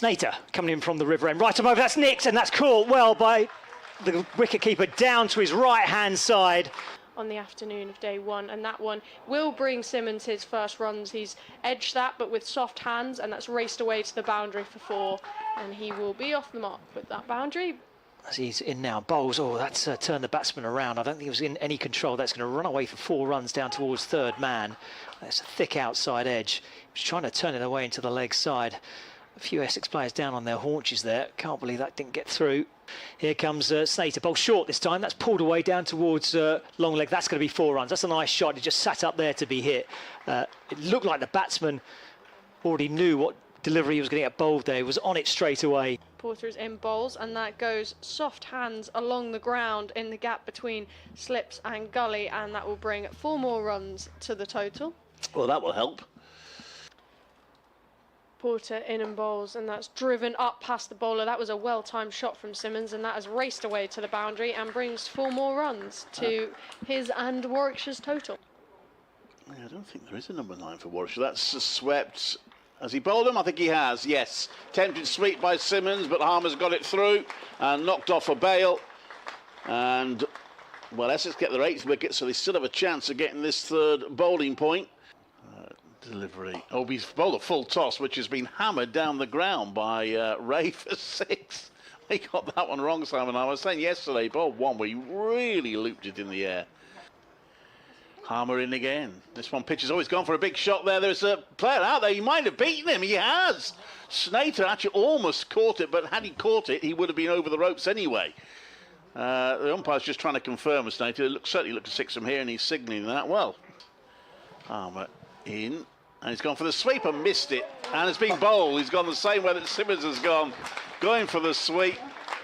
Snater coming in from the river end, right him over, that's nicked, and that's caught well by the wicketkeeper down to his right-hand side. On the afternoon of day one, and that one will bring Simmons his first runs. He's edged that, but with soft hands, and that's raced away to the boundary for 4, and he will be off the mark with that boundary. As he's in now, bowls, oh, that's turned the batsman around. I don't think he was in any control. That's going to run away for 4 runs down towards third man. That's a thick outside edge. He was trying to turn it away into the leg side. A few Essex players down on their haunches there. Can't believe that didn't get through. Here comes Snater, bowl short this time. That's pulled away down towards long leg. That's going to be 4 runs. That's a nice shot. He just sat up there to be hit. It looked like the batsman already knew what delivery he was going to get bowled there. He was on it straight away. Porter's in bowls, and that goes soft hands along the ground in the gap between slips and gully, and that will bring 4 more runs to the total. Well, that will help. Porter in and bowls, and that's driven up past the bowler. That was a well-timed shot from Simmons, and that has raced away to the boundary and brings 4 more runs to his and Warwickshire's total. Yeah, I don't think there is a number 9 for Warwickshire. That's swept. Has he bowled him? I think he has, yes. Tempted sweep by Simmons, but Harmer's got it through and knocked off a bail. And, well, Essex get their 8th wicket, so they still have a chance of getting this 3rd bowling point. Delivery. Oh, he's bowled a full toss, which has been hammered down the ground by Ray for 6. He got that one wrong, Simon. I was saying yesterday, he bowled one where he really looped it in the air. Harmer in again. This one pitches. Oh, he's gone for a big shot there. There's a player out there. He might have beaten him. He has. Snater actually almost caught it, but had he caught it, he would have been over the ropes anyway. The umpire's just trying to confirm with Snater. It certainly looked a 6 from here, and he's signalling that. Well, Harmer in, and he's gone for the sweep and missed it, and it's been bowled. He's gone the same way that Simmons has gone, going for the sweep.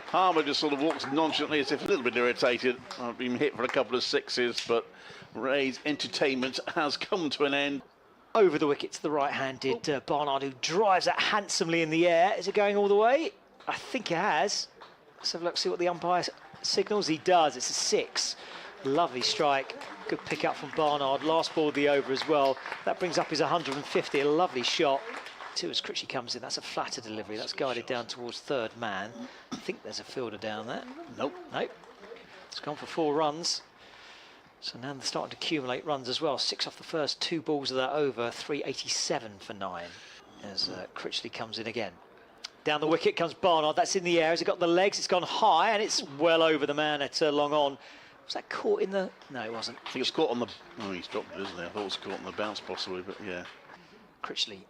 Harmer just sort of walks nonchalantly as if a little bit irritated. I've been hit for a couple of 6s, but Ray's entertainment has come to an end. Over the wicket to the right-handed Barnard, who drives that handsomely in the air. Is it going all the way? I think it has. Let's have a look, see what the umpire signals. He does. It's a 6. Lovely strike. Good pick up from Barnard. Last ball of the over as well. That brings up his 150. A lovely shot. As Critchley comes in, that's a flatter delivery. That's guided down towards third man. I think there's a fielder down there. Nope. It's gone for 4 runs. So now they're starting to accumulate runs as well. 6 off the first 2 balls of that over. 387 for 9. As Critchley comes in again. Down the wicket comes Barnard. That's in the air. Has it got the legs? It's gone high, and it's well over the man at long on. Was that caught in the... No, it wasn't. I think it's caught on the... Oh, he's dropped it, isn't he? I thought it was caught on the bounce possibly, but yeah. Critchley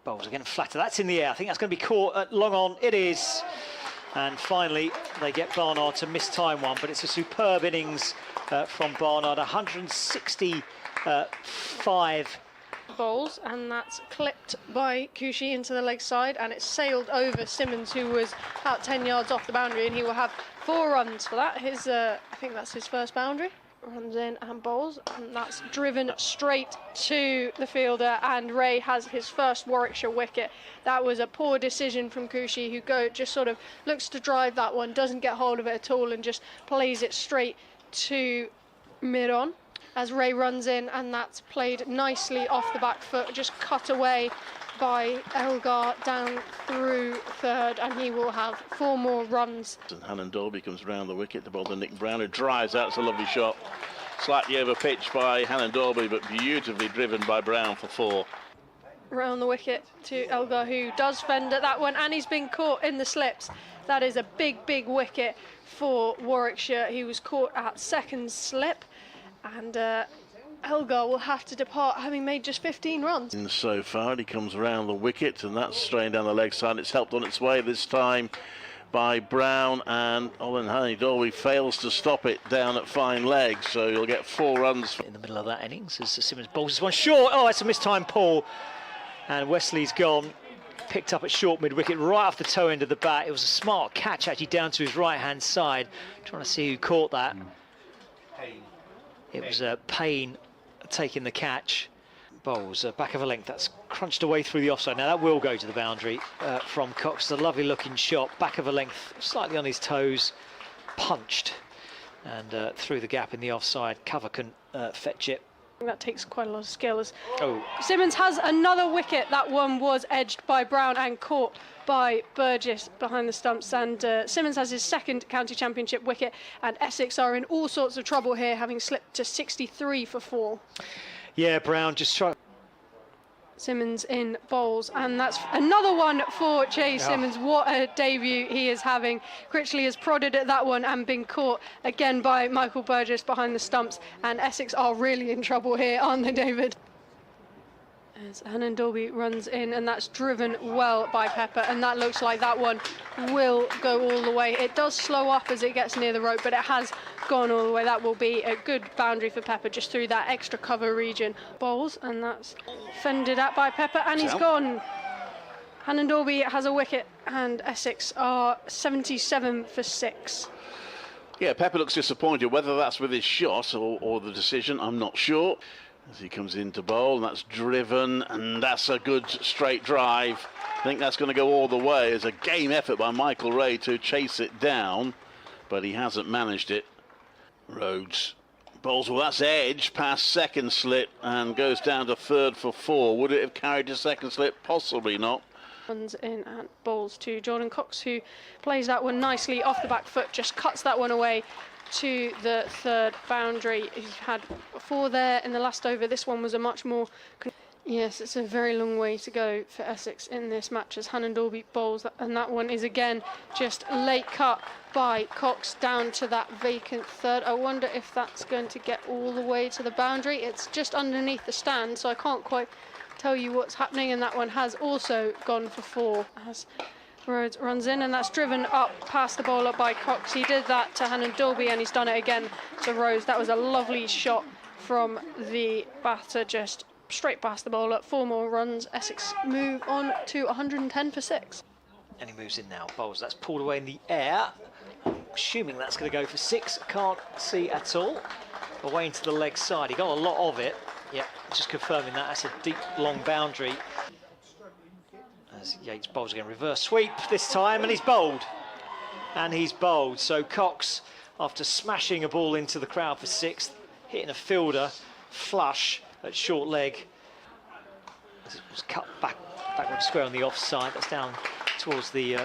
bowls again flatter. That's in the air. I think that's going to be caught at long on. It is. And finally, they get Barnard to mistime one, but it's a superb innings from Barnard. 165 bowls, and that's clipped by Cushy into the leg side, and it's sailed over Simmons, who was about 10 yards off the boundary, and he will have 4 runs for that. I think that's his first boundary. Runs in and bowls, and that's driven straight to the fielder, and Ray has his first Warwickshire wicket. That was a poor decision from Cushy, who just sort of looks to drive that one, doesn't get hold of it at all, and just plays it straight to mid-on. As Ray runs in, and that's played nicely off the back foot, just cut away by Elgar down through third, and he will have 4 more runs. And Hannon Dolby comes round the wicket to bowl to Nick Brown, who drives out. It's a lovely shot. Slightly over pitch by Hannon Dolby, but beautifully driven by Brown for 4. Round the wicket to Elgar, who does fend at that one, and he's been caught in the slips. That is a big, big wicket for Warwickshire. He was caught at second slip, and Elgar will have to depart, having made just 15 runs. And so far, he comes around the wicket, and that's straying down the leg side. It's helped on its way this time by Brown, and Olin Hannon Dolby fails to stop it down at fine leg, so you'll get 4 runs. In the middle of that innings, as Simmons bowls this one short. Oh, it's a mistimed pull, and Wesley's gone. Picked up at short mid-wicket, right off the toe end of the bat. It was a smart catch, actually, down to his right-hand side. Trying to see who caught that. It was Payne taking the catch. Bowls back of a length. That's crunched away through the offside. Now that will go to the boundary from Cox. It's a lovely looking shot. Back of a length, slightly on his toes, punched, and through the gap in the offside. Cover can fetch it. That takes quite a lot of skill. Oh, Simmons has another wicket. That one was edged by Brown and caught by Burgess behind the stumps. And Simmons has his second county championship wicket. And Essex are in all sorts of trouble here, having slipped to 63 for 4. yeah, Brown just trying. Simmons in bowls, and that's another one for Jay Simmons. What a debut he is having. Critchley has prodded at that one and been caught again by Michael Burgess behind the stumps, and Essex are really in trouble here, aren't they, David? As Hannon Dolby runs in, and that's driven well by Pepper, and that looks like that one will go all the way. It does slow up as it gets near the rope, but it has gone all the way. That will be a good boundary for Pepper just through that extra cover region. Bowls, and that's fended at by Pepper, and he's gone. Hannon Dolby has a wicket, and Essex are 77 for 6. Yeah, Pepper looks disappointed. Whether that's with his shot or the decision, I'm not sure. As he comes into bowl, and that's driven, and that's a good straight drive. I think that's going to go all the way. It's a game effort by Michael Ray to chase it down, but he hasn't managed it. Rhodes bowls, well, that's edge past second slip and goes down to third for 4. Would it have carried to second slip? Possibly not. Runs in and bowls to Jordan Cox, who plays that one nicely off the back foot, just cuts that one away to the third boundary. He's had 4 there in the last over. This one was a much more... Yes, it's a very long way to go for Essex in this match as Hannon Dolby bowls, and that one is again just late cut by Cox down to that vacant third. I wonder if that's going to get all the way to the boundary. It's just underneath the stand, so I can't quite tell you what's happening, and that one has also gone for 4 as Rhodes runs in, and that's driven up past the bowler by Cox. He did that to Hannon Dolby, and he's done it again to Rhodes. That was a lovely shot from the batter, just straight past the bowler. 4 more runs. Essex move on to 110 for 6. And he moves in now. Bowls, that's pulled away in the air. Assuming that's going to go for 6. Can't see at all. Away into the leg side. He got a lot of it. Yeah, just confirming that. That's a deep, long boundary. As Yates bowls again, reverse sweep this time, and he's bowled. And he's bowled. So Cox, after smashing a ball into the crowd for 6th, hitting a fielder flush at short leg. As it was cut backward square on the offside. That's down towards the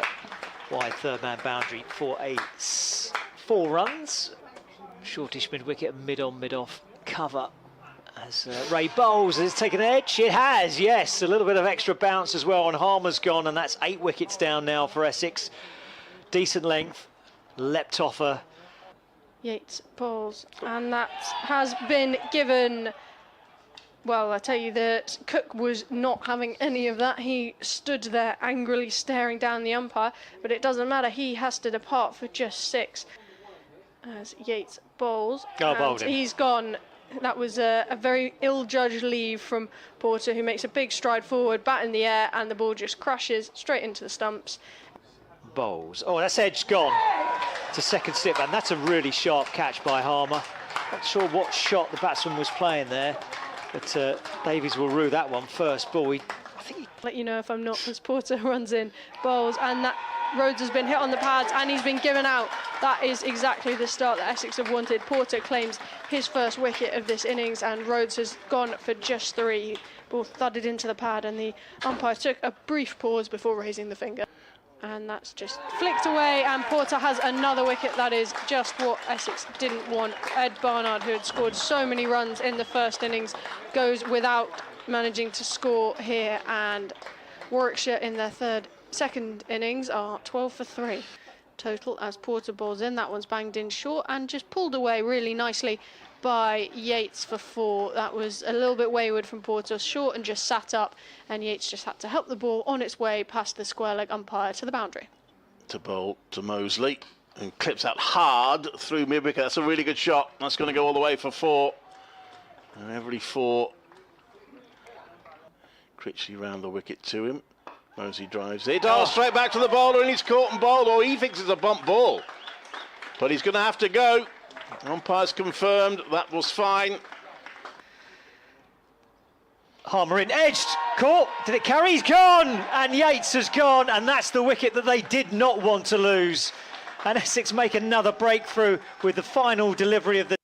wide third man boundary for 4 runs. Shortish mid wicket, mid on, mid off cover. As Ray bowls, has it taken an edge? It has, yes. A little bit of extra bounce as well, and Harmer's gone, and that's 8 wickets down now for Essex. Decent length, leapt off her. Yates bowls, and that has been given. Well, I tell you that Cook was not having any of that. He stood there angrily staring down the umpire, but it doesn't matter. He has to depart for just 6. As Yates bowls, bowled him. He's gone. That was a very ill-judged leave from Porter, who makes a big stride forward, bat in the air, and the ball just crashes straight into the stumps. Bowls. Oh, that's edge gone to second slip, and that's a really sharp catch by Harmer. Not sure what shot the batsman was playing there, but Davies will rue that one. First ball. I think he... Let you know if I'm not, as Porter runs in, bowls, and that Rhodes has been hit on the pads and he's been given out. That is exactly the start that Essex have wanted. Porter claims his first wicket of this innings, and Rhodes has gone for just 3. Ball thudded into the pad, and the umpire took a brief pause before raising the finger. And that's just flicked away, and Porter has another wicket. That is just what Essex didn't want. Ed Barnard, who had scored so many runs in the first innings, goes without managing to score here, and Warwickshire in their second innings are 12 for 3 total as Porter bowls in. That one's banged in short and just pulled away really nicely by Yates for 4. That was a little bit wayward from Porter, short and just sat up, and Yates just had to help the ball on its way past the square leg umpire to the boundary. To bowl to Mosley, who clips out hard through mid-wicket. That's a really good shot. That's going to go all the way for 4. And every 4. Critchley round the wicket to him. Mosley drives it. Oh, straight back to the bowler, and he's caught and bowled. Or he thinks it's a bump ball. But he's going to have to go. Umpire's confirmed that was fine. Harmer in, edged, caught, did it carry? He's gone, and Yates has gone, and that's the wicket that they did not want to lose. And Essex make another breakthrough with the final delivery of the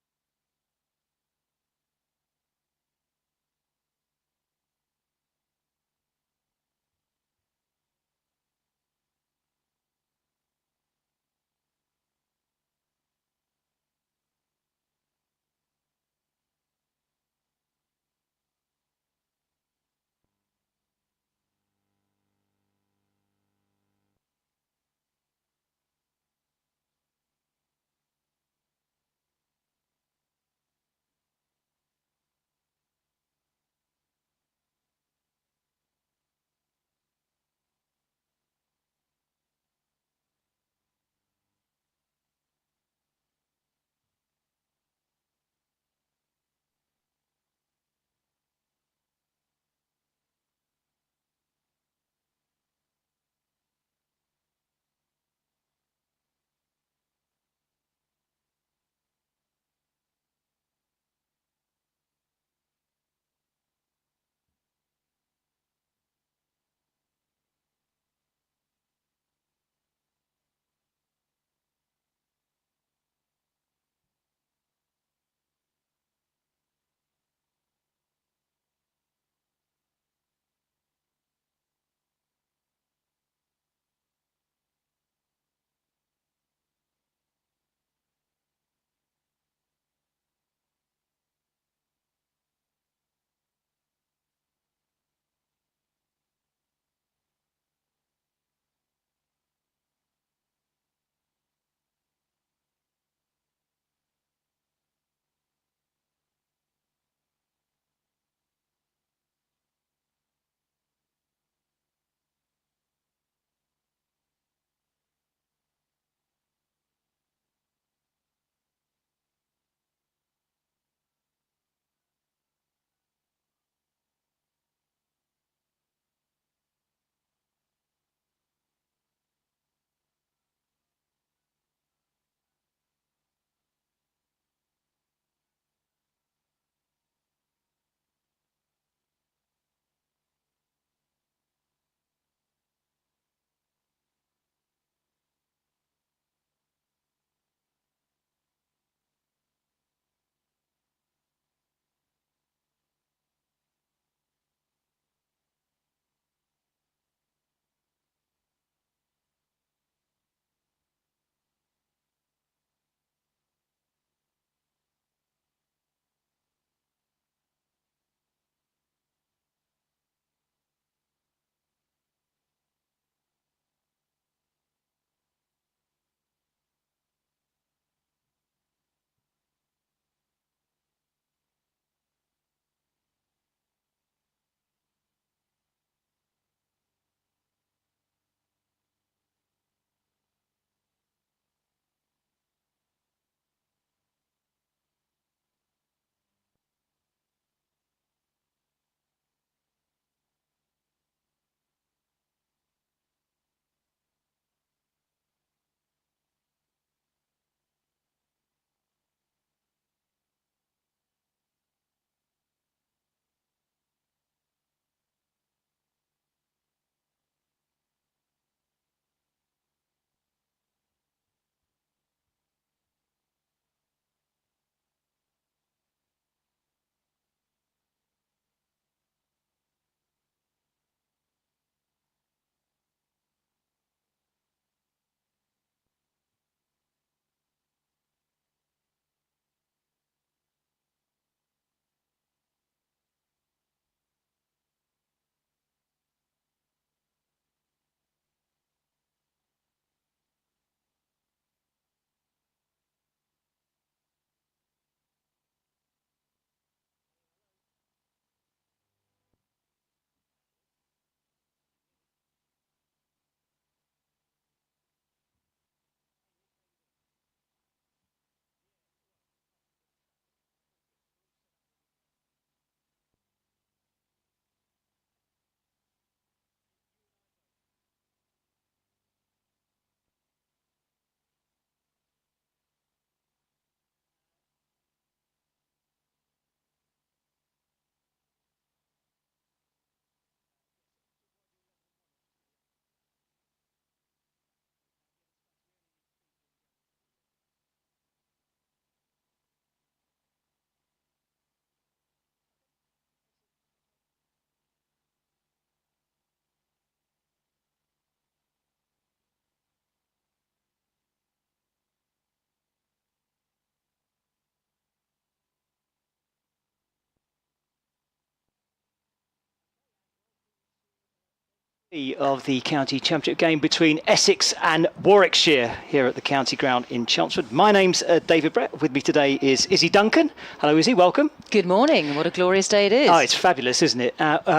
Of the county championship game between Essex and Warwickshire here at the county ground in Chelmsford. My name's David Brett. With me today is Izzy Duncan. Hello Izzy, welcome. Good morning. What a glorious day it is. Oh, it's fabulous, isn't it?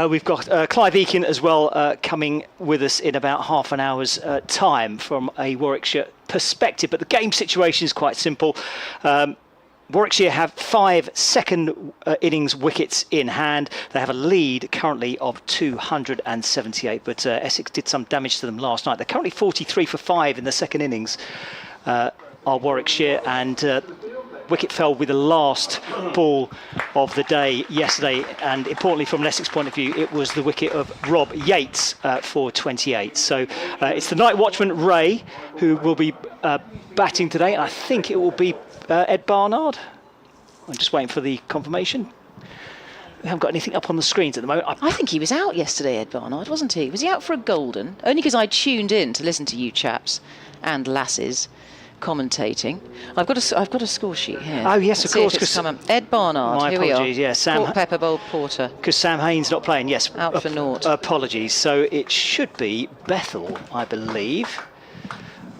We've got Clive Eakin as well coming with us in about half an hour's time from a Warwickshire perspective. But the game situation is quite simple. Warwickshire have 5 second innings wickets in hand. They have a lead currently of 278, but Essex did some damage to them last night. They're currently 43 for 5 in the second innings, are Warwickshire, and wicket fell with the last ball of the day yesterday, and importantly from an Essex point of view, it was the wicket of Rob Yates for 28. So it's the night watchman Ray who will be batting today, and I think it will be Ed Barnard. I'm just waiting for the confirmation. We haven't got anything up on the screens at the moment. I think he was out yesterday, Ed Barnard, wasn't he? Was he out for a golden? Only because I tuned in to listen to you chaps and lasses commentating. I've got a score sheet here. Oh yes, Let's of course. see if it's come up. Ed Barnard. My here we apologies. are. Yeah, Sam. Port Pepper Bowl Porter. Because Sam Haynes not playing. Yes. Out for naught. Apologies. So it should be Bethel, I believe,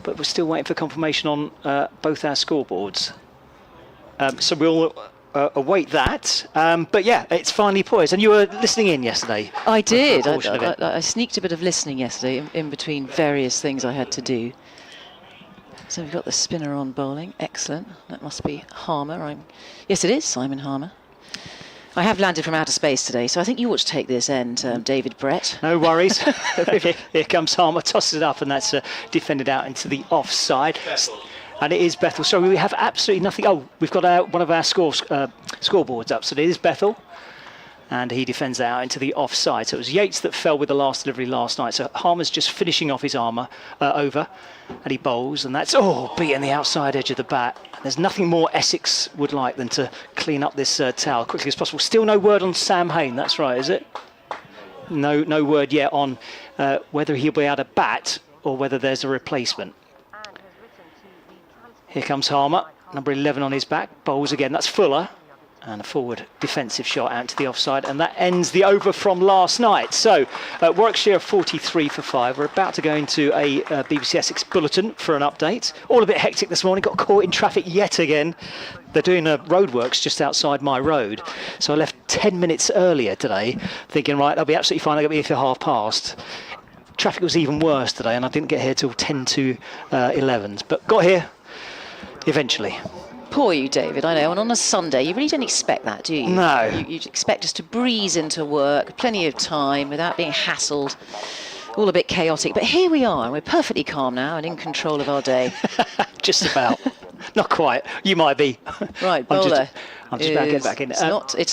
but we're still waiting for confirmation on both our scoreboards. So we'll await that. But yeah, it's finally poised. And you were listening in yesterday. I did. I I sneaked a bit of listening yesterday in between various things I had to do. So we've got the spinner on bowling. Excellent. That must be Harmer. Yes, it is Simon Harmer. I have landed from outer space today, so I think you ought to take this end, David Brett. No worries. Here comes Harmer, tosses it up, and that's defended out into the offside. And it is Bethel. So we have absolutely nothing. Oh, we've got one of our scoreboards up. So it is Bethel. And he defends that out into the offside. So it was Yates that fell with the last delivery last night. So Harmer's just finishing off his over. And he bowls. And that's, beating the outside edge of the bat. There's nothing more Essex would like than to clean up this towel quickly as possible. Still no word on Sam Hayne. That's right, is it? No word yet on whether he'll be able to bat or whether there's a replacement. Here comes Harmer, number 11 on his back, bowls again, that's Fuller, and a forward defensive shot out to the offside, and that ends the over from last night. So Warwickshire 43 for 5. We're about to go into a BBC Essex bulletin for an update. All a bit hectic this morning, got caught in traffic yet again. They're doing roadworks just outside my road, so I left 10 minutes earlier today, thinking, right, I'll be absolutely fine, I'll get me here for 11:30. Traffic was even worse today, and I didn't get here till 10 to 11, but got here eventually. Poor you, David, I know, and on a Sunday, you really don't expect that, do you? No. You expect us to breeze into work, plenty of time, without being hassled, all a bit chaotic. But here we are, and we're perfectly calm now and in control of our day. Just about. Not quite. You might be. Right, bowler. I'm just about to get back in. It's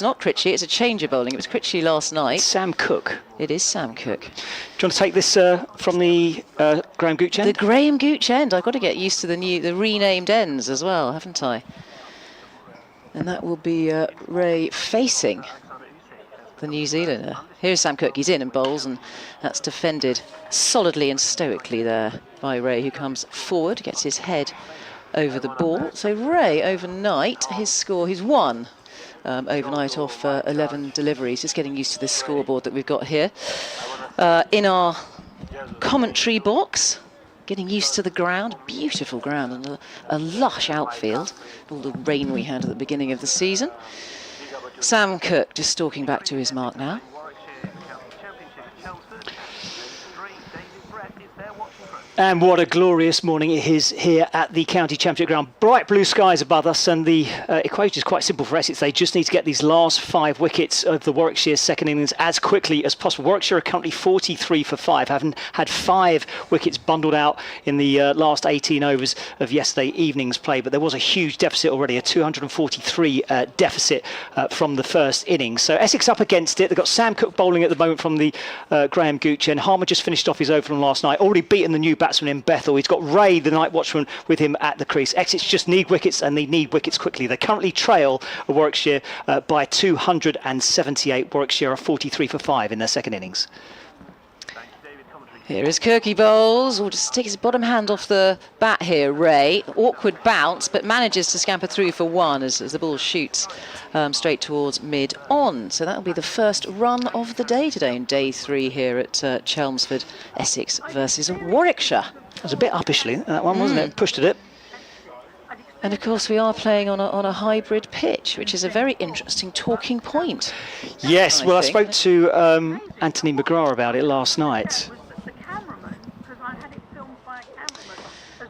not Critchley, it's a change of bowling. It was Critchley last night. Sam Cook. It is Sam Cook. Do you want to take this from the Graham Gooch end? The Graham Gooch end. I've got to get used to the renamed ends as well, haven't I? And that will be Ray facing the New Zealander. Here's Sam Cook. He's in and bowls, and that's defended solidly and stoically there by Ray, who comes forward, gets his head over the ball. So Ray, overnight, his score, he's won overnight off 11 deliveries. Just getting used to this scoreboard that we've got here. In our commentary box, getting used to the ground, beautiful ground, and a lush outfield, all the rain we had at the beginning of the season. Sam Cook just stalking back to his mark now. And what a glorious morning it is here at the County Championship ground. Bright blue skies above us, and the equation is quite simple for Essex. They just need to get these last 5 wickets of the Warwickshire second innings as quickly as possible. Warwickshire are currently 43 for 5, having had 5 wickets bundled out in the last 18 overs of yesterday evening's play. But there was a huge deficit already, a 243 deficit from the first innings. So Essex up against it. They've got Sam Cook bowling at the moment from the Graham Gooch, and Harmer just finished off his over from last night, already beaten the new batsman in Bethel. He's got Ray, the night watchman, with him at the crease. Essex just need wickets, and they need wickets quickly. They currently trail Warwickshire by 278. Warwickshire are 43 for 5 in their second innings. Here is Kirky bowls. Will just take his bottom hand off the bat here, Ray. Awkward bounce, but manages to scamper through for one as the ball shoots straight towards mid-on. So that'll be the first run of the day today in day 3 here at Chelmsford, Essex versus Warwickshire. It was a bit uppishly, that one, wasn't it? Pushed at it. And of course we are playing on a hybrid pitch, which is a very interesting talking point. Yes, I well, think. I spoke to Anthony McGrath about it last night.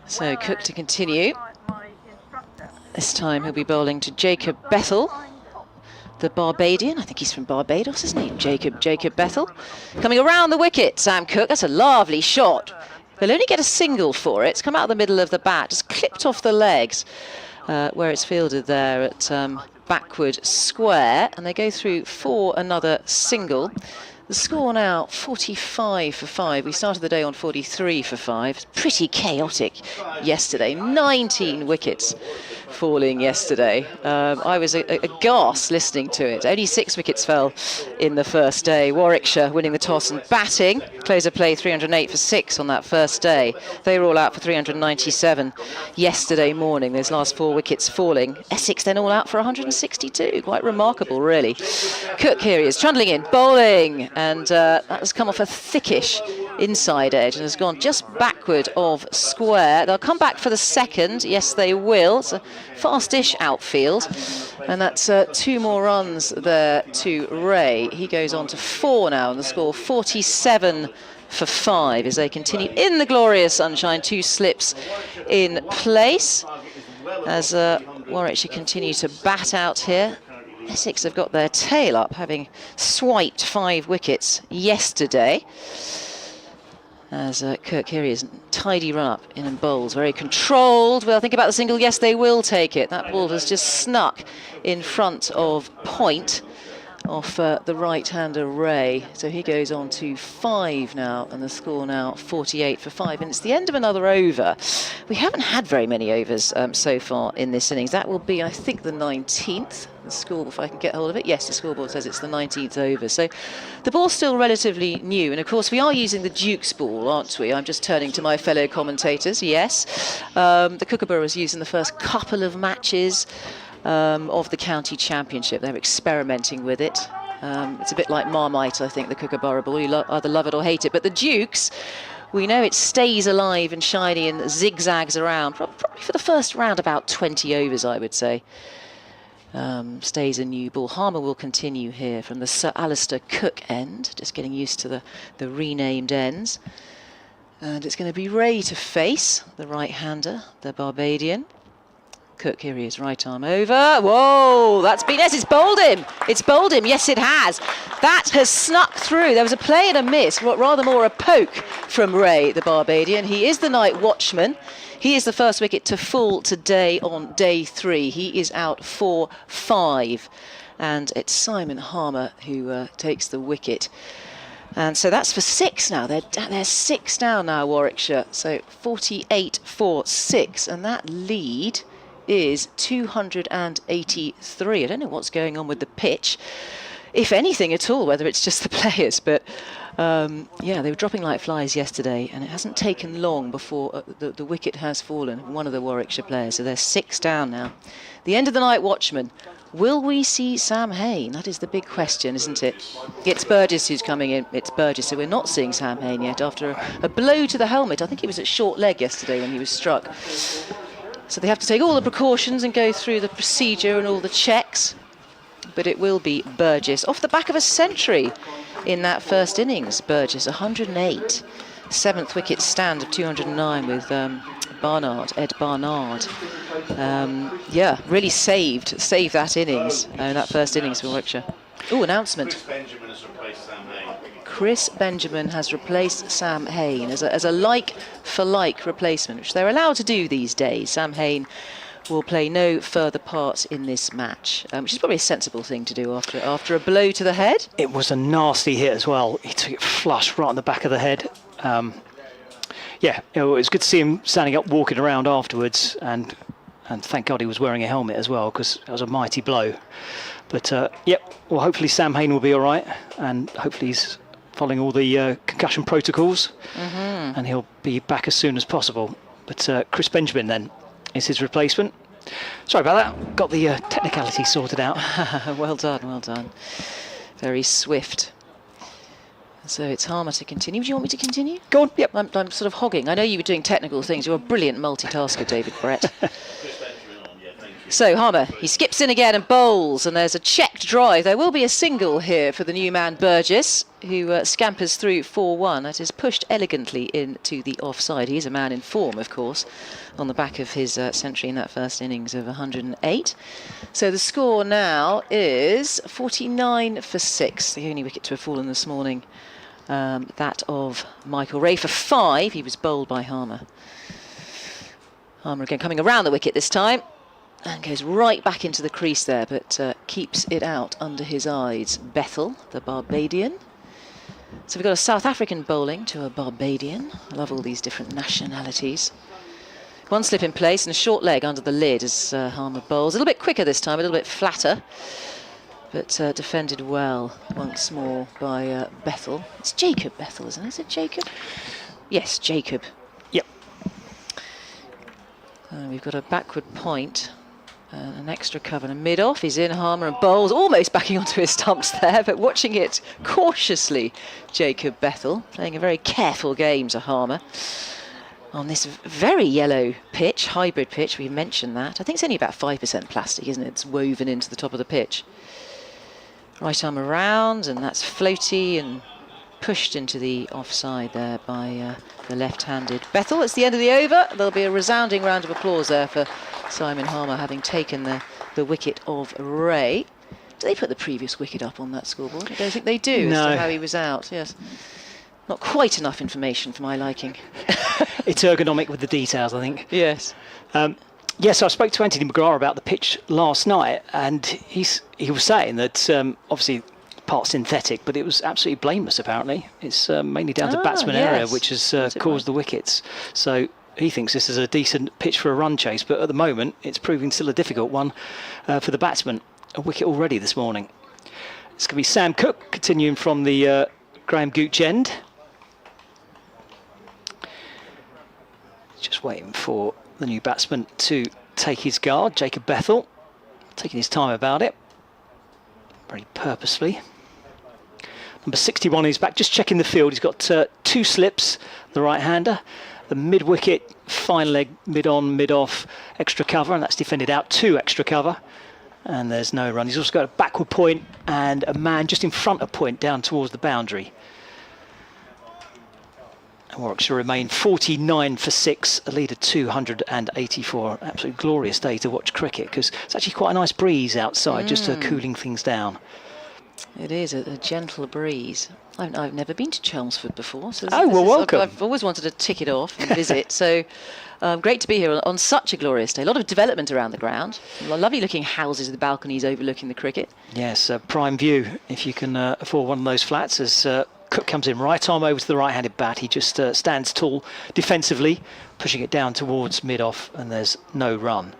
So Cook to continue. This time he'll be bowling to Jacob Bethel, the Barbadian. I think he's from Barbados, isn't he? Jacob Bethel. Coming around the wicket, Sam Cook. That's a lovely shot. They'll only get a single for it. It's come out of the middle of the bat, just clipped off the legs where it's fielded there at backward square. And they go through for another single. The score now 45 for 5. We started the day on 43 for 5. It's pretty chaotic yesterday. 19 wickets falling yesterday. I was aghast listening to it. Only 6 wickets fell in the first day. Warwickshire winning the toss and batting. Close of play 308 for 6 on that first day. They were all out for 397 yesterday morning. Those last 4 wickets falling. Essex then all out for 162. Quite remarkable, really. Cook here he is, trundling in, bowling. And that has come off a thickish inside edge and has gone just backward of square. They'll come back for the second. Yes, they will. It's a fastish outfield. And that's 2 more runs there to Ray. He goes on to 4 now, and the score 47 for 5 as they continue in the glorious sunshine. 2 slips in place as Warwickshire continue to bat out here. Essex have got their tail up, having swiped 5 wickets yesterday. As Kirk here is tidy run up in and bowls, very controlled. Well, think about the single. Yes, they will take it. That ball has just snuck in front of point off the right-hander Ray. So he goes on to 5 now, and the score now 48 for 5. And it's the end of another over. We haven't had very many overs so far in this innings. That will be, I think, the 19th. The score, if I can get hold of it. Yes, the scoreboard says it's the 19th over. So the ball's still relatively new. And of course, we are using the Duke's ball, aren't we? I'm just turning to my fellow commentators. Yes. The Kookaburra was used in the first couple of matches of the county championship. They're experimenting with it. It's a bit like Marmite, I think, the Kookaburra ball. You either love it or hate it. But the Duke's, we know it stays alive and shiny and zigzags around. Probably for the first round, about 20 overs, I would say. Stays a new ball. Harmer will continue here from the Sir Alistair Cook end, just getting used to the renamed ends. And it's going to be Ray to face, the right-hander, the Barbadian. Cook, here he is, right arm over. Whoa, that's been, yes, it's bowled him. It's bowled him, yes it has. That has snuck through. There was a play and a miss, rather more a poke from Ray, the Barbadian. He is the night watchman. He is the first wicket to fall today on day 3. He is out for 5. And it's Simon Harmer who takes the wicket. And so that's for 6 now. They're 6 down now, Warwickshire. So 48 for 6. And that lead is 283. I don't know what's going on with the pitch, if anything at all, whether it's just the players. But yeah, they were dropping like flies yesterday, and it hasn't taken long before the wicket has fallen, one of the Warwickshire players. So they're 6 down now. The end of the night watchman. Will we see Sam Hain? That is the big question, isn't it? It's Burgess who's coming in. It's Burgess, so we're not seeing Sam Hain yet after a blow to the helmet. I think he was at short leg yesterday when he was struck. So they have to take all the precautions and go through the procedure and all the checks. But it will be Burgess. Off the back of a century in that first innings, Burgess, 108. 7th wicket stand of 209 with Barnard, Ed Barnard. Yeah, really saved that innings, that first innings for Warwickshire. Oh, announcement. Chris Benjamin has replaced Sam Hain as a like-for-like replacement, which they're allowed to do these days. Sam Hain will play no further part in this match, which is probably a sensible thing to do after a blow to the head. It was a nasty hit as well. He took it flush right on the back of the head. Yeah, it was good to see him standing up, walking around afterwards, and thank God he was wearing a helmet as well, because it was a mighty blow. But yep, well, hopefully Sam Hain will be all right, and hopefully he's following all the concussion protocols, and he'll be back as soon as possible. But Chris Benjamin then is his replacement. Sorry about that. Got the technicality sorted out. Well done, well done. Very swift. So it's Harmer to continue. Do you want me to continue? Go on. Yep. I'm sort of hogging. I know you were doing technical things. You're a brilliant multitasker, David Brett. So Harmer, he skips in again and bowls, and there's a checked drive. There will be a single here for the new man Burgess, who scampers through 4-1. That is pushed elegantly into the offside. He's a man in form, of course, on the back of his century in that first innings of 108. So the score now is 49 for 6, the only wicket to have fallen this morning. That of Michael Ray for 5. He was bowled by Harmer. Harmer again coming around the wicket this time. And goes right back into the crease there, but keeps it out under his eyes. Bethel, the Barbadian. So we've got a South African bowling to a Barbadian. I love all these different nationalities. One slip in place and a short leg under the lid as Harmer bowls. A little bit quicker this time, a little bit flatter. But defended well once more by Bethel. It's Jacob Bethel, isn't it? Is it Jacob? Yes, Jacob. Yep. We've got a backward point. An extra cover and a mid-off. He's in, Harmer, and bowls, almost backing onto his stumps there, but watching it cautiously. Jacob Bethel playing a very careful game to Harmer on this very yellow pitch, hybrid pitch. We mentioned that. I think it's only about 5% plastic, isn't it? It's woven into the top of the pitch. Right arm around, and that's floaty and pushed into the offside there by the left-handed Bethel. It's the end of the over. There'll be a resounding round of applause there for Simon Harmer having taken the wicket of Ray. Do they put the previous wicket up on that scoreboard? I don't think they do, No. as to how he was out. Yes, not quite enough information for my liking. It's ergonomic with the details, I think. Yes. Yes, I spoke to Anthony McGrath about the pitch last night, and he was saying that obviously part synthetic, but it was absolutely blameless. Apparently, it's mainly down to batsman area, which has caused the wickets. So he thinks this is a decent pitch for a run chase, but at the moment it's proving still a difficult one for the batsman. A wicket already this morning. It's going to be Sam Cook continuing from the Graham Gooch end. Just waiting for the new batsman to take his guard. Jacob Bethel taking his time about it, very purposefully. Number 61 is back, just checking the field. He's got 2 slips, the right-hander. The mid-wicket, fine leg, mid-on, mid-off, extra cover, and that's defended out 2 extra cover. And there's no run. He's also got a backward point and a man just in front of point down towards the boundary. And Warwickshire remain 49 for 6, a lead of 284. Absolutely glorious day to watch cricket, because it's actually quite a nice breeze outside, just cooling things down. It is a gentle breeze. I've never been to Chelmsford before, so welcome. I've always wanted to tick it off and visit. So great to be here on such a glorious day. A lot of development around the ground. Lovely looking houses with balconies overlooking the cricket. Yes, prime view if you can afford one of those flats. As Cook comes in, right arm over to the right-handed bat, he just stands tall defensively, pushing it down towards mid-off, and there's no run.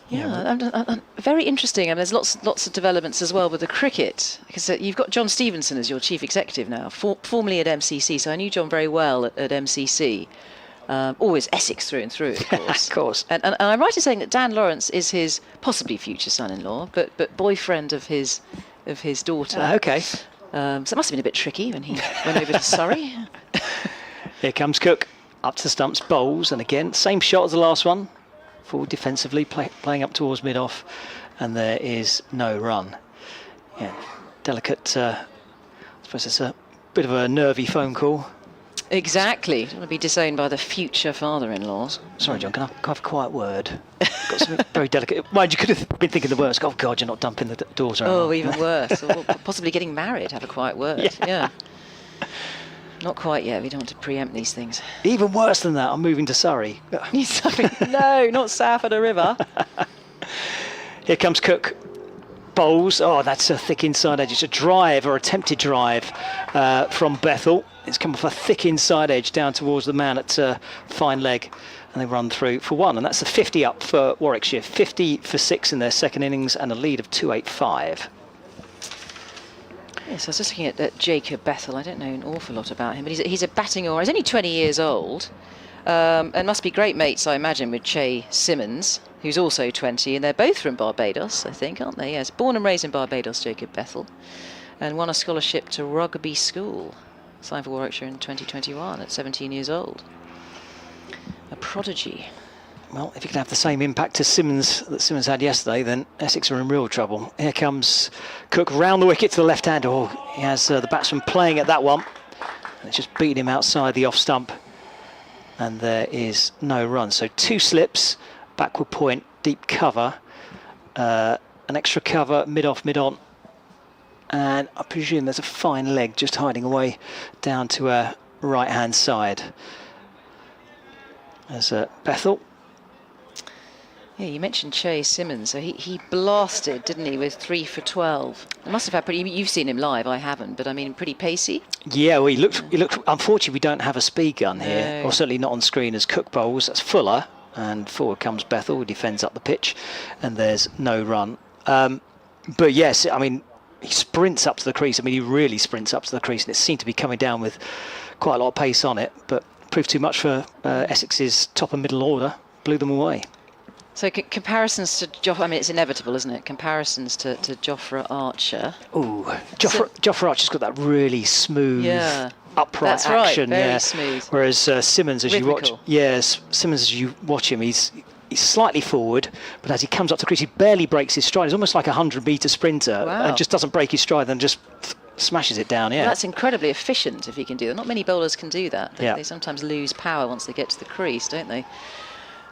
Yeah, very interesting. I mean, there's lots of developments as well with the cricket. Because you've got John Stevenson as your chief executive now, formerly at MCC. So I knew John very well at MCC. Always Essex through and through, of course. Of course. And I'm right in saying that Dan Lawrence is his possibly future son-in-law, but boyfriend of his daughter. Okay. So it must have been a bit tricky when he went over to Surrey. Here comes Cook, up to the stumps, bowls, and again, same shot as the last one. Forward defensively, playing up towards mid-off, and there is no run. Yeah, delicate, I suppose it's a bit of a nervy phone call. Exactly. Don't want to be disowned by the future father-in-law. Sorry, John, can I have a quiet word? Got something very delicate. Mind you, could have been thinking the worst. Oh, God, you're not dumping the doors around. Oh, even worse. Or possibly getting married, have a quiet word. Yeah. Not quite yet. We don't want to preempt these things. Even worse than that, I'm moving to Surrey. Sorry. No, not south of the river. Here comes Cook. Bowls. Oh, that's a thick inside edge. It's a drive or attempted drive from Bethel. It's come off a thick inside edge down towards the man at fine leg. And they run through for 1. And that's the 50 up for Warwickshire. 50 for 6 in their second innings and a lead of 285. Yes, I was just looking at Jacob Bethel. I don't know an awful lot about him, but he's a batting aura. He's only 20 years old, and must be great mates, I imagine, with Che Simmons, who's also 20, and they're both from Barbados, I think, aren't they? Yes, born and raised in Barbados, Jacob Bethel, and won a scholarship to rugby school, signed for Warwickshire in 2021 at 17 years old. A prodigy. Well, if you can have the same impact as Simmons that Simmons had yesterday, then Essex are in real trouble. Here comes Cook round the wicket to the left hand. Oh, he has the batsman playing at that one. It's just beating him outside the off stump. And there is no run. So 2 slips, backward point, deep cover, an extra cover, mid-off, mid-on. And I presume there's a fine leg just hiding away down to our right-hand side. There's Bethel. Yeah, you mentioned Che Simmons, so he blasted, didn't he, with 3 for 12. He must have had pretty. You've seen him live, I haven't, but I mean, pretty pacey. Yeah, well, he looked. Unfortunately, we don't have a speed gun here, No. or certainly not on screen as Cook bowls. That's Fuller, and forward comes Bethel, who defends up the pitch, and there's no run. But yes, I mean, he sprints up to the crease. I mean, he really sprints up to the crease, and it seemed to be coming down with quite a lot of pace on it, but proved too much for Essex's top and middle order. Blew them away. So comparisons to Joffre, I mean, it's inevitable, isn't it? Comparisons to Joffre Archer. Ooh, Joffre Archer's got that really smooth, upright That's right, action. very smooth. Whereas Simmons, as Rhythmical. you watch, Simmons, as you watch him, he's slightly forward, but as he comes up to the crease, he barely breaks his stride. He's almost like a 100-metre sprinter, Wow. and just doesn't break his stride, and just smashes it down. Yeah, Well, that's incredibly efficient if he can do that. Not many bowlers can do that. They, Yeah. they sometimes lose power once they get to the crease, don't they?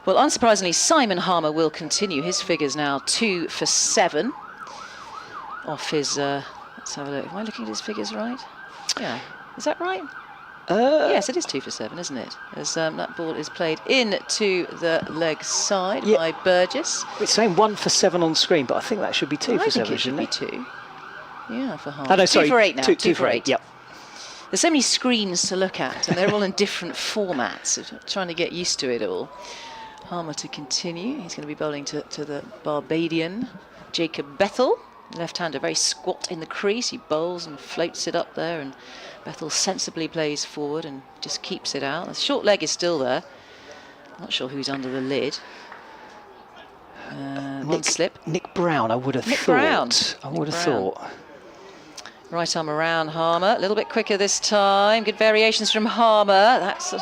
Well, unsurprisingly, Simon Harmer will continue. His figure's now 2 for 7 off his... let's have a look. Am I looking at his figures right? Yeah. Is that right? Yes, it is 2 for 7, isn't it? As that ball is played into the leg side by Burgess. It's saying 1 for 7 on screen, but I think that should be 2 I for think 7, it should shouldn't be it? 2. Yeah, for Harmer. Oh, no, sorry. 2 for 8 now. 2 for 8, yep. There's so many screens to look at, and they're all in different formats. Trying to get used to it all. Harmer to continue. He's going to be bowling to the Barbadian, Jacob Bethel. Left-hander, very squat in the crease. He bowls and floats it up there, and Bethel sensibly plays forward and just keeps it out. The short leg is still there. Not sure who's under the lid. One slip. Nick Brown, I would have Nick thought. Brown. I would have Nick Brown. thought. Right arm around Harmer. A little bit quicker this time. Good variations from Harmer. That's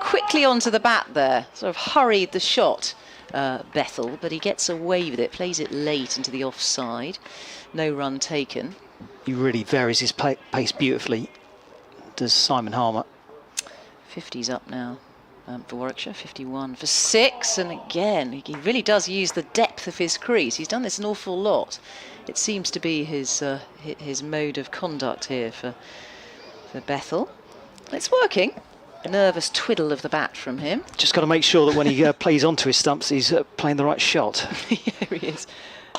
quickly onto the bat there. Sort of hurried the shot, Bethel, but he gets away with it. Plays it late into the offside. No run taken. He really varies his pace beautifully, does Simon Harmer. 50's up now for Warwickshire. 51 for 6. And again, he really does use the depth of his crease. He's done this an awful lot. It seems to be his mode of conduct here for Bethel. It's working. A nervous twiddle of the bat from him. Just got to make sure that when he plays onto his stumps, he's playing the right shot. Here he is.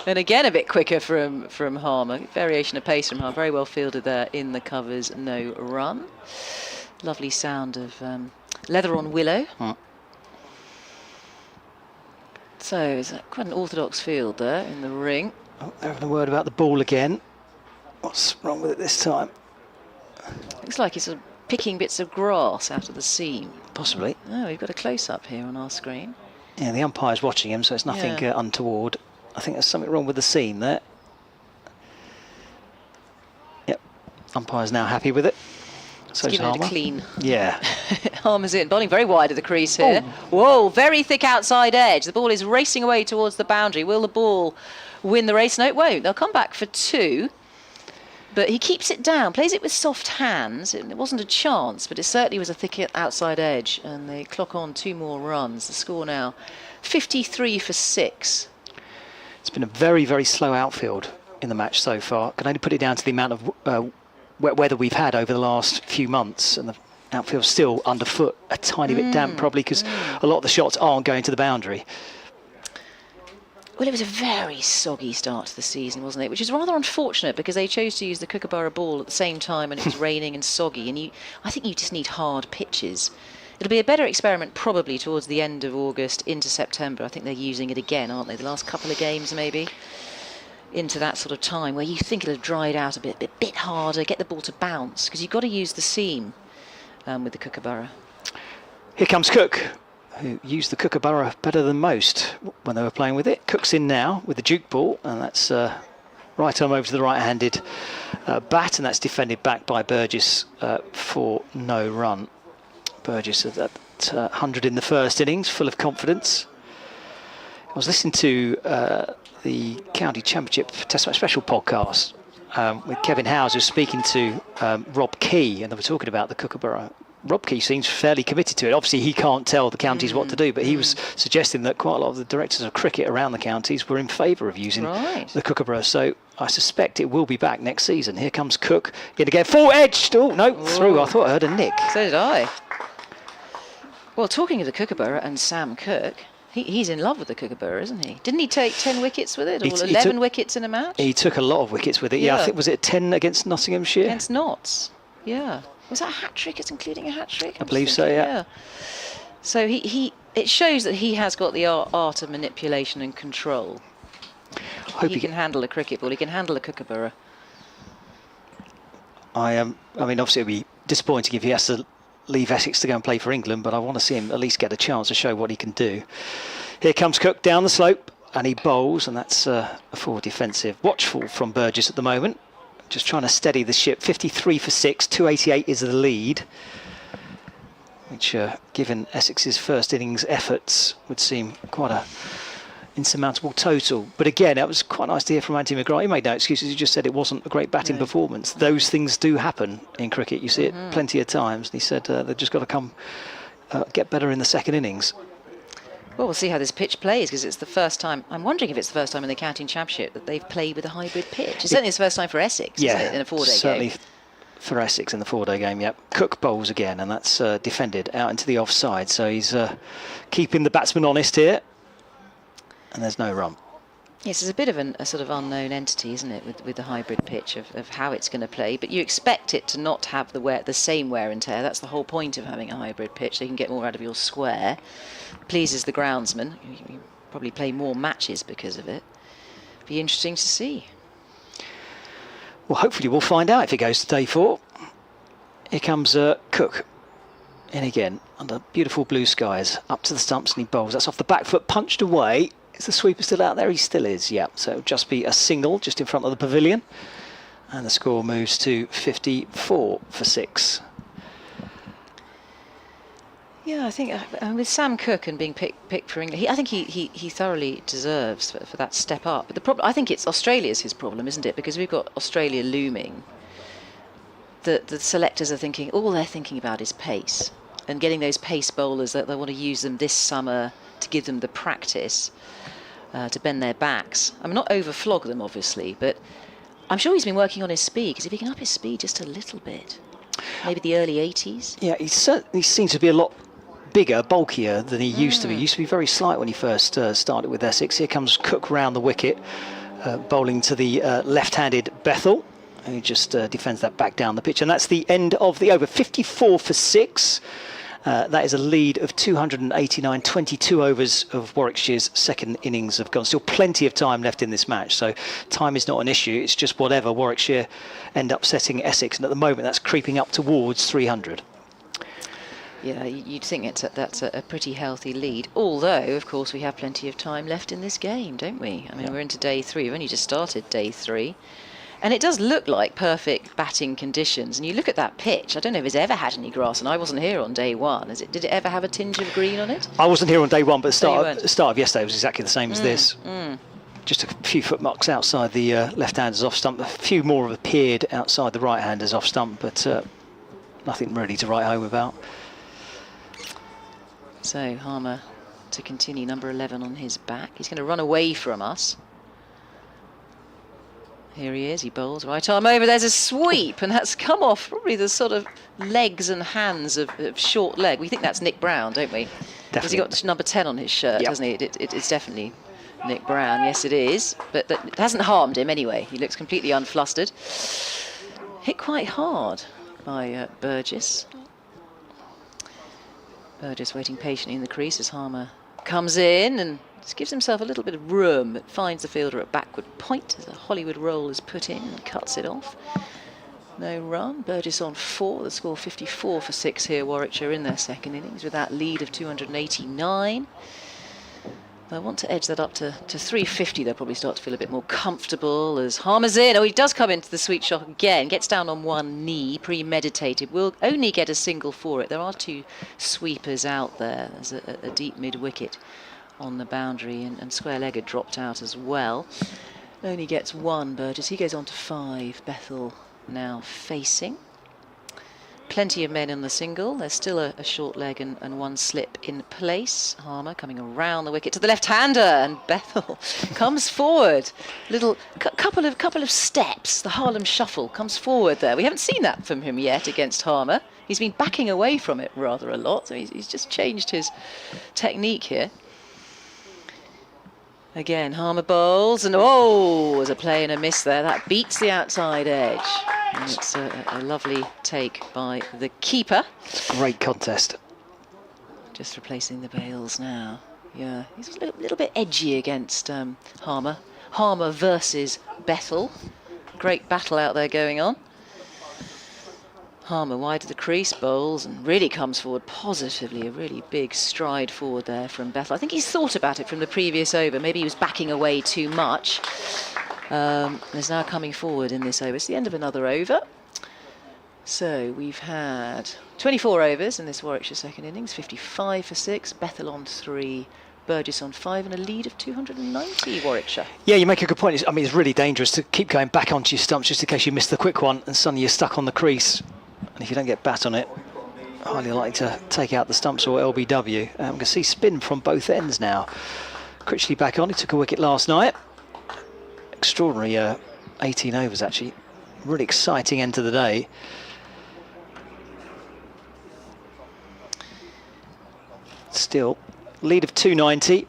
And again, a bit quicker from Harmer. Variation of pace from Harmer. Very well fielded there in the covers. No run. Lovely sound of leather on willow. So it's quite an orthodox field there in the ring. Oh, they're having a word about the ball again. What's wrong with it this time? Looks like it's picking bits of grass out of the seam. Possibly. Oh, we've got a close-up here on our screen. Yeah, the umpire's watching him, so it's nothing untoward. I think there's something wrong with the seam there. Yep, umpire's now happy with it. So Give it a clean. Yeah. Harmer's in, bowling very wide of the crease here. Whoa, very thick outside edge. The ball is racing away towards the boundary. Will the ball win the race? No, it won't. They'll come back for 2. But he keeps it down, plays it with soft hands. It wasn't a chance, but it certainly was a thick outside edge. And they clock on 2 more runs. The score now 53 for 6. It's been a very, very slow outfield in the match so far. Can only put it down to the amount of wet weather we've had over the last few months, and the outfield's still underfoot, a tiny bit damp probably because a lot of the shots aren't going to the boundary. Well, it was a very soggy start to the season, wasn't it? Which is rather unfortunate because they chose to use the Kookaburra ball at the same time and it was raining and soggy, and I think you just need hard pitches. It'll be a better experiment probably towards the end of August into September. I think they're using it again, aren't they? The last couple of games maybe. into that sort of time where you think it'll have dried out a bit harder, get the ball to bounce, because you've got to use the seam with the Kookaburra. Here comes Cook, who used the Kookaburra better than most when they were playing with it. Cook's in now with the Duke ball, and that's right arm over to the right-handed bat, and that's defended back by Burgess for no run. Burgess at 100 in the first innings, full of confidence. I was listening to the County Championship Test Match Special podcast with Kevin Howes, who was speaking to Rob Key, and they were talking about the Kookaburra. Rob Key seems fairly committed to it. Obviously, he can't tell the counties what to do, but he was suggesting that quite a lot of the directors of cricket around the counties were in favour of using the Kookaburra. So I suspect it will be back next season. Here comes Cook in again, full edged. Oh no, through. I thought I heard a nick. So did I. Well, talking of the Kookaburra and Sam Cook, he's in love with the Kookaburra, isn't he? Didn't he take 10 wickets with it, or 11 wickets in a match? He took a lot of wickets with it. Yeah, I think, was it 10 against Nottinghamshire? Against Notts, yeah. Was that a hat-trick? It's including a hat-trick? I believe so, yeah. So it shows that he has got the art of manipulation and control. He can handle a cricket ball. He can handle a Kookaburra. I mean, obviously it'd be disappointing if he has to leave Essex to go and play for England, but I want to see him at least get a chance to show what he can do. Here comes Cook down the slope, and he bowls, and that's a forward defensive. Watchful from Burgess at the moment. Just trying to steady the ship. 53 for 6, 288 is the lead, which, given Essex's first innings efforts, would seem quite a insurmountable total. But again, it was quite nice to hear from Andy McGrath. He made no excuses. He just said it wasn't a great batting performance. Those things do happen in cricket. You see it plenty of times. And he said they've just got to come get better in the second innings. Well, we'll see how this pitch plays, because it's the first time. I'm wondering if it's the first time in the County Championship that they've played with a hybrid pitch. It's certainly the first time for Essex, isn't it, in a 4-day game? Certainly for Essex in the 4-day game, yeah. Cook bowls again, and that's defended out into the offside. So he's keeping the batsman honest here, and there's no run. Yes, it's a bit of a sort of unknown entity, isn't it, with the hybrid pitch of how it's going to play. But you expect it to not have the same wear and tear. That's the whole point of having a hybrid pitch, so you can get more out of your square. Pleases the groundsman. You probably play more matches because of it. Be interesting to see. Well, hopefully we'll find out if it goes to day 4. Here comes Cook in again under beautiful blue skies, up to the stumps, and he bowls. That's off the back foot, punched away. Is the sweeper still out there? He still is, yeah. So it'll just be a single just in front of the pavilion. And the score moves to 54 for 6. Yeah, I think with Sam Cook and being picked for England, I think he thoroughly deserves for that step up. But the problem, I think it's Australia's his problem, isn't it? Because we've got Australia looming. The selectors are thinking, all they're thinking about is pace. And getting those pace bowlers, that they want to use them this summer to give them the practice. To bend their backs. I mean, not overflog them, obviously, but I'm sure he's been working on his speed, because if he can up his speed just a little bit, maybe the early 80s. Yeah, he certainly seems to be a lot bigger, bulkier than he used to be. He used to be very slight when he first started with Essex. Here comes Cook round the wicket, bowling to the left-handed Bethel, who just defends that back down the pitch. And that's the end of the over. 54 for 6. That is a lead of 289, 22 overs of Warwickshire's second innings have gone. Still plenty of time left in this match, so time is not an issue. It's just whatever Warwickshire end up setting Essex, and at the moment that's creeping up towards 300. Yeah, you'd think that's a pretty healthy lead. Although, of course, we have plenty of time left in this game, don't we? I mean, we're into day 3. We've only just started day 3. And it does look like perfect batting conditions. And you look at that pitch, I don't know if it's ever had any grass, and I wasn't here on day 1. Did it ever have a tinge of green on it? I wasn't here on day 1, but the start of yesterday was exactly the same as this. Just a few footmarks outside the left-handers off stump. A few more have appeared outside the right-handers off stump, but nothing really to write home about. So Harmer to continue, number 11 on his back. He's going to run away from us. Here he is, he bowls right arm over, there's a sweep, and that's come off probably the sort of legs and hands of short leg. We think that's Nick Brown, don't we? Because he got number 10 on his shirt, doesn't he? It's definitely Nick Brown, yes it is, but that hasn't harmed him anyway. He looks completely unflustered. Hit quite hard by Burgess. Burgess waiting patiently in the crease as Harmer comes in and Just gives himself a little bit of room. It finds the fielder at backward point as a Hollywood roll is put in and cuts it off. No run. Burgess on 4. The score 54 for 6 here. Warwickshire in their second innings with that lead of 289. I want to edge that up to 350. They'll probably start to feel a bit more comfortable as Harmer's in. Oh, he does come into the sweet shot again. Gets down on one knee, premeditated. Will only get a single for it. There are 2 sweepers out there. There's a deep mid-wicket on the boundary, and square-legged dropped out as well. Only gets 1, Burgess. He goes on to 5. Bethel now facing. Plenty of men on the single. There's still a short leg and 1 slip in place. Harmer coming around the wicket to the left-hander, and Bethel comes forward. Couple of steps. The Harlem Shuffle comes forward there. We haven't seen that from him yet against Harmer. He's been backing away from it rather a lot, so he's just changed his technique here. Again, Harmer bowls, and oh, there's a play and a miss there. That beats the outside edge. And it's a lovely take by the keeper. Great contest. Just replacing the bails now. Yeah, he's a little bit edgy against Harmer. Harmer versus Bethel. Great battle out there going on. Harmer wide of the crease, bowls, and really comes forward positively. A really big stride forward there from Bethel. I think he's thought about it from the previous over. Maybe he was backing away too much. Is now coming forward in this over. It's the end of another over. So we've had 24 overs in this Warwickshire second innings. 55 for 6. Bethel on 3. Burgess on 5, and a lead of 290 Warwickshire. Yeah, you make a good point. I mean, it's really dangerous to keep going back onto your stumps just in case you miss the quick one and suddenly you're stuck on the crease. And if you don't get bat on it, highly likely to take out the stumps or LBW. We can see spin from both ends now. Critchley back on. He took a wicket last night. Extraordinary 18 overs, actually. Really exciting end to the day. Still, lead of 290.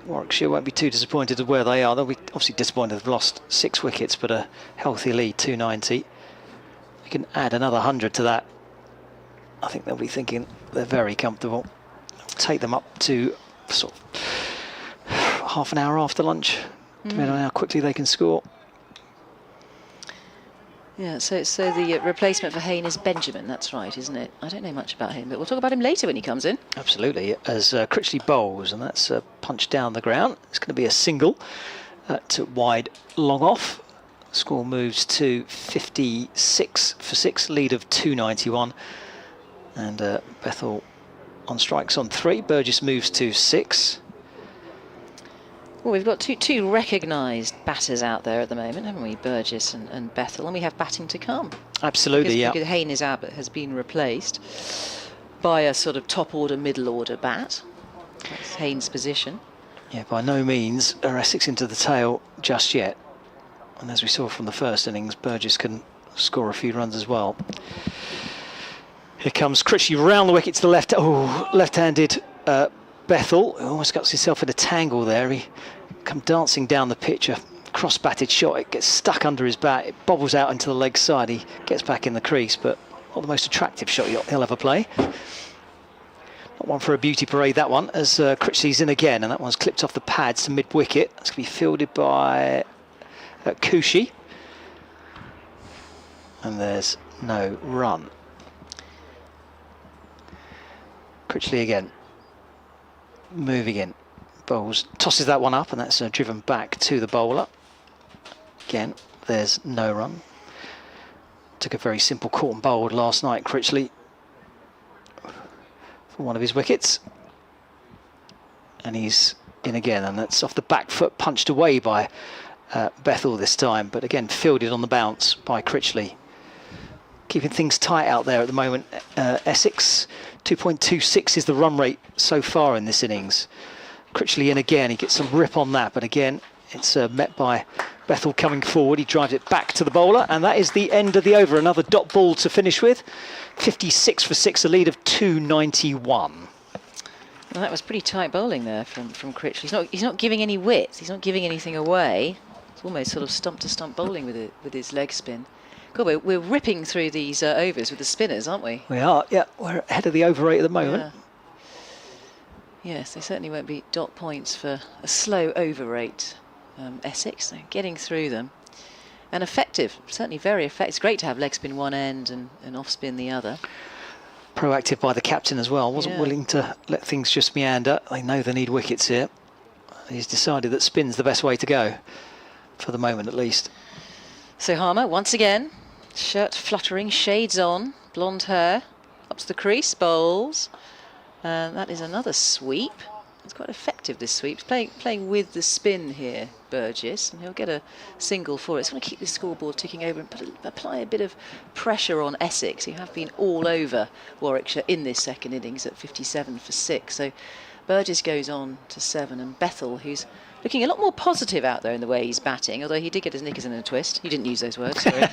Warwickshire won't be too disappointed with where they are. They'll be obviously disappointed they've lost 6 wickets, but a healthy lead, 290. You can add another 100 to that. I think they'll be thinking they're very comfortable. Take them up to sort of half an hour after lunch, depending on how quickly they can score. Yeah, so the replacement for Hayne is Benjamin, that's right, isn't it? I don't know much about him, but we'll talk about him later when he comes in. Absolutely, as Critchley bowls, and that's punched down the ground. It's going to be a single to wide long off. Score moves to 56 for 6, lead of 291. And Bethel on strikes on 3. Burgess moves to 6. Well, we've got two recognised batters out there at the moment, haven't we? Burgess and Bethel, and we have batting to come. Absolutely, yeah. Because Hayne is out, but has been replaced by a sort of top order, middle order bat. That's Hayne's position. Yeah, by no means are Essex into the tail just yet. And as we saw from the first innings, Burgess can score a few runs as well. Here comes Critchley round the wicket to the left. Oh, left-handed Bethel, who almost got himself in a tangle there. He come dancing down the pitch, a cross-batted shot. It gets stuck under his bat. It bobbles out into the leg side. He gets back in the crease, but not the most attractive shot he'll ever play. Not one for a beauty parade, that one, as Critchley's in again, and that one's clipped off the pads to mid-wicket. That's going to be fielded by Cooshie. And there's no run. Critchley again. Moving in. Bowls, tosses that one up, and that's driven back to the bowler. Again, there's no run. Took a very simple caught and bowled last night, Critchley, for one of his wickets. And he's in again, and that's off the back foot, punched away by Bethel this time, but again fielded on the bounce by Critchley. Keeping things tight out there at the moment. Essex, 2.26 is the run rate so far in this innings. Critchley in again, he gets some rip on that, but again it's met by Bethel coming forward. He drives it back to the bowler, and that is the end of the over. Another dot ball to finish with. 56 for 6, a lead of 291. Well, that was pretty tight bowling there from Critchley. He's not giving any width. He's not giving anything away. It's almost sort of stump to stump bowling with his leg spin. God, we're ripping through these overs with the spinners, aren't we? We are, yeah. We're ahead of the over rate at the moment. Yes, they certainly won't be dot points for a slow over rate. Essex, they're getting through them. And effective, certainly very effective. It's great to have leg spin one end and off spin the other. Proactive by the captain as well. Wasn't Yeah. willing to let things just meander. They know they need wickets here. He's decided that spin's the best way to go, for the moment at least. So Harmer, once again, shirt fluttering, shades on, blonde hair, up to the crease, bowls. And that is another sweep. It's quite effective, this sweep. He's playing with the spin here, Burgess, and he'll get a single for it. It's going to keep the scoreboard ticking over and apply a bit of pressure on Essex, who have been all over Warwickshire in this second innings at 57 for 6. So Burgess goes on to 7, and Bethel, who's looking a lot more positive out there in the way he's batting, although he did get his knickers in a twist. He didn't use those words, sorry.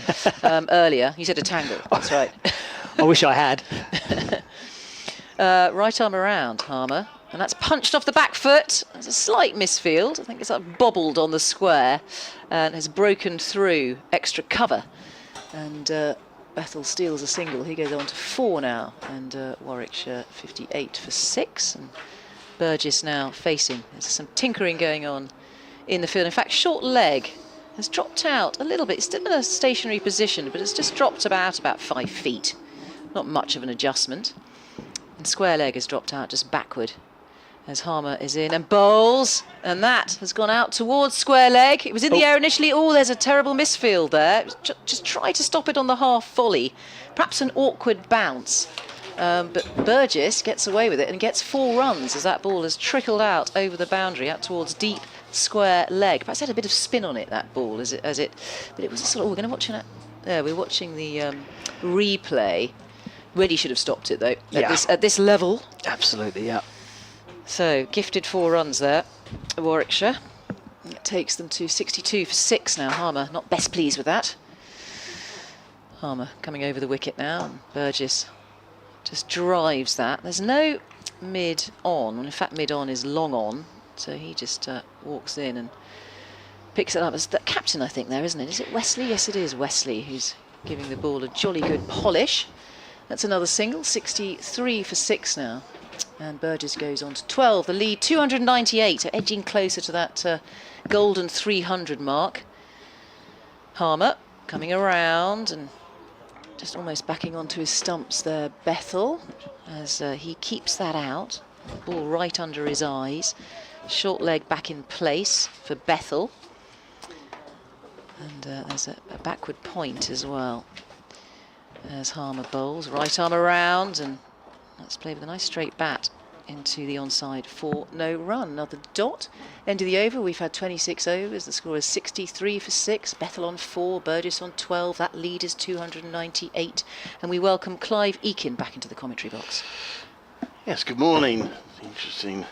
Earlier. He said a tangle, that's right. I wish I had. Right arm around, Harmer. And that's punched off the back foot. There's a slight misfield. I think it's bobbled on the square and has broken through extra cover. And Bethel steals a single. He goes on to 4 now. And Warwickshire 58 for 6. And Burgess now facing. There's some tinkering going on in the field. In fact, short leg has dropped out a little bit. It's still in a stationary position, but it's just dropped about 5 feet. Not much of an adjustment. And square leg has dropped out just backward as Harmer is in and bowls, and that has gone out towards square leg. It was in the air initially. Oh, there's a terrible misfield there. Just try to stop it on the half volley. Perhaps an awkward bounce. But Burgess gets away with it and gets 4 runs as that ball has trickled out over the boundary out towards deep square leg. Perhaps had a bit of spin on it, that ball, but it was sort of, we're going to watch it. There, we're watching the replay. Really should have stopped it though. At this level. Absolutely, yeah. So gifted 4 runs there, Warwickshire. It takes them to 62 for 6 now. Harmer not best pleased with that. Harmer coming over the wicket now. And Burgess just drives that. There's no mid on. In fact, mid on is long on. So he just walks in and picks it up. It's the captain, I think, there, isn't it? Is it Wesley? Yes, it is Wesley who's giving the ball a jolly good polish. That's another single, 63 for 6 now. And Burgess goes on to 12. The lead, 298, so edging closer to that golden 300 mark. Harmer coming around and just almost backing onto his stumps there, Bethel, as he keeps that out. Ball right under his eyes. Short leg back in place for Bethel. And there's a backward point as well. As Harmer bowls, right arm around, and let's play with a nice straight bat into the onside for no run. Another dot. End of the over. We've had 26 overs. The score is 63 for 6. Bethel on 4, Burgess on 12. That lead is 298. And we welcome Clive Eakin back into the commentary box. Yes, good morning. Interesting.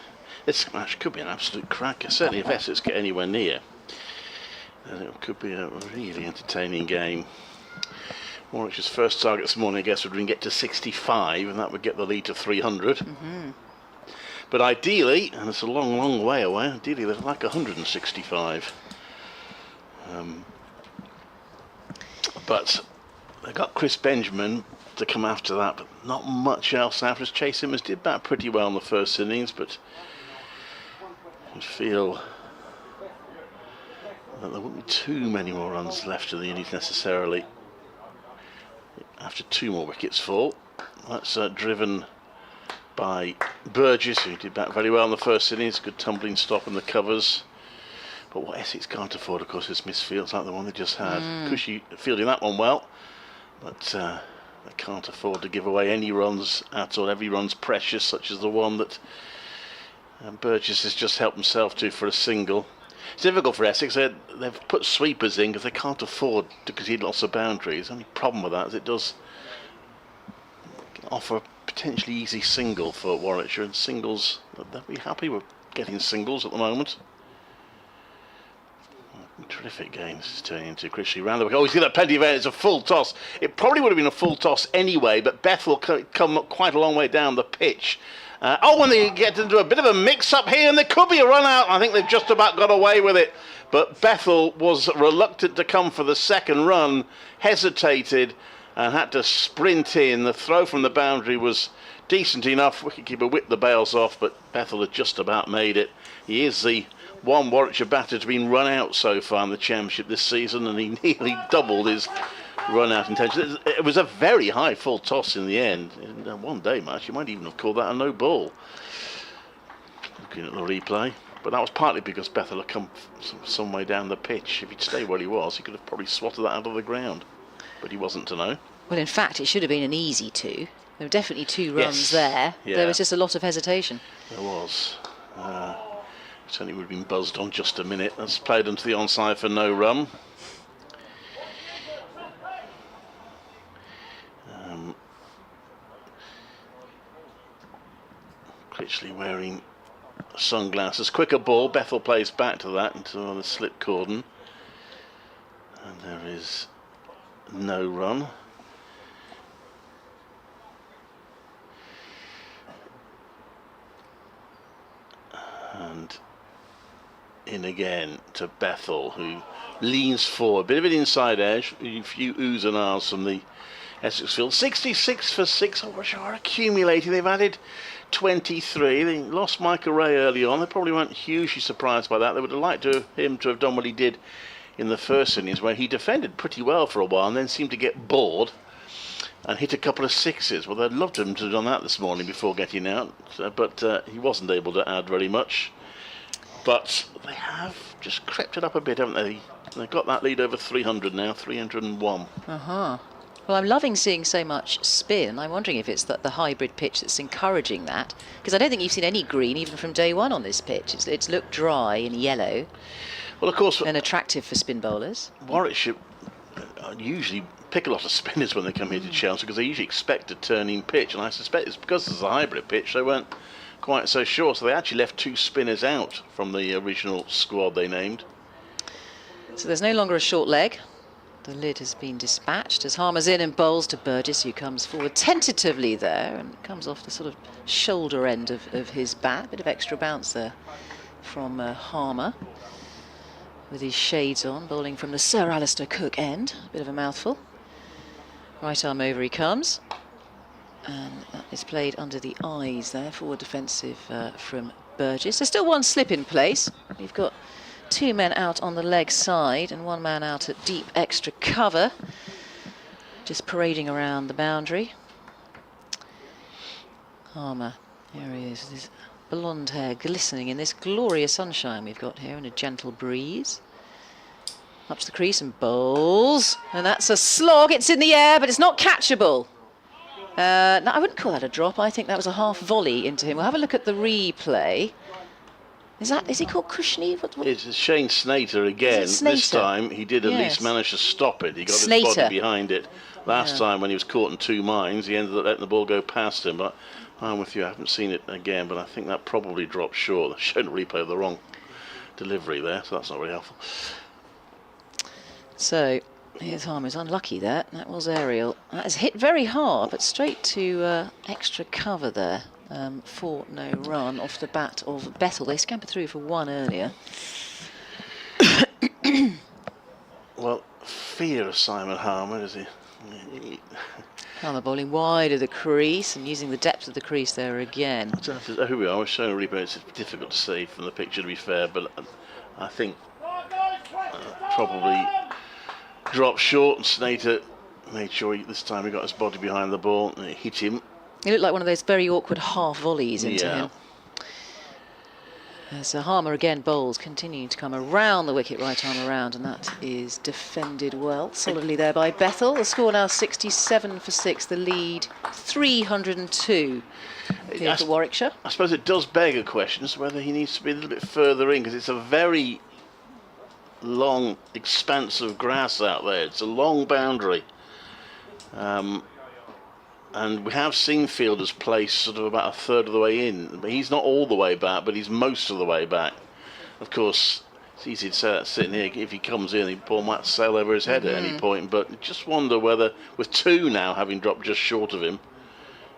This match could be an absolute cracker. Certainly if Essex get anywhere near, then it could be a really entertaining game. Warwickshire's first target this morning, I guess, would get to 65, and that would get the lead to 300. But ideally, and it's a long, long way away, ideally they'd like 165. But they've got Chris Benjamin to come after that, but not much else after. Chase Simmons did bat pretty well in the first innings, but I feel that there won't be too many more runs left in the innings necessarily. After 2 more wickets fall. That's driven by Burgess, who did bat very well in the first innings. Good tumbling stop in the covers. But what Essex can't afford, of course, is misfields like the one they just had. Cushy fielding that one well, but they can't afford to give away any runs at all. Every run's precious, such as the one that Burgess has just helped himself to for a single. It's difficult for Essex. They've put sweepers in because they can't afford to concede lots of boundaries. The only problem with that is it does offer a potentially easy single for Warwickshire, and singles, they'll be happy with getting singles at the moment. Terrific game this is turning into. Christy round the wicket. Oh, he's got plenty of air. It's a full toss. It probably would have been a full toss anyway, but Bethel come quite a long way down the pitch. And they get into a bit of a mix-up here, and there could be a run-out. I think they've just about got away with it. But Bethel was reluctant to come for the second run, hesitated, and had to sprint in. The throw from the boundary was decent enough. Wicketkeeper whipped the bails off, but Bethel had just about made it. He is the one Warwickshire batter to been run out so far in the Championship this season, and he nearly doubled his run-out intention. It was a very high full toss in the end. In one day match, you might even have called that a no ball. Looking at the replay. But that was partly because Bethel had come some way down the pitch. If he'd stayed where he was, he could have probably swatted that out of the ground. But he wasn't to know. Well, in fact, it should have been an easy 2. There were definitely 2 runs there. Yeah. There was just a lot of hesitation. There was. Certainly would have been buzzed on just a minute. That's played onto the onside for no run. Critchley wearing sunglasses. Quicker ball. Bethel plays back to that into the slip cordon. And there is no run. And in again to Bethel, who leans forward. Bit of an inside edge. A few oohs and ahs from the Essex field. 66 for 6. Warwickshire are accumulating. They've added 23. They lost Michael Ray early on. They probably weren't hugely surprised by that. They would have liked him to have done what he did in the first innings, where he defended pretty well for a while and then seemed to get bored and hit a couple of sixes. Well, they'd loved him to have done that this morning before getting out, but he wasn't able to add very much. But they have just crept it up a bit, haven't they? They've got that lead over 300 now, 301. Well, I'm loving seeing so much spin. I'm wondering if it's the hybrid pitch that's encouraging that, because I don't think you've seen any green even from day one on this pitch. It's looked dry and yellow. Well, of course, and attractive for spin bowlers. Warwickshire usually pick a lot of spinners when they come here to Chelsea, because they usually expect a turning pitch, and I suspect it's because it's a hybrid pitch they weren't quite so sure, so they actually left 2 spinners out from the original squad they named. So there's no longer a short leg. The lid has been dispatched as Harmer's in and bowls to Burgess, who comes forward tentatively there and comes off the sort of shoulder end of his bat. Bit of extra bounce there from Harmer, with his shades on, bowling from the Sir Alistair Cook end. A bit of a mouthful. Right arm over he comes. And that is played under the eyes there, forward defensive from Burgess. There's still 1 slip in place. We've got 2 men out on the leg side and 1 man out at deep extra cover, just parading around the boundary. Harmer, here he is, with his blonde hair glistening in this glorious sunshine we've got here, and a gentle breeze. Up to the crease and bowls, and that's a slog. It's in the air, but it's not catchable. No, I wouldn't call that a drop. I think that was a half volley into him. We'll have a look at the replay. Is he called Cushney? What? It's Shane Snater again. This time he did at least manage to stop it. He got his body behind it. Last time when he was caught in 2 minds, he ended up letting the ball go past him. But I'm with you, I haven't seen it again, but I think that probably dropped short. They've shown a replay of the wrong delivery there, so that's not very helpful. So here's Harmer's unlucky there. That was aerial. That is hit very hard, but straight to extra cover there. For no run off the bat of Bethel. They scampered through for 1 earlier. Well, fear of Simon Harmer, is he? Harmer bowling wide of the crease and using the depth of the crease there again. I don't know if here we are. We're showing a replay. It's difficult to see from the picture, to be fair, but I think probably dropped short, and Snater made sure this time he got his body behind the ball and it hit him. It looked like one of those very awkward half volleys into him. So Harmer again bowls, continuing to come around the wicket, right arm around, and that is defended well, solidly there by Bethel. The score now 67 for 6, the lead 302 here for Warwickshire. I suppose it does beg a question as to whether he needs to be a little bit further in, because it's a very long expanse of grass out there. It's a long boundary. And we have seen fielders placed sort of about a third of the way in. But he's not all the way back, but he's most of the way back. Of course, it's easy to say that sitting here. If he comes in, the ball might sail over his head at any point. But just wonder whether, with 2 now having dropped just short of him,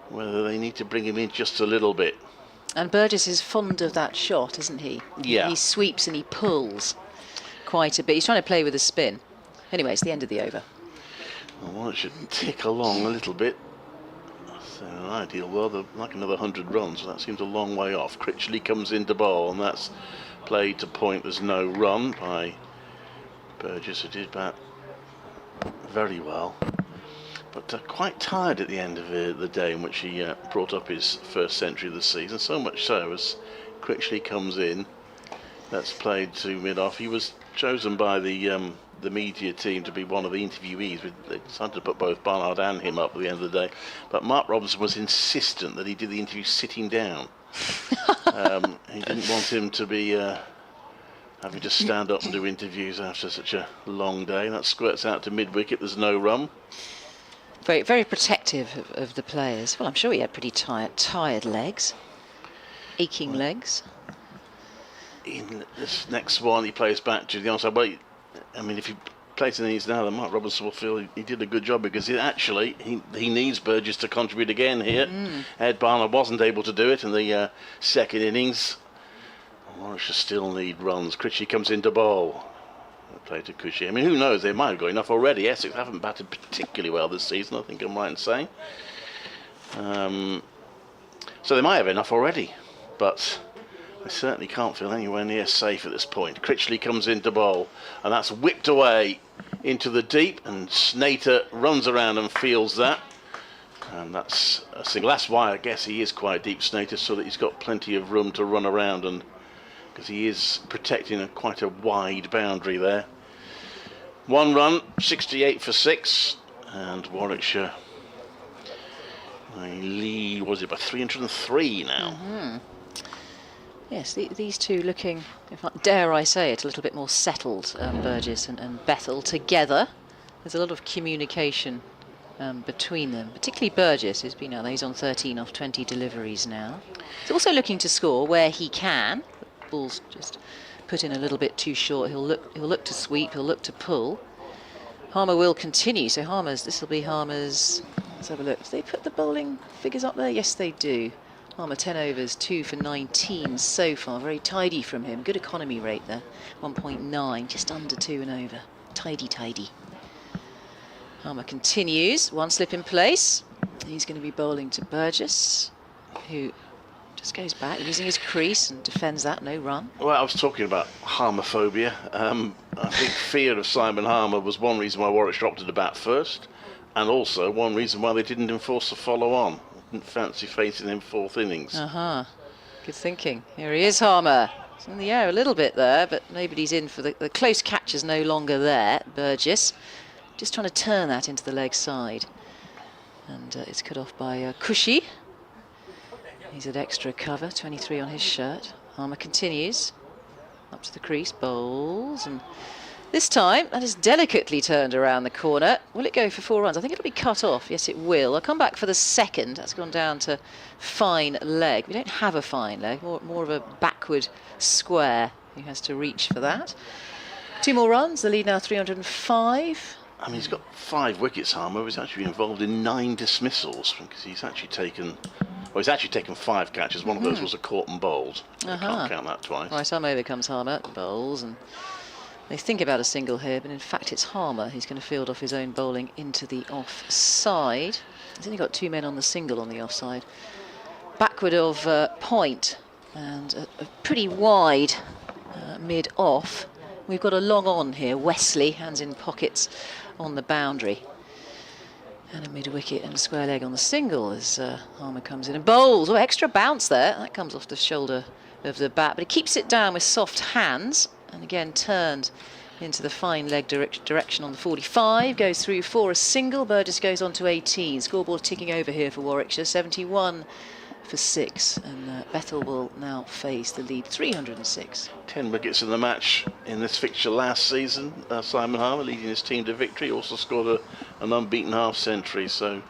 whether they need to bring him in just a little bit. And Burgess is fond of that shot, isn't he? Yeah. He sweeps and he pulls quite a bit. He's trying to play with a spin. Anyway, it's the end of the over. Well, it should tick along a little bit. So in an ideal world, they'd like another 100 runs, but that seems a long way off. Critchley comes into bowl, and that's played to point. There's no run by Burgess, who did bat very well, but quite tired at the end of the day in which he brought up his first century of the season. So much so, as Critchley comes in, that's played to mid-off. He was chosen by the media team to be one of the interviewees. They decided to put both Barnard and him up at the end of the day, but Mark Robinson was insistent that he did the interview sitting down. He didn't want him to be having to stand up and do interviews after such a long day. That squirts out to mid-wicket. There's no run. Very, very protective of the players. Well, I'm sure he had pretty tired legs, aching legs. In this next one, he plays back to the onside. Well, I mean, if he plays in these now, then Mark Robinson will feel he did a good job, because he needs Burgess to contribute again here. Ed Barnard wasn't able to do it in the second innings. Warwickshire still need runs. Critchley comes into bowl. Play to Cushy. I mean, who knows? They might have got enough already. Essex haven't batted particularly well this season, I think I'm right in saying. So they might have enough already, but they certainly can't feel anywhere near safe at this point. Critchley comes into bowl, and that's whipped away into the deep, and Snater runs around and fields that. And that's a single. That's why I guess he is quite deep, Snater, so that he's got plenty of room to run around, and because he is protecting quite a wide boundary there. One run, 68 for 6, and Warwickshire lead, was it by 303 now? Yes, these two looking, in fact, dare I say it, a little bit more settled, Burgess and Bethel together. There's a lot of communication between them, particularly Burgess, who's been out there. He's on 13 off 20 deliveries now. He's also looking to score where he can. The ball's just put in a little bit too short. He'll look to sweep, he'll look to pull. Harmer will continue, so this will be Harmer's, let's have a look. Do they put the bowling figures up there? Yes, they do. Harmer 10 overs, 2 for 19 so far. Very tidy from him. Good economy rate there, 1.9, just under 2 and over. Tidy. Harmer continues, one slip in place. He's going to be bowling to Burgess, who just goes back, using his crease, and defends that, no run. Well, I was talking about Harmophobia. I think fear of Simon Harmer was one reason why Warwickshire opted to bat first, and also one reason why they didn't enforce the follow-on. Didn't fancy facing him fourth innings. Good thinking. Here he is, Harmer. He's in the air a little bit there, but nobody's in for the close catch is no longer there. Burgess just trying to turn that into the leg side, and it's cut off by Cushy. He's at extra cover, 23 on his shirt. Harmer continues up to the crease, bowls, and this time that is delicately turned around the corner. Will it go for 4 runs? I think it'll be cut off. Yes, it will. I'll come back for the second. That's gone down to fine leg. We don't have a fine leg, more of a backward square. He has to reach for that. 2 more runs. The lead now 305. I mean, he's got 5 wickets, Harmer. He's actually involved in 9 dismissals, because he's actually taken 5 catches. One of those was a caught and bowled. I can't count that twice. Right, some over comes Harmer, bowls, and they think about a single here, but in fact it's Harmer who's going to field off his own bowling into the offside. He's only got 2 men on the single on the offside. Backward of point, and a pretty wide mid-off. We've got a long on here, Wesley, hands in pockets on the boundary. And a mid-wicket and a square leg on the single as Harmer comes in and bowls. Oh, extra bounce there. That comes off the shoulder of the bat, but he keeps it down with soft hands. And again, turned into the fine leg direction on the 45. Goes through for a single. Burgess goes on to 18. Scoreboard ticking over here for Warwickshire. 71 for 6. And Bethel will now face the lead 306. 10 wickets in the match in this fixture last season. Simon Harmer leading his team to victory. Also scored an unbeaten half century. So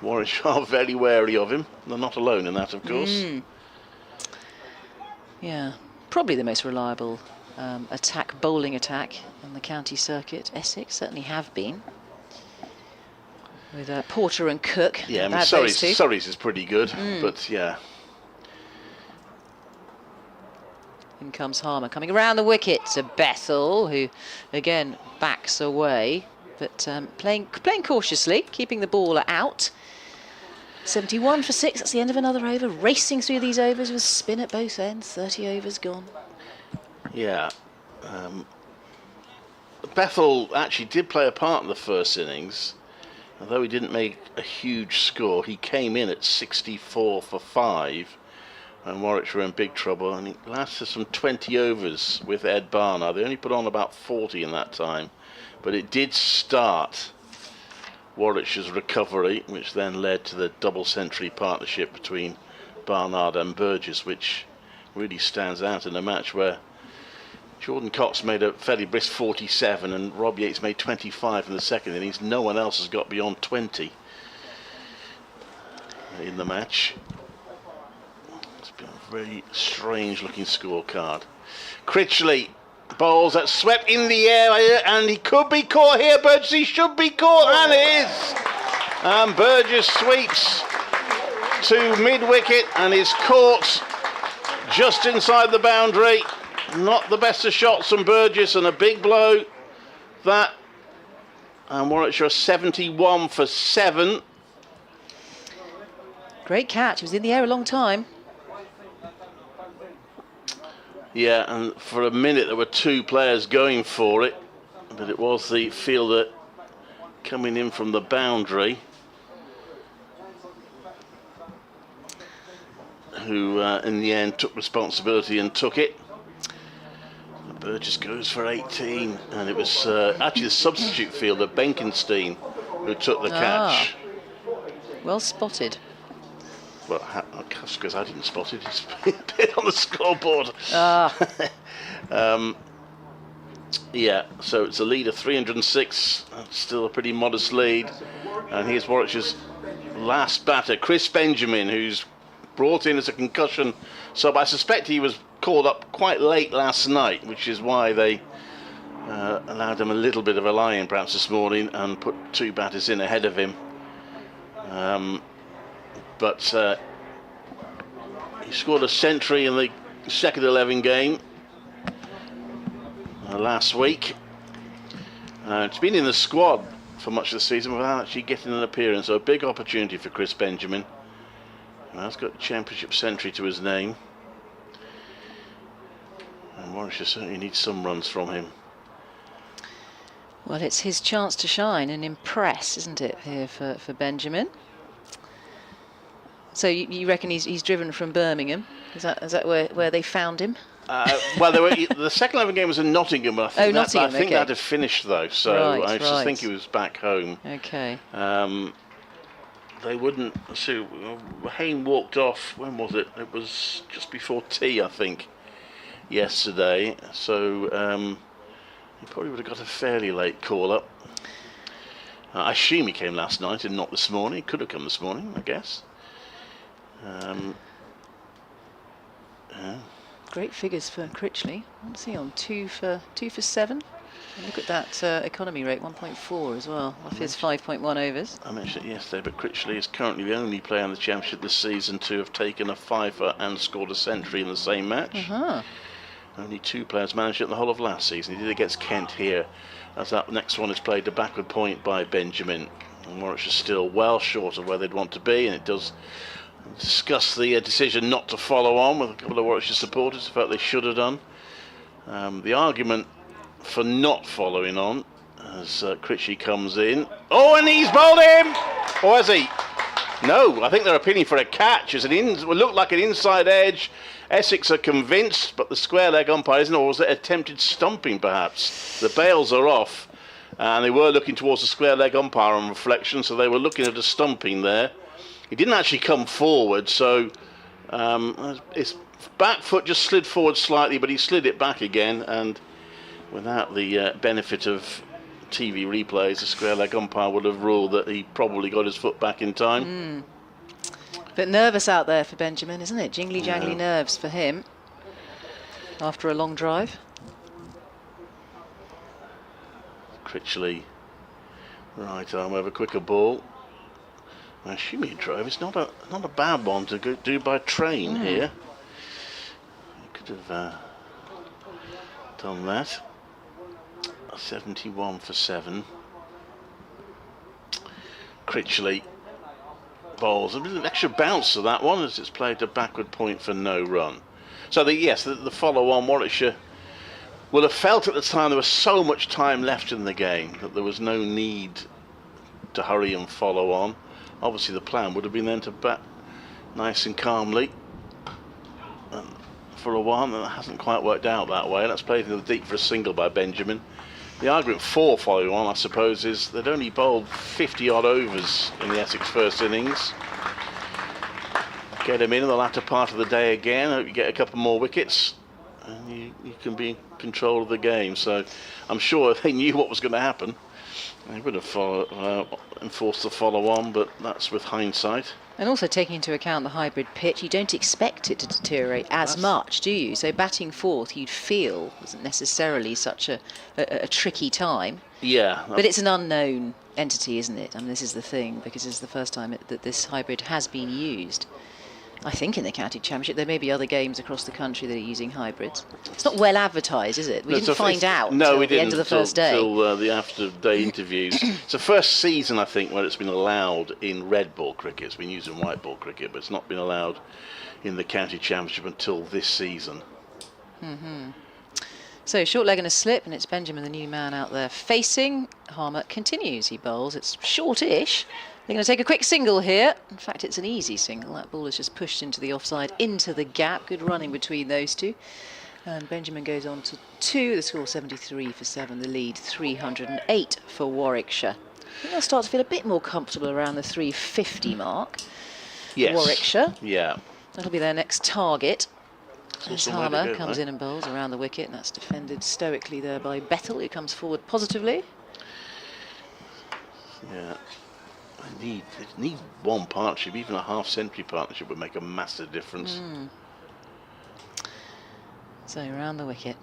Warwickshire are very wary of him. They're not alone in that, of course. Yeah, probably the most reliable bowling attack on the county circuit. Essex certainly have been. With Porter and Cook. Yeah, I mean, Surrey's is pretty good, but yeah. In comes Harmer, coming around the wicket to Bethel, who again backs away, but playing cautiously, keeping the ball out. 71 for 6. That's the end of another over. Racing through these overs with spin at both ends. 30 overs gone. Yeah. Bethel actually did play a part in the first innings. Although he didn't make a huge score, he came in at 64 for 5. And Warwickshire were in big trouble. And he lasted some 20 overs with Ed Barnard. They only put on about 40 in that time. But it did start Warwickshire's recovery, which then led to the double century partnership between Barnard and Burgess, which really stands out in a match where Jordan Cox made a fairly brisk 47 and Rob Yates made 25 in the second innings. No one else has got beyond 20 in the match. It's been a very strange looking scorecard. Critchley bowls that swept in the air and he could be caught here. Burgess, he should be caught, and it is. And Burgess sweeps to mid-wicket and is caught just inside the boundary. Not the best of shots from Burgess, and a big blow that. And Warwickshire 71 for 7. Great catch. It was in the air a long time. Yeah, and for a minute there were two players going for it, but it was the fielder coming in from the boundary who in the end took responsibility and took it. Burgess goes for 18, and it was actually the substitute fielder, Benkenstein, who took the catch. Well spotted. Well, because I didn't spot it, it's been on the scoreboard. Yeah, so it's a lead of 306, still a pretty modest lead. And here's Warwickshire's last batter, Chris Benjamin, who's brought in as a concussion sub. I suspect he was called up quite late last night, which is why they allowed him a little bit of a lie-in perhaps this morning and put two batters in ahead of him. But he scored a century in the second 11 game last week. It's been in the squad for much of the season without actually getting an appearance, so a big opportunity for Chris Benjamin. He's got a championship century to his name. And Warwickshire certainly needs some runs from him. Well, it's his chance to shine and impress, isn't it, here for Benjamin? So you reckon he's driven from Birmingham? Is that where they found him? Well, the second 11 game was in Nottingham, but I think that had finished though. So I just think he was back home. Okay. They wouldn't. So Hayne walked off. When was it? It was just before tea, I think, yesterday. So he probably would have got a fairly late call up. I assume he came last night and not this morning. He could have come this morning, I guess. Great figures for Critchley. What's he on? 2 for 7. And look at that economy rate, 1.4 as well, off his 5.1 overs. I mentioned it yesterday, but Critchley is currently the only player in the championship this season to have taken a fiver and scored a century in the same match. Only two players managed it in the whole of last season. He did against Kent here, as that next one is played to backward point by Benjamin. And Warwickshire still well short of where they'd want to be, and it does discuss the decision not to follow on with a couple of Warwickshire supporters, who felt they should have done. The argument for not following on as Critchley comes in. Oh, and he's bowled him! Or has he? No, I think they're appealing for a catch. It looked like an inside edge. Essex are convinced, but the square leg umpire isn't, or was it attempted stumping perhaps? The bails are off, and they were looking towards the square leg umpire on reflection, so they were looking at a stumping there. He didn't actually come forward, so his back foot just slid forward slightly, but he slid it back again, and without the benefit of TV replays, the square leg umpire would have ruled that he probably got his foot back in time. Bit nervous out there for Benjamin, isn't it? Jingly jangly nerves for him after a long drive. Critchley, right arm over quicker ball. I assume he drove. It's not a bad one to do by train here. He could have done that. 71 for 7. Critchley bowls. A little extra bounce to that one as it's played a backward point for no run. So the follow-on, Warwickshire will have felt at the time there was so much time left in the game that there was no need to hurry and follow on. Obviously the plan would have been then to bat nice and calmly and for a while, and that hasn't quite worked out that way. That's played into the deep for a single by Benjamin. The argument for following on, I suppose, is they'd only bowled 50 odd overs in the Essex first innings. Get him in the latter part of the day again, hope you get a couple more wickets and you can be in control of the game. So I'm sure they knew what was going to happen. They would have enforced the follow on, but that's with hindsight. And also taking into account the hybrid pitch, you don't expect it to deteriorate as much, do you? So batting fourth, you'd feel wasn't necessarily such a tricky time. Yeah. But it's an unknown entity, isn't it? I mean, this is the thing, because it's the first time that this hybrid has been used. I think in the county championship there may be other games across the country that are using hybrids. It's not well advertised, is it? We didn't find out until the end of the first day. Until the after-day interviews. It's the first season, I think, where it's been allowed in red ball cricket. It's been used in white ball cricket, but it's not been allowed in the county championship until this season. So short leg and a slip, and it's Benjamin, the new man, out there facing. Harmer continues. He bowls. It's shortish. They're going to take a quick single here. In fact, it's an easy single. That ball is just pushed into the offside, into the gap. Good running between those two. And Benjamin goes on to 2. The score 73 for 7. The lead 308 for Warwickshire. I think they'll start to feel a bit more comfortable around the 350 mark. Yes. Warwickshire. Yeah. That'll be their next target. As some way to Harmer go, comes though. in and bowls around the wicket, and that's defended stoically there by Bethel, who comes forward positively. Yeah. They need one partnership. Even a half-century partnership would make a massive difference. So around the wicket,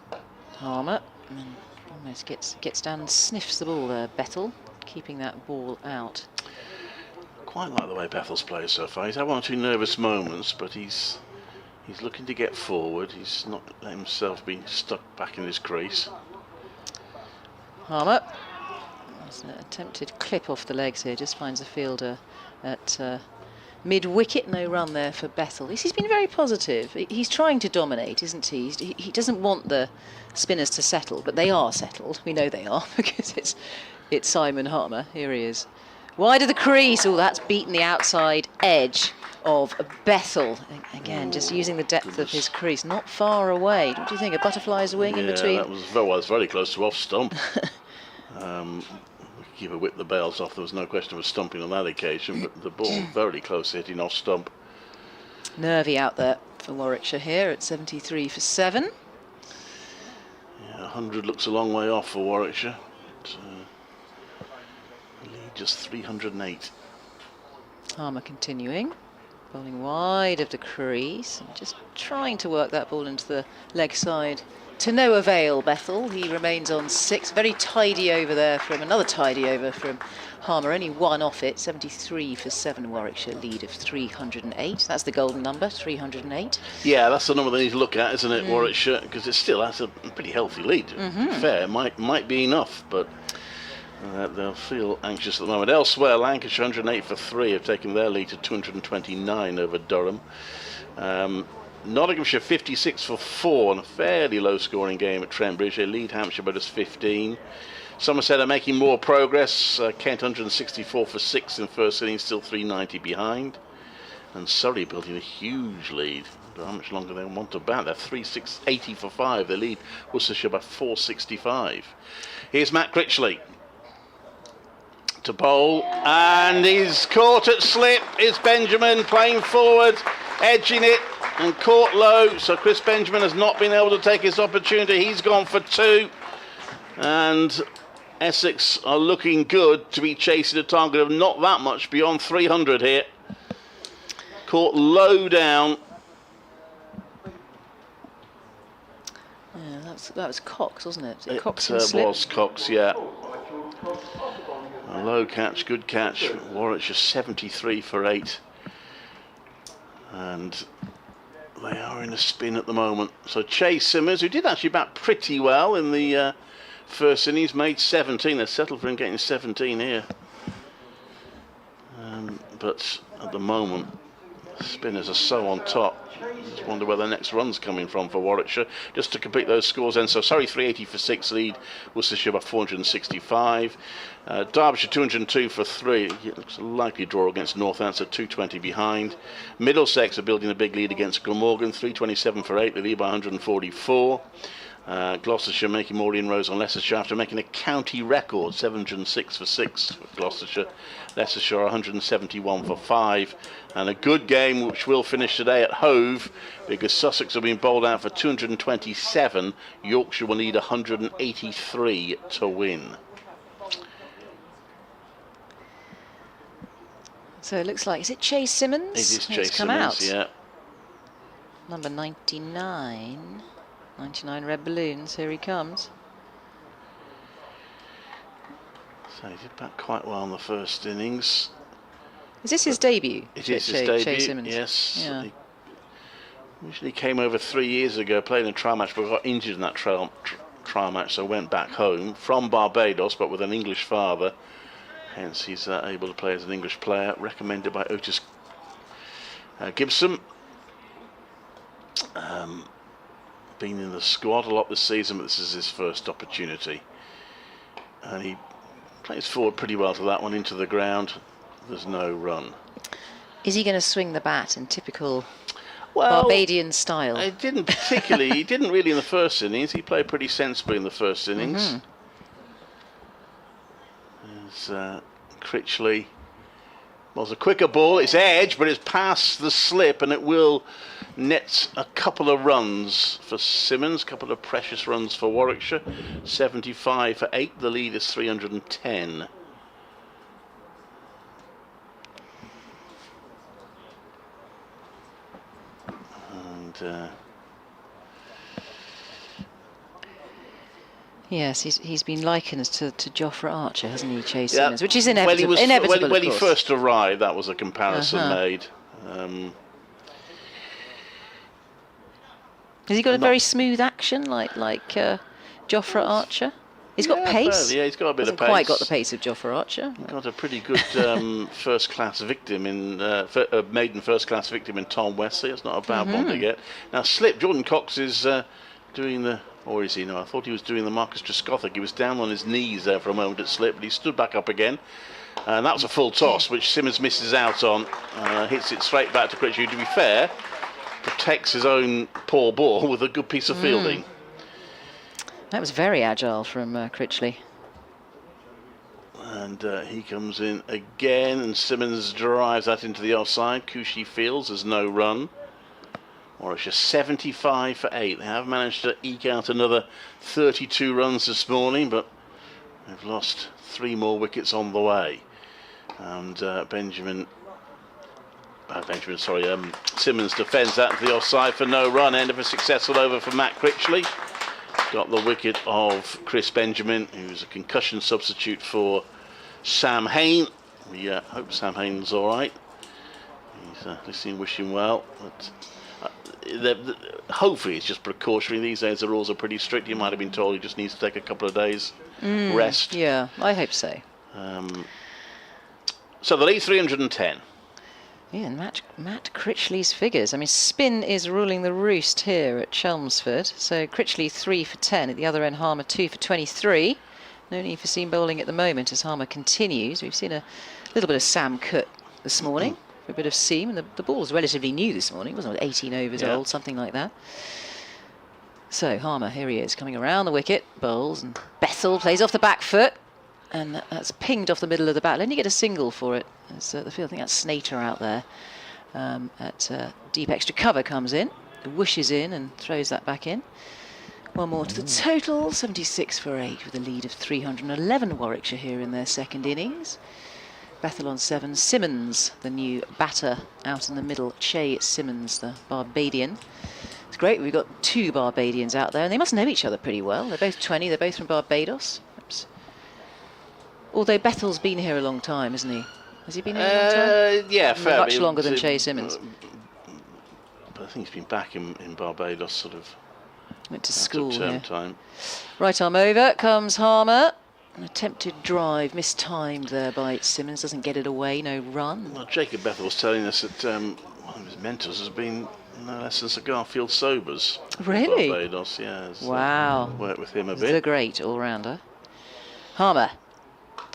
Harmer and almost gets down and sniffs the ball there. Bethel keeping that ball out. Quite like the way Bethel's played so far. He's had one or two nervous moments, but he's looking to get forward. He's not letting himself be stuck back in his crease. Harmer. That's an attempted clip off the legs here. Just finds a fielder at mid-wicket. No run there for Bethel. He's been very positive. He's trying to dominate, isn't he? He doesn't want the spinners to settle, but they are settled. We know they are because it's Simon Harmer. Here he is. Wide of the crease. Oh, that's beaten the outside edge of Bethel. Again, just using the depth of his crease. Not far away. What do you think? A butterfly's wing in between? That was very close to off stump. Keeper whipped the bails off. There was no question of stumping on that occasion, but the ball very close to hitting off stump. Nervy out there for Warwickshire here at 73 for 7. Yeah, 100 looks a long way off for Warwickshire. But, lead just 308. Harmer continuing, bowling wide of the crease, and just trying to work that ball into the leg side. To no avail, Bethel. He remains on 6. Very tidy over there from another tidy over from Harmer. Only one off it. 73 for 7. Warwickshire lead of 308. That's the golden number, 308. Yeah, that's the number they need to look at, isn't it, Warwickshire? Because that's a pretty healthy lead. To be fair, it might be enough, but they'll feel anxious at the moment. Elsewhere, Lancashire 108 for 3 have taken their lead to 229 over Durham. Nottinghamshire 56 for 4 in a fairly low scoring game at Trent Bridge. They lead Hampshire by just 15. Somerset are making more progress. Kent 164 for 6 in first innings, still 390 behind. And Surrey building a huge lead. How much longer they want to bat? They're 80 for 5. They lead Worcestershire by 465. Here's Matt Critchley to bowl, and he's caught at slip. It's Benjamin playing forward, edging it, and caught low. So Chris Benjamin has not been able to take his opportunity. He's gone for 2, and Essex are looking good to be chasing a target of not that much beyond 300 here. Caught low down. Yeah, that was Cox, wasn't it? It Cox and slip? was Cox, yeah. A low catch, good catch. Warwickshire 73 for 8. And they are in a spin at the moment. So Chase Simmers, who did actually bat pretty well in the first innings, made 17. They're settled for him getting 17 here. but at the moment, spinners are so on top. Just wonder where the next run's coming from for Warwickshire. Just to complete those scores then, so Surrey 380 for 6 lead, Worcestershire by 465. Derbyshire 202 for 3. It looks a likely draw against Northampton, 220 behind. Middlesex are building a big lead against Glamorgan, 327 for 8. They lead by 144. Gloucestershire making more inroads on Leicestershire after making a county record, 706 for 6 for Gloucestershire. Leicestershire 171 for 5. And a good game which will finish today at Hove, because Sussex have been bowled out for 227. Yorkshire will need 183 to win. So it looks like, is it Chase Simmons? It is Chase come Simmons, out. yeah. Number 99. 99 red balloons, here he comes. So he did bat quite well in the first innings. Is this his debut? It is his debut, Chase Simmons. yes. Yeah. He originally came over 3 years ago, played in a trial match, but got injured in that trial match, so went back home from Barbados, but with an English father. Hence he's able to play as an English player, recommended by Otis Gibson. Been in the squad a lot this season, but this is his first opportunity. And he plays forward pretty well to that one, into the ground. There's no run. Is he going to swing the bat in typical Well, Barbadian style? He didn't particularly. He didn't really in the first innings. He played pretty sensibly in the first innings. There's Critchley. Well, it's a quicker ball. It's edge, but it's past the slip, and it will net a couple of runs for Simmons. A couple of precious runs for Warwickshire. 75 for 8. The lead is 310. Yes, he's been likened to Jofra Archer, hasn't he, Chase Simmons? Which is inevitable. When he first arrived, that was a comparison made. Has he got a very smooth action like Jofra Archer? He's got pace. Yeah, he's got a bit of pace. Hasn't quite got the pace of Jofra Archer. Got a pretty good first-class victim in maiden first-class victim in Tom Wesley. It's not a bad one to get. Now slip. Jordan Cox is doing the. Or is he? No, I thought he was doing the Marcus Trescothick. He was down on his knees there for a moment at slip, but he stood back up again. And that was a full toss, which Simmons misses out on. Hits it straight back to Critchley, who, to be fair, protects his own poor ball with a good piece of fielding. That was very agile from Critchley. And he comes in again, and Simmons drives that into the offside. Cushy fields, there's no run. Warwickshire 75 for 8. They have managed to eke out another 32 runs this morning, but they've lost 3 more wickets on the way. And Simmons defends that to the offside for no run. End of a successful over for Matt Critchley. Got the wicket of Chris Benjamin, who's a concussion substitute for Sam Hain. We hope Sam Hain's all right. He's listening, wishing well. But hopefully it's just precautionary. These days the rules are pretty strict. You might have been told he just needs to take a couple of days rest. Yeah, I hope so. So the lead 310. Yeah, and Matt Critchley's figures. I mean, spin is ruling the roost here at Chelmsford. So Critchley 3 for 10. At the other end, Harmer 2 for 23. No need for seam bowling at the moment as Harmer continues. We've seen a little bit of Sam Cooke this morning. A bit of seam, and the ball was relatively new this morning, wasn't it? 18 overs old, something like that. So Harmer, here he is, coming around the wicket, bowls, and Bethel plays off the back foot, and that's pinged off the middle of the bat. Let me get a single for it. As the field, I think that's Snater out there at deep extra cover comes in, whooshes in and throws that back in. One more to the total, 76 for 8 with a lead of 311 Warwickshire here in their second innings. Bethel on 7, Simmons, the new batter, out in the middle. Che Simmons, the Barbadian. It's great, we've got 2 Barbadians out there, and they must know each other pretty well. They're both 20, they're both from Barbados. Oops. Although Bethel's been here a long time, hasn't he? Has he been here a long time? Yeah, fair. Much longer than Che Simmons. But I think he's been back in Barbados sort of went to school, term time. Right arm over, comes Harmer. An attempted drive, mistimed there by Simmons, doesn't get it away, no run. Well, Jacob Bethel was telling us that one of his mentors has been no less than Sir Garfield Sobers. Really? Barbados, yeah. Wow. Worked with him a The bit. great all-rounder. Harmer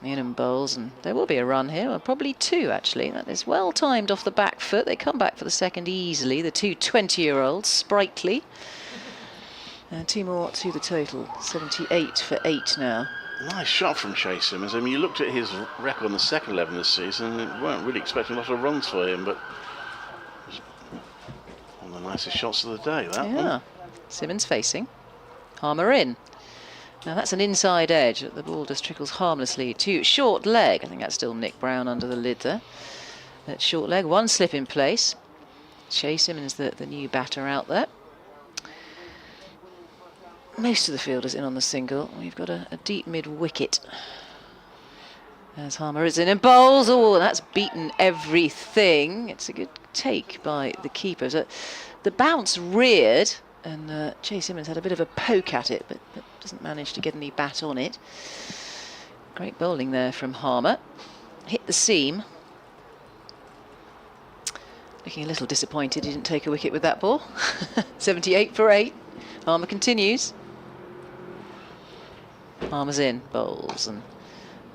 in and bowls, and there will be a run here, well, probably two actually. That is well timed off the back foot. They come back for the second easily, the two 20-year-olds, sprightly. And two more to the total, 78 for 8 now. Nice shot from Chase Simmons. I mean, you looked at his record on the second 11 this season, and you weren't really expecting a lot of runs for him, but it was one of the nicest shots of the day, that Yeah. one. Simmons facing, Harmer in. Now that's an inside edge. The ball just trickles harmlessly to short leg. I think that's still Nick Brown under the lid there. That short leg, one slip in place. Chase Simmons, the new batter out there. Most of the fielders in on the single. We've got a deep mid wicket. As Harmer is in and bowls. Oh, that's beaten everything. It's a good take by the keeper. So the bounce reared, and Chase Simmons had a bit of a poke at it, but doesn't manage to get any bat on it. Great bowling there from Harmer. Hit the seam. Looking a little disappointed he didn't take a wicket with that ball. 78 for 8. Harmer continues. Harmer's in, bowls, and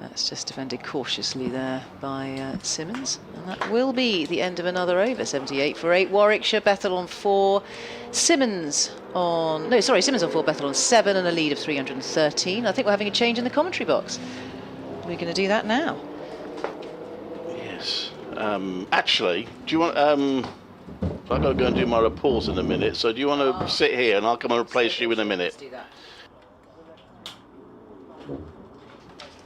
that's just defended cautiously there by Simmons. And that will be the end of another over. 78 for 8. Warwickshire, Bethel on 4. Simmons on... No, sorry, Simmons on 4, Bethel on 7, and a lead of 313. I think we're having a change in the commentary box. We're going to do that now. Yes. Actually, do you want... I've got to go and do my reports in a minute, so do you want to sit here and I'll come and replace you in a minute? Let's do that.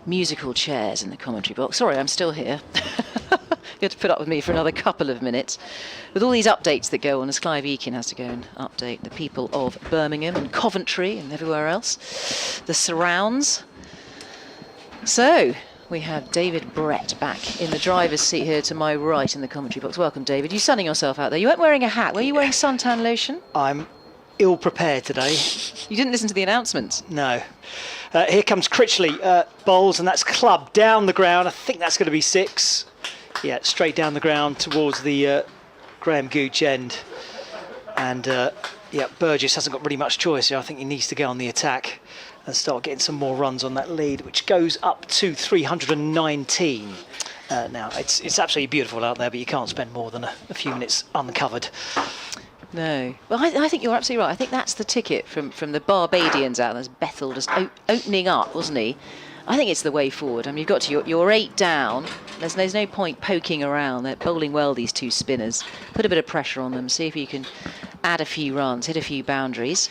Musical chairs in the commentary box. Sorry, I'm still here. You have to put up with me for another couple of minutes. With all these updates that go on, as Clive Eakin has to go and update the people of Birmingham and Coventry and everywhere else, the surrounds. So, we have David Brett back in the driver's seat here to my right in the commentary box. Welcome, David. You sunning yourself out there. You weren't wearing a hat. Were you wearing suntan lotion? I'm ill prepared today. You didn't listen to the announcements? No. Here comes Critchley, bowls, and that's clubbed down the ground. I think that's going to be 6. Yeah, straight down the ground towards the Graham Gooch end. And yeah, Burgess hasn't got really much choice here. I think he needs to go on the attack and start getting some more runs on that lead, which goes up to 319. Now, it's absolutely beautiful out there, but you can't spend more than a few minutes uncovered. No. Well, I think you're absolutely right. I think that's the ticket from the Barbadians out. There's Bethel just opening up, wasn't he? I think it's the way forward. I mean, you've got to you're 8 down. There's no point poking around. They're bowling well, these two spinners. Put a bit of pressure on them. See if you can add a few runs, hit a few boundaries.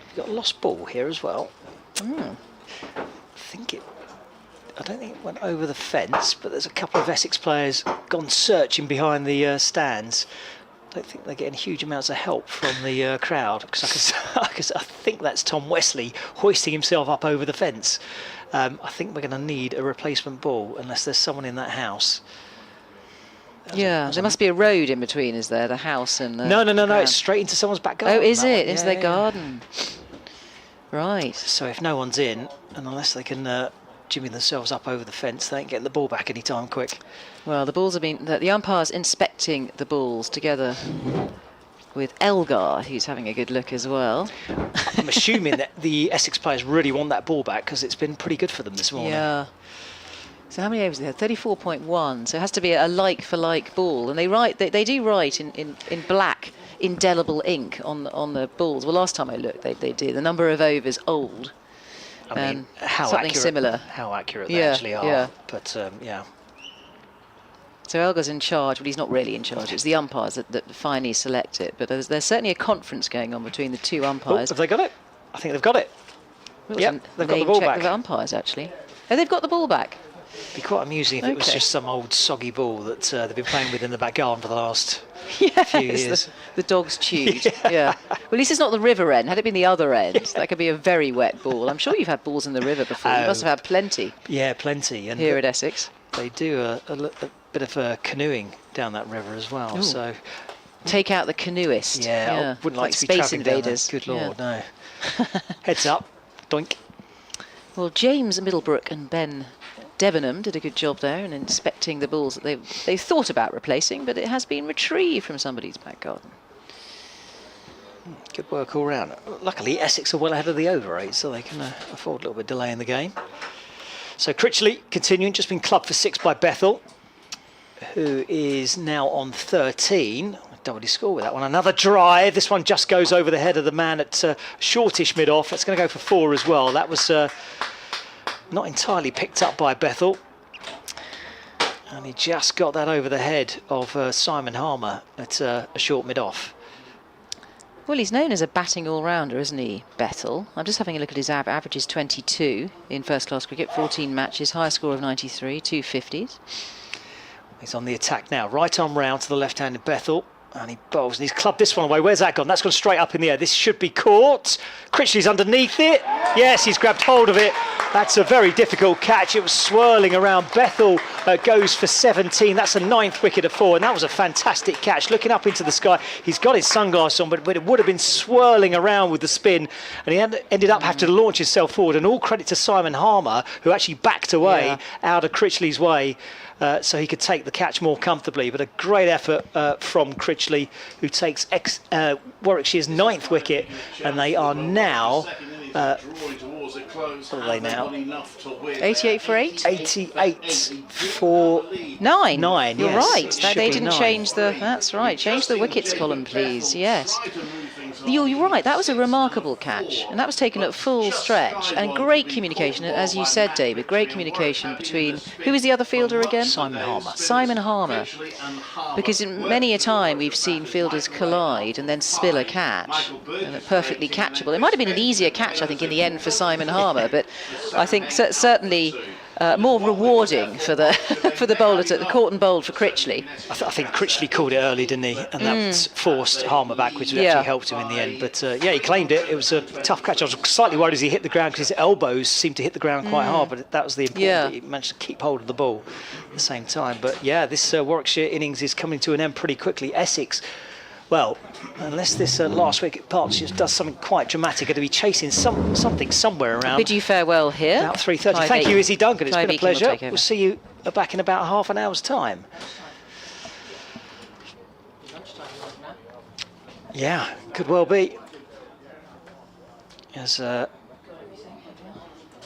You've got a lost ball here as well. I don't think it went over the fence, but there's a couple of Essex players gone searching behind the stands. I don't think they're getting huge amounts of help from the crowd, because I think that's Tom Wesley hoisting himself up over the fence. I think we're going to need a replacement ball unless there's someone in that house. Yeah, there must be a road in between, is there? The house and the... No, ground. it's straight into someone's back garden. Oh, is that it? one. Into Yeah, their garden. Right. So if no one's in, and unless they can jimmy themselves up over the fence, they ain't getting the ball back anytime quick. Well, the balls have been... The umpire's inspecting the balls together with Elgar, who's having a good look as well. I'm assuming that the Essex players really want that ball back because it's been pretty good for them this morning. Yeah. So how many overs they had? 34.1. So it has to be a like-for-like ball. And they do write in black, indelible ink on the balls. Well, last time I looked, they did. The number of overs old. I mean, something similar. How accurate they actually are. Yeah. But, yeah. So Elgar's in charge, but he's not really in charge. It's the umpires that finally select it. But there's certainly a conference going on between the two umpires. Oh, have they got it? I think they've got it. Yep, they've got the ball back. Of umpires, actually. Oh, they've got the ball back. It'd be quite amusing if it was just some old soggy ball that they've been playing with in the back garden for the last few years. The dog's chewed. Yeah. Well, at least it's not the river end. Had it been the other end, that could be a very wet ball. I'm sure you've had balls in the river before. You must have had plenty. Yeah, plenty. And here at Essex. They do a bit of canoeing down that river as well. Ooh. So take out the canoeist. Yeah, I wouldn't like to be Space travelling down there. Invaders. Good Lord, no. Heads up, doink. Well, James Middlebrook and Ben Debenham did a good job there in inspecting the balls that they thought about replacing, but it has been retrieved from somebody's back garden. Good work all round. Luckily, Essex are well ahead of the over 8, so they can afford a little bit of delay in the game. So Critchley continuing, just been clubbed for 6 by Bethel, who is now on 13. Don't really score with that one. Another drive. This one just goes over the head of the man at shortish mid-off. That's going to go for 4 as well. That was not entirely picked up by Bethel. And he just got that over the head of Simon Harmer at a short mid-off. Well, he's known as a batting all-rounder, isn't he, Bethel? I'm just having a look at his averages 22 in first-class cricket, 14 matches, high score of 93, 2 50s. He's on the attack now. Right arm round to the left-handed Bethel. And he bowls, and he's clubbed this one away. Where's that gone? That's gone straight up in the air. This should be caught. Critchley's underneath it. Yes, he's grabbed hold of it. That's a very difficult catch. It was swirling around. Bethel goes for 17. That's a 9th wicket of 4, and that was a fantastic catch. Looking up into the sky, he's got his sunglasses on, but it would have been swirling around with the spin, and he ended up having to launch himself forward. And all credit to Simon Harmer, who actually backed away out of Critchley's way. So he could take the catch more comfortably, but a great effort from Critchley, who takes Warwickshire's 9th wicket, and they are now. What are they now? 88 for 8? 88 for 9. 9. You're yes, right. They didn't 9. change the. That's right. Change the wickets column, please. Yes. You're right. That was a remarkable catch, and that was taken at full stretch, and great communication, as you said, David. Great communication between who is the other fielder again? Simon Harmer. Simon Harmer. Because in many a time we've seen fielders collide and then spill a catch, and they're perfectly catchable. It might have been an easier catch, I think, in the end for Simon Harmer, but I think certainly more rewarding for the for the bowler, the caught and bowled for Critchley. I think Critchley called it early, didn't he? And that forced Harmer back, which actually helped him in the end. But yeah, he claimed it. It was a tough catch. I was slightly worried as he hit the ground because his elbows seemed to hit the ground quite hard, but that was the important. He managed to keep hold of the ball at the same time. But yeah, this Warwickshire innings is coming to an end pretty quickly. Essex, well, unless this last wicket partnership does something quite dramatic, going to be chasing something somewhere around. Bid you farewell here. About 3:30. Thank you, Izzy Duncan. It's been a pleasure. We'll see you back in about half an hour's time. Yeah, could well be. As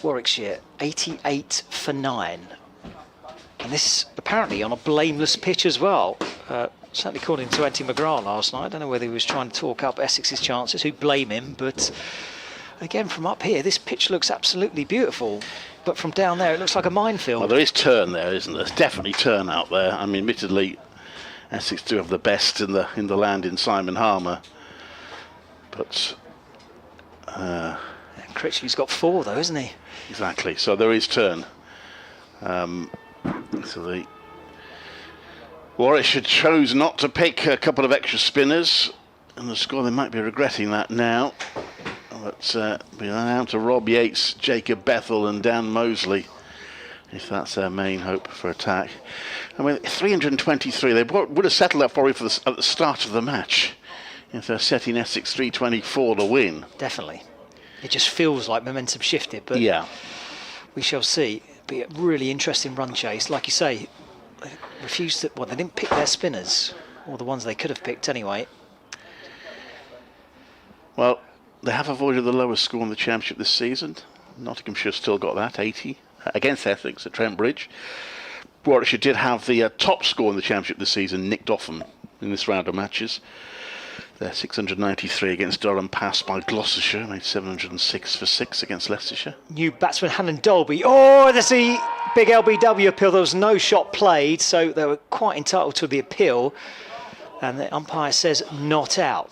Warwickshire, 88 for 9. And this apparently on a blameless pitch as well. Certainly according to Anthony McGrath last night. I don't know whether he was trying to talk up Essex's chances, who blame him, but again from up here this pitch looks absolutely beautiful, but from down there it looks like a minefield. Well, there is turn there, isn't there? There's definitely turn out there. I mean, admittedly Essex do have the best in the land in Simon Harmer, but Critchley's got 4 though, isn't he? Exactly, so there is turn. So the Warwickshire chose not to pick a couple of extra spinners, and the score, they might be regretting that now. But we're down to Rob Yates, Jacob Bethel and Dan Mosley, if that's their main hope for attack. I mean, 323, they would have settled that probably at the start of the match, if they're setting Essex 324 to win. Definitely. It just feels like momentum shifted, but yeah, we shall see. It'll be a really interesting run chase. Like you say, they refused to, well, they didn't pick their spinners, or the ones they could have picked anyway. Well, they have avoided the lowest score in the championship this season. Nottinghamshire still got that, 80, against Essex at Trent Bridge. Warwickshire did have the top score in the championship this season, nicked off them in this round of matches. They're 693 against Durham, passed by Gloucestershire, made 706 for 6 against Leicestershire. New batsman Hannon Dolby. Oh, there's the big LBW appeal. There was no shot played, so they were quite entitled to the appeal. And the umpire says not out.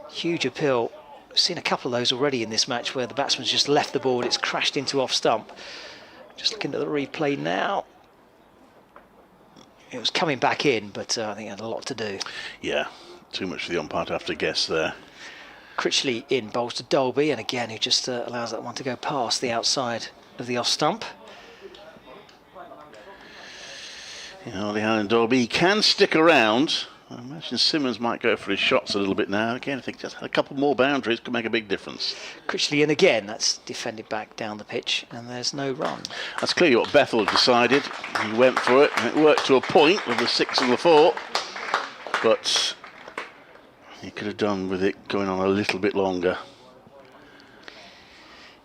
Huge appeal. I've seen a couple of those already in this match where the batsman's just left the ball, it's crashed into off stump. Just looking at the replay now. It was coming back in, but I think it had a lot to do. Yeah, too much for the umpire to have to guess there. Critchley in, bowls to Dolby, and again, who just allows that one to go past the outside of the off stump. Ollie Hannon Dolby can stick around. I imagine Simmons might go for his shots a little bit now. Again, I think just a couple more boundaries could make a big difference. Critchley in again, that's defended back down the pitch, and there's no run. That's clearly what Bethel decided. He went for it, and it worked to a point with the 6 and the 4. But he could have done with it going on a little bit longer.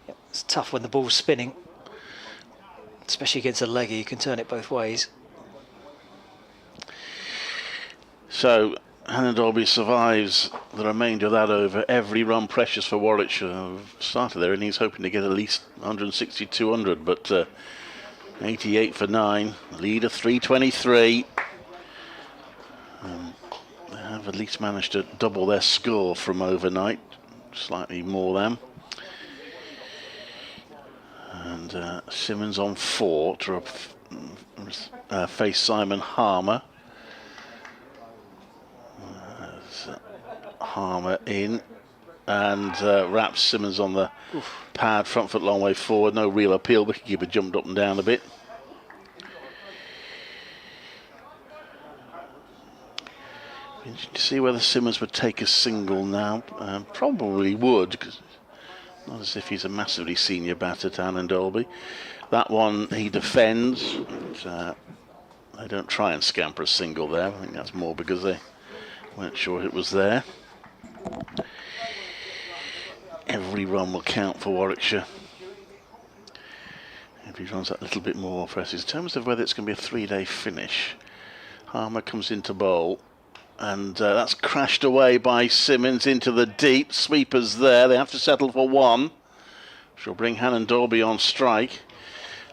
Yep, it's tough when the ball's spinning, especially against a leggy. You can turn it both ways. So Hannah Dolby survives the remainder of that over. Every run precious for Warwickshire. Started their innings hoping to get at least 160, 200, but 88 for 9. Lead of 323. They have at least managed to double their score from overnight, slightly more than. And Simmons on 4 to face Simon Harmer. Harmer in and wraps Simmons on the pad, front foot long way forward. No real appeal, but keeper jumped up and down a bit. Interesting to see whether Simmons would take a single now. Probably would, because not as if he's a massively senior batter, Tannen Dolby. That one he defends. But, they don't try and scamper a single there. I think that's more because they weren't sure it was there. Every run will count for Warwickshire. Every run's that little bit more for Essex. In terms of whether it's going to be a 3-day finish, Harmer comes into bowl, and that's crashed away by Simmons into the deep. Sweepers there. They have to settle for 1, which will bring Hannon Dolby on strike.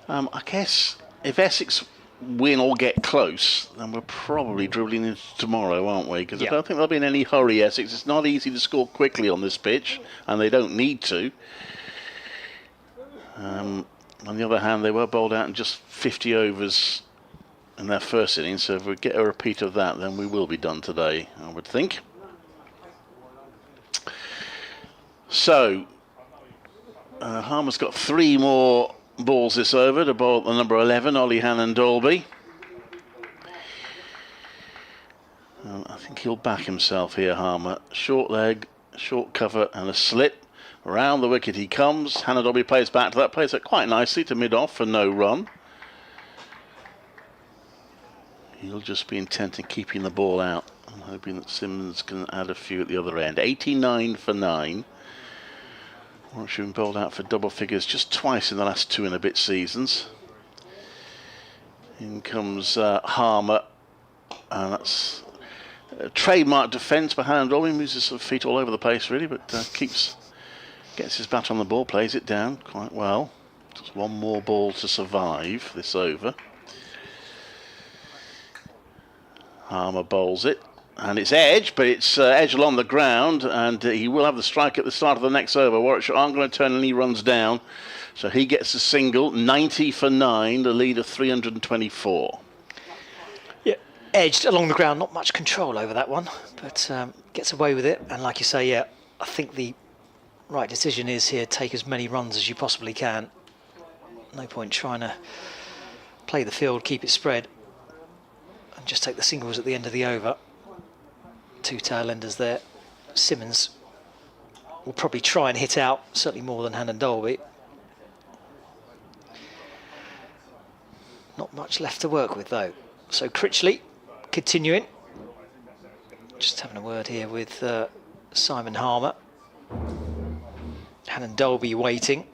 I guess if Essex win or get close, then we're probably dribbling into tomorrow, aren't we? Because I don't think they'll be in any hurry, Essex. It's not easy to score quickly on this pitch, and they don't need to. On the other hand, they were bowled out in just 50 overs in their first innings, so if we get a repeat of that, then we will be done today, I would think. So, Harmer's got 3 more balls this over to bowl at the number 11, Ollie Hannon Dolby. I think he'll back himself here, Harmer. Short leg, short cover and a slip. Around the wicket he comes. Hannon Dolby plays back to that, plays it quite nicely to mid-off for no run. He'll just be intent in keeping the ball out. I'm hoping that Simmons can add a few at the other end. 89 for 9. Warwickshire been bowled out for double figures just twice in the last 2 and a bit seasons. In comes Harmer, and that's a trademark defence by Hannon Dolby. Moves his feet all over the place really, but gets his bat on the ball, plays it down quite well. Just 1 more ball to survive this over. Harmer bowls it. And it's edge, but it's edge along the ground, and he will have the strike at the start of the next over. Warwickshire aren't going to turn any runs down, so he gets a single. 90 for 9, the lead of 324. Yeah, edged along the ground, not much control over that one, but gets away with it. And like you say, yeah, I think the right decision is here, take as many runs as you possibly can. No point trying to play the field, keep it spread, and just take the singles at the end of the over. 2 tail enders there. Simmons will probably try and hit out, certainly more than Hannon Dolby. Not much left to work with though. So Critchley continuing. Just having a word here with Simon Harmer. Hannon Dolby waiting.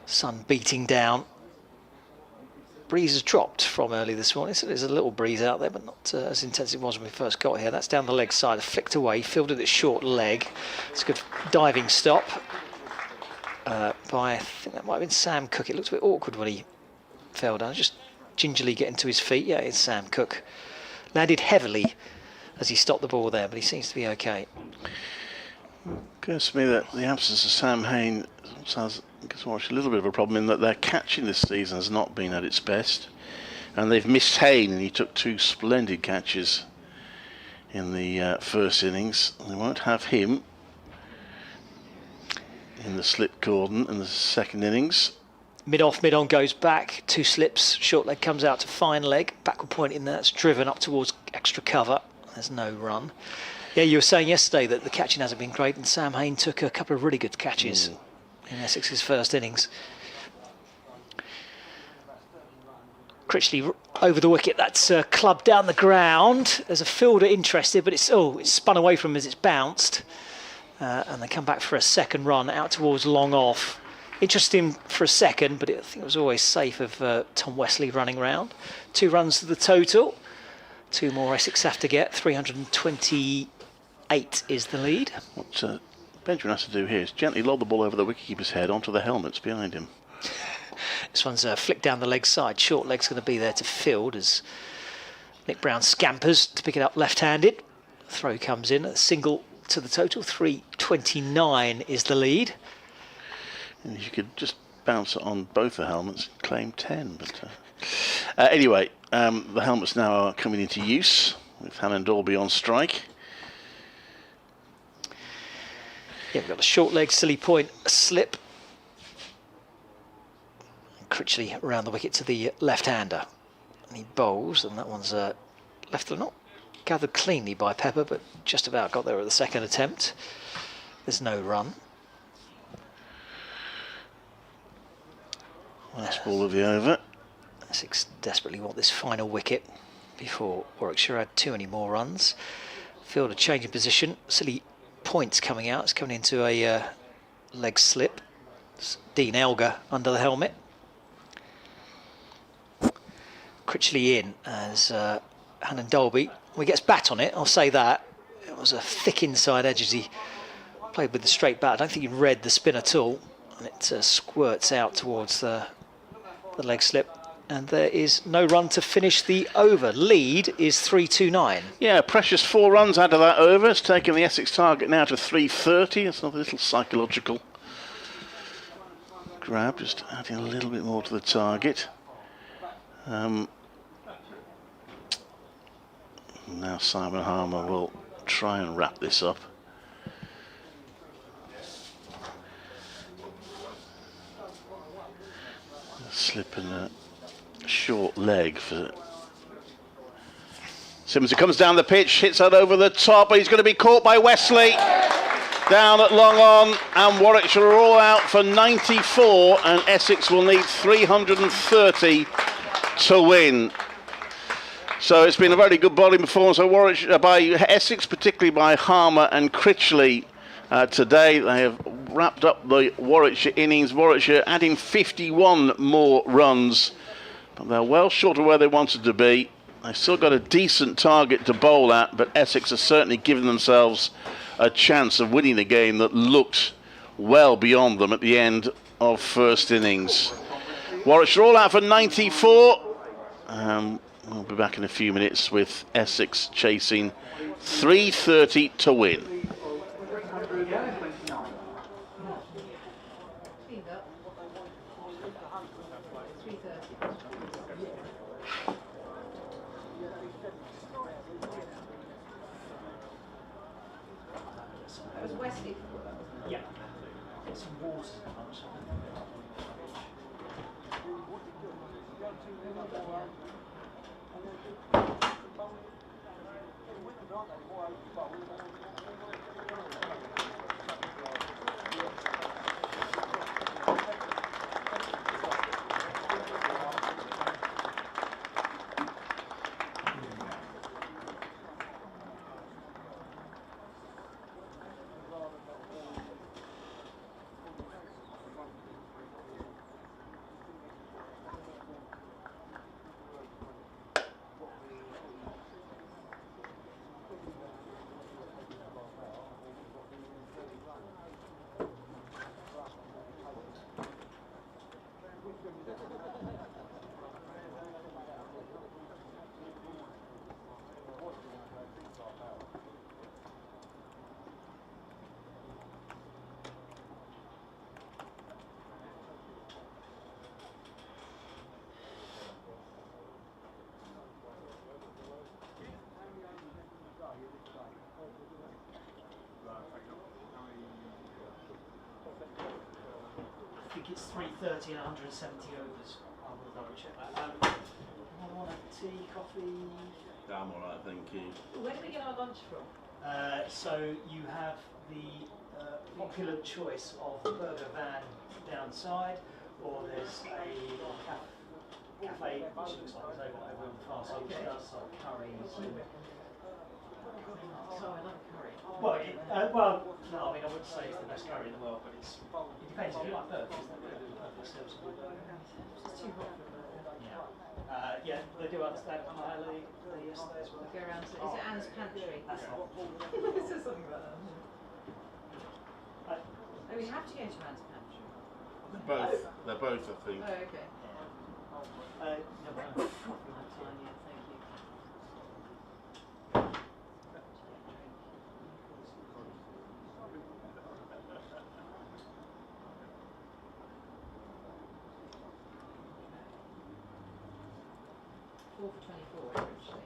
Sun beating down. Breeze has dropped from early this morning, so there's a little breeze out there, but not as intense as it was when we first got here. That's down the leg side, flicked away, fielded its short leg. It's a good diving stop by, I think that might have been Sam Cook. It looked a bit awkward when he fell down, just gingerly getting to his feet. Yeah, it's Sam Cook. Landed heavily as he stopped the ball there, but he seems to be okay. Occurs to me that the absence of Sam Hain sounds a little bit of a problem in that their catching this season has not been at its best, and they've missed Hain, and he took 2 splendid catches in the first innings. They won't have him in the slip cordon in the second innings. Mid-off, mid-on goes back, 2 slips, short leg comes out to fine leg, backward point in there, it's driven up towards extra cover, there's no run. Yeah, you were saying yesterday that the catching hasn't been great, and Sam Hain took a couple of really good catches in Essex's first innings. Critchley over the wicket, that's clubbed down the ground. There's a fielder interested, but it's spun away from him as it's bounced. And they come back for a second run out towards long off. Interesting for a second, but I think it was always safe of Tom Wesley running round. 2 runs to the total. 2 more Essex have to get. 328 is the lead. What Benjamin has to do here is gently lob the ball over the wicketkeeper's head onto the helmets behind him. This one's flicked down the leg side. Short leg's going to be there to field as Nick Brown scampers to pick it up left-handed. Throw comes in, a single to the total. 329 is the lead. And you could just bounce it on both the helmets and claim 10. But anyway, the helmets now are coming into use with Hannon Dalby on strike. Yeah, we've got a short leg, silly point, a slip. Critchley around the wicket to the left-hander. And he bowls, and that one's left or not gathered cleanly by Pepper, but just about got there at the second attempt. There's no run. Last ball of the over. Essex desperately want this final wicket before Warwickshire had too many more runs. Fielder change in position. Silly points coming out. It's coming into a leg slip. It's Dean Elgar under the helmet. Critchley in as Hannon Dalby. When he gets bat on it, I'll say that. It was a thick inside edge as he played with the straight bat. I don't think he read the spin at all. And it squirts out towards the leg slip. And there is no run to finish the over. Lead is 329. Yeah, precious 4 runs out of that over. It's taken the Essex target now to 330. It's another little psychological grab, just adding a little bit more to the target. Now Simon Harmer will try and wrap this up. Slip in a short leg for Simmons, who comes down the pitch, hits that over the top, but he's going to be caught by Wesley down at long on, and Warwickshire are all out for 94, and Essex will need 330 to win. So it's been a very good bowling performance by Essex, particularly by Harmer and Critchley today. They have wrapped up the Warwickshire innings. Warwickshire adding 51 more runs, but they're well short of where they wanted to be. They've still got a decent target to bowl at, but Essex has certainly given themselves a chance of winning a game that looked well beyond them at the end of first innings. Warwickshire all out for 94. We'll be back in a few minutes with Essex chasing 330 to win. think it's 330 and 170 overs. I will double check that. I want a tea, coffee. I'm all right, thank you. Where do we get our lunch from? So you have the popular choice of burger van downside, or there's a cafe which looks like it's over on the far side, which does curries. Oh, I like curry. Well, no, I mean I wouldn't say it's the best curry in the world, but it depends if you like burgers. It's It's too hot for burger. yeah, they do understand highly yesterday as well. Go around to, is it Anne's Pantry? That's not. It says something about that. Uh, Oh, we have to go to Anne's Pantry. They're both, I think. Oh, okay. No, Time, yeah, thank you. 4 for 24, actually.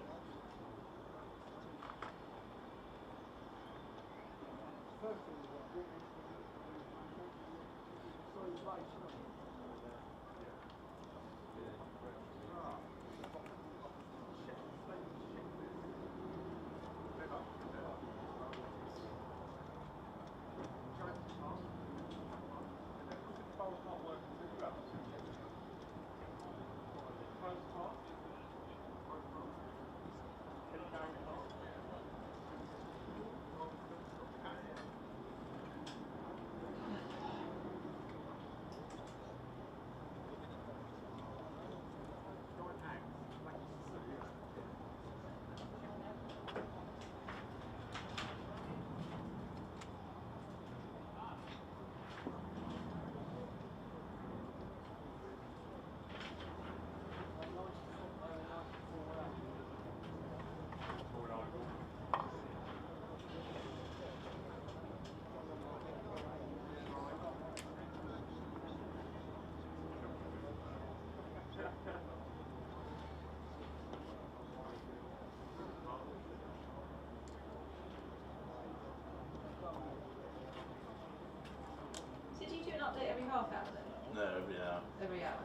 So do you do an update every half hour then? No, every hour. Every hour?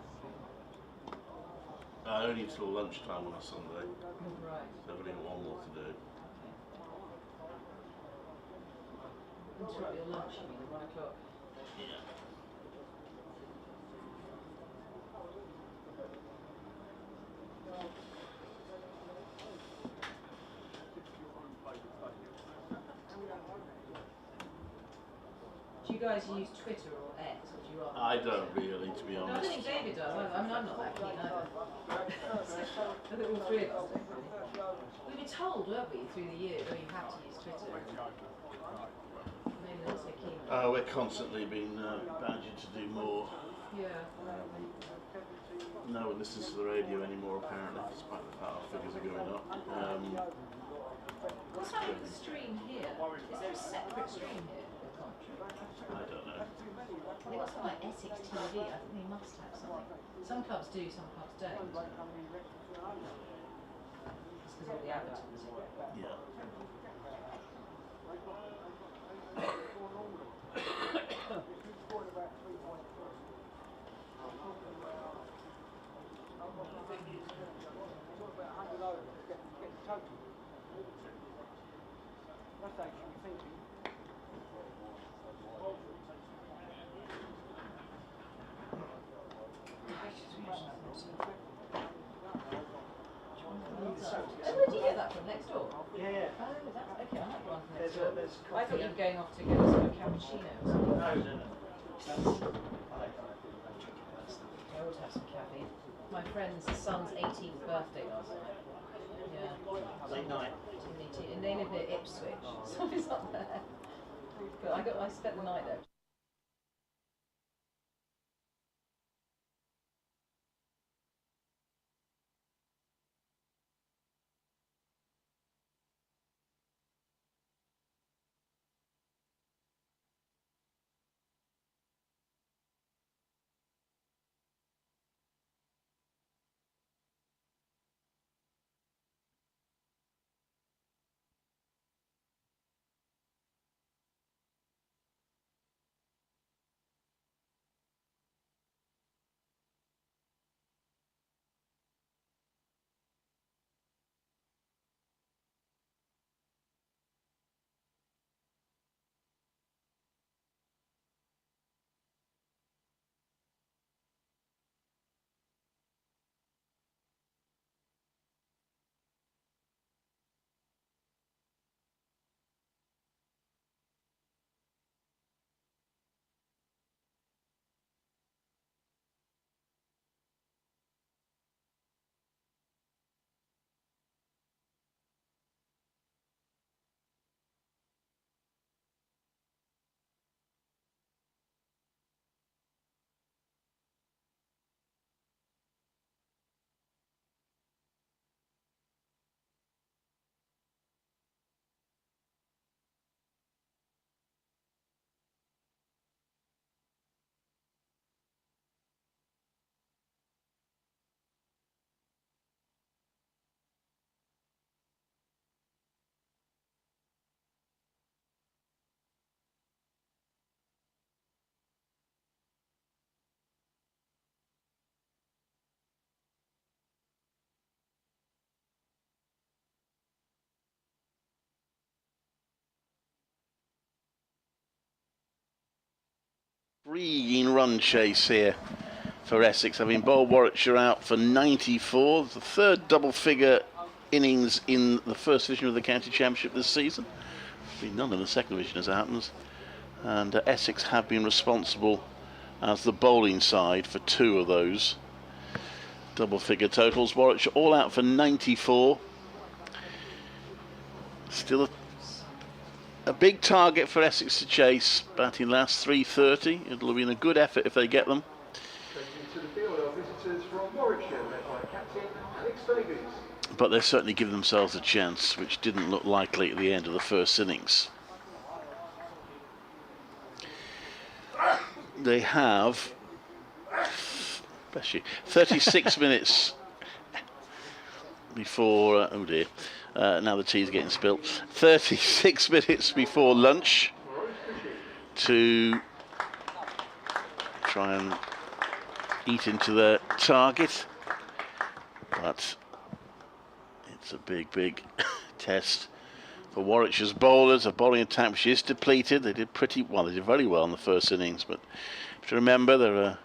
Only till lunchtime on a Sunday. Right. So I've only got one more to do. Interrupt your lunch, you mean, at 1 o'clock? Yeah. Do you guys use Twitter or X, or do you rather? I don't really, to be No, I honest. don't think David does. I'm not that keen either. I think all three of us don't really. We were told, weren't we, through the year, that you have to use Twitter. Maybe they're not so keen. We're constantly being badgered to do more. Yeah. No one listens to the radio anymore, apparently, despite the fact our figures are going up. What's happening with the stream here? Is there a separate stream here for commentary? I don't know. They've got something like Essex TV. I think they must have something. Some clubs do, some clubs don't. It's because of the advertising. Yeah. Oh, where did you get that from? Next door? Yeah. Oh, that's okay. I like one from next There's door. there's I thought coffee. you were going off to go to a cappuccino or something. No. That's, I don't drink that stuff. I always have some caffeine. My friend's son's 18th birthday last night. Yeah. Late night. And they live near Ipswich, so it's up there. But I spent the night there. Intriguing run chase here for Essex, having bowled Warwickshire out for 94. The third double-figure innings in the first division of the county championship this season. Been none in the second division as it happens. And Essex have been responsible as the bowling side for 2 of those double-figure totals. Warwickshire all out for 94. Still a big target for Essex to chase. Batting last 330. It'll be a good effort if they get them. But they've certainly given themselves a chance, which didn't look likely at the end of the first innings. They have 36 minutes before, oh dear, now the tea's getting spilt. 36 minutes before lunch to try and eat into their target. But it's a big test for Warwickshire's bowlers. A bowling attack which is depleted. They did pretty well. They did very well in the first innings, but to remember there are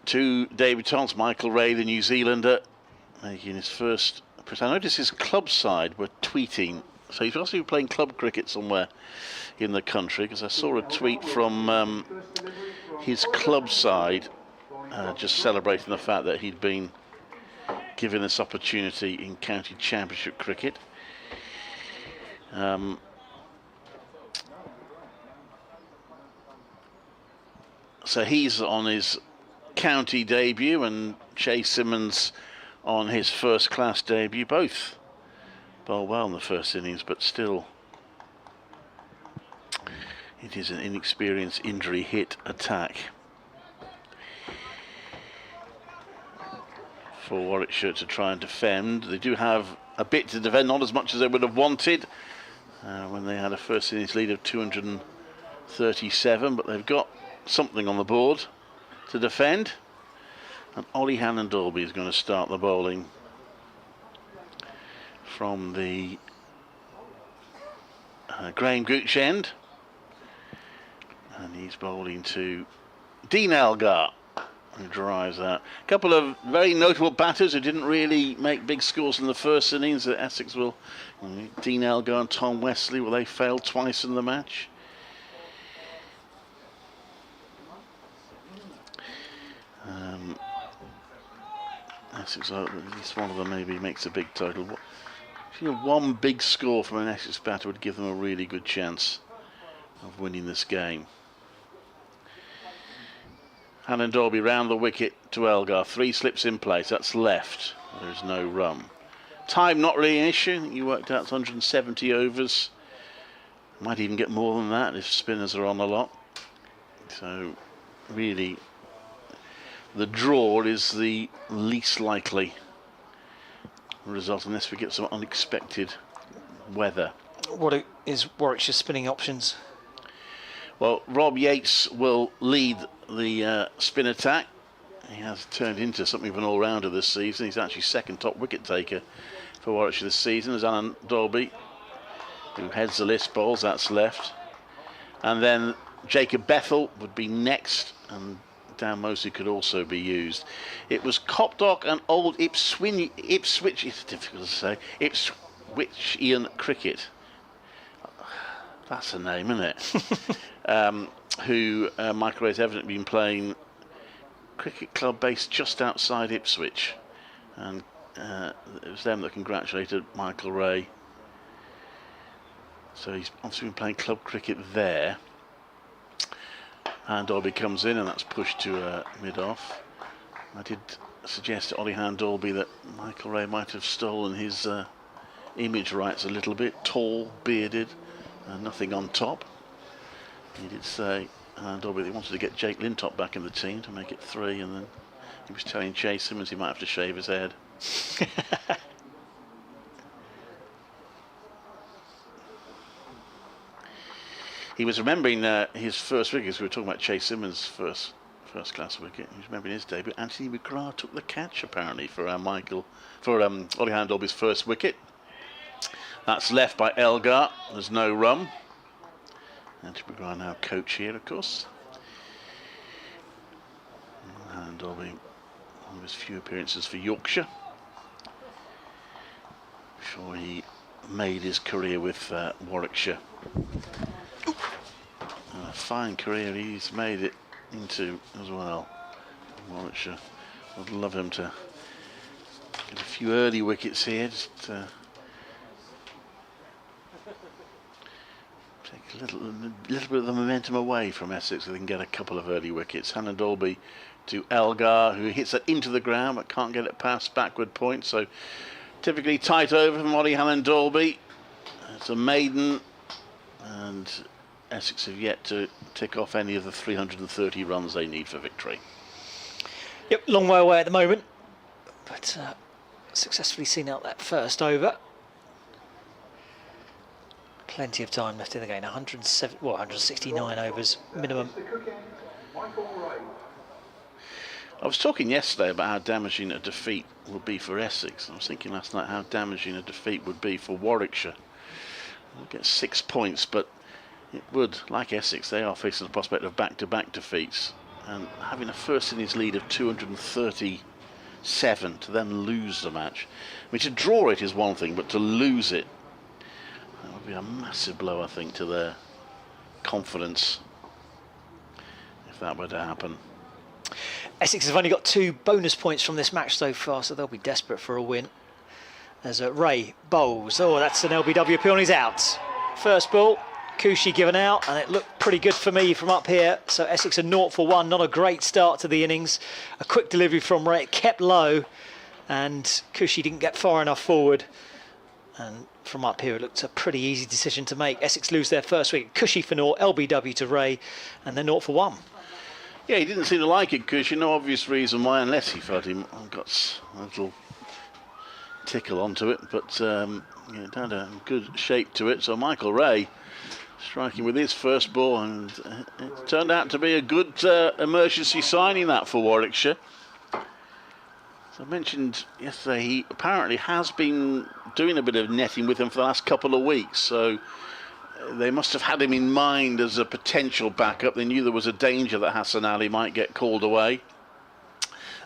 2 debutants. Michael Ray, the New Zealander, making his first. I noticed his club side were tweeting, so he's also playing club cricket somewhere in the country, because I saw a tweet from his club side just celebrating the fact that he'd been given this opportunity in county championship cricket. So he's on his county debut, and Chase Simmons on his first class debut. Both bowled well in the first innings, but still it is an inexperienced injury hit attack for Warwickshire to try and defend. They do have a bit to defend, not as much as they would have wanted when they had a first innings lead of 237, but they've got something on the board to defend. And Ollie Hannon-Dalby is going to start the bowling from the Graham Gooch end, and he's bowling to Dean Elgar, who drives that. A couple of very notable batters who didn't really make big scores in the first innings that Essex will. Dean Elgar and Tom Wesley, well, they failed twice in the match. Essex, at least one of them maybe makes a big total. One big score from an Essex batter would give them a really good chance of winning this game. Hannon-Dalby round the wicket to Elgar. 3 slips in place. That's left. There's no run. Time not really an issue. I think you worked out it's 170 overs. Might even get more than that if spinners are on a lot. So really, the draw is the least likely result unless we get some unexpected weather. What is Warwickshire's spinning options? Well, Rob Yates will lead the spin attack. He has turned into something of an all-rounder this season. He's actually second top wicket taker for Warwickshire this season. There's Alan Dalby, who heads the list, bowls, that's left. And then Jacob Bethel would be next, and Dan Mosley could also be used. It was Copdock and Old Ipswich, it's difficult to say, Ipswichian Cricket. That's a name, isn't it? Who Michael Ray's evidently been playing cricket club based just outside Ipswich. And it was them that congratulated Michael Ray. So he's obviously been playing club cricket there. Hannon-Dalby comes in, and that's pushed to mid-off. I did suggest to Ollie Hannon-Dalby that Michael Ray might have stolen his image rights a little bit. Tall, bearded, nothing on top. He did say Hannon-Dalby that he wanted to get Jake Lintop back in the team to make it 3, and then he was telling Chase Simmons he might have to shave his head. He was remembering his first wicket, because we were talking about Chase Simmons' first class wicket. He was remembering his debut. Anthony McGrath took the catch apparently for Ollie Hannon-Dalby's first wicket. That's left by Elgar. There's no run. Anthony McGrath now coach here, of course. Alan Dolby, one of his few appearances for Yorkshire. Before he made his career with Warwickshire. And a fine career he's made it into as well. Warwickshire. I'd love him to get a few early wickets here, just take a little bit of the momentum away from Essex so they can get a couple of early wickets. Alan Dolby to Elgar, who hits it into the ground but can't get it past backward point, so typically tight over from Ollie Alan Dolby. It's a maiden, and Essex have yet to tick off any of the 330 runs they need for victory. Yep, long way away at the moment, but successfully seen out that first over. Plenty of time left in the game. 169 overs minimum. I was talking yesterday about how damaging a defeat would be for Essex. I was thinking last night how damaging a defeat would be for Warwickshire. We'll get 6 points, but it would, like Essex, they are facing the prospect of back-to-back defeats. And having a first innings lead of 237 to then lose the match. I mean, to draw it is one thing, but to lose it, that would be a massive blow, I think, to their confidence if that were to happen. Essex have only got 2 bonus points from this match so far, so they'll be desperate for a win. As Ray bowls. Oh, that's an LBW appeal and he's out. First ball, Cushy given out, and it looked pretty good for me from up here. So Essex are 0 for 1, not a great start to the innings. A quick delivery from Ray, it kept low, and Cushy didn't get far enough forward. And from up here, it looked a pretty easy decision to make. Essex lose their first wicket. Cushy for 0, LBW to Ray, and they're 0 for 1. Yeah, he didn't seem to like it, Cushy. No obvious reason why, unless he felt he got a little tickle onto it. But yeah, it had a good shape to it. So Michael Ray striking with his first ball, and it turned out to be a good emergency signing that for Warwickshire. As I mentioned yesterday, he apparently has been doing a bit of netting with him for the last couple of weeks, so they must have had him in mind as a potential backup. They knew there was a danger that Hassan Ali might get called away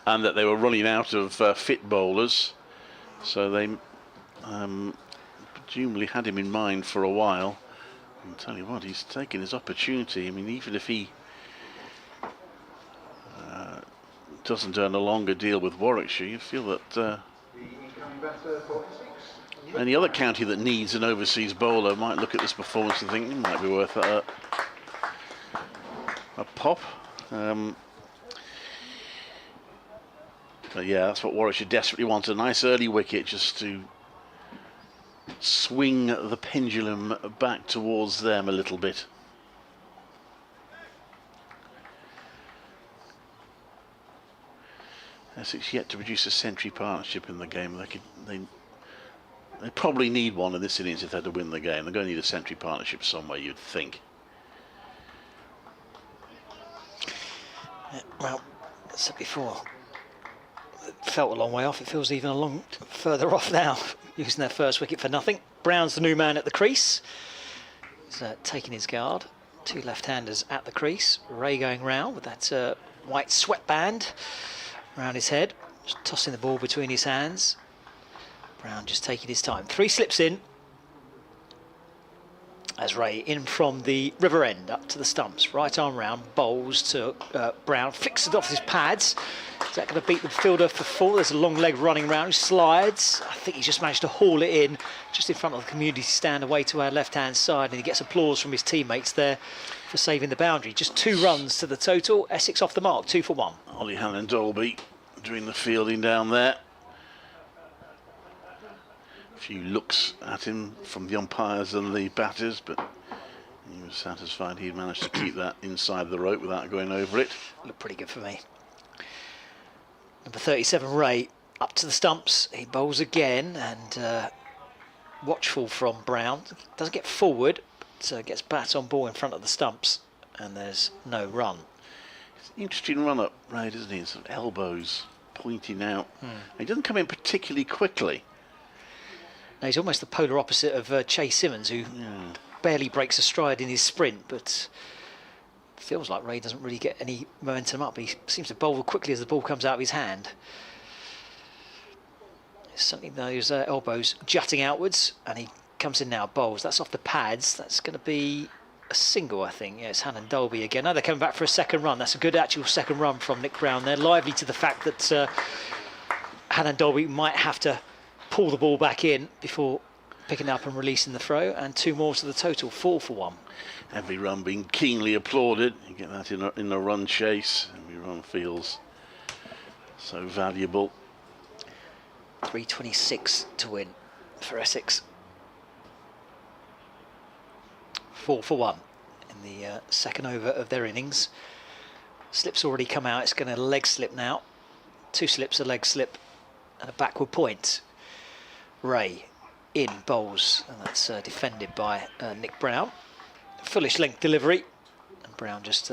and that they were running out of fit bowlers, so they presumably had him in mind for a while. I'll tell you what, he's taken his opportunity. I mean, even if he doesn't earn a longer deal with Warwickshire, you feel that any other county that needs an overseas bowler might look at this performance and think it might be worth a pop. But yeah, that's what Warwickshire desperately wants, a nice early wicket just to swing the pendulum back towards them a little bit. Essex yet to produce a century partnership in the game. They probably need one in this innings if they're to win the game. They're going to need a century partnership somewhere, you'd think. Well, I said before, it felt a long way off. It feels even a long further off now, using their first wicket for nothing. Brown's the new man at the crease. He's taking his guard. 2 left-handers at the crease. Ray going round with that white sweatband around his head, just tossing the ball between his hands. Brown just taking his time. 3 slips in. As Ray in from the river end up to the stumps. Right arm round, bowls to Brown. Flicks it off his pads. Is that going to beat the fielder for 4? There's a long leg running round. He slides. I think he's just managed to haul it in just in front of the community stand away to our left-hand side. And he gets applause from his teammates there for saving the boundary. Just 2 runs to the total. Essex off the mark, 2 for 1. Ollie Alan Dolby doing the fielding down there. A few looks at him from the umpires and the batters, but he was satisfied he'd managed to keep that inside the rope without going over it. Looked pretty good for me. Number 37, Ray, up to the stumps. He bowls again, and watchful from Brown. Doesn't get forward, but gets bat on ball in front of the stumps, and there's no run. It's an interesting run-up, Ray, isn't he? Sort of elbows pointing out. He doesn't come in particularly quickly. Now, he's almost the polar opposite of Chase Simmons, who barely breaks a stride in his sprint, but feels like Ray doesn't really get any momentum up. He seems to bowl quickly as the ball comes out of his hand. Certainly those elbows jutting outwards, and he comes in now, bowls. That's off the pads. That's going to be a single, I think. Yeah, it's Hannon Dolby again. Now they're coming back for a second run. That's a good actual second run from Nick Brown. They're lively to the fact that Hannon Dolby might have to pull the ball back in before picking up and releasing the throw, and 2 more to the total, 4 for 1. Every run being keenly applauded. You get that in a run chase. Every run feels so valuable. 3:26 to win for Essex. 4 for 1 in the second over of their innings. Slip's already come out. It's going to leg slip now. 2 slips, a leg slip, and a backward point. Ray in bowls, and that's defended by Nick Brown. Fullish length delivery, and Brown just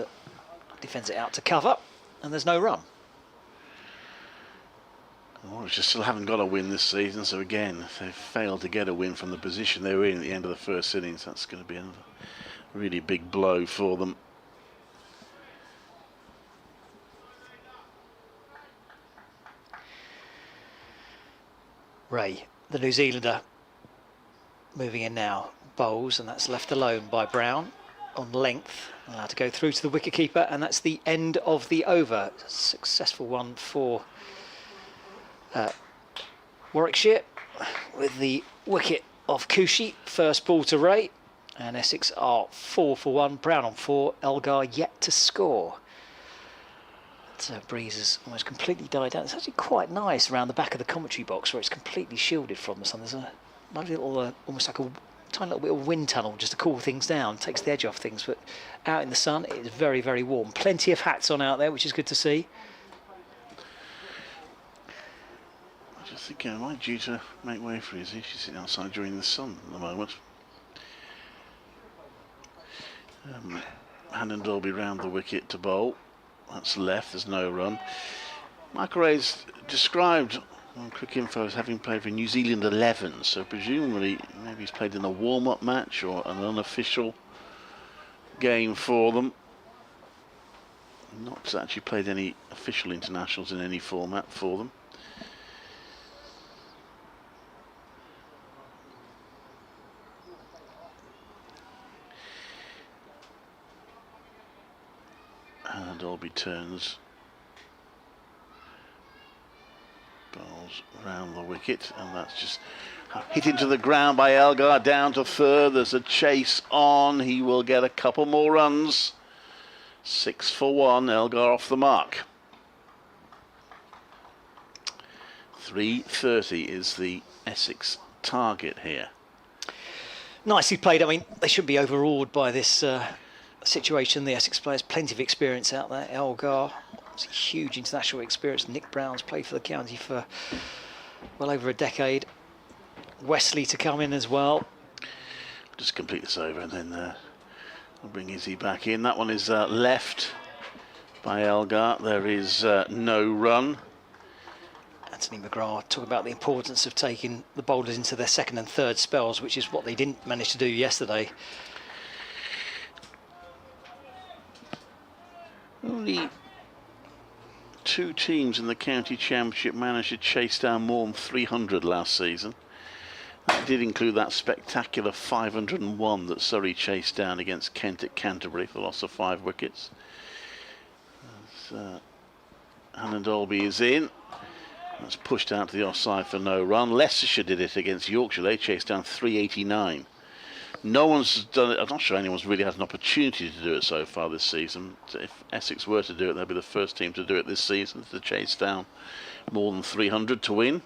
defends it out to cover, and there's no run. Warwickshire still haven't got a win this season, so again, if they failed to get a win from the position they were in at the end of the first innings, that's going to be another really big blow for them. Ray, the New Zealander, moving in now, bowls, and that's left alone by Brown on length. To go through to the wicketkeeper, and that's the end of the over. Successful one for Warwickshire, with the wicket of Kushi. First ball to Ray, and Essex are 4 for 1. Brown on 4. Elgar yet to score. That breeze has almost completely died down. It's actually quite nice around the back of the commentary box where it's completely shielded from the sun. There's a lovely little, almost like a tiny little bit of wind tunnel just to cool things down, takes the edge off things. But out in the sun, it is very, very warm. Plenty of hats on out there, which is good to see. I just think, am I due to make way for you? She's sitting outside during the sun at the moment. Hannon Dolby round the wicket to bowl. That's left, there's no run. Michael Ray's described on Quick Info as having played for New Zealand 11, so presumably maybe he's played in a warm-up match or an unofficial game for them. Not actually played any official internationals in any format for them. And Dolby turns, bowls round the wicket, and that's just hit into the ground by Elgar, down to third. There's a chase on. He will get a couple more runs. 6 for 1. Elgar off the mark. 3:30 is the Essex target here. Nicely played. I mean, they shouldn't be overawed by this situation. The Essex players, plenty of experience out there. Elgar, it's a huge international experience. Nick Brown's played for the county for well over a decade. Wesley to come in as well. Just complete this over, and then I'll bring Izzy back in. That one is left by Elgar. There is no run. Anthony McGrath talking about the importance of taking the bowlers into their second and third spells, which is what they didn't manage to do yesterday. Only 2 teams in the county championship managed to chase down more than 300 last season. That did include that spectacular 501 that Surrey chased down against Kent at Canterbury for the loss of 5 wickets. Hannon Dolby is in. That's pushed out to the offside for no run. Leicestershire did it against Yorkshire. They chased down 389. No one's done it. I'm not sure anyone's really had an opportunity to do it so far this season. If Essex were to do it, they'd be the first team to do it this season, to chase down more than 300 to win.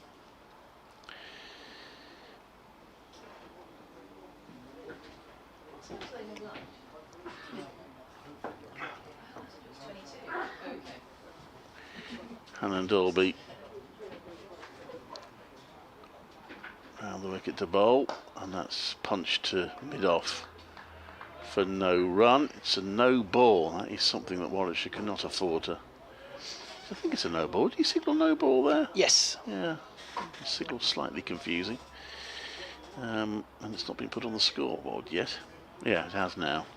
Hannon Dolby round the wicket to bowl, and that's punched to mid-off for no run. It's a no ball. That is something that Warwickshire cannot afford to. I think it's a no ball. Do you signal no ball there? Yes. Yeah, the signal's slightly confusing. And it's not been put on the scoreboard yet. Yeah, it has now.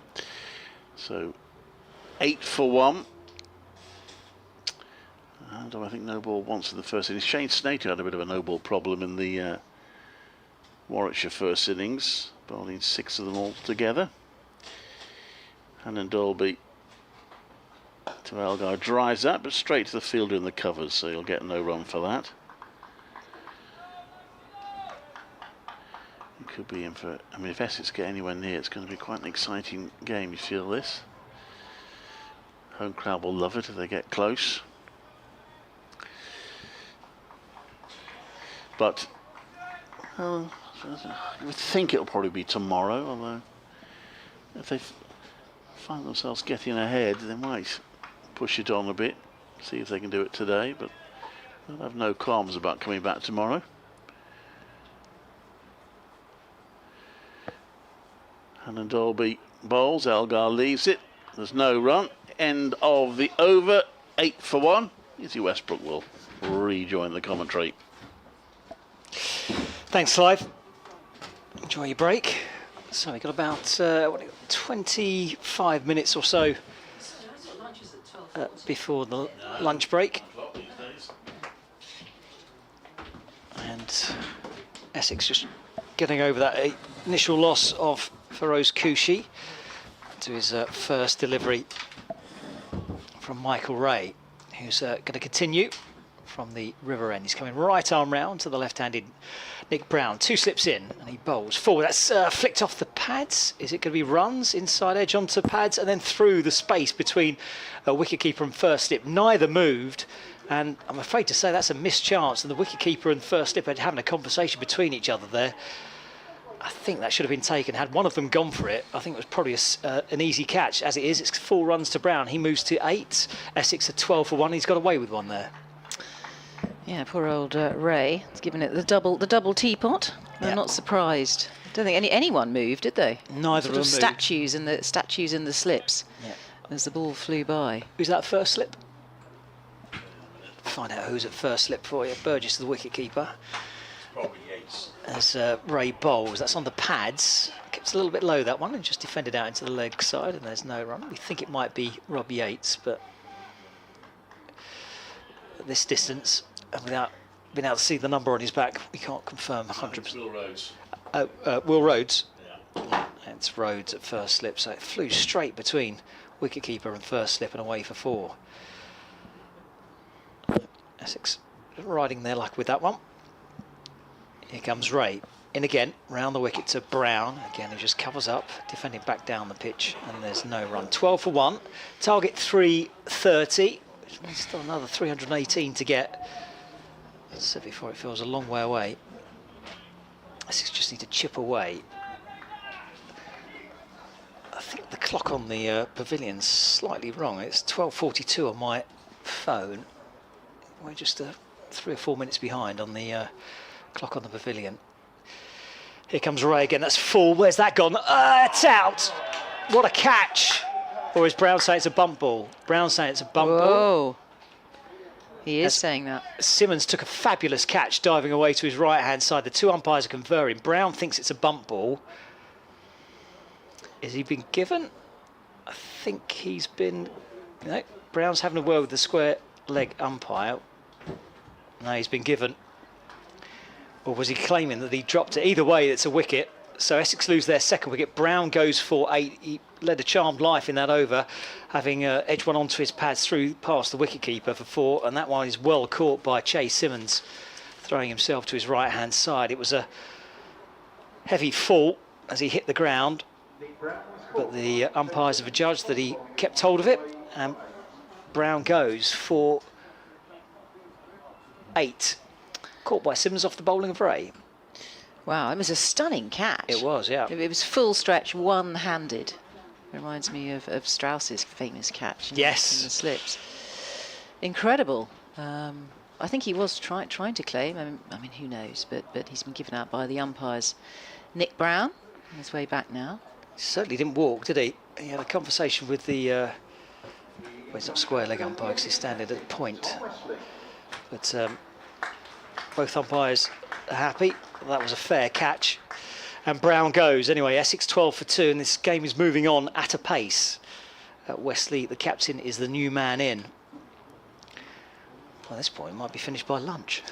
So 8 for 1. And I think no ball once in the first innings. Shane Snater had a bit of a no ball problem in the Warwickshire first innings, bowling 6 of them all together. And Dolby to Elgar drives that, but straight to the fielder in the covers, so you'll get no run for that. You could be in for, I mean, if Essex get anywhere near, it's going to be quite an exciting game. You feel this? Home crowd will love it if they get close. But I would think it'll probably be tomorrow, although if they find themselves getting ahead, they might push it on a bit, see if they can do it today, but they'll have no qualms about coming back tomorrow. And Dolby bowls, Elgar leaves it, there's no run. End of the over, 8 for 1. Izzy Westbrook will rejoin the commentary. Thanks, Clive. Enjoy your break. So we've got about 25 minutes or so before the lunch break. And Essex just getting over that initial loss of Feroz Koushi to his first delivery from Michael Ray, who's going to continue from the river end. He's coming right arm round to the left-handed Nick Brown. 2 slips in and he bowls forward. That's flicked off the pads. Is it going to be runs inside edge onto pads and then through the space between wicketkeeper and first slip? Neither moved, and I'm afraid to say that's a missed chance, and the wicketkeeper and first slip are having a conversation between each other there. I think that should have been taken. Had one of them gone for it, I think it was probably an easy catch. As it is, it's 4 runs to Brown. He moves to 8. Essex at 12 for 1. He's got away with one there. Yeah, poor old Ray. He's given it the double teapot. I'm Yeah. not surprised. Don't think anyone moved, did they? Neither Sort of of them statues in the slips Yeah. as the ball flew by. Who's that first slip? Find out who's at first slip for you. Burgess, the wicketkeeper. Probably Yates. As Ray bowls, that's on the pads. Keeps a little bit low, that one, and just defended out into the leg side, and there's no run. We think it might be Rob Yates, but at this distance, and without being able to see the number on his back, we can't confirm 100%. Will Rhodes. Oh, Will Rhodes. Yeah. It's Rhodes at first slip, so it flew straight between wicketkeeper and first slip and away for 4. Essex riding their luck with that one. Here comes Ray. In again, round the wicket to Brown. Again, who just covers up, defending back down the pitch, and there's no run. 12 for 1. Target 330. Which means still another 318 to get. As I said before, it feels a long way away. Essex just need to chip away. I think the clock on the pavilion's slightly wrong. It's 12:42 on my phone. We're just 3 or 4 minutes behind on the clock on the pavilion. Here comes Ray again. That's full. Where's that gone? It's out. What a catch. Or is Brown saying it's a bump ball? Brown saying it's a bump ball. Whoa. He is As saying that. Simmons took a fabulous catch diving away to his right-hand side. The 2 umpires are conferring. Brown thinks it's a bump ball. Has he been given? I think he's been... No, Brown's having a word with the square leg umpire. No, he's been given. Or was he claiming that he dropped it? Either way, it's a wicket. So Essex lose their second wicket. Brown goes for 8. He led a charmed life in that over, having edged one onto his pads through past the wicketkeeper for 4. And that one is well caught by Chase Simmons, throwing himself to his right-hand side. It was a heavy fall as he hit the ground, but the umpires have adjudged that he kept hold of it, and Brown goes for 8. Caught by Simmons off the bowling of Ray. Wow, it was a stunning catch. It was, yeah. It was full stretch, one-handed. Reminds me of Strauss's famous catch in the slips. Incredible. I think he was trying to claim. I mean, who knows? But he's been given out by the umpires. Nick Brown on his way back now. He certainly didn't walk, did he? He had a conversation with the... well, he's not square leg umpire because he's standing at point. But both umpires are happy. That was a fair catch. And Brown goes. Anyway, Essex 12 for 2, and this game is moving on at a pace. Wesley, the captain, is the new man in. Well, at this point, it might be finished by lunch.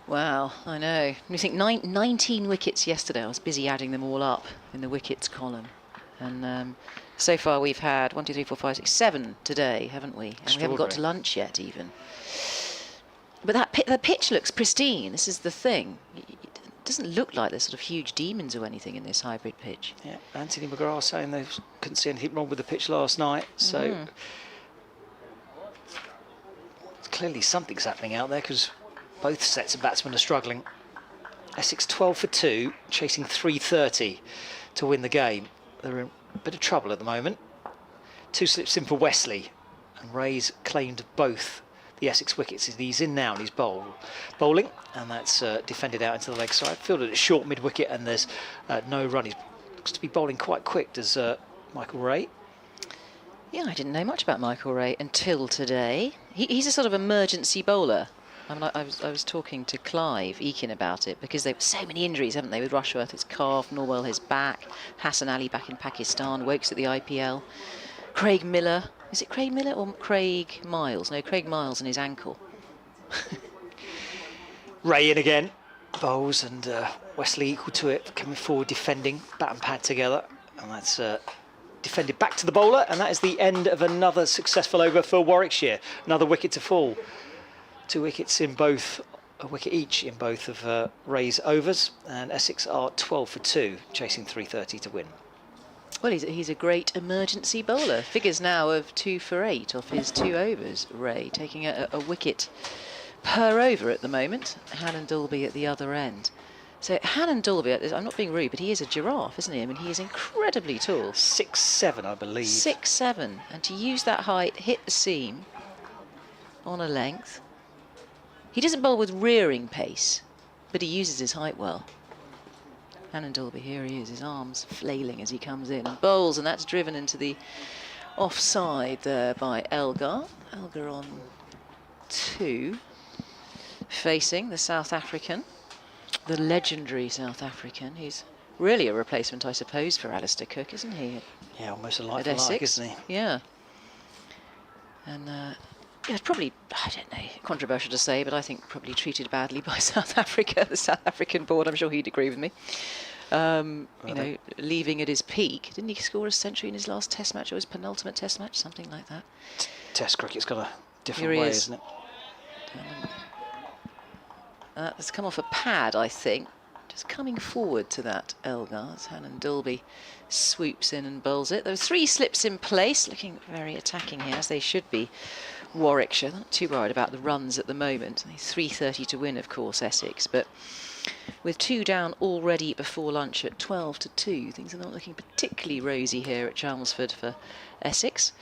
Wow, I know. You think 19 wickets yesterday. I was busy adding them all up in the wickets column. And so far we've had 1, 2, 3, 4, 5, 6, 7 today, haven't we? And we haven't got to lunch yet even. But the pitch looks pristine. This is the thing. It doesn't look like there's sort of huge demons or anything in this hybrid pitch. Yeah, Anthony McGrath saying they couldn't see anything wrong with the pitch last night. So clearly something's happening out there because both sets of batsmen are struggling. Essex 12 for 2, chasing 330 to win the game. They're in a bit of trouble at the moment. 2 slips in for Wesley, and Ray's claimed both the Essex wickets. He's in now and he's bowling, and that's defended out into the leg side. Fielded at short mid-wicket, and there's no run. He looks to be bowling quite quick, does Michael Ray. Yeah, I didn't know much about Michael Ray until today. He's a sort of emergency bowler. I mean, I was talking to Clive Eakin about it because there were so many injuries, haven't they, with Rushworth, his calf, Norwell, his back, Hassan Ali back in Pakistan, Wokes at the IPL, Craig Miller. Is it Craig Miller or Craig Miles? No, Craig Miles and his ankle. Ray in again, bowls, and Wesley equal to it, coming forward, defending, bat and pad together, and that's defended back to the bowler, and that is the end of another successful over for Warwickshire. Another wicket to fall. 2 wickets in both, a wicket each in both of Ray's overs, and Essex are 12 for 2, chasing 330 to win. Well, he's a great emergency bowler. Figures now of 2 for 8 off his 2 overs, Ray, taking a wicket per over at the moment. Hannon Dolby at the other end. So Hannon Dolby, I'm not being rude, but he is a giraffe, isn't he? I mean, he is incredibly tall. 6'7", I believe. 6'7", and to use that height, hit the seam on a length. He doesn't bowl with rearing pace, but he uses his height well. Hannon Dolby, here he is, his arms flailing as he comes in and bowls, and that's driven into the offside there by Elgar. Elgar on 2, facing the South African, the legendary South African. He's really a replacement, I suppose, for Alistair Cook, isn't he? Yeah, almost a like At for like, Essex, isn't he? Yeah. And yeah, it's probably, I don't know, controversial to say, but I think probably treated badly by South Africa, the South African board. I'm sure he'd agree with me. You know, leaving at his peak. Didn't he score a century in his last Test match or his penultimate Test match? Something like that. Test cricket's got a different Here he way, is. isn't it? It's come off a pad, I think. Just coming forward to that Elgar. As Hannon Dolby swoops in and bowls it. There were 3 slips in place, looking very attacking here, as they should be. Warwickshire, not too worried about the runs at the moment. 330 to win, of course, Essex, but with 2 down already before lunch at 12 to 2, things are not looking particularly rosy here at Chelmsford for Essex.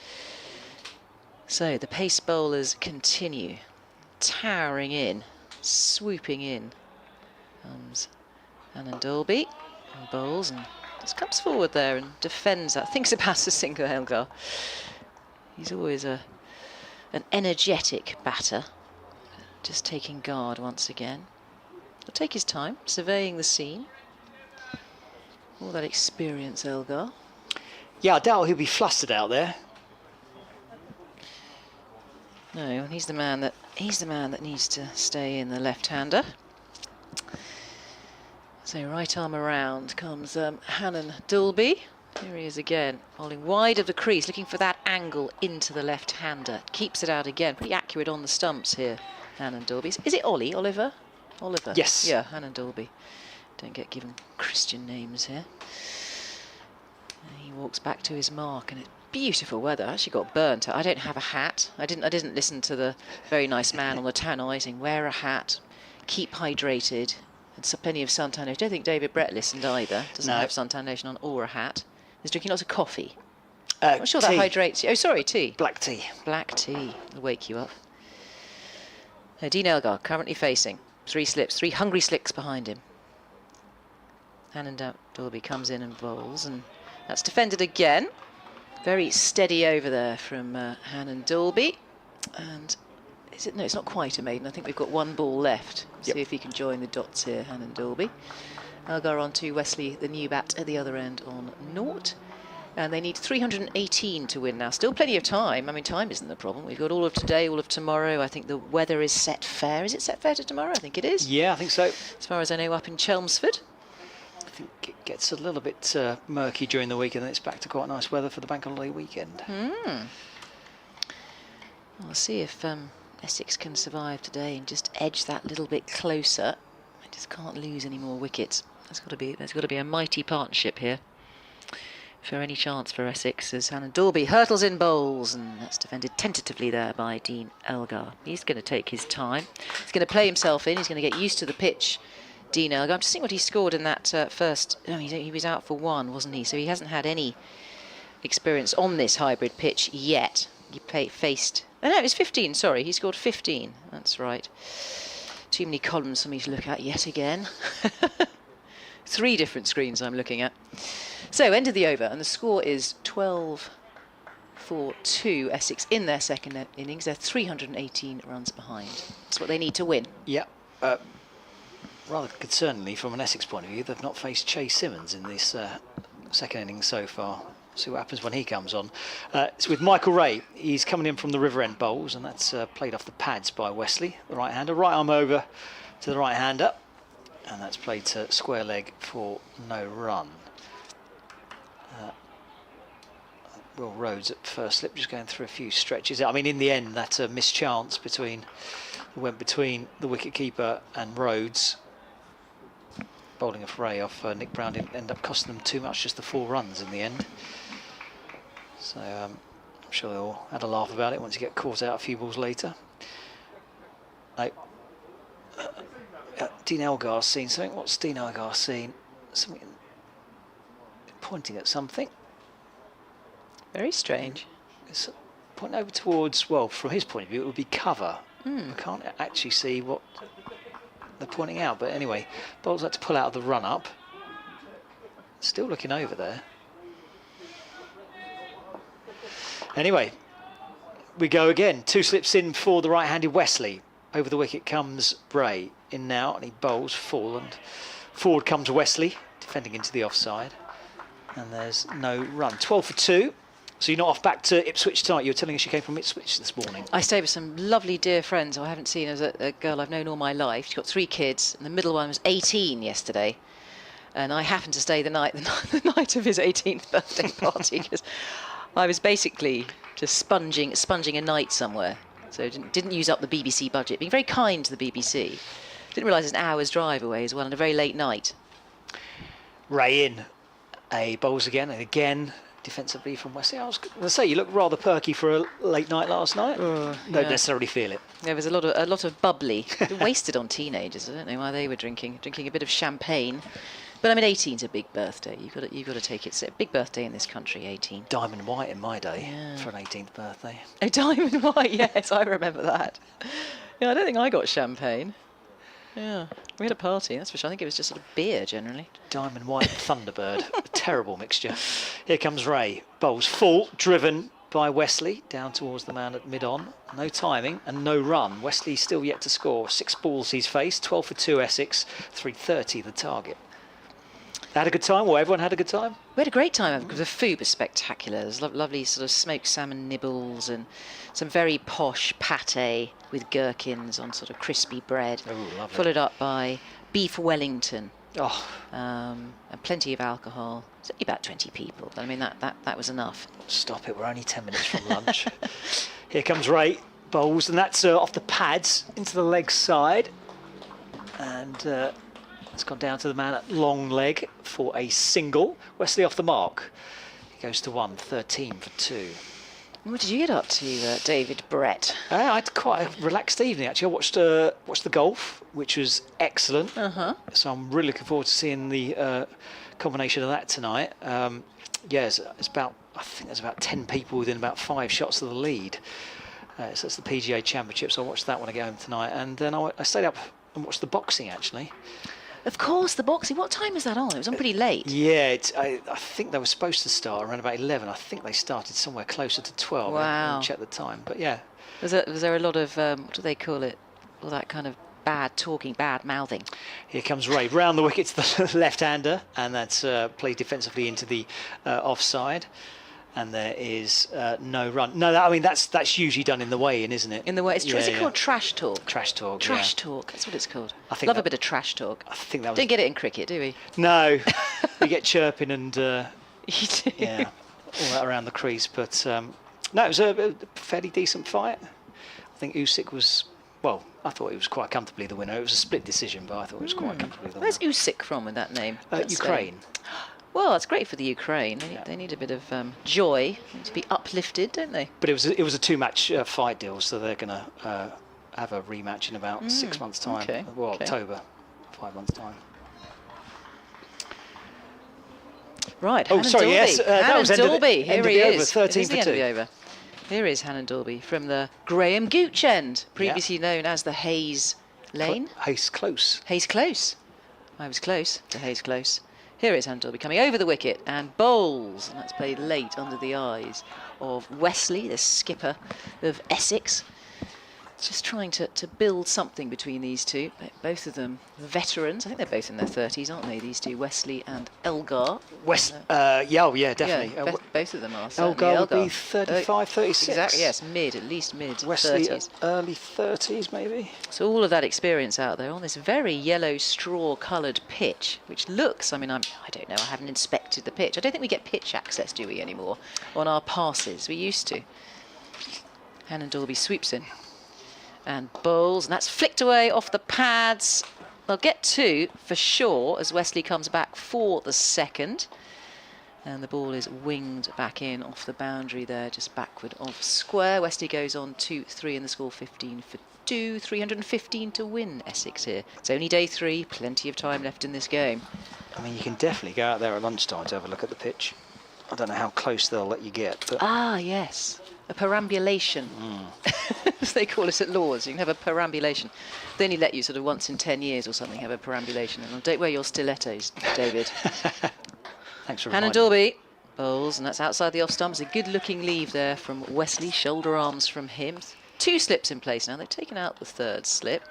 So the pace bowlers continue, towering in, swooping in. Comes Hannon Dolby and bowls and just comes forward there and defends that. Thinks about a single Elgar. He's always an energetic batter, just taking guard once again. He'll take his time, surveying the scene. All that experience, Elgar. Yeah, I doubt he'll be flustered out there. No, and he's the man that needs to stay in, the left-hander. So right arm around comes Hannon Dolby. Here he is again, bowling wide of the crease, looking for that angle into the left-hander. Keeps it out again, pretty accurate on the stumps here, Hannon Dolby. Is it Oliver? Oliver? Yes. Yeah, Hannon Dolby. Don't get given Christian names here. And he walks back to his mark, and it's beautiful weather. I actually got burnt. I don't have a hat. I didn't listen to the very nice man on the tannoy saying, wear a hat, keep hydrated, and so plenty of suntan lotion. I don't think David Brett listened either. Doesn't have suntan lotion on or a hat. He's drinking lots of coffee. I'm sure that hydrates you. Oh, sorry, tea. Black tea. Black tea. It'll wake you up. Dean Elgar currently facing 3 slips, 3 hungry slicks behind him. Hannon Dolby comes in and bowls, and that's defended again. Very steady over there from Hannon Dolby. And is it? No, it's not quite a maiden. I think we've got 1 ball left. Yep. See if he can join the dots here, Hannon Dolby. Elgar on to Wesley, the new bat at the other end on 0. And they need 318 to win now. Still plenty of time. I mean, time isn't the problem. We've got all of today, all of tomorrow. I think the weather is set fair. Is it set fair to tomorrow? I think it is. Yeah, I think so. As far as I know, up in Chelmsford. I think it gets a little bit murky during the week, and then it's back to quite nice weather for the bank holiday weekend. We'll see if Essex can survive today and just edge that little bit closer. I just can't lose any more wickets. There's got to be a mighty partnership here for any chance for Essex, as Hannah Dorby hurtles in bowls, and that's defended tentatively there by Dean Elgar. He's going to take his time. He's going to play himself in. He's going to get used to the pitch, Dean Elgar. I'm just seeing what he scored in that first. No, he was out for one, wasn't he? So he hasn't had any experience on this hybrid pitch yet. He faced... Oh, no, it was 15, sorry. He scored 15. That's right. Too many columns for me to look at yet again. 3 different screens I'm looking at. So, end of the over, and the score is 12-2. Essex in their second innings. They're 318 runs behind. That's what they need to win. Yeah. Rather concerningly, from an Essex point of view, they've not faced Chase Simmons in this second innings so far. See what happens when he comes on. It's with Michael Ray. He's coming in from the River End Bowls, and that's played off the pads by Wesley, the right-hander. Right arm over to the right-hander, and that's played to square leg for no run. Will Rhodes at first slip, just going through a few stretches. I mean, in the end, that's a mischance went between the wicket-keeper and Rhodes. Bowling of Ray off Nick Brown didn't end up costing them too much, just the 4 runs in the end. So I'm sure they all had a laugh about it once you get caught out a few balls later. Dean Elgar's seen something. What's Dean Elgar seen? Something pointing at something. Very strange. It's pointing over towards, well, from his point of view, it would be cover. I can't actually see what they're pointing out, but anyway, bowlers had to pull out of the run-up. Still looking over there. Anyway, we go again. 2 slips in for the right-handed Wesley. Over the wicket comes Bray. In now, and he bowls full, and forward comes Wesley, defending into the offside. And there's no run. 12-2. So you're not off back to Ipswich tonight. You were telling us you came from Ipswich this morning. I stayed with some lovely dear friends who I haven't seen as a girl I've known all my life. She's got 3 kids, and the middle one was 18 yesterday. And I happened to stay the night of his 18th birthday party, because I was basically just sponging a night somewhere. So didn't use up the BBC budget. Being very kind to the BBC. Didn't realise it's an hour's drive away as well, and a very late night. Ray in. Bowls again, and again defensively from Wesley. I was going to say, you look rather perky for a late night last night. Don't necessarily feel it. There was a lot of bubbly. Wasted on teenagers. I don't know why they were drinking a bit of champagne. But I mean, 18's a big birthday. You've got to take it. It's a big birthday in this country, 18. Diamond white in my day for an 18th birthday. Oh, diamond white, yes, I remember that. Yeah, I don't think I got champagne. Yeah, we had a party, that's for sure. I think it was just sort of beer generally. Diamond white Thunderbird, a terrible mixture. Here comes Ray. Bowls full, driven by Wesley, down towards the man at mid-on. No timing and no run. Wesley still yet to score. 6 balls he's faced, 12-2 Essex, 330 the target. Had a good time, or everyone had a good time? We had a great time. The food was spectacular. There's lovely sort of smoked salmon nibbles and some very posh pate with gherkins on sort of crispy bread. Oh, lovely. Followed up by beef Wellington. Oh. And plenty of alcohol. It's only about 20 people, but I mean, that was enough. Stop it, we're only 10 minutes from lunch. Here comes Ray. Bowls, and that's off the pads into the leg side. And... it's gone down to the man at long leg for a single. Wesley off the mark. He goes to 1, 13 for 2. What did you get up to, David Brett? I had quite a relaxed evening, actually. I watched the golf, which was excellent. So I'm really looking forward to seeing the combination of that tonight. It's about, I think there's about 10 people within about 5 shots of the lead. So that's the PGA Championship, so I watched that when I get home tonight. And then I stayed up and watched the boxing, actually. Of course, the boxing. What time was that on? It was on pretty late. Yeah, I think they were supposed to start around about 11. I think they started somewhere closer to 12. Wow. I didn't check the time, but yeah. Was there a lot of, what do they call it? All that kind of bad talking, bad mouthing. Here comes Ray round the wicket to the left-hander, and that's played defensively into the offside. And there is no run. No, I mean that's usually done in the weigh-in, isn't it? In the way, is it called trash talk? Trash talk. Trash talk. That's what it's called. I think Love a bit of trash talk. I think that was. Don't get it in cricket, do we? No, we get chirping and You do. yeah, all that around the crease. But no, it was a fairly decent fight. I think Usyk was. Well, I thought he was quite comfortably the winner. It was a split decision, but I thought it was quite comfortably the winner. Where's Usyk from with that name? Ukraine. Well, it's great for the Ukraine. They need a bit of joy. They need to be uplifted, don't they? But it was a 2-match fight deal, so they're going to have a rematch in about 6 months' time. Okay, Well, okay. October, 5 months' time. Right. Oh, Hannon sorry, Dolby. yes, that was Hannon end of the- Dolby. end Here of he the over, is. 13 It is the for end of 2. the over. Here is Hannon Dolby from the Graham Gooch end, previously known as the Hayes Lane. Hayes close. Hayes Close. I was close to Hayes Close. Here is Hannon Dolby coming over the wicket and bowls, and that's played late under the eyes of Wesley, the skipper of Essex. Just trying to build something between these two. Both of them veterans. I think they're both in their 30s, aren't they? These two, Wesley and Elgar. Yeah, definitely. Yeah, both of them are. certainly. Elgar would be 35, 36. Exactly, yes, at least mid Wesley 30s. early 30s, maybe. So all of that experience out there on this very yellow straw-coloured pitch, which looks, I mean, I don't know, I haven't inspected the pitch. I don't think we get pitch access, do we, anymore, on our passes? We used to. Hannon Dolby sweeps in and bowls, and that's flicked away off the pads. They'll get 2 for sure as Wesley comes back for the second. And the ball is winged back in off the boundary there, just backward of square. Wesley goes on 2-3 in the score, 15 for 2, 315 to win Essex here. It's only day 3, plenty of time left in this game. I mean, you can definitely go out there at lunchtime to have a look at the pitch. I don't know how close they'll let you get. But Ah, yes, a perambulation, as they call it at Lords. You can have a perambulation. They only let you sort of once in 10 years or something have a perambulation. And don't wear your stilettos, David. Thanks for Hannon reminding me. Dolby bowls, and that's outside the off stump. It's a good looking leave there from Wesley, shoulder arms from him. 2 slips in place now. They've taken out the 3rd slip.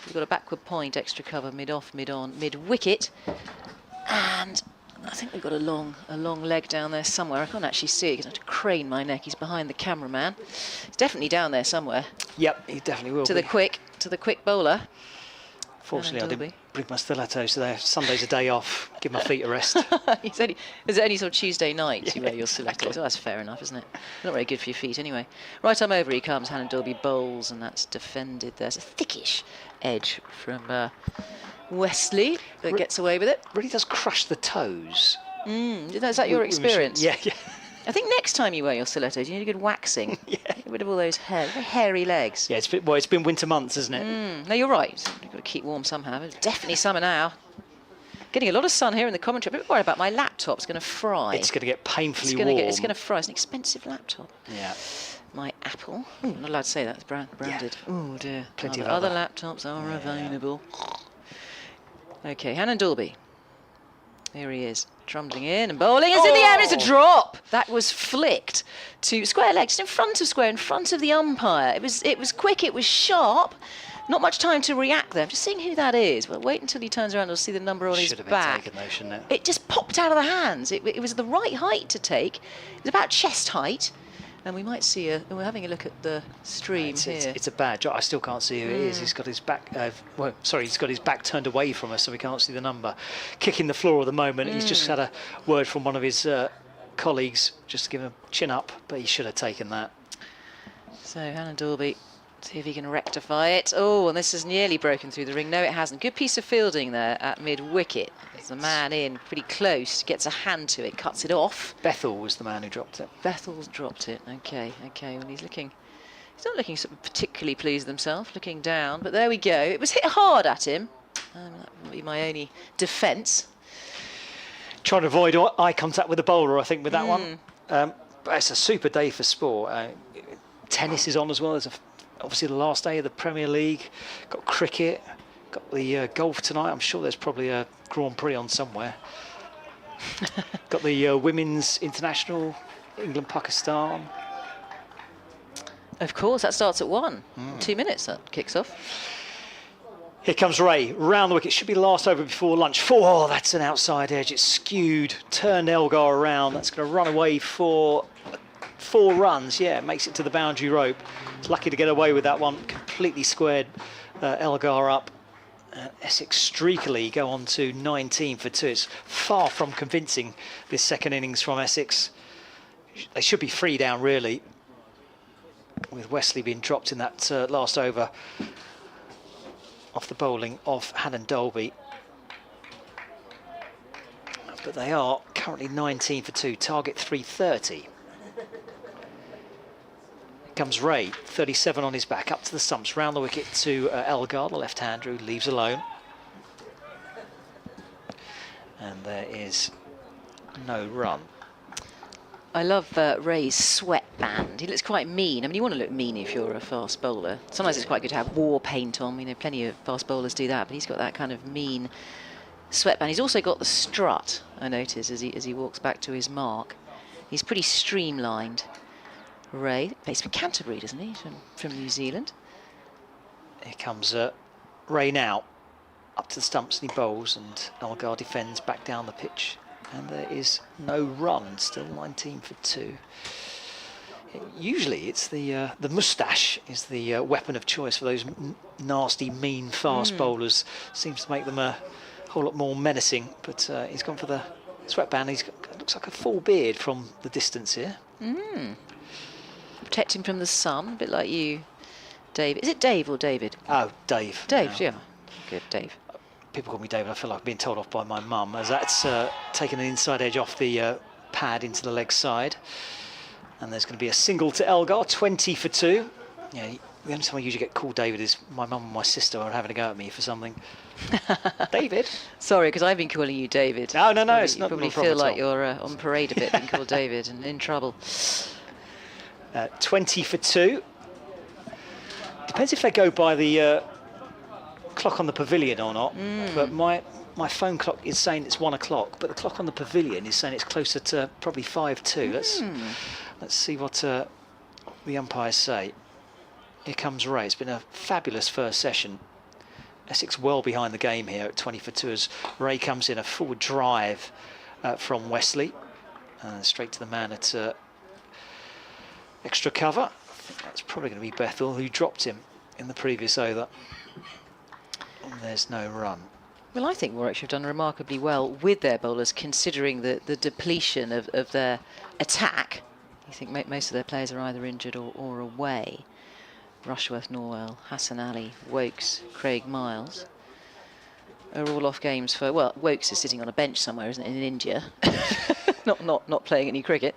We've got a backward point, extra cover, mid off, mid on, mid wicket. And I think we've got a long leg down there somewhere. I can't actually see it because I have to crane my neck. He's behind the cameraman. He's definitely down there somewhere. Yep, he definitely will To be. the quick bowler. Fortunately, I Dolby. didn't bring my stilettos today. Sunday's a day off. Give my feet a rest. Is it only sort of Tuesday night you wear your stilettos? Oh, that's fair enough, isn't it? Not very good for your feet anyway. Right arm over he comes. Hannon Dolby bowls, and that's defended. There's a thickish edge from Wesley that gets away with it. Really does crush the toes. Is that your experience? Yeah. I think next time you wear your stilettos, you need a good waxing. Get rid of all those hairy legs. Yeah, it's been winter months, isn't it? No, you're right. You've got to keep warm somehow. There's definitely summer now. Getting a lot of sun here in the commentary. I'm a bit worried about my laptop. It's going to fry. It's going to get painfully warm. It's going to fry. It's an expensive laptop. Yeah. My Apple. Ooh, not allowed to say that. It's branded. Oh dear. Plenty of other other. laptops are available. Okay, Hannon Dolby. Here he is, trundling in and bowling. It's in the air. It's a drop. That was flicked to square leg, just in front of square, in front of the umpire. It was quick. It was sharp. Not much time to react there. I'm just seeing who that is. Well, wait until he turns around. We'll see the number on his Should have been back. taken though, shouldn't it? It just popped out of the hands. It was the right height to take. It was about chest height. And we might see we're having a look at the stream here. It's a bad job. I still can't see who it is. He's got his back. He's got his back turned away from us, so we can't see the number. Kicking the floor at the moment. He's just had a word from one of his colleagues just to give him a chin up, but he should have taken that. So Hannon Dolby, see if he can rectify it. Oh, and this has nearly broken through the ring. No, it hasn't. Good piece of fielding there at mid-wicket. There's a man in pretty close, gets a hand to it, cuts it off. Bethel was the man who dropped it. Bethel's dropped it. Okay. Well, he's not looking sort of particularly pleased with himself, looking down. But there we go. It was hit hard at him. That would be my only defence. Trying to avoid eye contact with the bowler, I think, with that one. But it's a super day for sport. Tennis is on as well. There's obviously the last day of the Premier League. Got cricket. Got the golf tonight. I'm sure there's probably a Grand Prix on somewhere. Got the Women's International, England-Pakistan. Of course, that starts at 1. 2 minutes that kicks off. Here comes Ray, round the wicket, should be the last over before lunch. Oh, that's an outside edge, it's skewed, turned Elgar around, that's going to run away for 4 runs. Yeah, makes it to the boundary rope. It's lucky to get away with that one, completely squared Elgar up. Essex streakily go on to 19 for 2. It's far from convincing, this second innings from Essex. They should be 3 down, really, with Wesley being dropped in that last over off the bowling of Hannon Dolby. But they are currently 19 for 2, target 330. Here comes Ray, 37 on his back, up to the stumps, round the wicket to Elgar, the left-hander, who leaves alone. And there is no run. I love Ray's sweatband. He looks quite mean. I mean, you want to look mean if you're a fast bowler. Sometimes it's quite good to have war paint on. You know, plenty of fast bowlers do that, but he's got that kind of mean sweatband. He's also got the strut, I notice, as he walks back to his mark. He's pretty streamlined. Ray plays for Canterbury, doesn't he, from New Zealand? Here comes Ray now, up to the stumps, and he bowls, and Elgar defends back down the pitch. And there is no run, still 19 for 2. Usually it's the moustache is the weapon of choice for those nasty, mean, fast bowlers. Seems to make them a whole lot more menacing, but he's gone for the sweatband. Looks like a full beard from the distance here. Protect him from the sun, a bit like you, Dave. Is it Dave or David? Oh, Dave. Dave, now. yeah. Good, Dave. People call me David. I feel like I've been told off by my mum, as that's taken an inside edge off the pad into the leg side. And there's going to be a single to Elgar, 20 for 2. Yeah, the only time I usually get called David is my mum and my sister are having a go at me for something. David? Sorry, because I've been calling you David. No, Probably, it's not. You probably not a problem feel like at all. you're on parade a bit, being called David and in trouble. 20 for 2. Depends if they go by the clock on the pavilion or not. But my phone clock is saying it's 1 o'clock, but the clock on the pavilion is saying it's closer to probably 5-2. Let's see what the umpires say. Here comes Ray. It's been a fabulous first session. Essex well behind the game here at 20 for 2 as Ray comes in, a forward drive from Wesley. Straight to the man at extra cover. I think that's probably going to be Bethel, who dropped him in the previous over. And there's no run. Well, I think Warwickshire have done remarkably well with their bowlers, considering the depletion of their attack. I think most of their players are either injured or away. Rushworth, Norwell, Hassan Ali, Wokes, Craig Miles are all off games for, well, Wokes is sitting on a bench somewhere, isn't it, in India, not playing any cricket.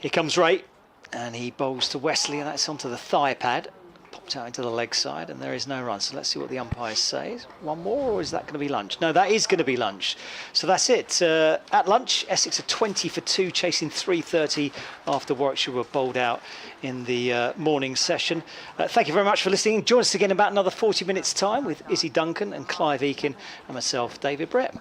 Here comes Ray, and he bowls to Wesley, and that's onto the thigh pad. Popped out into the leg side, and there is no run. So let's see what the umpires say. One more, or is that going to be lunch? No, that is going to be lunch. So that's it. At lunch, Essex are 20 for 2, chasing 330 after Warwickshire were bowled out in the morning session. Thank you very much for listening. Join us again in about another 40 minutes' time with Izzy Duncan and Clive Eakin and myself, David Brett.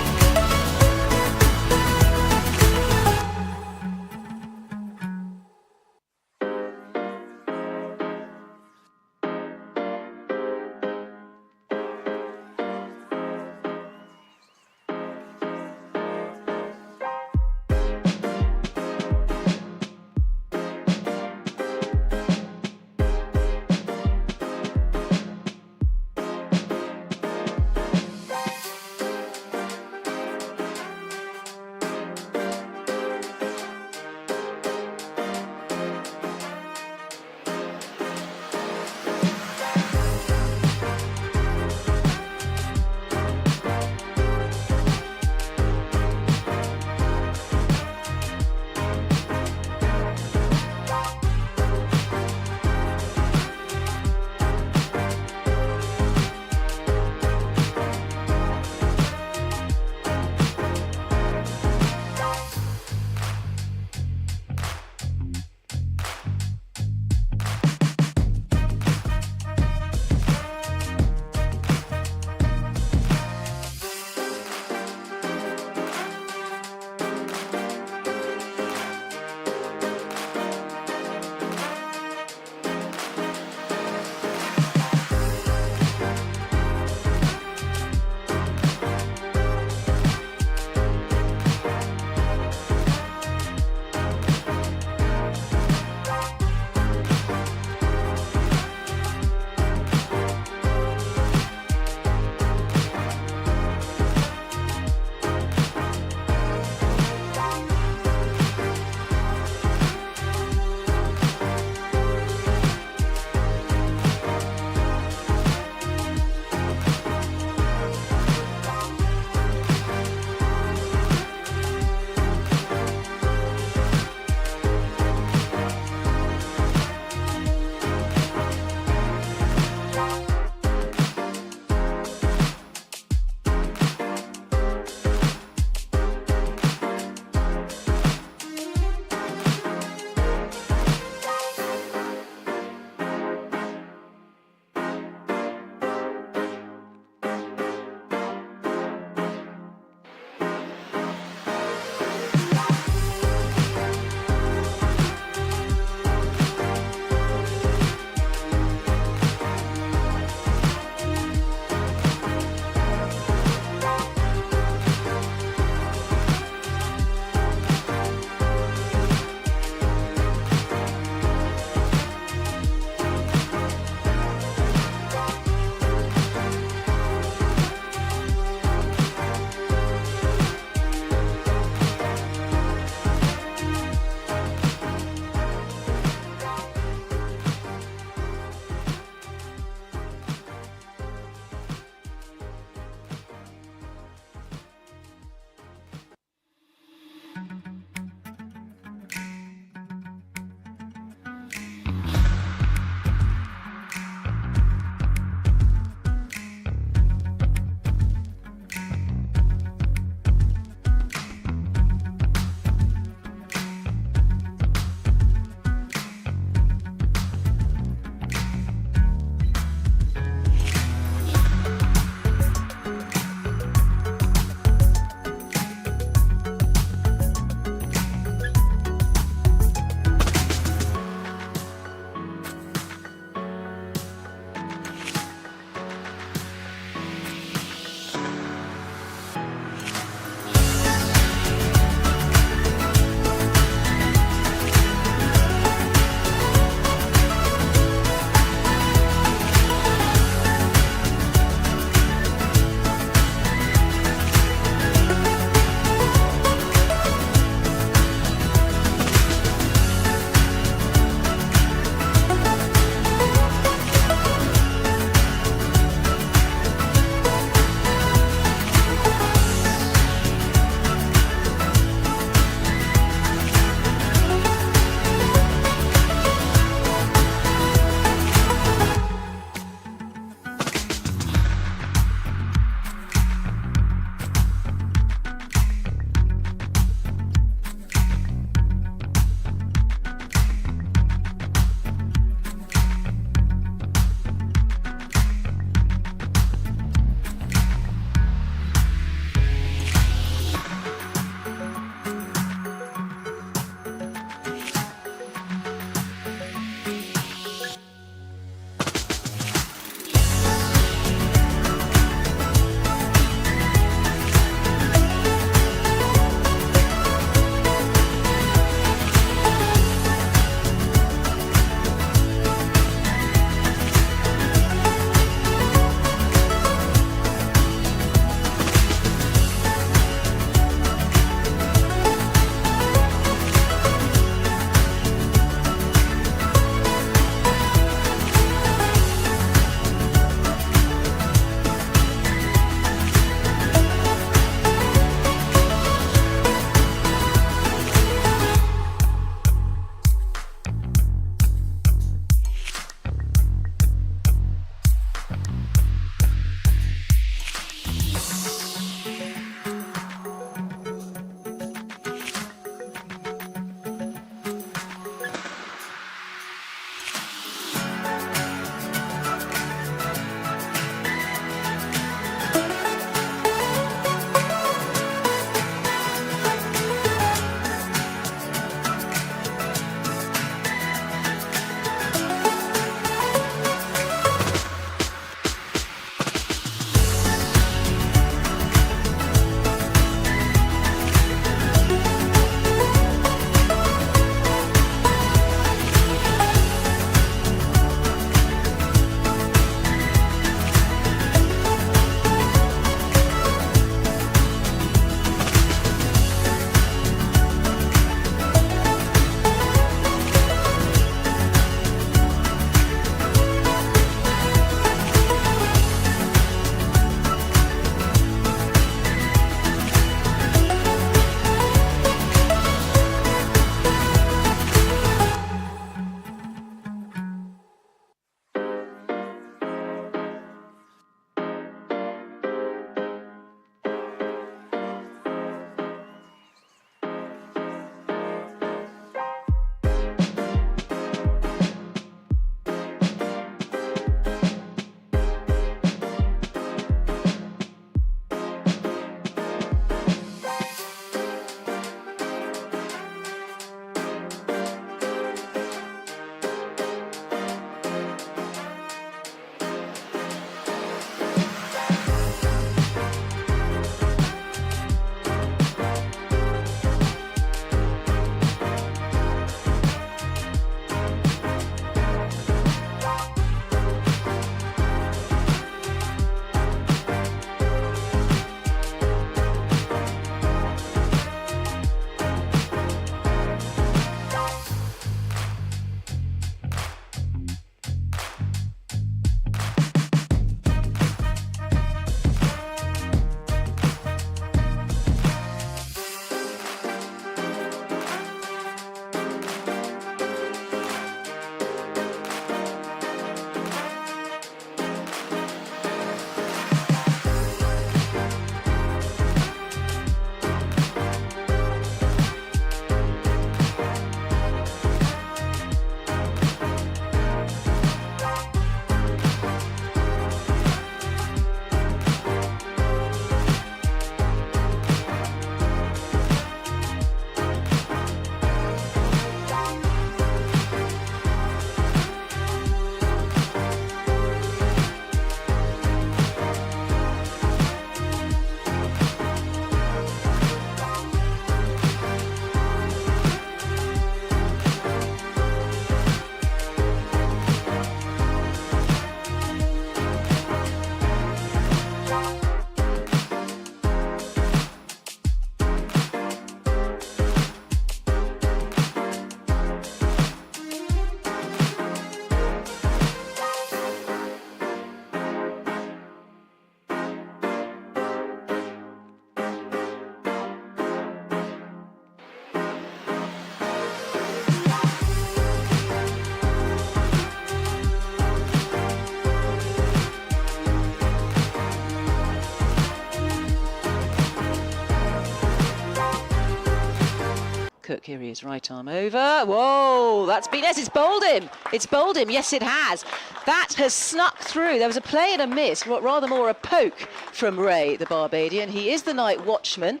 Cook, here he is, right arm over. Whoa, that's been, yes, it's bowled him. It's bowled him, yes it has. That has snuck through. There was a play and a miss, rather more a poke from Ray, the Barbadian. He is the night watchman.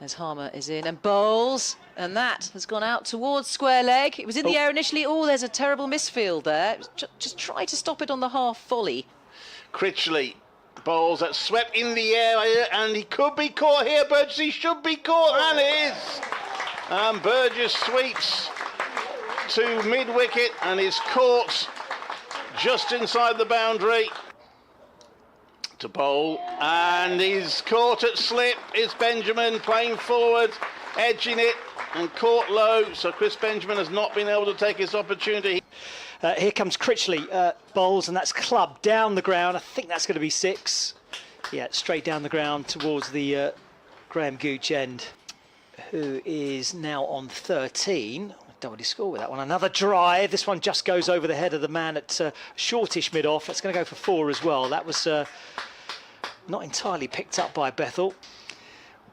As Harmer is in and bowls, and that has gone out towards square leg. It was in the air initially. Oh, there's a terrible misfield there. It was just try to stop it on the half volley. Critchley bowls that swept in the air, and he could be caught here. Burgess, he should be caught, and is. And Burgess sweeps to mid-wicket and is caught just inside the boundary. To bowl, and he's caught at slip. It's Benjamin playing forward, edging it, and caught low. So Chris Benjamin has not been able to take his opportunity. Here comes Critchley, bowls, and that's clubbed down the ground. I think that's going to be 6. Yeah, straight down the ground towards the Graham Gooch end, who is now on 13. Double score with that one. Another drive. This one just goes over the head of the man at shortish mid-off. That's going to go for 4 as well. That was not entirely picked up by Bethel.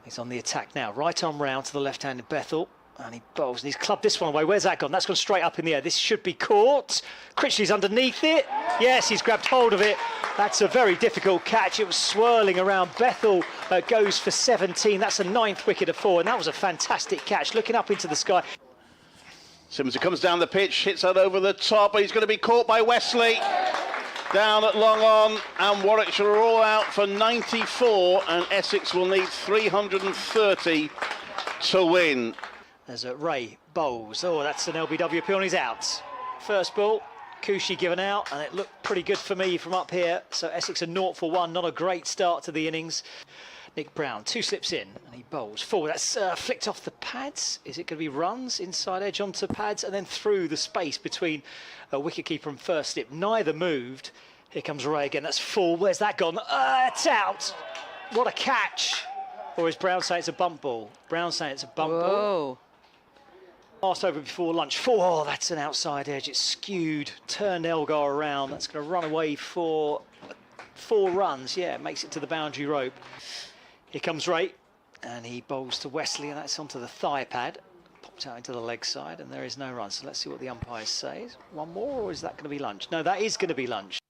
He's on the attack now. Right arm round to the left-handed Bethel. And he bowls and he's clubbed this one away. Where's that gone? That's gone straight up in the air. This should be caught. Critchley's underneath it. Yes, he's grabbed hold of it. That's a very difficult catch. It was swirling around. Bethel goes for 17. That's a 9th wicket of 4. And that was a fantastic catch. Looking up into the sky. Simmons, who comes down the pitch, hits that over the top, but he's going to be caught by Wesley. Down at long on, and Warwickshire are all out for 94, and Essex will need 330 to win. There's a Ray bowls. Oh, that's an LBW appeal, and he's out. First ball, Coochie given out, and it looked pretty good for me from up here. So Essex are 0 for 1, not a great start to the innings. Nick Brown, 2 slips in, and he bowls forward. That's flicked off the pads. Is it going to be runs inside edge onto pads and then through the space between a wicketkeeper and first slip? Neither moved. Here comes Ray again. That's full. Where's that gone? It's out. What a catch. Or is Brown saying it's a bump ball? Brown saying it's a bump ball. Last over before lunch. 4. Oh, that's an outside edge. It's skewed. Turned Elgar around. That's going to run away for 4 runs. Yeah, it makes it to the boundary rope. Here comes Ray, and he bowls to Wesley, and that's onto the thigh pad. Popped out into the leg side, and there is no run. So let's see what the umpires say. One more, or is that going to be lunch? No, that is going to be lunch.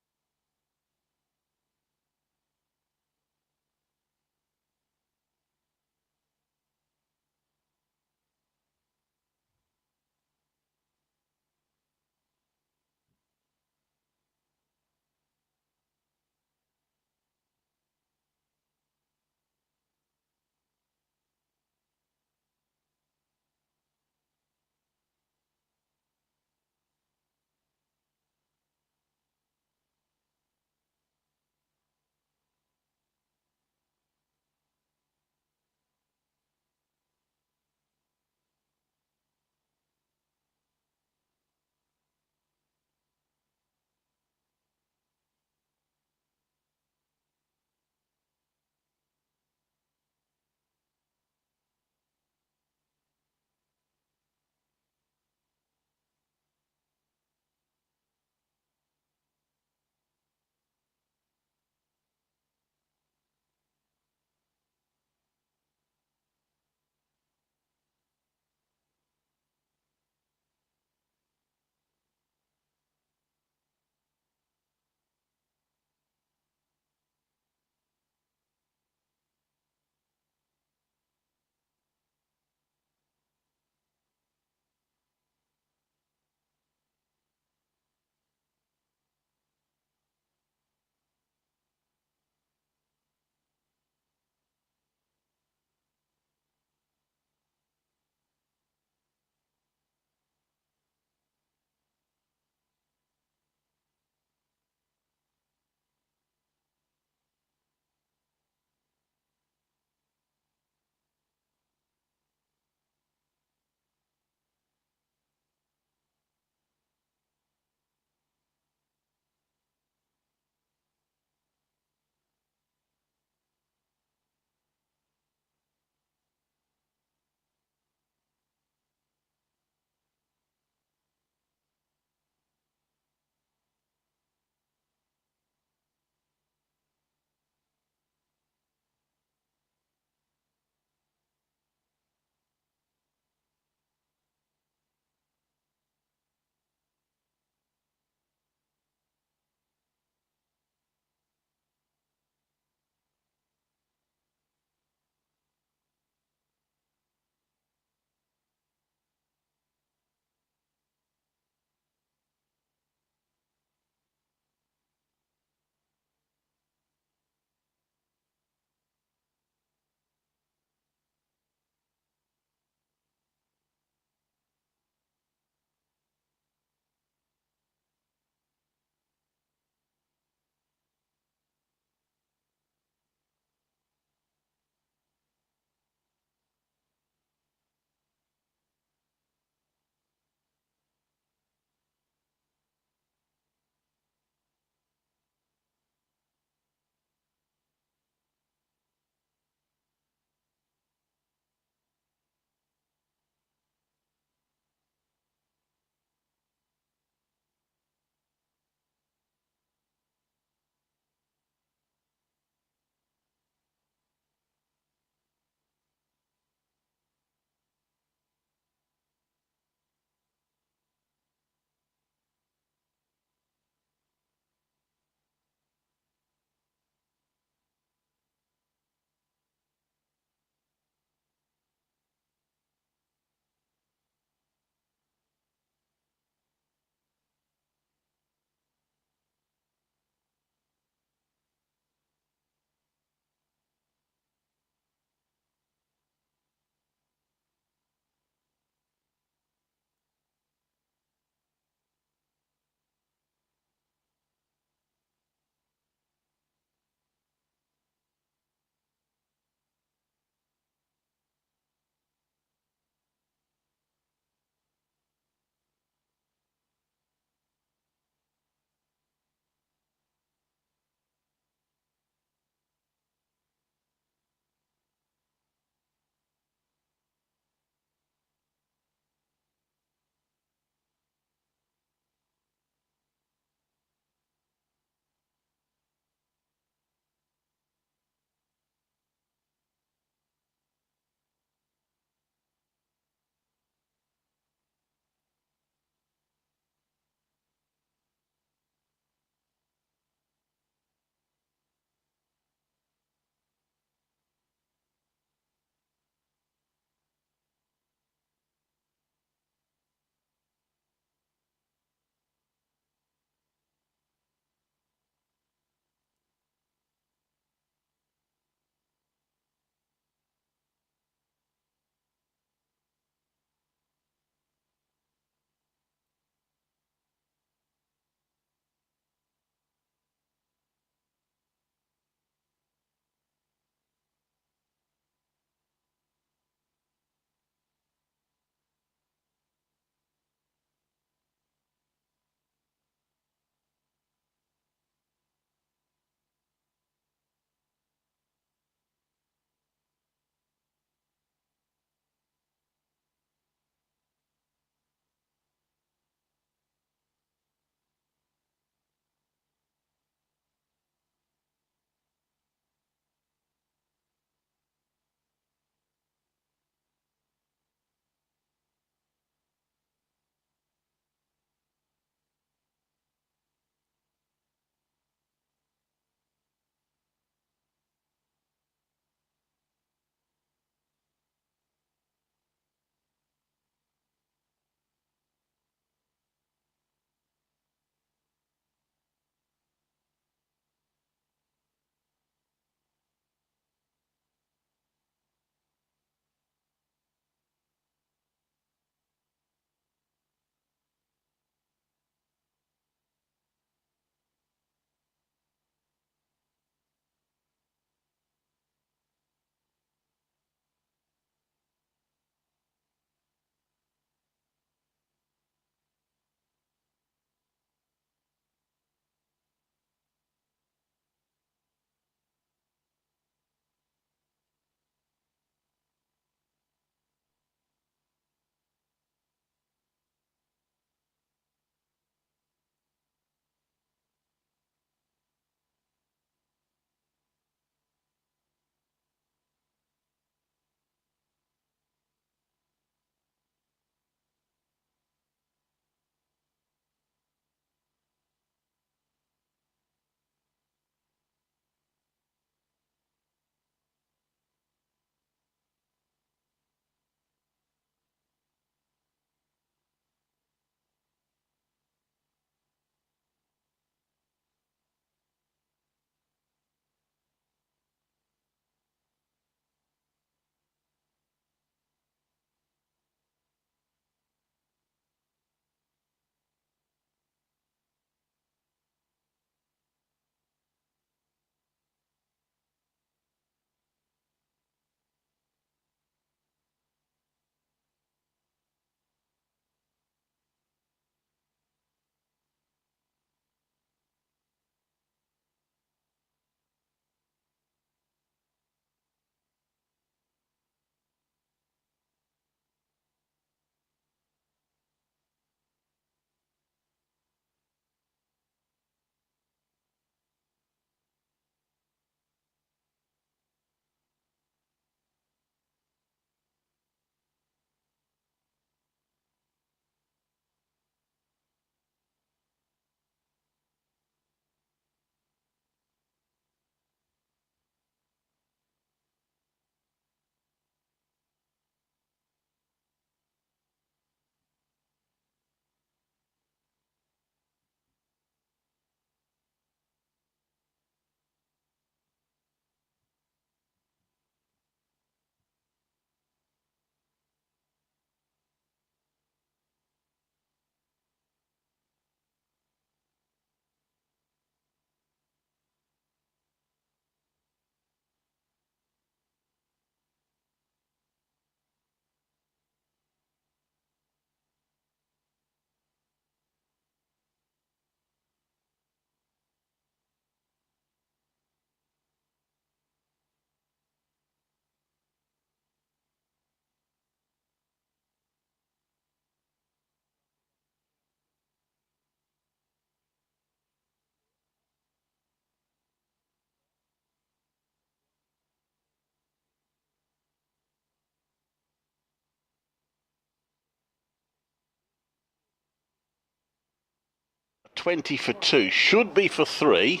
20 for 2. Should be for 3.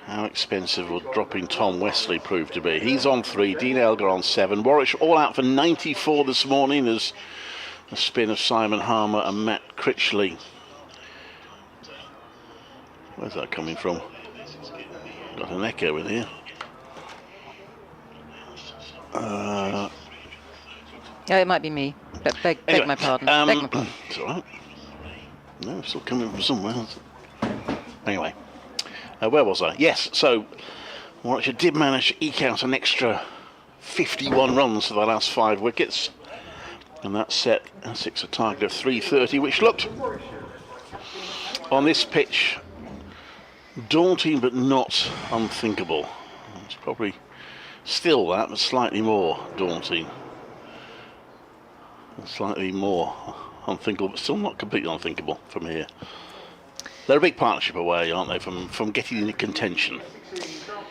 How expensive will dropping Tom Wesley prove to be? He's on 3, Dean Elgar on 7. Warwickshire all out for 94 this morning as a spin of Simon Harmer and Matt Critchley. Where's that coming from? Got an echo in here. Oh, it might be me. Beg my pardon. Beg my pardon. It's all right. No, it's still coming from somewhere. Anyway, where was I? Yes, so Warwickshire did manage to eke out an extra 51 runs for the last 5 wickets. And that set Essex a target of 330, which looked, on this pitch, daunting but not unthinkable. It's probably still that, but slightly more daunting. Slightly more unthinkable, but still not completely unthinkable from here. They're a big partnership away, aren't they, from getting into contention?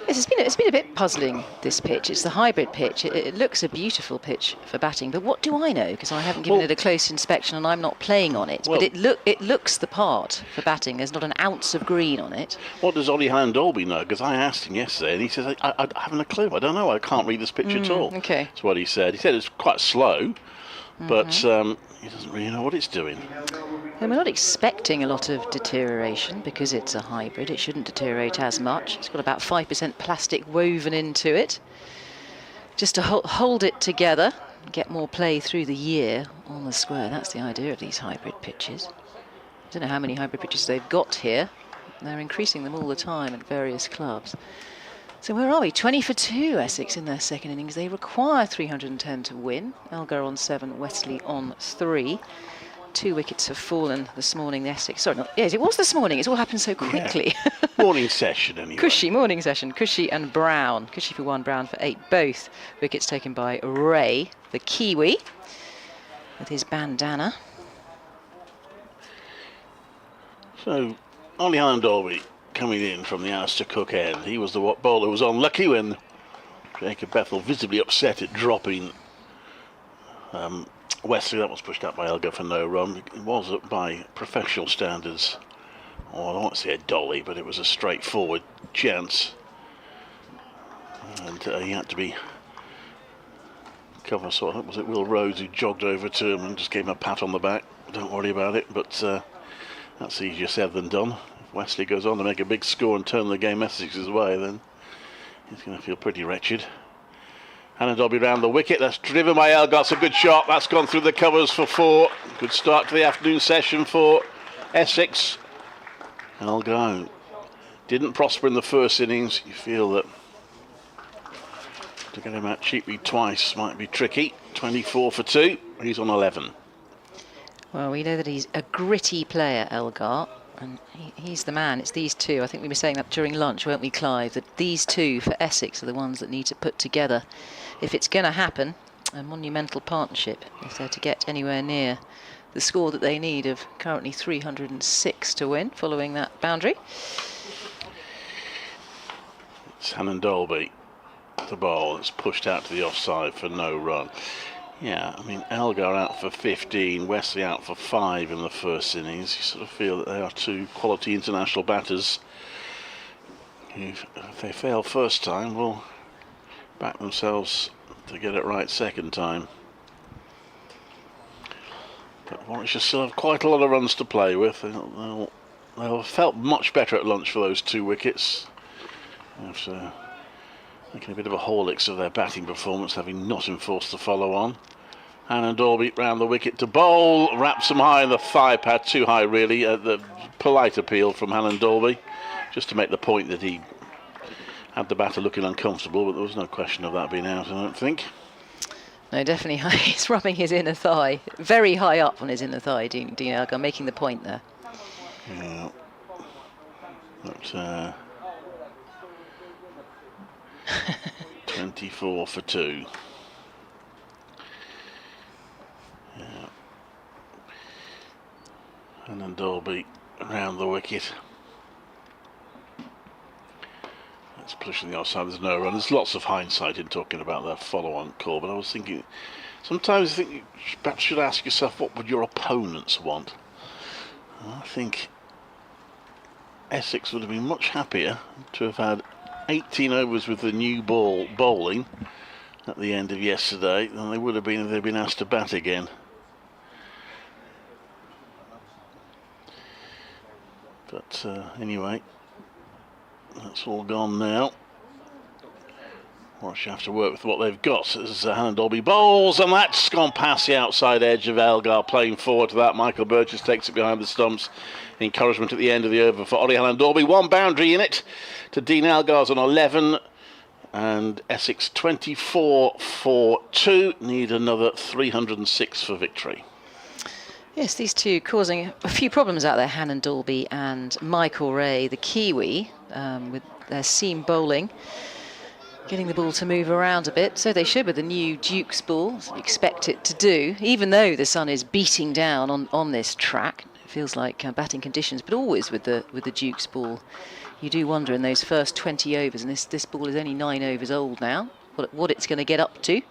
Yes, it's been a bit puzzling, this pitch. It's the hybrid pitch. It looks a beautiful pitch for batting, but what do I know? Because I haven't given it a close inspection and I'm not playing on it. Well, but it looks the part for batting. There's not an ounce of green on it. What does Ollie Hannon-Dolby know? Because I asked him yesterday and he says, I haven't a clue. I don't know. I can't read this pitch at all. Okay. That's what he said. He said it's quite slow, but he doesn't really know what it's doing. And we're not expecting a lot of deterioration because it's a hybrid. It shouldn't deteriorate as much. It's got about 5% plastic woven into it, just to hold it together, get more play through the year on the square. That's the idea of these hybrid pitches. I don't know how many hybrid pitches they've got here. They're increasing them all the time at various clubs. So where are we? 20 for 2, Essex in their second innings. They require 310 to win. Elgar on 7, Wesley on 3. 2 wickets have fallen this morning. The Essex, sorry, not, yes, it was this morning. It's all happened so quickly. Yeah. Morning session, anyway. Cushy, morning session. Cushy and Brown. Cushy for 1, Brown for 8. Both wickets taken by Ray, the Kiwi, with his bandana. So, Ollie Hannon-Dolby coming in from the Alistair Cook end. He was the bowler who was unlucky when Jacob Bethel visibly upset at dropping Wesley. That was pushed out by Elgar for no run. It was by professional standards, or I don't want to say a dolly, but it was a straightforward chance. And he had to be covered. So was it Will Rhodes who jogged over to him and just gave him a pat on the back? Don't worry about it, but that's easier said than done. If Wesley goes on to make a big score and turn the game Essex's way, then he's going to feel pretty wretched. Hannon-Dolby round the wicket. That's driven by Elgar. That's a good shot. That's gone through the covers for 4. Good start to the afternoon session for Essex. Elgar didn't prosper in the first innings. You feel that to get him out cheaply twice might be tricky. 24 for 2. He's on 11. Well, we know that he's a gritty player, Elgar, and he's the man. It's these two. I think we were saying that during lunch, weren't we, Clive? That these two for Essex are the ones that need to put together, if it's going to happen, a monumental partnership, if they're to get anywhere near the score that they need of currently 306 to win, following that boundary. It's Hannon-Dolby, the ball that's pushed out to the offside for no run. Yeah, I mean, Elgar out for 15, Wesley out for 5 in the first innings. You sort of feel that they are 2 quality international batters who, if they fail first time, will back themselves to get it right second time. But Warwickshire still have quite a lot of runs to play with. They'll have felt much better at lunch for those 2 wickets. After making a bit of a Horlicks of their batting performance, having not enforced the follow-on. Hannon-Dolby round the wicket to bowl, wraps them high in the thigh pad, too high really. The polite appeal from Hannon-Dolby, just to make the point that he had the batter looking uncomfortable, but there was no question of that being out, I don't think. No, definitely high. He's rubbing his inner thigh, very high up on his inner thigh, Dean Elgar, making the point there. Yeah. But, 24 for 2. Yeah. Hannon-Dolby around the wicket. That's pushing the offside. There's no run. There's lots of hindsight in talking about that follow-on call, but I was thinking, sometimes I think you perhaps should ask yourself, what would your opponents want? I think Essex would have been much happier to have had 18 overs with the new ball bowling at the end of yesterday than they would have been if they'd been asked to bat again. But anyway, that's all gone now. Warwickshire have to work with what they've got. As Hannah Dolby bowls, and that's gone past the outside edge of Elgar, playing forward to that. Michael Burgess takes it behind the stumps. Encouragement at the end of the over for Ollie Hannah Dolby. One boundary in it to Dean Elgar's on 11. And Essex 24 for 2. Need another 306 for victory. Yes, these two causing a few problems out there, Hannah Dolby and Michael Ray, the Kiwi, with their seam bowling. Getting the ball to move around a bit, so they should with the new Duke's ball, as we expect it to do, even though the sun is beating down on this track. It feels like batting conditions, but always with the Duke's ball, you do wonder in those first 20 overs, and this ball is only 9 overs old now, what it's going to get up to.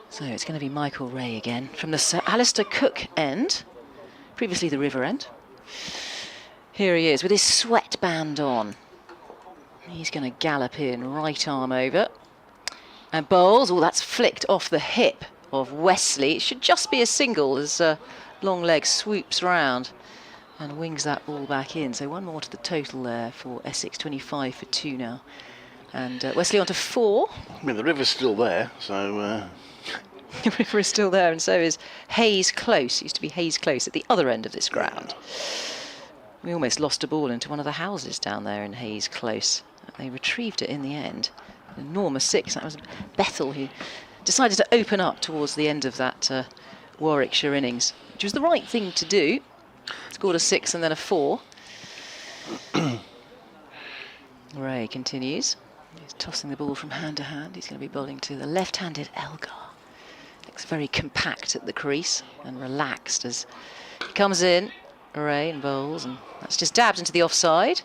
So it's going to be Michael Ray again from the Sir Alistair Cook end, previously the River end. Here he is with his sweatband on. He's going to gallop in, right arm over. And bowls, oh, that's flicked off the hip of Wesley. It should just be a single as long leg swoops round and wings that ball back in. So one more to the total there for Essex, 25 for 2 now. And Wesley on to 4. I mean, the river's still there, so... The river is still there, and so is Hayes Close. It used to be Hayes Close at the other end of this ground. We almost lost a ball into one of the houses down there in Hayes Close. They retrieved it in the end. An enormous 6. That was Bethel who decided to open up towards the end of that Warwickshire innings, which was the right thing to do. Scored a 6 and then a 4. Ray continues. He's tossing the ball from hand to hand. He's going to be bowling to the left-handed Elgar. Looks very compact at the crease and relaxed as he comes in. Ray and bowls, and that's just dabbed into the offside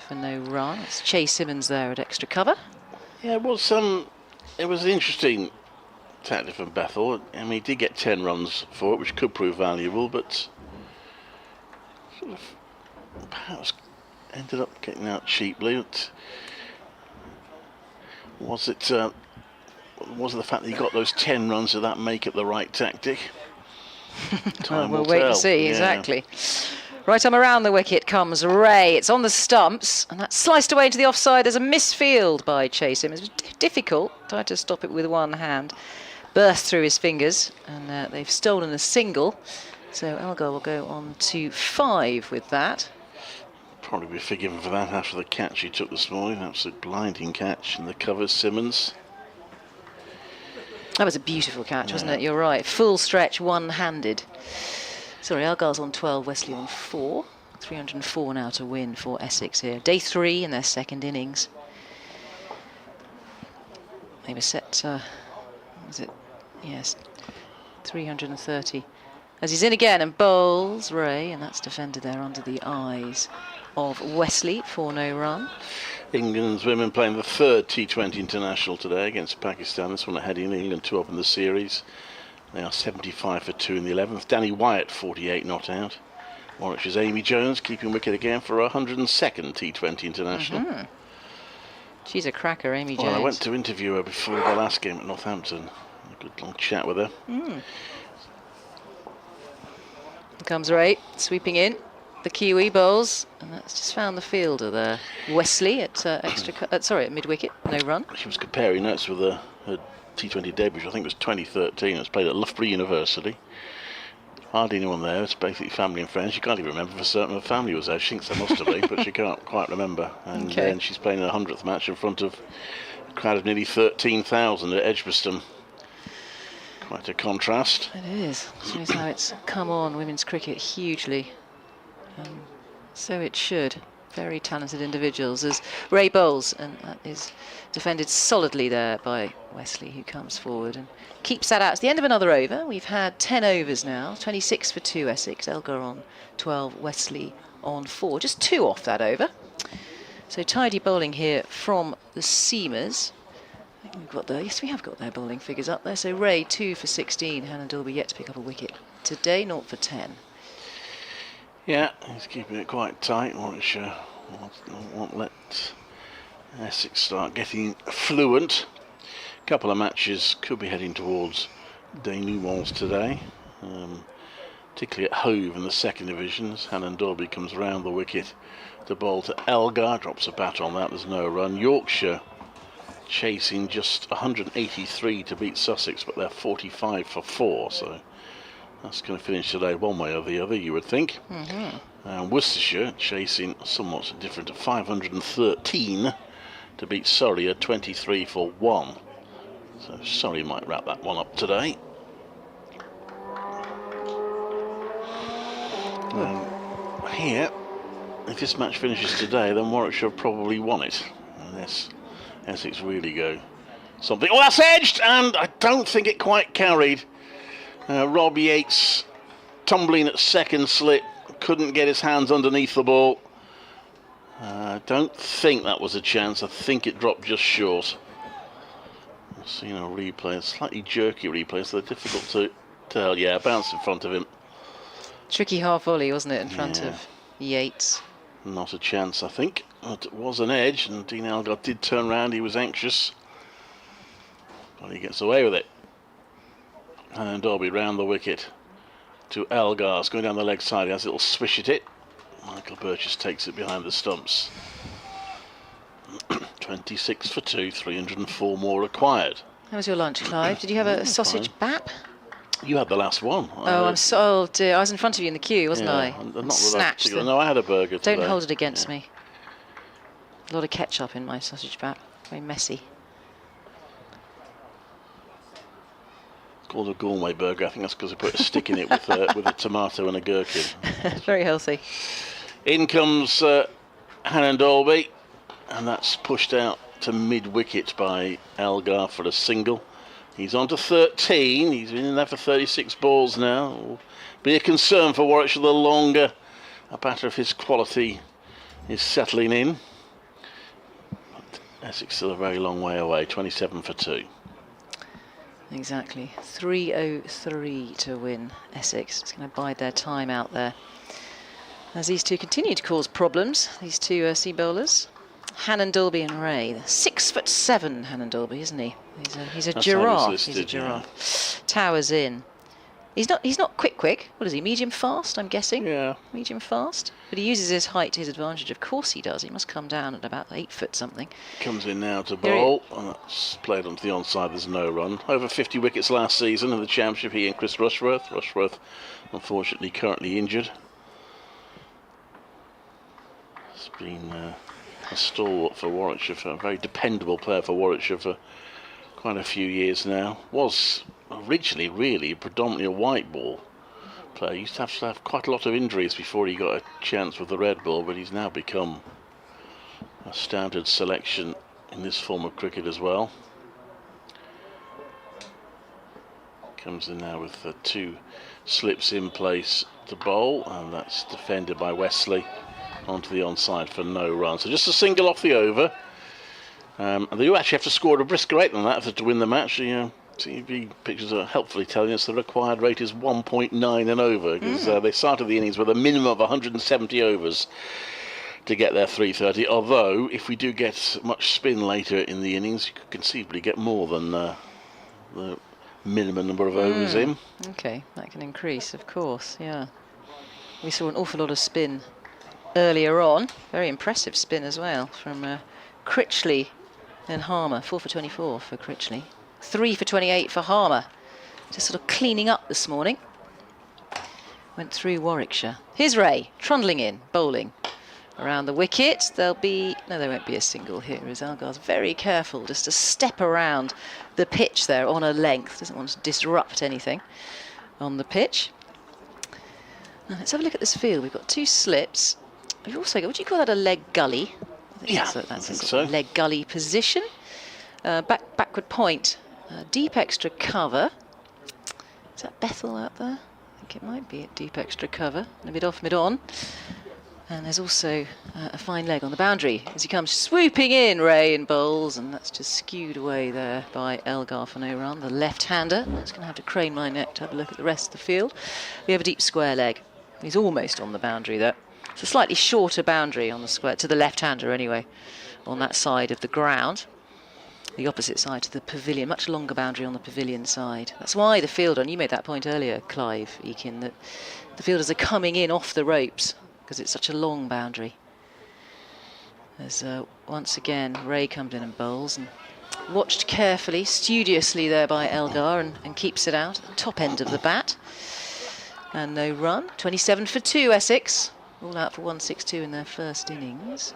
for no run. It's Chase Simmons there at extra cover. Yeah, it was an interesting tactic from Bethel. I mean, he did get 10 runs for it, which could prove valuable, but sort of perhaps ended up getting out cheaply. But was it the fact that he got those 10 runs, did that make it the right tactic? Well, we'll wait and see, exactly. Right arm around the wicket comes Ray. It's on the stumps, and that's sliced away into the offside. There's a misfield by Chase Simmons. It was difficult, tried to stop it with one hand. Burst through his fingers, and they've stolen a single. So Elgar will go on to 5 with that. Probably be forgiven for that after the catch he took this morning. Absolute blinding catch, and the covers Simmons. That was a beautiful catch, wasn't it? You're right. Full stretch, one-handed. Sorry, Elgar's on 12, Wesley on 4. 304 now to win for Essex here. Day 3 in their second innings. They were set, was it? Yes, 330. As he's in again and bowls Ray, and that's defended there under the eyes of Wesley for no run. England's women playing the 3rd T20 international today against Pakistan. This one ahead in England, 2 up in the series. They are 75 for 2 in the 11th. Danny Wyatt, 48 not out. Warwickshire's Amy Jones keeping wicket again for her 102nd T20 international. She's a cracker, Amy Jones. Well, I went to interview her before the last game at Northampton. A good long chat with her. Here comes Ray, sweeping in. The Kiwi bowls, and that's just found the fielder there. Wesley at at mid-wicket, no run. She was comparing notes with her T20 debut, which I think was 2013. It was played at Loughborough University. Hardly anyone there. It's basically family and friends. She can't even remember for certain her family was there. She thinks there must have been, but she can't quite remember. And then she's playing her 100th match in front of a crowd of nearly 13,000 at Edgbaston. Quite a contrast. It is. Shows how it's come on women's cricket hugely. So it should. Very talented individuals as Ray bowls, and that is defended solidly there by Wesley, who comes forward and keeps that out. It's the end of another over. We've had 10 overs now, 26 for 2 Essex, Elgar on 12, Wesley on 4, just 2 off that over. So tidy bowling here from the seamers. I think we've got yes, we have got their bowling figures up there. So Ray 2 for 16, Hannah Dolby yet to pick up a wicket today, 0 for 10. Yeah, he's keeping it quite tight. Warwickshire won't let Essex start getting fluent. A couple of matches could be heading towards denouements today, particularly at Hove in the second division. Hannon Dorby comes round the wicket to bowl to Elgar, drops a bat on that, there's no run. Yorkshire chasing just 183 to beat Sussex, but they're 45 for 4, so that's going to finish today one way or the other, you would think. And Worcestershire chasing somewhat different, 513 to beat Surrey at 23 for 1. So Surrey might wrap that one up today. Here, if this match finishes today, then Warwickshire have probably won it, unless Essex really go something. Oh, that's edged, and I don't think it quite carried. Rob Yates tumbling at second slip, couldn't get his hands underneath the ball. I don't think that was a chance. I think it dropped just short. I've seen a replay, a slightly jerky replay, so they're difficult to tell. Yeah, bounced in front of him. Tricky half volley, wasn't it, in front of Yates? Not a chance, I think. But it was an edge, and Dean Elgar did turn round. He was anxious, but he gets away with it. And Derby round the wicket to Elgar. It's going down the leg side. He has a little swish at it. Michael Burgess takes it behind the stumps. 26 for 2, 304 more required. How was your lunch, Clive? Did you have a sausage bap? You had the last one. Oh, I'm so oh dear. I was in front of you in the queue, wasn't I? Not snatched them. No, I had a burger today. Don't hold it against me. A lot of ketchup in my sausage bap. Very messy. It's called a gourmet burger. I think that's because I put a stick in it with a tomato and a gherkin. Very healthy. In comes Hannon Dolby, and that's pushed out to mid-wicket by Elgar for a single. He's on to 13. He's been in there for 36 balls now. Will be a concern for Warwickshire the longer a batter of his quality is settling in. But Essex still a very long way away. 27 for 2. Exactly. 303 to win Essex. It's going to bide their time out there, as these two continue to cause problems, these two sea bowlers. Hannon Dolby and Ray. 6'7", Hannon Dolby, isn't he? He's a giraffe. Listed, he's a giraffe. Towers in. He's not quick. What is he? Medium fast, I'm guessing. Yeah. Medium fast. But he uses his height to his advantage. Of course he does. He must come down at about 8 foot something. Comes in now to bowl, and that's played onto the onside. There's no run. Over 50 wickets last season in the Championship. He and Chris Rushworth. Rushworth, unfortunately, currently injured. It's been a stalwart for Warwickshire, a very dependable player for Warwickshire for quite a few years now. Was originally really predominantly a white ball player. He used to have quite a lot of injuries before he got a chance with the red ball, but he's now become a standard selection in this form of cricket as well. Comes in now with 2 slips in place to bowl, and that's defended by Wesley onto the onside for no run. So just a single off the over. They actually have to score a brisker rate than that to win the match. TV pictures are helpfully telling us the required rate is 1.9 and over, because they started the innings with a minimum of 170 overs to get their 330. Although, if we do get much spin later in the innings, you could conceivably get more than the minimum number of overs in. Okay, that can increase, of course, yeah. We saw an awful lot of spin earlier on. Very impressive spin as well from Critchley and Harmer. 4 for 24 for Critchley. 3 for 28 for Harmer. Just sort of cleaning up this morning. Went through Warwickshire. Here's Ray, trundling in, bowling. Around the wicket, there won't be a single here, as Elgar's very careful just to step around the pitch there on a length. Doesn't want to disrupt anything on the pitch. Now let's have a look at this field. We've got 2 slips. We've also got, would you call that a leg gully? I think that's a sort of leg gully position. Backward point. Deep extra cover. Is that Bethel out there? I think it might be at deep extra cover. A bit off, mid on. And there's also a fine leg on the boundary as he comes swooping in, Ray, and bowls, and that's just skewed away there by Elgar for no run, the left-hander. I'm just going to have to crane my neck to have a look at the rest of the field. We have a deep square leg. He's almost on the boundary there. It's a slightly shorter boundary on the square, to the left-hander anyway, on that side of the ground. The opposite side to the pavilion, much longer boundary on the pavilion side. That's why the fielder, and you made that point earlier, Clive Eakin, that the fielders are coming in off the ropes because it's such a long boundary. As once again, Ray comes in and bowls and watched carefully, studiously there by Elgar and keeps it out at the top end of the bat. And no run. 27 for 2, Essex. All out for 162 in their first innings.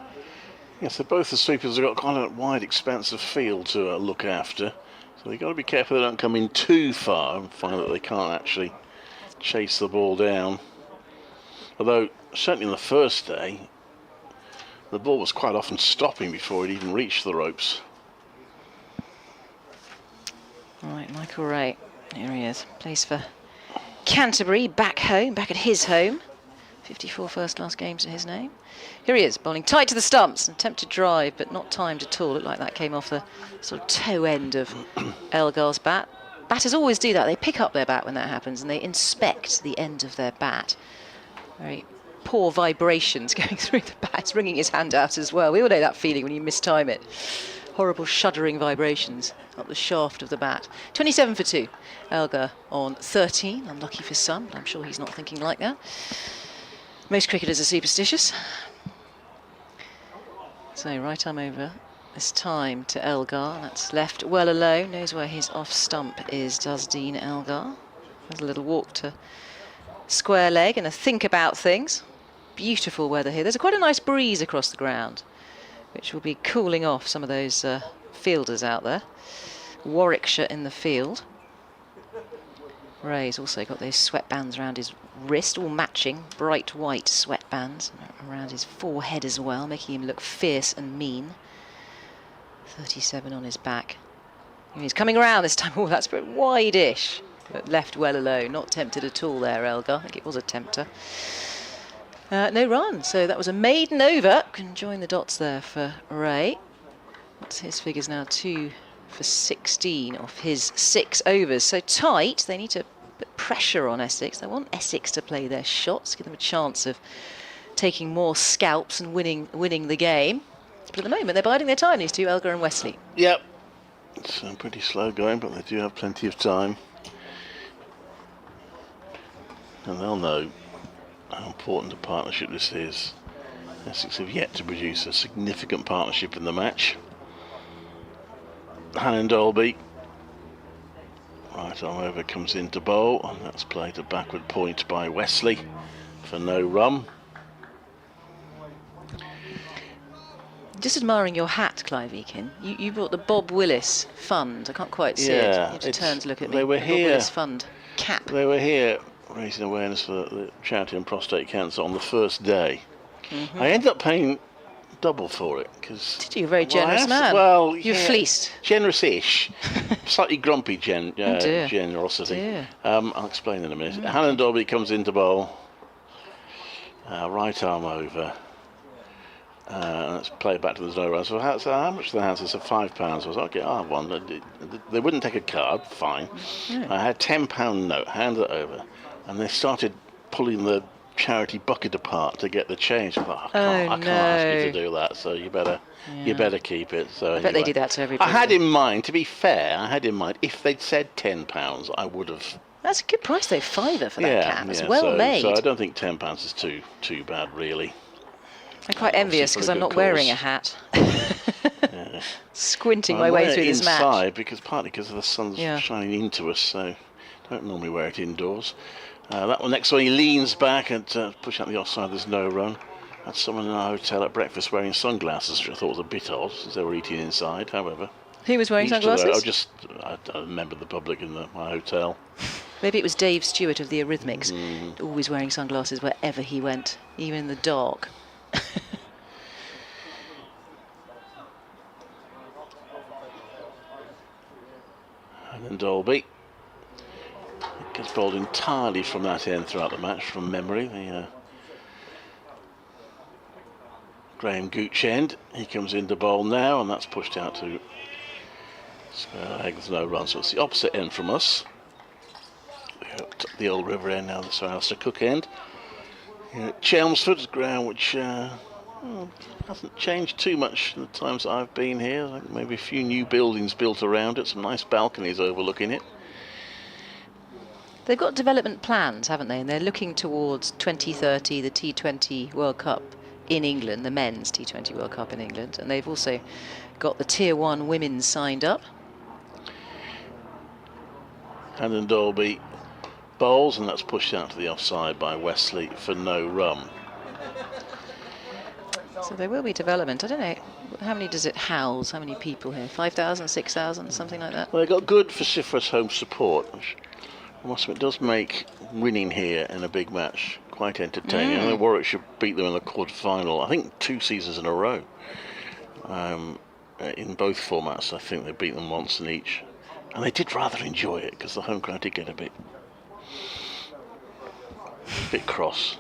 Yes, so both the sweepers have got quite a wide expanse of field to look after. So they've got to be careful they don't come in too far and find that they can't actually chase the ball down. Although, certainly on the first day, the ball was quite often stopping before it even reached the ropes. All right, Michael Ray. Here he is. Plays for Canterbury, back home, back at his home. 54 first-class games in his name. Here he is, bowling tight to the stumps. Attempted drive, but not timed at all. Looked like that came off the sort of toe end of Elgar's bat. Batters always do that. They pick up their bat when that happens, and they inspect the end of their bat. Very poor vibrations going through the bat. He's wringing his hand out as well. We all know that feeling when you mistime it. Horrible shuddering vibrations up the shaft of the bat. 27 for 2. Elgar on 13. Unlucky for some, but I'm sure he's not thinking like that. Most cricketers are superstitious. So right arm over this time to Elgar. That's left well alone. Knows where his off stump is, does Dean Elgar. Has a little walk to square leg and a think about things. Beautiful weather here. There's quite a nice breeze across the ground, which will be cooling off some of those fielders out there. Warwickshire in the field. Ray's also got those sweatbands around his wrist, all matching, bright white sweatbands around his forehead as well, making him look fierce and mean. 37 on his back. He's coming around this time. Oh, that's a bit wide-ish, but left well alone. Not tempted at all there, Elgar. I think it was a tempter. No run, so that was a maiden over. Can join the dots there for Ray. What's his figures now? 2 for 16 off his 6 overs. So tight, they need to put pressure on Essex. They want Essex to play their shots, give them a chance of taking more scalps and winning the game. But at the moment, they're biding their time, these two, Elgar and Wesley. Yep. It's pretty slow going, but they do have plenty of time. And they'll know how important a partnership this is. Essex have yet to produce a significant partnership in the match. Hannon Dolby, right arm over, comes into bowl, and that's played a backward point by Wesley for no run. Just admiring your hat, Clive Eakin. You brought the Bob Willis Fund. I can't quite see it. You have to turn to look at me. They were the here. Bob Willis Fund cap. They were here raising awareness for the charity on prostate cancer on the first day. I ended up paying double for it because. Did you? Very generous man. Well, you're yeah, fleeced. Generous-ish, slightly grumpy dear. generosity. Dear. I'll explain in a minute. Hannon Dolby comes into bowl, right arm over. Let's play it back to the no run. So how much for the hands? It's £5. I was like, okay, I'll have one. They wouldn't take a card, fine. I had £10 note, handed it over, and they started pulling the charity bucket apart to get the change. I thought, I can't ask you to do that, so you better keep it. So I bet they do that to everybody. I had in mind, to be fair, if they'd said £10, I would have. That's a good price though, £5 for that cap. It's well made. So I don't think £10 is too bad, really. I'm quite envious because I'm not wearing a hat. Squinting my way through this match. Partly because the sun's shining into us, so don't normally wear it indoors. That one, next one, he leans back and push out the offside. There's no run. That's someone in our hotel at breakfast wearing sunglasses, which I thought was a bit odd, since they were eating inside. However, who was wearing sunglasses? I remember the public in my hotel. Maybe it was Dave Stewart of the Eurythmics, always wearing sunglasses wherever he went, even in the dark. And Dolby gets bowled entirely from that end throughout the match, from memory. The Graham Gooch end. He comes into bowl now, and that's pushed out to square leg. There's no run, so it's the opposite end from us. The old river end now, so Alistair Cook end. Here at Chelmsford, ground which hasn't changed too much in the times that I've been here. I think maybe a few new buildings built around it, some nice balconies overlooking it. They've got development plans, haven't they? And they're looking towards 2030, the T20 World Cup in England, the men's T20 World Cup in England. And they've also got the Tier 1 women signed up. Hannon Dolby bowls, and that's pushed out to the offside by Wesley for no run. So there will be development. I don't know, how many does it house? How many people here? 5,000, 6,000, something like that? Well, they've got good vociferous home support, which I must admit does make winning here in a big match quite entertaining. I know Warwickshire beat them in the quarter-final, I think 2 seasons in a row. In both formats, I think they beat them once in each. And they did rather enjoy it, because the home crowd did get a bit cross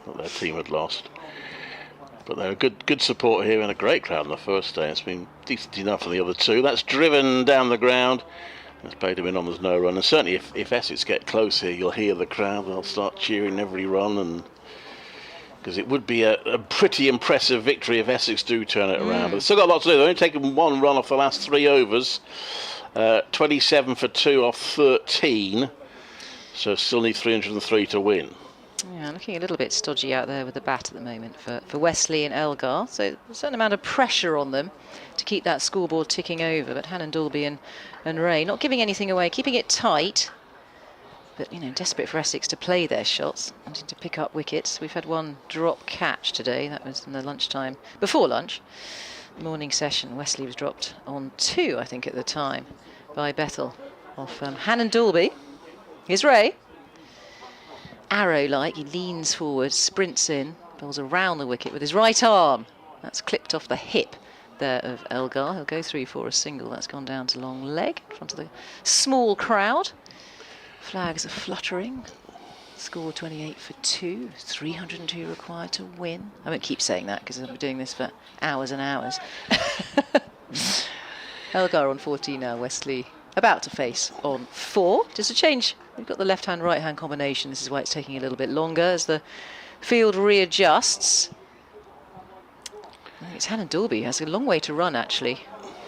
that their team had lost. But they're a good support here and a great crowd on the first day. It's been decent enough on the other 2. That's driven down the ground. It's paid him in on, there's no run. And certainly if Essex get close here, you'll hear the crowd. They'll start cheering every run, and because it would be a pretty impressive victory if Essex do turn it around. But they've still got a lot to do. They've only taken 1 run off the last 3 overs. 27 for 2 off 13. So still need 303 to win. Yeah, looking a little bit stodgy out there with the bat at the moment for Wesley and Elgar. So a certain amount of pressure on them to keep that scoreboard ticking over. But Hannon Dolby and Ray not giving anything away, keeping it tight. But, you know, desperate for Essex to play their shots, wanting to pick up wickets. We've had 1 drop catch today. That was in the lunchtime, before lunch, morning session. Wesley was dropped on 2, I think, at the time, by Bethel off Hannon Dolby. Here's Ray. Arrow-like, he leans forward, sprints in, bowls around the wicket with his right arm. That's clipped off the hip there of Elgar. He'll go through for a single. That's gone down to long leg in front of the small crowd. Flags are fluttering. Score 28 for 2, 302 required to win. I won't keep saying that because I'll be doing this for hours and hours. Elgar on 14 now, Wesley about to face on 4. Just a change. We've got the left-hand, right-hand combination. This is why it's taking a little bit longer as the field readjusts. I think it's Hannon Dolby. Has a long way to run, actually,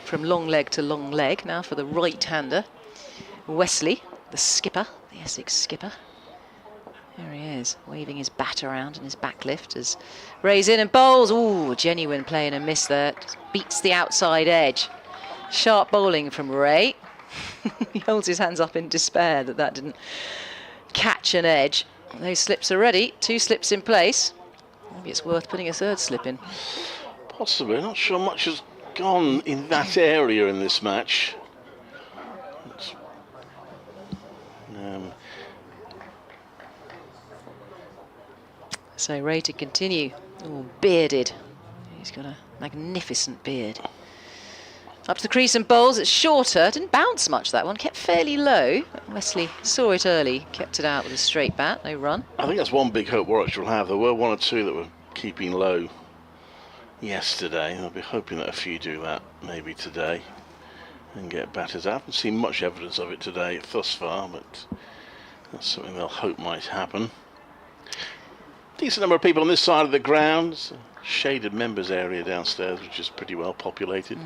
from long leg to long leg. Now for the right-hander, Wesley, the skipper, the Essex skipper. There he is, waving his bat around and his back lift as Ray's in and bowls. Ooh, genuine play and a miss there. Just beats the outside edge. Sharp bowling from Ray. He holds his hands up in despair that didn't catch an edge. Those slips are ready. 2 slips in place. Maybe it's worth putting a 3rd slip in. Possibly. Not sure much has gone in that area in this match. So Ray to continue. Oh, bearded. He's got a magnificent beard. Up to the crease and bowls. It's shorter. Didn't bounce much, that one. Kept fairly low. Wesley saw it early. Kept it out with a straight bat. No run. I think that's one big hope Warwickshire will have. There were 1 or 2 that were keeping low yesterday. I'll be hoping that a few do that maybe today and get batters out. I haven't seen much evidence of it today thus far, but that's something they'll hope might happen. Decent number of people on this side of the ground. Shaded members area downstairs, which is pretty well populated.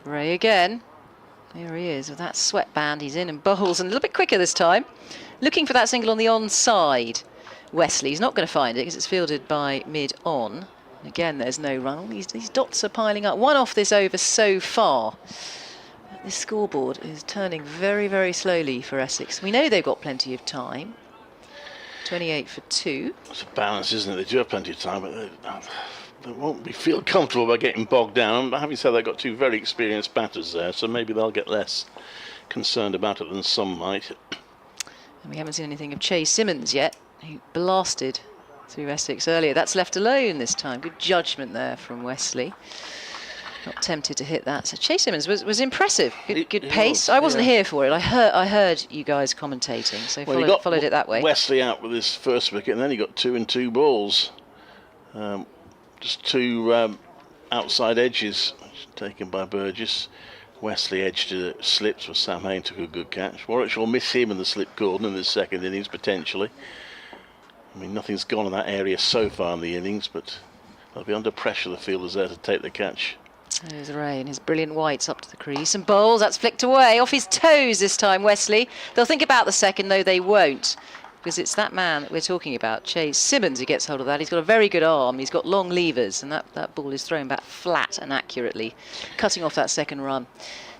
Ray again. There he is with that sweatband. He's in and bowls, and a little bit quicker this time. Looking for that single on the onside. Wesley's not going to find it because it's fielded by mid-on. Again, there's no run. All these dots are piling up. 1 off this over so far. This scoreboard is turning very, very slowly for Essex. We know they've got plenty of time. 28 for 2. It's a balance, isn't it? They do have plenty of time, but they won't feel comfortable by getting bogged down. But having said, they've got 2 very experienced batters there, so maybe they'll get less concerned about it than some might. And we haven't seen anything of Chase Simmons yet, who blasted through Essex earlier. That's left alone this time. Good judgment there from Wesley. Not tempted to hit that. So Chase Simmons was impressive. Good pace. I wasn't here for it. I heard you guys commentating, so followed it that way. Wesley out with his first wicket, and then he got 2 and 2 balls. Just 2 outside edges taken by Burgess. Wesley edged to slips where Sam Hain took a good catch. Warwickshire will miss him in the slip cordon in the 2nd innings potentially. I mean, nothing's gone in that area so far in the innings, but they'll be under pressure. The fielders there to take the catch. There's Ray and his brilliant whites up to the crease and bowls. That's flicked away off his toes this time, Wesley. They'll think about the second, though they won't, because it's that man that we're talking about, Chase Simmons, who gets hold of that. He's got a very good arm. He's got long levers, and that ball is thrown back flat and accurately, cutting off that second run.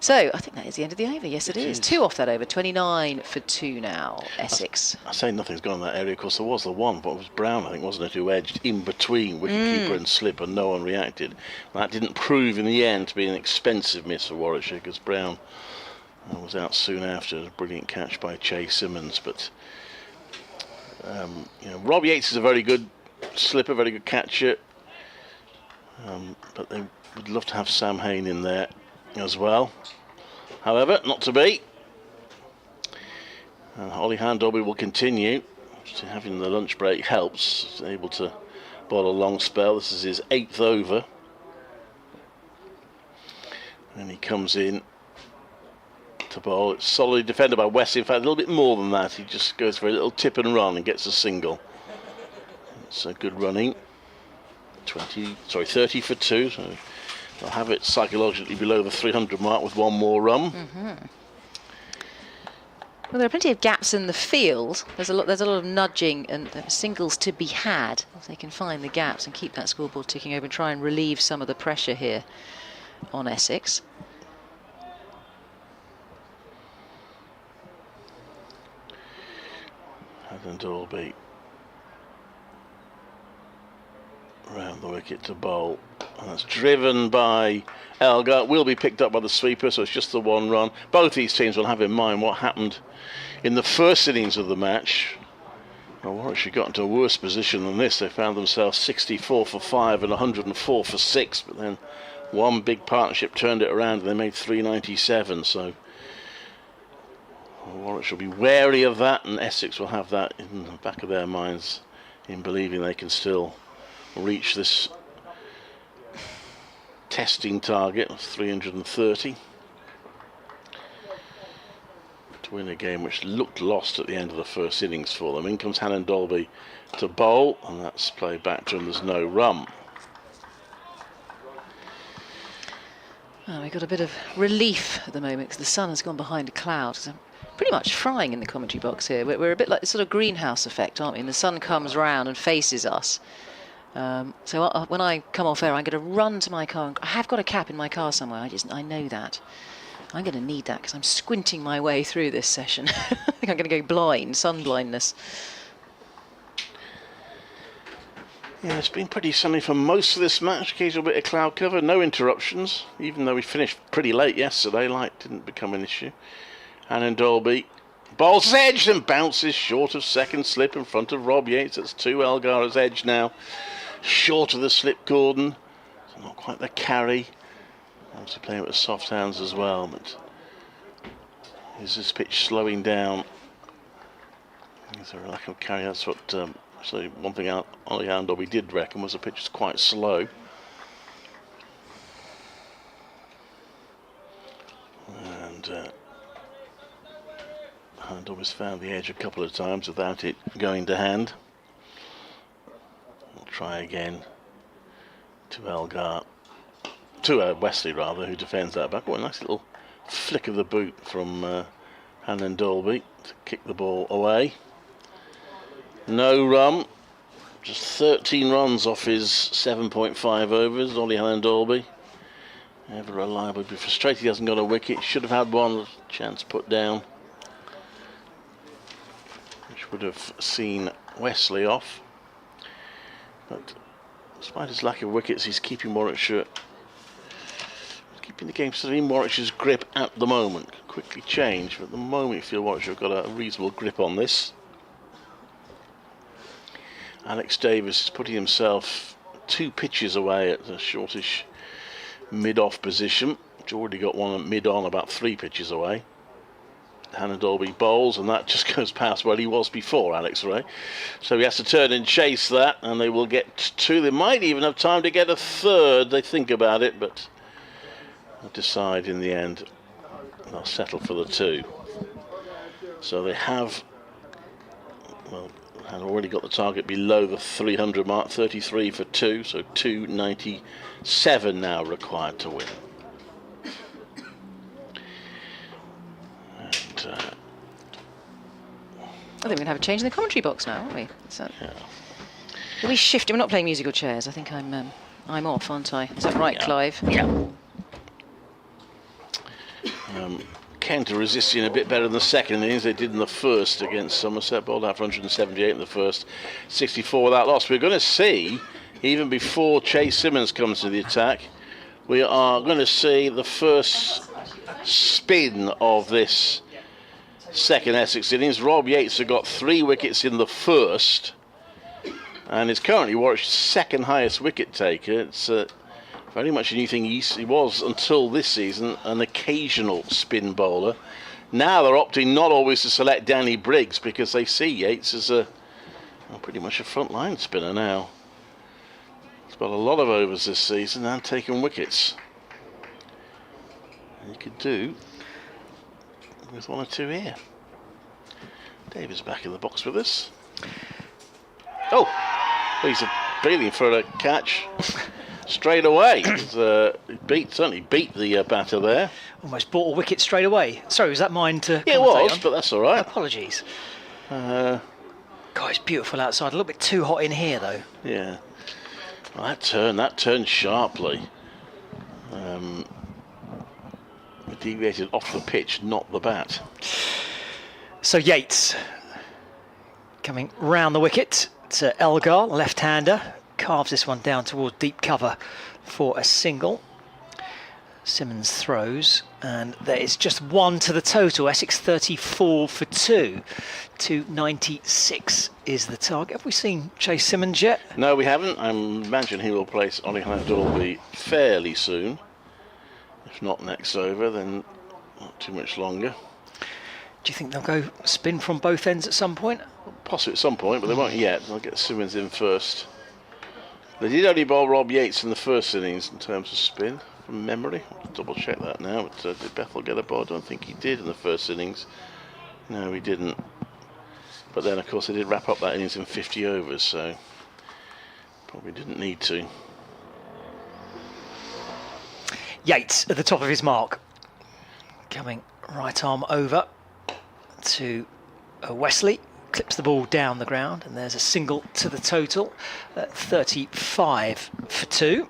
So I think that is the end of the over. Yes, it is. 2 off that over. 29 for 2 now, Essex. I say nothing's gone in that area. Of course, there was the one, but it was Brown, I think, wasn't it, who edged in between wicketkeeper and slip, and no one reacted. That didn't prove in the end to be an expensive miss for Warwickshire, because Brown was out soon after. A brilliant catch by Chase Simmons. But you know, Rob Yates is a very good slipper, very good catcher. But they would love to have Sam Hain in there as well. However, not to be. And Ollie Handolby will continue. So having the lunch break helps. He's able to bowl a long spell. This is his 8th over. And he comes in to bowl. It's solidly defended by Wesley. In fact, a little bit more than that. He just goes for a little tip and run and gets a single. It's a good running. 30 for 2. So they'll have it psychologically below the 300 mark with one more run. Well, there are plenty of gaps in the field. There's a lot of nudging and singles to be had if they can find the gaps and keep that scoreboard ticking over and try and relieve some of the pressure here on Essex. And Dolby round the wicket to bowl, and that's driven by Elgar. Will be picked up by the sweeper, so it's just the 1 run. Both these teams will have in mind what happened in the first innings of the match. Well, Warwickshire got into a worse position than this. They found themselves 64 for 5 and 104 for 6, but then one big partnership turned it around and they made 397. So Warwickshire will be wary of that, and Essex will have that in the back of their minds in believing they can still reach this testing target of 330 to win a game which looked lost at the end of the first innings for them. In comes Hannon Dolby to bowl, and that's played back to him. There's no run. Well, we've got a bit of relief at the moment because the sun has gone behind a cloud. So I'm pretty much frying in the commentary box here. We're a bit like the sort of greenhouse effect, aren't we? And the sun comes round and faces us. So when I come off air, I'm going to run to my car. I have got a cap in my car somewhere. I know that. I'm going to need that because I'm squinting my way through this session. I think I'm going to go blind, sun blindness. Yeah, it's been pretty sunny for most of this match. Occasional bit of cloud cover, no interruptions. Even though we finished pretty late yesterday, light didn't become an issue. Hannon Dolby bowls edge and bounces short of second slip in front of Rob Yates. That's 2 Elgar's edge now. Short of the slip cordon. So not quite the carry. Obviously playing with soft hands as well, but is this pitch slowing down? Is there a lack of carry? That's what so one thing Ollie Handolby did reckon was the pitch was quite slow. And Handolby's found the edge a couple of times without it going to hand. We'll try again to Elgar. To Wesley rather, who defends that back. Oh, a nice little flick of the boot from Hannon Dolby to kick the ball away. No run, just 13 runs off his 7.5 overs. Ollie Hannon Dolby, ever reliable. He'd be frustrated he hasn't got a wicket. Should have had one chance put down, which would have seen Wesley off. But despite his lack of wickets, he's keeping Warwickshire. Keeping the game sort of in Warwickshire's grip at the moment. Could quickly change, but at the moment you feel Warwickshire have got a reasonable grip on this. Alex Davis is putting himself 2 pitches away at the shortish mid-off position. He's already got one at mid-on, about 3 pitches away. Hannon Dolby bowls, and that just goes past where he was before, Alex Ray. So he has to turn and chase that, and they will get 2. They might even have time to get a 3rd. They think about it, but decide in the end they'll settle for the 2. So they have, well, And already got the target below the 300 mark, 33 for 2, so 297 now required to win. And, I think we're going to have a change in the commentary box now, aren't we? So, yeah. are we shifting? We're not playing musical chairs. I think I'm off, aren't I? Is that right, Yeah. Clive? Yeah. Kent are resisting a bit better in the second innings they did in the first against Somerset. Bowled out for 178 in the first, 64 without loss. We're going to see, even before Chase Simmons comes to the attack, we are going to see the first spin of this second Essex innings. Rob Yates have got 3 wickets in the first and is currently Warwickshire's second highest wicket taker. It's very much a new thing. He was, until this season, an occasional spin bowler. Now they're opting not always to select Danny Briggs because they see Yates as pretty much a front-line spinner now. He's got a lot of overs this season and taken wickets. And he could do with 1 or 2 here. David's back in the box with us. Oh, he's appealing for a catch. Straight away, certainly beat the batter there. Almost bought a wicket straight away. Sorry, was that mine to Yeah, it commentate was, on? but that's all right. Apologies. God, it's beautiful outside. A little bit too hot in here, though. Yeah. Well, that turned sharply. It deviated off the pitch, not the bat. So Yates coming round the wicket to Elgar, left-hander. Carves this one down towards deep cover for a single. Simmons throws, and there is just 1 to the total. Essex 34 for 2. 296 is the target. Have we seen Chase Simmons yet? No, we haven't. I imagine he will place Ollie Dolby fairly soon. If not next over, then not too much longer. Do you think they'll go spin from both ends at some point? Possibly at some point, but they won't yet. They'll get Simmons in first. They did only bowl Rob Yates in the first innings in terms of spin, from memory. I'll double check that now. But, did Bethel get a ball? I don't think he did in the first innings. No, he didn't. But then, of course, they did wrap up that innings in 50 overs, so probably didn't need to. Yates at the top of his mark. Coming right arm over to Wesley. Clips the ball down the ground, and there's a single to the total at 35 for 2.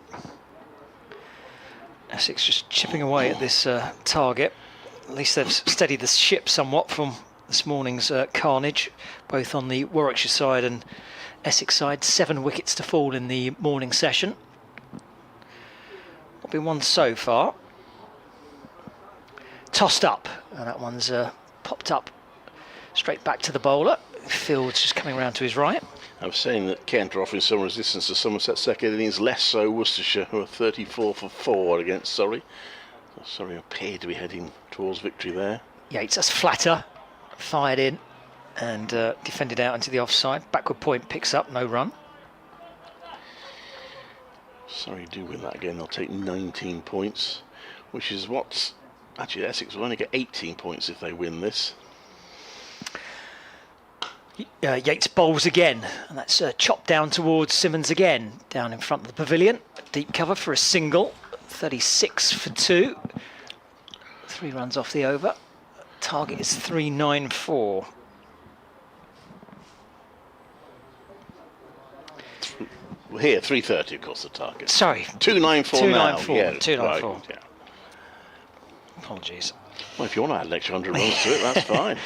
Essex just chipping away at this target. At least they've steadied the ship somewhat from this morning's carnage, both on the Warwickshire side and Essex side. 7 wickets to fall in the morning session. Not been one so far. Tossed up, and that one's popped up straight back to the bowler. Field's just coming round to his right. I was saying that Kent are offering some resistance to Somerset's second innings, less so Worcestershire, who are 34 for 4 against Surrey. Surrey appeared to be heading towards victory there. Yates, that's flatter, fired in and defended out into the offside. Backward point picks up, no run. Surrey do win that again, they'll take 19 points, which is what... Actually, Essex will only get 18 points if they win this. Yates bowls again, and that's chopped down towards Simmons again, down in front of the pavilion. Deep cover for a single, 36 for 2. 3 runs off the over. Target is 394. Here, 330, of course, the target. Sorry. 294 now. 294. Yeah, 294. right, yeah. Apologies. Well, if you want to add an extra 100 runs to it, that's fine.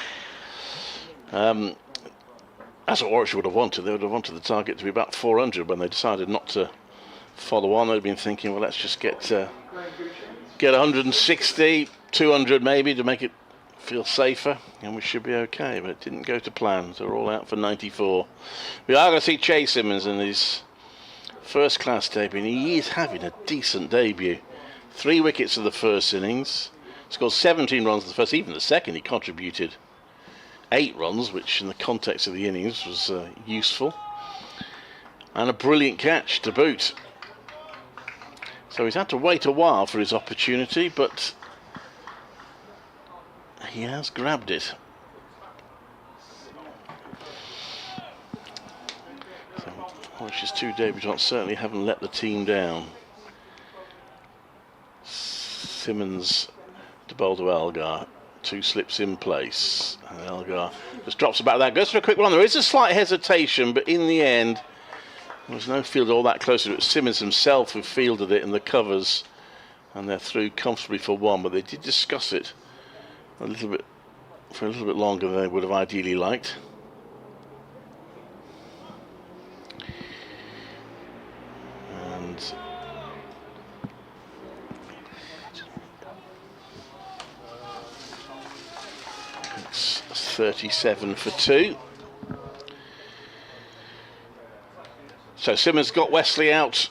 That's what Warwickshire would have wanted. They would have wanted the target to be about 400 when they decided not to follow on. They'd been thinking, well, let's just get 160, 200 maybe to make it feel safer, and we should be okay. But it didn't go to plan. So we're all out for 94. We are going to see Chase Simmons in his first-class debut, and he is having a decent debut. 3 wickets in the first innings. Scored 17 runs in the first. Even the second, he contributed 8 runs, which in the context of the innings was useful. And a brilliant catch to boot. So he's had to wait a while for his opportunity, but he has grabbed it. Warwickshire's two debutants certainly haven't let the team down. Simmons to bowl to Elgar. 2 slips in place. And Elgar just drops about that. Goes for a quick run. There is a slight hesitation, but in the end, there was no field all that close to it. It was Simmons himself who fielded it in the covers, and they're through comfortably for 1, but they did discuss it a little bit for a little bit longer than they would have ideally liked. And it's 37 for 2. So Simmons got Wesley out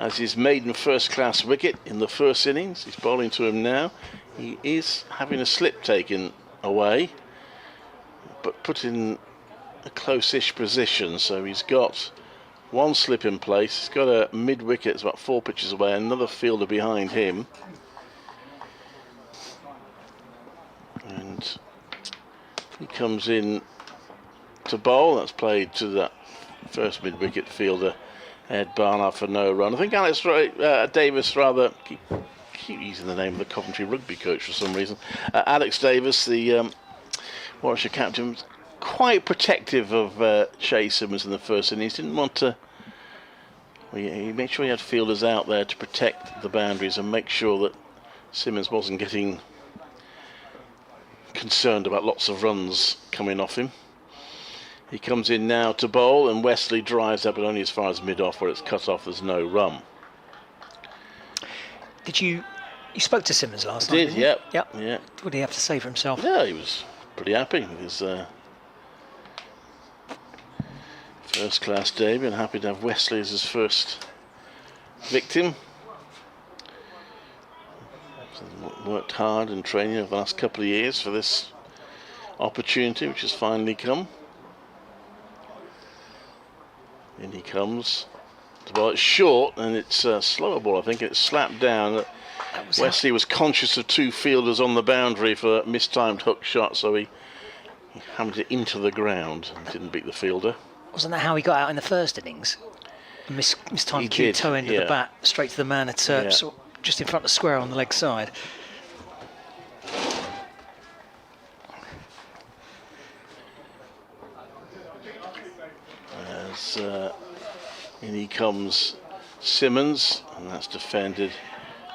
as his maiden first-class wicket in the first innings. He's bowling to him now. He is having a slip taken away, but put in a close-ish position. So he's got 1 slip in place. He's got a mid-wicket, it's about 4 pitches away, another fielder behind him. And he comes in to bowl. That's played to that first mid-wicket fielder, Ed Barnard, for no run. I think Alex Davis, rather, keep using the name of the Coventry rugby coach for some reason. Alex Davis, the Warwickshire captain, was quite protective of Shay Simmons in the first innings. Didn't want to. He made sure he had fielders out there to protect the boundaries and make sure that Simmons wasn't getting concerned about lots of runs coming off him. He comes in now to bowl, and Wesley drives up, but only as far as mid-off, where it's cut off. There's no run. Did you spoke to Simmons last night? Did, yep. Yep. Yeah. What did he have to say for himself? Yeah, he was pretty happy with his first-class debut, and happy to have Wesley as his first victim. Worked hard in training over the last couple of years for this opportunity, which has finally come. In he comes. The ball, it's short, and it's a slower ball, I think. It's slapped down. Wesley was conscious of 2 fielders on the boundary for a mistimed hook shot, so he hammered it into the ground and didn't beat the fielder. Wasn't that how he got out in the first innings? Mistimed cue toe end of the bat, straight to the man at sort of just in front of the square on the leg side. As in he comes Simmons, and that's defended.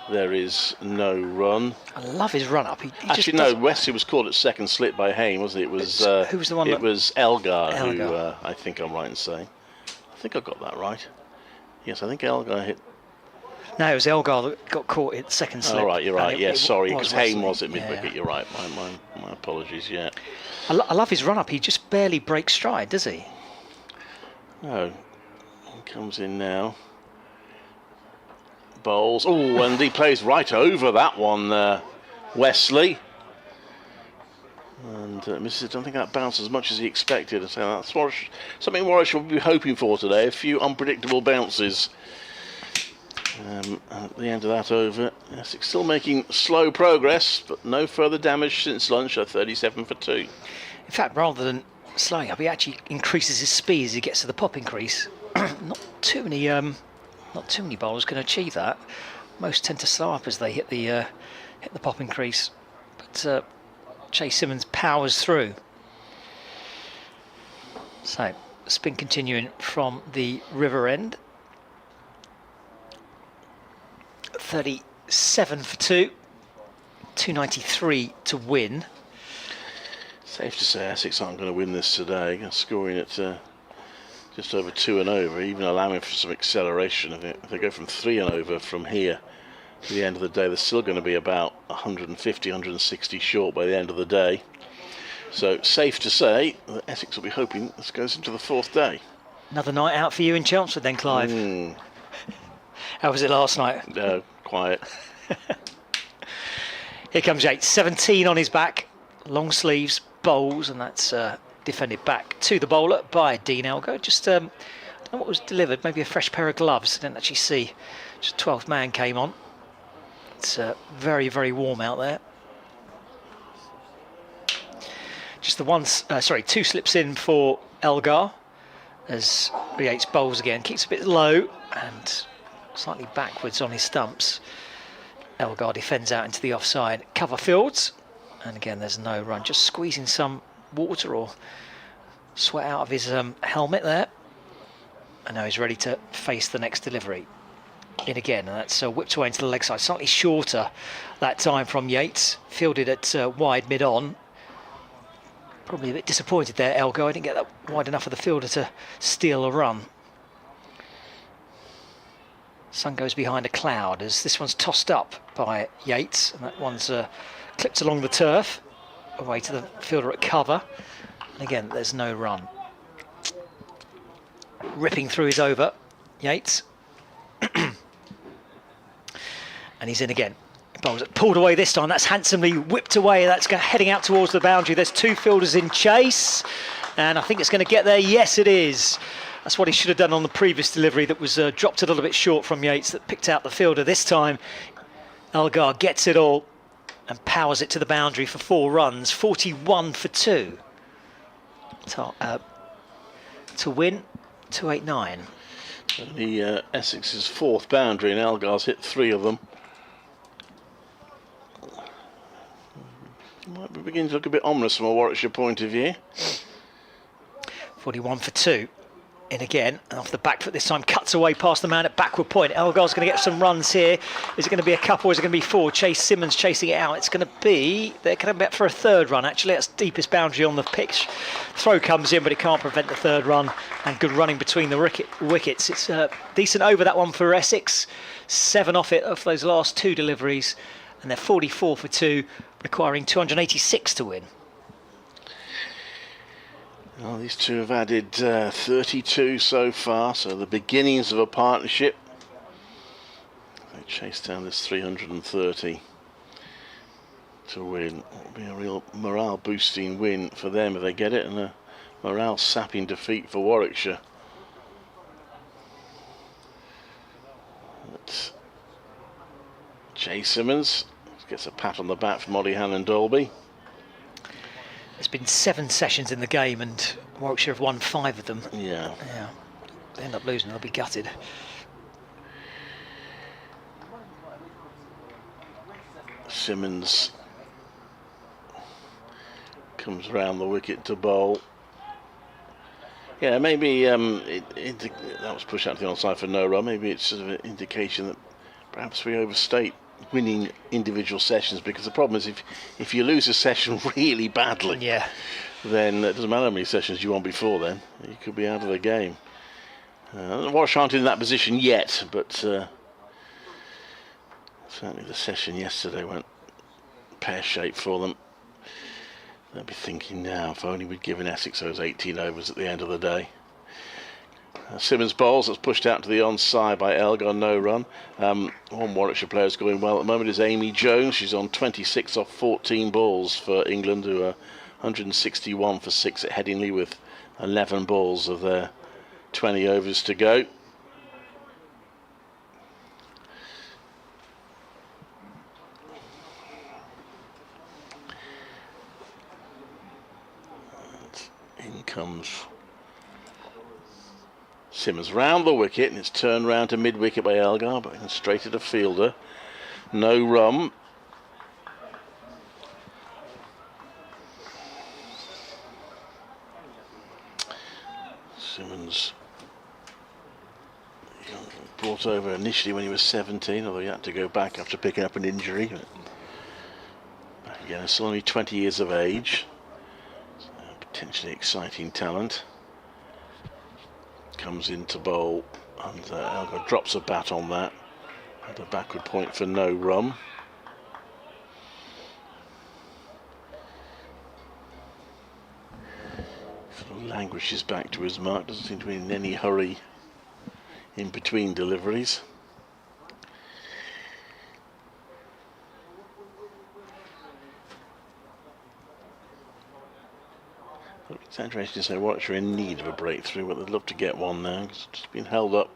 There is no run. I love his run up. He Actually, no, Wesley was caught at second slip by Hayne, wasn't it? It was who was the one? It was Elgar. Who I think I'm right in saying. I think I got that right. Yes, I think Elgar hit. No, it was Elgar that got caught at second slip. Oh, right, you're right. Yes, sorry, because Hayne was at mid-wicket. Yeah. You're right. My apologies. Yeah. I love his run up. He just barely breaks stride, does he? No, he comes in now. Bowls. Oh, and he plays right over that one, Wesley. And misses it. I don't think that bounced as much as he expected. So that's something Warwickshire will be hoping for today. A few unpredictable bounces. At the end of that over, Essex still making slow progress, but no further damage since lunch at 37 for 2. In fact, rather than slowing up, he actually increases his speed as he gets to the pop increase. Not too many bowlers can achieve that. Most tend to slow up as they hit the pop increase, but Chase Simmons powers through. So spin continuing from the river end. 37 for 2, 293 to win. Safe to say Essex aren't going to win this today. Scoring at just over 2 and over, even allowing for some acceleration. If they go from 3 and over from here to the end of the day, they're still going to be about 150, 160 short by the end of the day. So safe to say that Essex will be hoping this goes into the 4th day. Another night out for you in Chelmsford then, Clive. How was it last night? No, quiet. Here comes Yates, 17 on his back, long sleeves, bowls, and that's defended back to the bowler by Dean Elgar. Just I don't know what was delivered, maybe a fresh pair of gloves. I didn't actually see. Just 12th man came on. It's very, very warm out there. Just the 2 slips in for Elgar, as Yates bowls again, keeps a bit low and slightly backwards on his stumps. Elgar defends out into the offside cover fields, and again there's no run, just squeezing some water or sweat out of his helmet there, and now he's ready to face the next delivery. In again, and that's whipped away into the leg side, slightly shorter that time from Yates, fielded at wide mid-on. Probably a bit disappointed there, Elgar. I didn't get that wide enough for the fielder to steal a run. Sun goes behind a cloud as this one's tossed up by Yates, and that one's clipped along the turf, away to the fielder at cover. And again, there's no run. Ripping through his over, Yates. And he's in again. Bowls it, pulled away this time. That's handsomely whipped away. That's heading out towards the boundary. There's two fielders in chase, and I think it's going to get there. Yes, it is. That's what he should have done on the previous delivery that was dropped a little bit short from Yates, that picked out the fielder. This time, Elgar gets it all and powers it to the boundary for 4 runs. 41 for 2. To win, 289. The Essex's 4th boundary, and Elgar's hit 3 of them. Might be beginning to look a bit ominous from a Warwickshire point of view. 41 for 2. In again, and off the back foot this time, cuts away past the man at backward point. Elgar's going to get some runs here. Is it going to be a couple or is it going to be 4? Chase Simmons chasing it out. It's going to be, they're going to bet for a 3rd run actually. That's deepest boundary on the pitch. Throw comes in, but it can't prevent the 3rd run, and good running between the wickets. It's decent over that one for Essex. 7 off it of those last 2 deliveries, and they're 44 for 2, requiring 286 to win. Well, these two have added 32 so far, so the beginnings of a partnership. They chase down this 330 to win. It'll be a real morale-boosting win for them if they get it, and a morale-sapping defeat for Warwickshire. But Jay Simmons gets a pat on the back from Ollie Hannon-Dolby. There's been 7 sessions in the game and Warwickshire have won 5 of them. Yeah. They end up losing, they'll be gutted. Simmons comes round the wicket to bowl. Yeah, maybe that was pushed out to the onside for no run. Maybe it's sort of an indication that perhaps we overstate winning individual sessions, because the problem is if you lose a session really badly, then it doesn't matter how many sessions you won before then, you could be out of the game. Warwickshire aren't in that position yet, but certainly the session yesterday went pear-shaped for them. They'll be thinking now, if only we'd given Essex those 18 overs at the end of the day. Simmons bowls, that's pushed out to the onside by Elgar, no run. One Warwickshire player is going well at the moment is Amy Jones. She's on 26 off 14 balls for England, who are 161 for 6 at Headingley with 11 balls of their 20 overs to go. And in comes Simmons round the wicket, and it's turned round to mid-wicket by Elgar, but straight at a fielder. No run. Simmons brought over initially when he was 17, although he had to go back after picking up an injury. Back again, still only 20 years of age. Potentially exciting talent. Comes into bowl, and Elgar drops a bat on that, and a backward point for no run. Sort of languishes back to his mark, doesn't seem to be in any hurry in between deliveries. It's interesting to say Warwickshire are in need of a breakthrough, but they'd love to get one now. It's just been held up,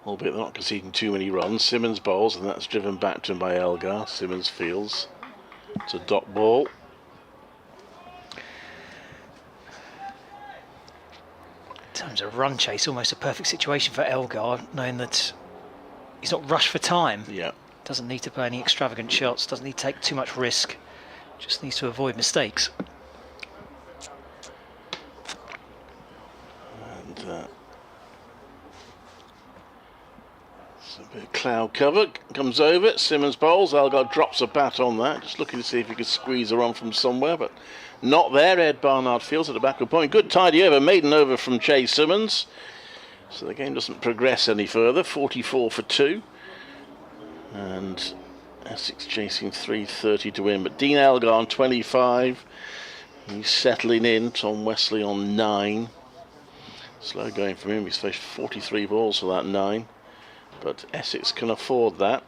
albeit they're not conceding too many runs. Simmons bowls, and that's driven back to him by Elgar. Simmons fields. It's a dot ball. terms of run chase, almost a perfect situation for Elgar, knowing that he's not rushed for time. Yeah. Doesn't need to play any extravagant shots, doesn't need to take too much risk, just needs to avoid mistakes. And it's a bit of cloud cover, comes over it, Simmons bowls, Elgar drops a bat on that, just looking to see if he could squeeze her on from somewhere, but not there. Ed Barnard fields at the backward point. Good tidy over, maiden over from Chase Simmons. So the game doesn't progress any further. 44 for 2. And Essex chasing 330 to win. But Dean Elgar on 25. He's settling in. Tom Wesley on 9. Slow going from him. He's faced 43 balls for that 9. But Essex can afford that.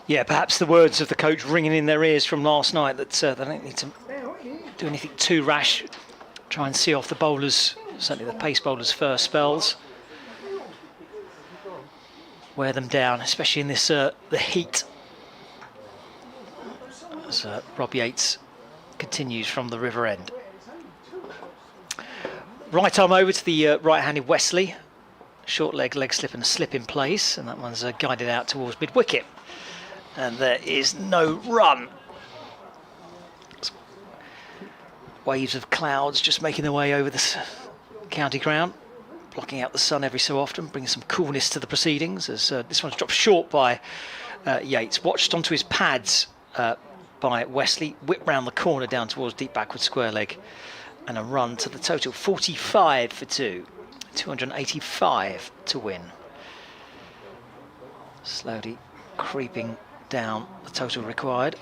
Yeah, perhaps the words of the coach ringing in their ears from last night that they don't need to do anything too rash. Try and see off the bowlers, certainly the pace bowlers' first spells. Wear them down, especially in this the heat. As Rob Yates continues from the river end. Right arm over to the right-handed Wesley. Short leg slip and a slip in place, and that one's guided out towards mid-wicket. And there is no run. Waves of clouds just making their way over this county ground, blocking out the sun every so often, bringing some coolness to the proceedings. As this one's dropped short by Yates, watched onto his pads by Wesley, whipped round the corner down towards deep backward square leg, and a run to the total 45 for 2, 285 to win. Slowly creeping down the total required.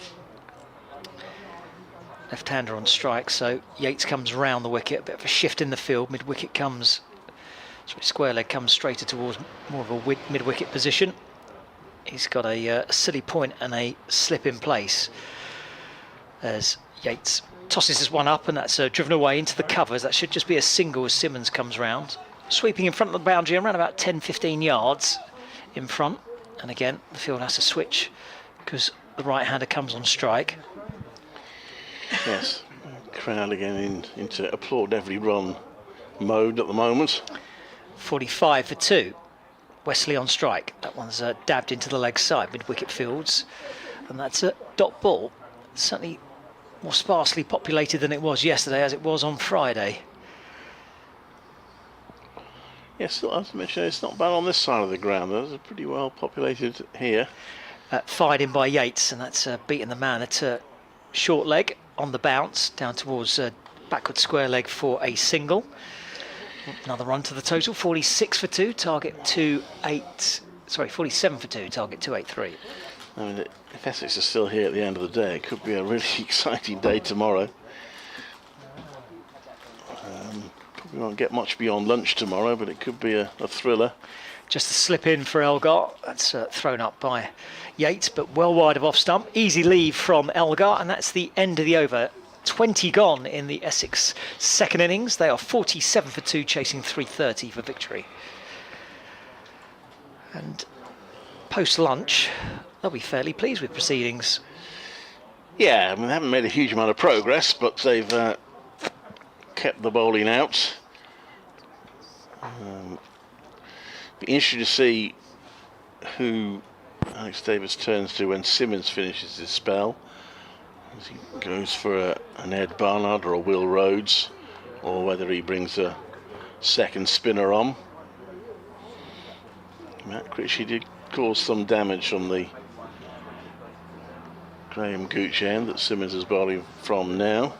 Left-hander on strike, so Yates comes round the wicket, a bit of a shift in the field. Mid-wicket comes, sorry, square leg comes straighter towards more of a mid-wicket position. He's got a silly point and a slip in place as Yates tosses this one up, and that's driven away into the covers. That should just be a single as Simmons comes round, sweeping in front of the boundary around about 10-15 yards in front. And again, the field has to switch because the right-hander comes on strike. Yes, crowd again into applaud every run mode at the moment. 45 for 2. Wesley on strike. That one's dabbed into the leg side, mid-wicket fields. And that's a dot ball. Certainly more sparsely populated than it was yesterday, as it was on Friday. Yes, as I mentioned, it's not bad on this side of the ground. It's pretty well populated here. Fired in by Yates, and that's beaten the man at short leg on the bounce down towards backward square leg for a single. Another run to the total, 46 for 2, target 47 for 2, target 283. I mean, if Essex is still here at the end of the day, it could be a really exciting day tomorrow. We won't get much beyond lunch tomorrow, but it could be a thriller. Just a slip in for Elgar. That's thrown up by Yates, but well wide of off stump. Easy leave from Elgar, and that's the end of the over. 20 gone in the Essex second innings. They are 47 for 2, chasing 330 for victory. And post-lunch, they'll be fairly pleased with proceedings. Yeah, I mean, they haven't made a huge amount of progress, but they've kept the bowling out. Be interesting to see who Alex Davis turns to when Simmons finishes his spell. As he goes for an Ed Barnard or a Will Rhodes, or whether he brings a second spinner on. Matt Critchley did cause some damage from the Graham Gooch end that Simmons is bowling from now.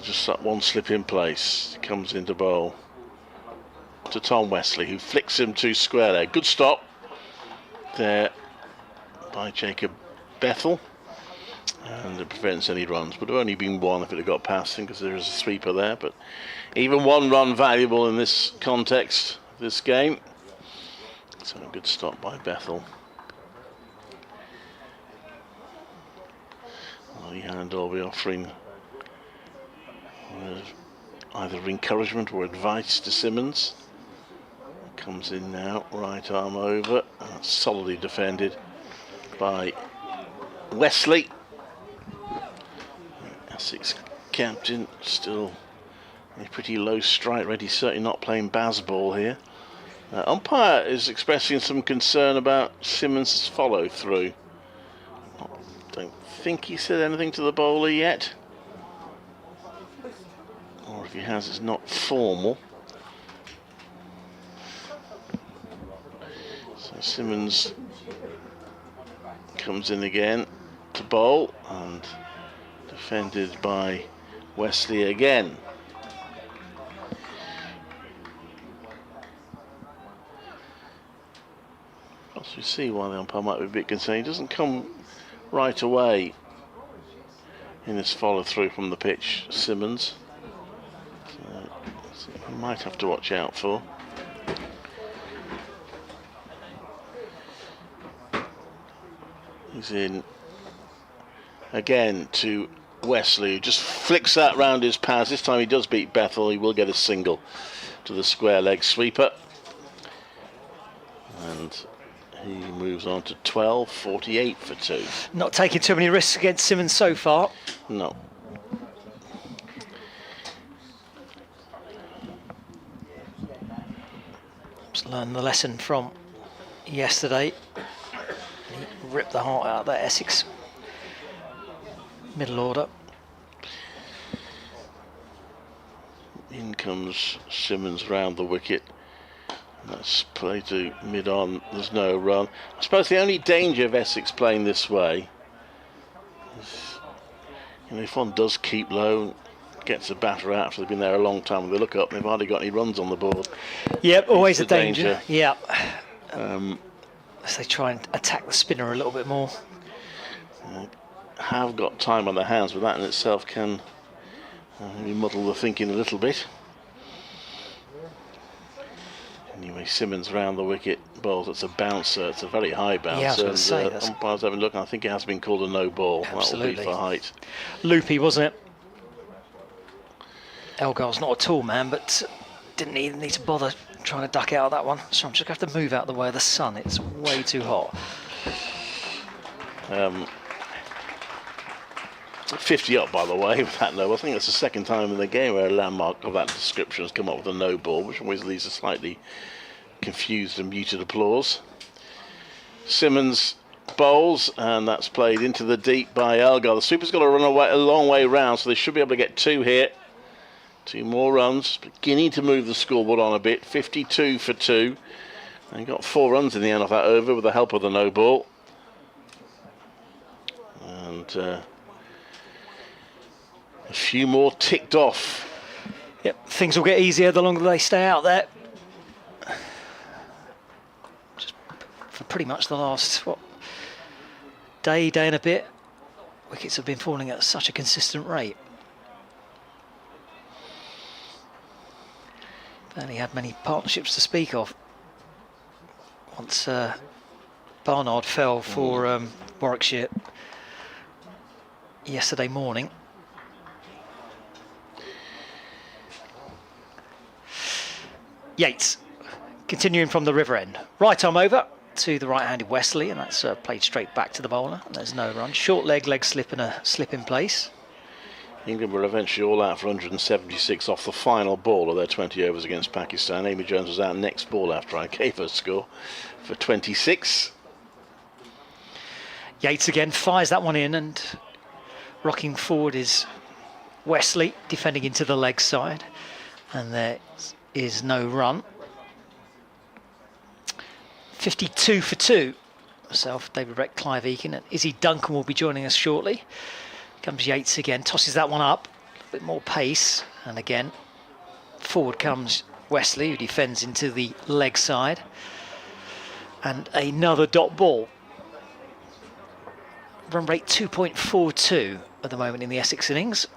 Just that one slip in place. Comes into bowl to Tom Wesley, who flicks him to square leg. Good stop there by Jacob Bethel, and it prevents any runs. Would have only been one if it had got past him, because there is a sweeper there. But even one run valuable in this context, this game. So a good stop by Bethel. Lehan Dolby offering either encouragement or advice to Simmons. Comes in now, right arm over, solidly defended by Wesley. Essex captain still a pretty low strike rate. He's certainly not playing baseball here. Umpire is expressing some concern about Simmons' follow through. Don't think he said anything to the bowler yet. Or if he has, it's not formal. So Simmons comes in again to bowl and defended by Wesley again. Also, we see why the umpire might be a bit concerned. He doesn't come right away in this follow through from the pitch, Simmons. So we might have to watch out for. He's in again to Wesley, who just flicks that round his pads. This time he does beat Bethel. He will get a single to the square leg sweeper. And he moves on to 12, 48 for 2. Not taking too many risks against Simmons so far. No. Just learned the lesson from yesterday. He ripped the heart out of that Essex middle order. In comes Simmons round the wicket. That's play to mid-on. There's no run. I suppose the only danger of Essex playing this way is, if one does keep low, gets a batter out after they've been there a long time, they look up and they've hardly got any runs on the board. Yep, always a It's the danger. Yeah. As they try and attack the spinner a little bit more. Have got time on their hands, but that in itself can muddle the thinking a little bit. Anyway, Simmons round the wicket, bowls. It's a bouncer. It's a very high bouncer. Yeah, I was going to say, and umpires having a look. I think it has been called a no ball. Absolutely. That will be for height. Loopy, wasn't it? Elgar's not a tall man, but didn't even need to bother trying to duck out of that one. So I'm just going to have to move out of the way of the sun. It's way too hot. 50 up, by the way, with that no. I think that's the second time in the game where a landmark of that description has come up with a no ball, which always leaves a slightly confused and muted applause. Simmons bowls, and that's played into the deep by Elgar. The sweeper's got to run away a long way round, so they should be able to get 2 here. 2 more runs, beginning to move the scoreboard on a bit. 52 for 2. And got 4 runs in the end of that over with the help of the no ball. And a few more ticked off. Yep, things will get easier the longer they stay out there. Just for pretty much the last, day and a bit, wickets have been falling at such a consistent rate. Barely had many partnerships to speak of. Once Barnard fell for Warwickshire yesterday morning. Yates, continuing from the river end. Right arm over to the right-handed Wesley, and that's played straight back to the bowler. And there's no run. Short leg slip and a slip in place. England were eventually all out for 176 off the final ball of their 20 overs against Pakistan. Amy Jones was out next ball after I gave her score for 26. Yates again fires that one in, and rocking forward is Wesley, defending into the leg side. And there is no run. 52 for 2. Myself, David Reck, Clive Eakin, and Izzy Duncan will be joining us shortly. Comes Yates again, tosses that one up, a bit more pace, and again, forward comes Wesley, who defends into the leg side. And another dot ball. Run rate 2.42 at the moment in the Essex innings.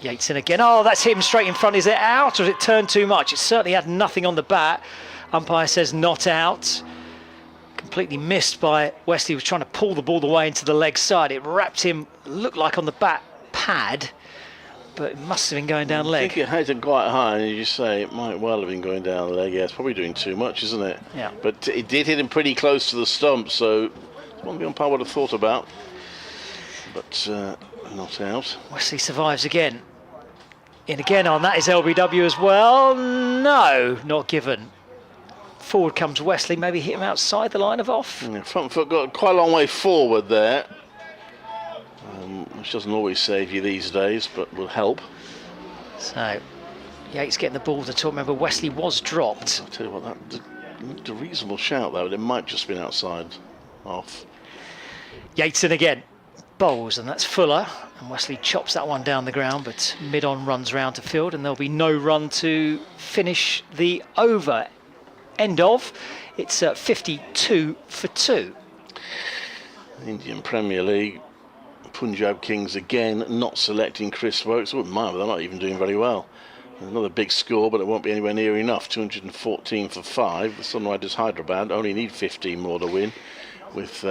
Yates in again. Oh, that's hit him straight in front. Is it out or has it turned too much? It certainly had nothing on the bat. Umpire says not out. Completely missed by Wesley. He was trying to pull the ball away into the leg side. It wrapped him, looked like on the bat pad, but it must have been going down leg. I think it hit it quite high, and you say it might well have been going down the leg. Yeah, it's probably doing too much, isn't it? Yeah. But it did hit him pretty close to the stump, so it's one the umpire would have thought about. But Not out. Wesley survives again. In again on, that is LBW as well. No, not given. Forward comes Wesley, maybe hit him outside the line of off. Yeah, front foot got quite a long way forward there, which doesn't always save you these days, but will help. So, Yates getting the ball to talk. Remember, Wesley was dropped. I'll tell you what, that a reasonable shout though. It might just been outside off. Yates in again. Bowls, and that's Fuller. And Wesley chops that one down the ground, but mid-on runs round to field, and there'll be no run to finish the over. End of. It's 52 for 2. Indian Premier League, Punjab Kings again not selecting Chris Wokes. I wouldn't mind, but they're not even doing very well. Another big score, but it won't be anywhere near enough. 214 for 5. The Sunrisers Hyderabad only need 15 more to win, with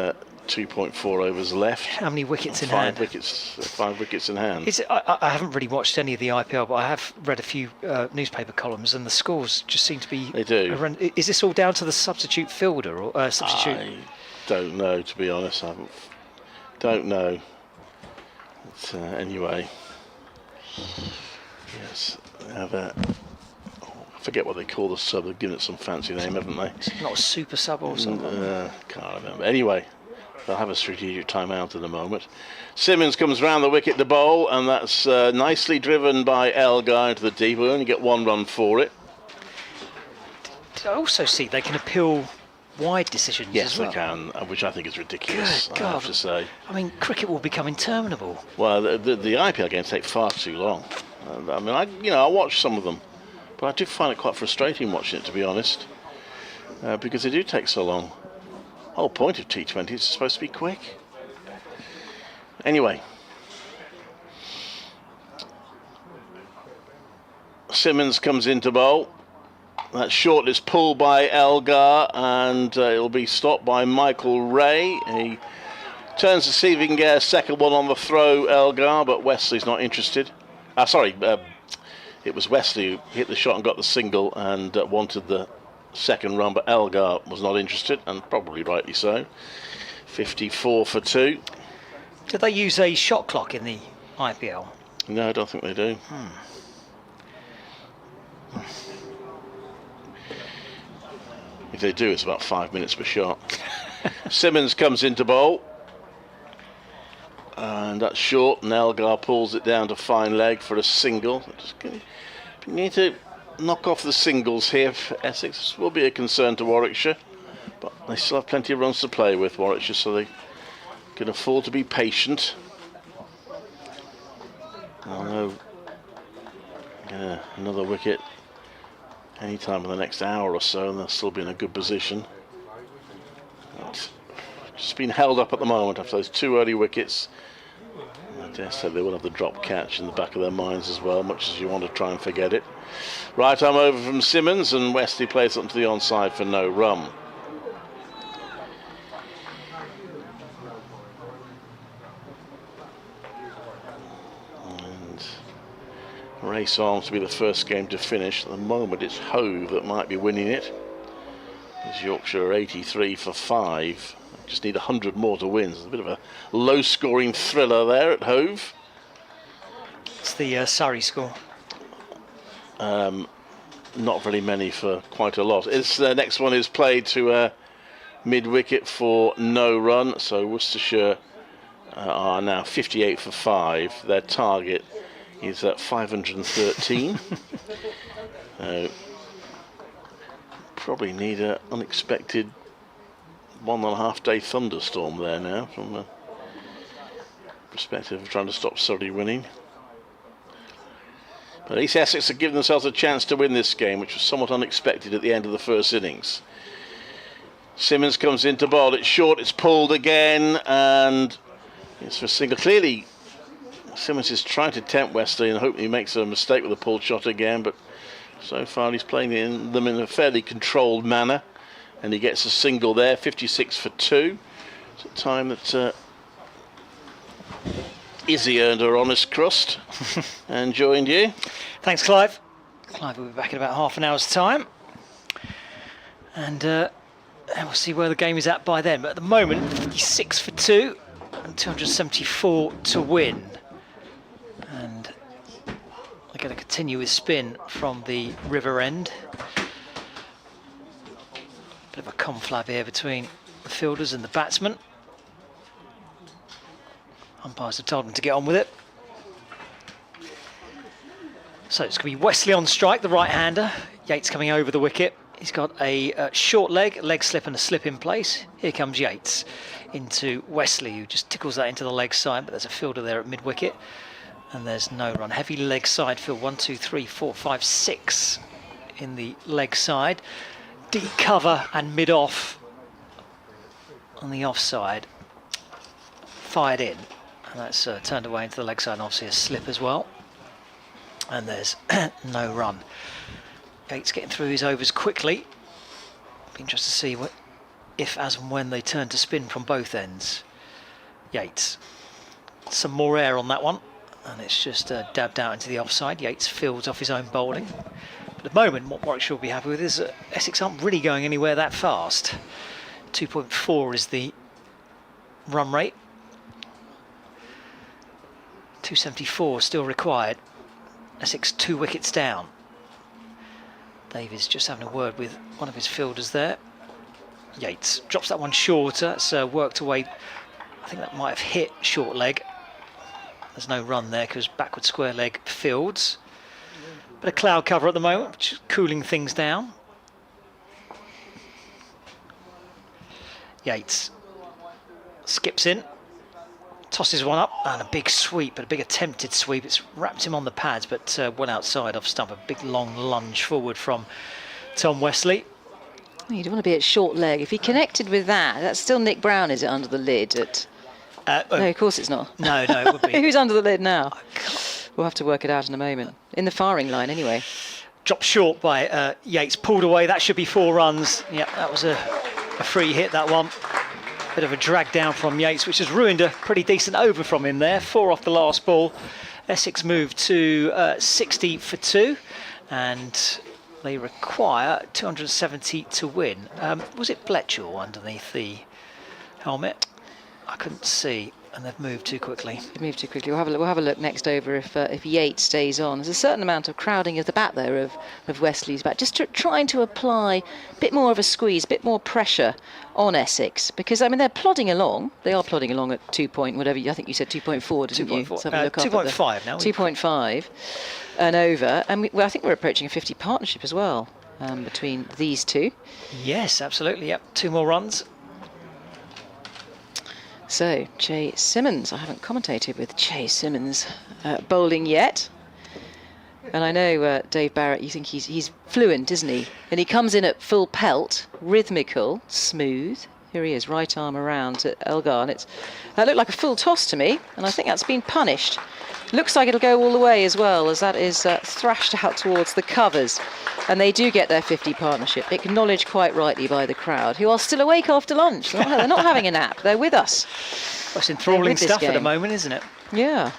2.4 overs left. How many wickets in hand? 5 wickets in hand. I haven't really watched any of the IPL, but I have read a few newspaper columns, and the scores just seem to be... They do. Is this all down to the substitute fielder or substitute? I don't know, to be honest. Don't know. But, anyway, yes, they have a... I forget what they call the sub. They've given it some fancy name, haven't they? Not a super sub or something. Can't remember. Anyway, they'll have a strategic timeout in a moment. Simmons comes round the wicket to bowl, and that's nicely driven by Elgar into the deep. We only get 1 run for it. Did I also see they can appeal wide decisions Yes, as well? they can, which I think is ridiculous, Good I have God. to say. I mean, cricket will become interminable. Well, the IPL games take far too long. I mean, I watch some of them, but I do find it quite frustrating watching it, to be honest, because they do take so long. The whole point of T20 is supposed to be quick. Anyway, Simmons comes into bowl. That short is pulled by Elgar, and it'll be stopped by Michael Ray. He turns to see if he can get a second one on the throw, Elgar, but Wesley's not interested. It was Wesley who hit the shot and got the single and wanted the second run, but Elgar was not interested, and probably rightly so. 54 for 2. Did they use a shot clock in the IPL? No, I don't think they do. If they do, it's about 5 minutes per shot. Simmons comes into bowl. And that's short, and Elgar pulls it down to fine leg for a single. We need to knock off the singles here for Essex. This will be a concern to Warwickshire, but they still have plenty of runs to play with, Warwickshire, so they can afford to be patient. I know, another wicket any time in the next hour or so, and they'll still be in a good position. But just been held up at the moment after those 2 early wickets. I dare say they will have the drop catch in the back of their minds as well, much as you want to try and forget it. Right arm over from Simmons, and Wesley plays it onto the onside for no run. And race on to be the first game to finish. At the moment it's Hove that might be winning it. As Yorkshire are 83 for 5. Just need 100 more to win. There's a bit of a low-scoring thriller there at Hove. It's the Surrey score. Not very many for quite a lot. The next one is played to mid-wicket for no run. So Worcestershire are now 58 for 5. Their target is at 513. Probably need an unexpected 1.5 day thunderstorm there now, from the perspective of trying to stop Surrey winning. But at least Essex have given themselves a chance to win this game, which was somewhat unexpected at the end of the first innings. Simmons comes into bowl. It's short, it's pulled again, and it's for a single. Clearly, Simmons is trying to tempt Wesley and hoping he makes a mistake with a pulled shot again, but so far he's playing them in a fairly controlled manner. And he gets a single there, 56 for 2. It's a time that Izzy earned her honest crust and joined you. Thanks, Clive. Clive will be back in about half an hour's time. And we'll see where the game is at by then. But at the moment, 56 for 2 and 274 to win. get a continuous spin from the river end. Bit of a conflab here between the fielders and the batsmen. Umpires have told them to get on with it. So it's going to be Wesley on strike, the right-hander. Yates coming over the wicket. He's got a short leg slip and a slip in place. Here comes Yates into Wesley, who just tickles that into the leg side, but there's a fielder there at mid-wicket. And there's no run. Heavy leg side field, 1, 2, 3, 4, 5, 6 in the leg side. Deep cover and mid-off on the offside. Fired in. And that's turned away into the leg side, and obviously a slip as well. And there's no run. Yates getting through his overs quickly. Be interested to see what, if, as and when they turn to spin from both ends. Yates. Some more air on that one. And it's just dabbed out into the offside. Yates fields off his own bowling. But at the moment, what Warwickshire will be happy with is that Essex aren't really going anywhere that fast. 2.4 is the run rate. 274 still required. Essex 2 wickets down. Davies just having a word with one of his fielders there. Yates drops that one shorter. It's worked away. I think that might have hit short leg. There's no run there because backward square leg fields. Bit of cloud cover at the moment, which is cooling things down. Yates skips in. Tosses one up and a big sweep, but a big attempted sweep. It's wrapped him on the pads, but well outside off stump. A big long lunge forward from Tom Wesley. You don't want to be at short leg. If he connected with that, that's still Nick Brown, is it, under the lid? No, of course it's not. No, it would be. Who's under the lid now? We'll have to work it out in a moment. In the firing line, anyway. Dropped short by Yates, pulled away. That should be 4 runs. Yeah, that was a free hit, that one. Bit of a drag down from Yates, which has ruined a pretty decent over from him there. 4 off the last ball. Essex moved to 60 for 2, and they require 270 to win. Was it Bletchell underneath the helmet? I couldn't see, and they've moved too quickly. They've moved too quickly. We'll have a look next over if Yates stays on. There's a certain amount of crowding of the bat there of Wesley's bat, just trying to apply a bit more of a squeeze, a bit more pressure on Essex, because I mean they're plodding along. They are plodding along at 2 point whatever. I think you said 2.4, didn't you? 2.4. Let's have a look 2.5 now. 2.5 and over, and I think we're approaching a 50 partnership as well between these two. Yes, absolutely. Yep, 2 more runs. So, Jay Simmons, I haven't commentated with Jay Simmons bowling yet. And I know, Dave Barrett, you think he's fluent, isn't he? And he comes in at full pelt, rhythmical, smooth. Here he is, right arm around to Elgar. And that looked like a full toss to me, and I think that's been punished. Looks like it'll go all the way as well, as that is thrashed out towards the covers. And they do get their 50 partnership, acknowledged quite rightly by the crowd, who are still awake after lunch. They're not having a nap, they're with us. Well, it's enthralling stuff at the moment, isn't it? Yeah,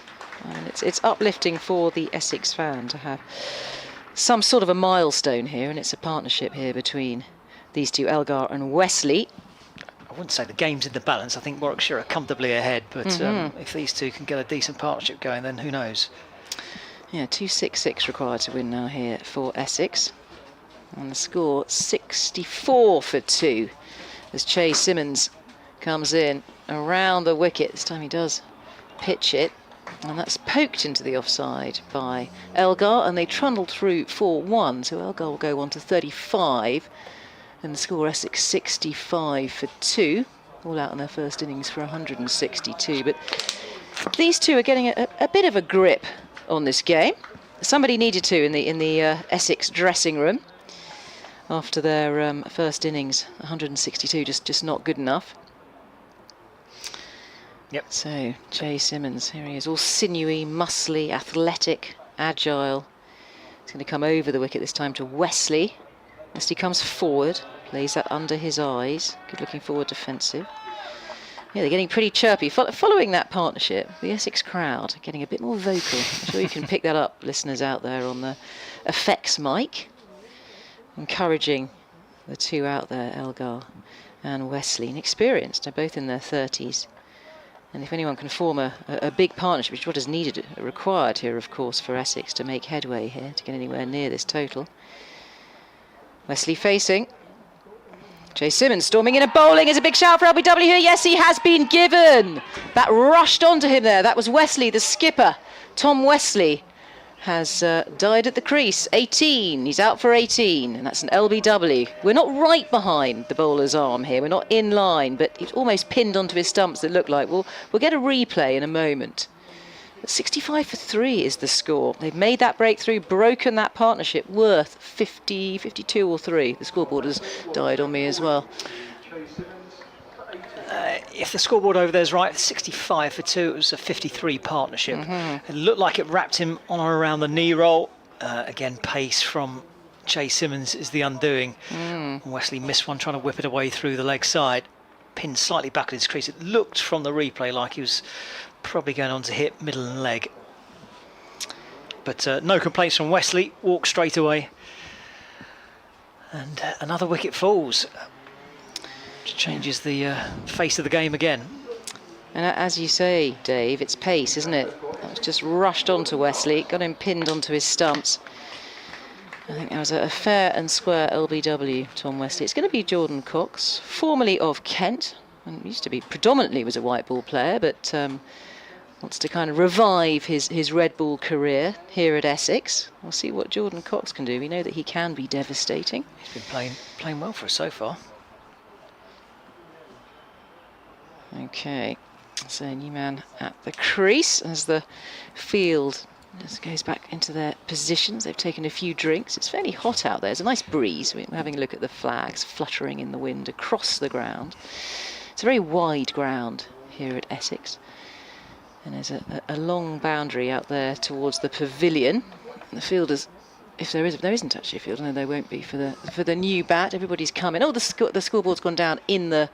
and it's uplifting for the Essex fan to have some sort of a milestone here, and it's a partnership here between these two, Elgar and Wesley. I wouldn't say the game's in the balance. I think Warwickshire are comfortably ahead, but if these two can get a decent partnership going, then who knows? Yeah, 266 required to win now here for Essex. And the score 64 for 2 as Jay Simmons comes in around the wicket. This time he does pitch it, and that's poked into the offside by Elgar, and they trundled through 4-1, so Elgar will go on to 35. And the score Essex 65 for 2, all out in their first innings for 162. But these two are getting a bit of a grip on this game. Somebody needed to in the Essex dressing room after their first innings. 162 just not good enough. Yep. So Jay Simmons, here he is, all sinewy, muscly, athletic, agile. He's going to come over the wicket this time to Wesley. As he comes forward, plays that under his eyes. Good looking forward defensive. Yeah, they're getting pretty chirpy. Following that partnership, the Essex crowd are getting a bit more vocal. I'm sure you can pick that up, listeners out there on the effects mic. Encouraging the two out there, Elgar and Wesley, inexperienced. They're both in their 30s. And if anyone can form a big partnership, which is what is needed, required here, of course, for Essex to make headway here, to get anywhere near this total. Wesley facing. Jay Simmons storming in and bowling. Is a big shout for LBW here. Yes, he has been given. That rushed onto him there. That was Wesley, the skipper. Tom Wesley has died at the crease. 18. He's out for 18, and that's an LBW. We're not right behind the bowler's arm here. We're not in line, but he's almost pinned onto his stumps. It looked like. We'll get a replay in a moment. But 65 for 3 is the score. They've made that breakthrough, broken that partnership worth 50, 52 or 3. The scoreboard has died on me as well. If the scoreboard over there is right, 65 for 2, it was a 53 partnership. It looked like it wrapped him on or around the knee roll. Again, pace from Jay Simmons is the undoing. Wesley missed one, trying to whip it away through the leg side. Pinned slightly back at his crease. It looked from the replay like he was probably going on to hit middle and leg. But no complaints from Wesley. Walked straight away. And another wicket falls. Which changes the face of the game again. And as you say, Dave, it's pace, isn't it? That was just rushed onto Wesley, got him pinned onto his stumps. I think that was a fair and square LBW, Tom Wesley. It's going to be Jordan Cox, formerly of Kent, and used to be predominantly was a white ball player, but wants to kind of revive his red ball career here at Essex. We'll see what Jordan Cox can do. We know that he can be devastating. He's been playing well for us so far. Okay, so new man at the crease as the field just goes back into their positions. They've taken a few drinks. It's fairly hot out there. There's a nice breeze. We're having a look at the flags fluttering in the wind across the ground. It's a very wide ground here at Essex. And there's a long boundary out there towards the pavilion. And the field is, if there isn't actually a field, I know there won't be for the new bat. Everybody's coming. Oh, the scoreboard's gone down in the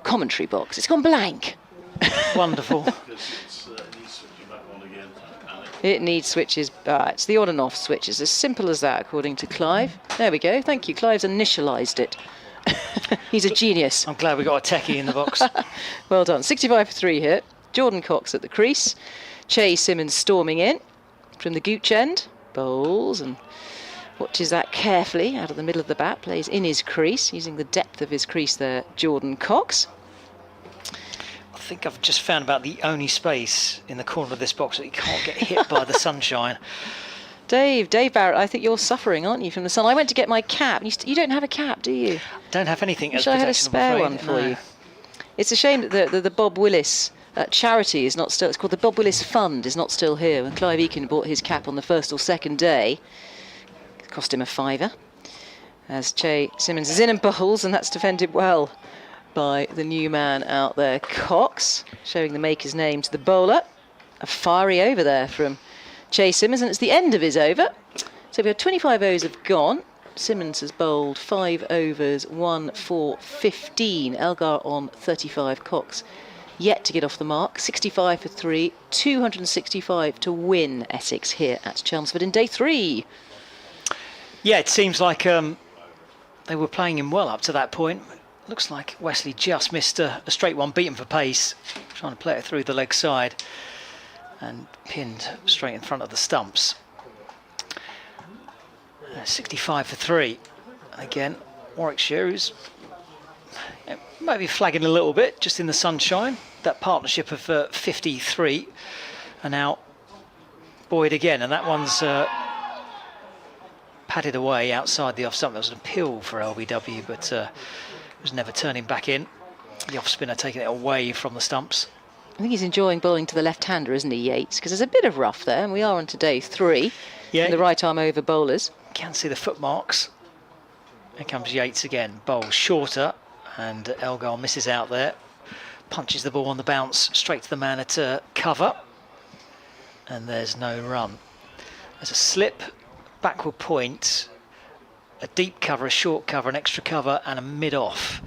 commentary box. It's gone blank. Wonderful. It needs switches. It's the on and off switches. As simple as that, according to Clive. There we go. Thank you. Clive's initialised it. He's a genius. I'm glad we got a techie in the box. Well done. 65 for 3 here. Jordan Cox at the crease. Jay Simmons storming in from the gooch end. Bowls and watches that carefully out of the middle of the bat. Plays in his crease, using the depth of his crease there, Jordan Cox. I think I've just found about the only space in the corner of this box that you can't get hit by the sunshine. Dave Barrett, I think you're suffering, aren't you, from the sun? I went to get my cap. You don't have a cap, do you? Don't have anything as I protection, had a spare one for you. It's a shame that the Bob Willis charity is not still. It's called the Bob Willis Fund. Is not still here. When Clive Eakin bought his cap on the first or second day, it cost him a £5. As Jay Simmons is in and bowls, and that's defended well by the new man out there, Cox, showing the maker's name to the bowler. A fiery over there from Jay Simmons, and it's the end of his over. So we have 25 overs have gone. Simmons has bowled 5 overs, 1 for 15. Elgar on 35. Cox yet to get off the mark. 65 for 3, 265 to win Essex here at Chelmsford in day 3. Yeah, it seems like they were playing him well up to that point. Looks like Wesley just missed a straight one, beaten for pace, trying to play it through the leg side and pinned straight in front of the stumps. 65 for 3. Again, Warwickshire, who's maybe flagging a little bit just in the sunshine. That partnership of 53 are now buoyed again, and that one's padded away outside the off stump. There was an appeal for LBW, but it was never turning back in. The off spinner taking it away from the stumps. I think he's enjoying bowling to the left-hander, isn't he, Yates? Because there's a bit of rough there, and we are on to day 3. Yeah, the right arm over bowlers. Can see the footmarks. Here comes Yates again. Bowls shorter, and Elgar misses out there. Punches the ball on the bounce straight to the man at cover, and there's no run. There's a slip, backward point, a deep cover, a short cover, an extra cover, and a mid-off.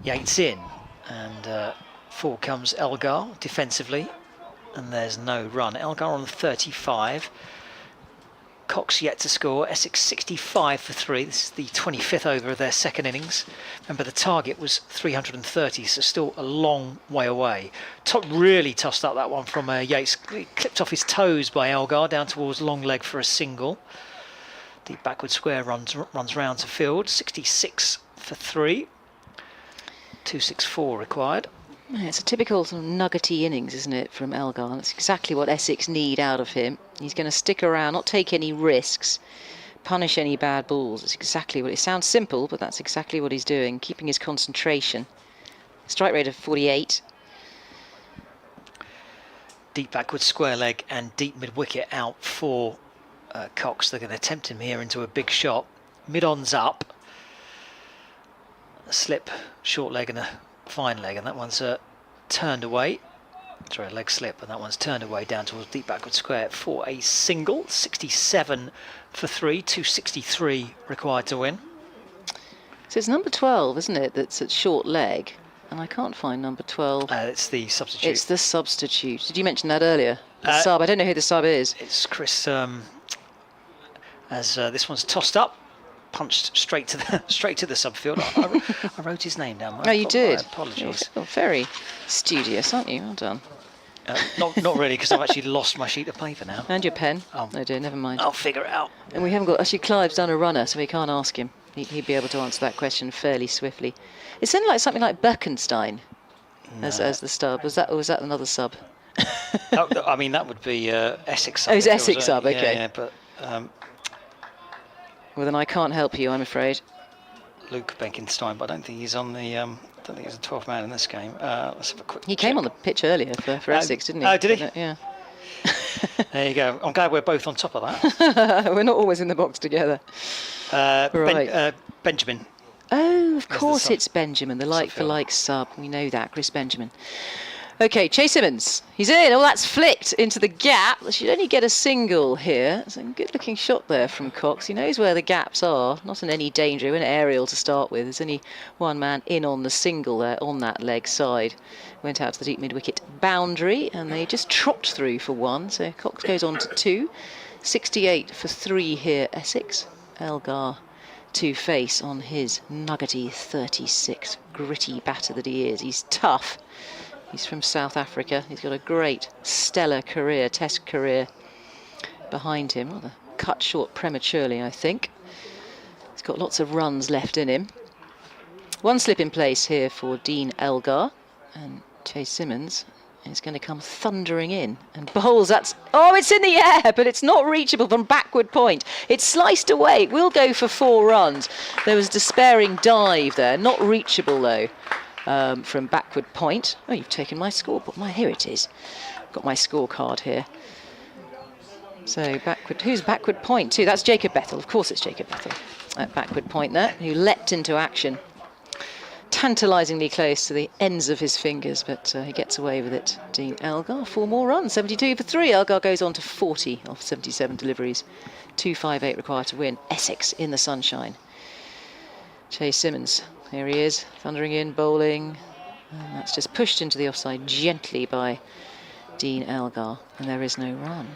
Yates in, and forward comes Elgar defensively, and there's no run. Elgar on 35. Cox yet to score. Essex 65 for 3. This is the 25th over of their second innings. Remember, the target was 330, so still a long way away. Really tossed up that one from Yates. Clipped off his toes by Elgar down towards long leg for a single. Deep backward square runs round to field. 66 for 3. 264 required. Yeah, it's a typical sort of nuggety innings, isn't it, from Elgar? That's exactly what Essex need out of him. He's going to stick around, not take any risks, punish any bad balls. It's exactly what it sounds simple, but that's exactly what he's doing, keeping his concentration. Strike rate of 48. Deep backward square leg and deep mid wicket out for Cox. They're going to tempt him here into a big shot. Mid-on's up. A slip, short leg and a fine leg, and that one's turned away. Sorry, a leg slip, and that one's turned away down towards deep backward square for a single. 67 for 3, 263 required to win. So it's number 12, isn't it, that's at short leg? And I can't find number 12. It's the substitute. It's the substitute. Did you mention that earlier? The sub. I don't know who the sub is. It's Chris. As this one's tossed up, punched straight to the subfield. I wrote his name down. Oh, you did. Apologies. You're very studious, aren't you? Well done. Not really, because I've actually lost my sheet of paper now. And your pen. Oh. No, dear, never mind. I'll figure it out. And we haven't got. Actually, Clive's done a runner, so we can't ask him. He'd be able to answer that question fairly swiftly. It sounded like something like Birkenstein as the sub. Was that another sub? I mean, that would be Essex sub. Oh, it's Essex sub. Okay. Yeah, but. Well, then I can't help you, I'm afraid. Luke Benkenstein, but I don't think he's on the. I don't think he's a 12th man in this game. Let's have a quick. He came on the pitch earlier for Essex, didn't he? Oh, did he? Yeah. There you go. I'm glad we're both on top of that. We're not always in the box together. Right. Benjamin. Oh, of course it's Benjamin, the like-for-like sub. We know that, Chris Benjamin. OK, Chase Simmons. He's in. Oh, that's flicked into the gap. They should only get a single here. It's a good-looking shot there from Cox. He knows where the gaps are. Not in any danger. An aerial to start with. There's only one man in on the single there on that leg side. Went out to the deep mid-wicket boundary, and they just trot through for one. So Cox goes on to 2. 68 for 3 here, Essex. Elgar to face on his nuggety 36. Gritty batter that he is. He's tough. He's from South Africa. He's got a great, stellar career, test career behind him. Rather cut short prematurely, I think. He's got lots of runs left in him. One slip in place here for Dean Elgar. And Chase Simmons is going to come thundering in. And bowls, it's in the air, but it's not reachable from backward point. It's sliced away. It will go for 4 runs. There was a despairing dive there. Not reachable, though. From backward point. Oh, you've taken my scoreboard. Here it is. Got my scorecard here. So backward. Who's backward point too? That's Jacob Bethel. Of course, it's Jacob Bethel at backward point there, who leapt into action, tantalisingly close to the ends of his fingers, but he gets away with it. Dean Elgar, 4 more runs, 72 for 3. Elgar goes on to 40 off 77 deliveries. 258 required to win. Essex in the sunshine. Chase Simmons. Here he is, thundering in, bowling. And that's just pushed into the offside gently by Dean Elgar, and there is no run.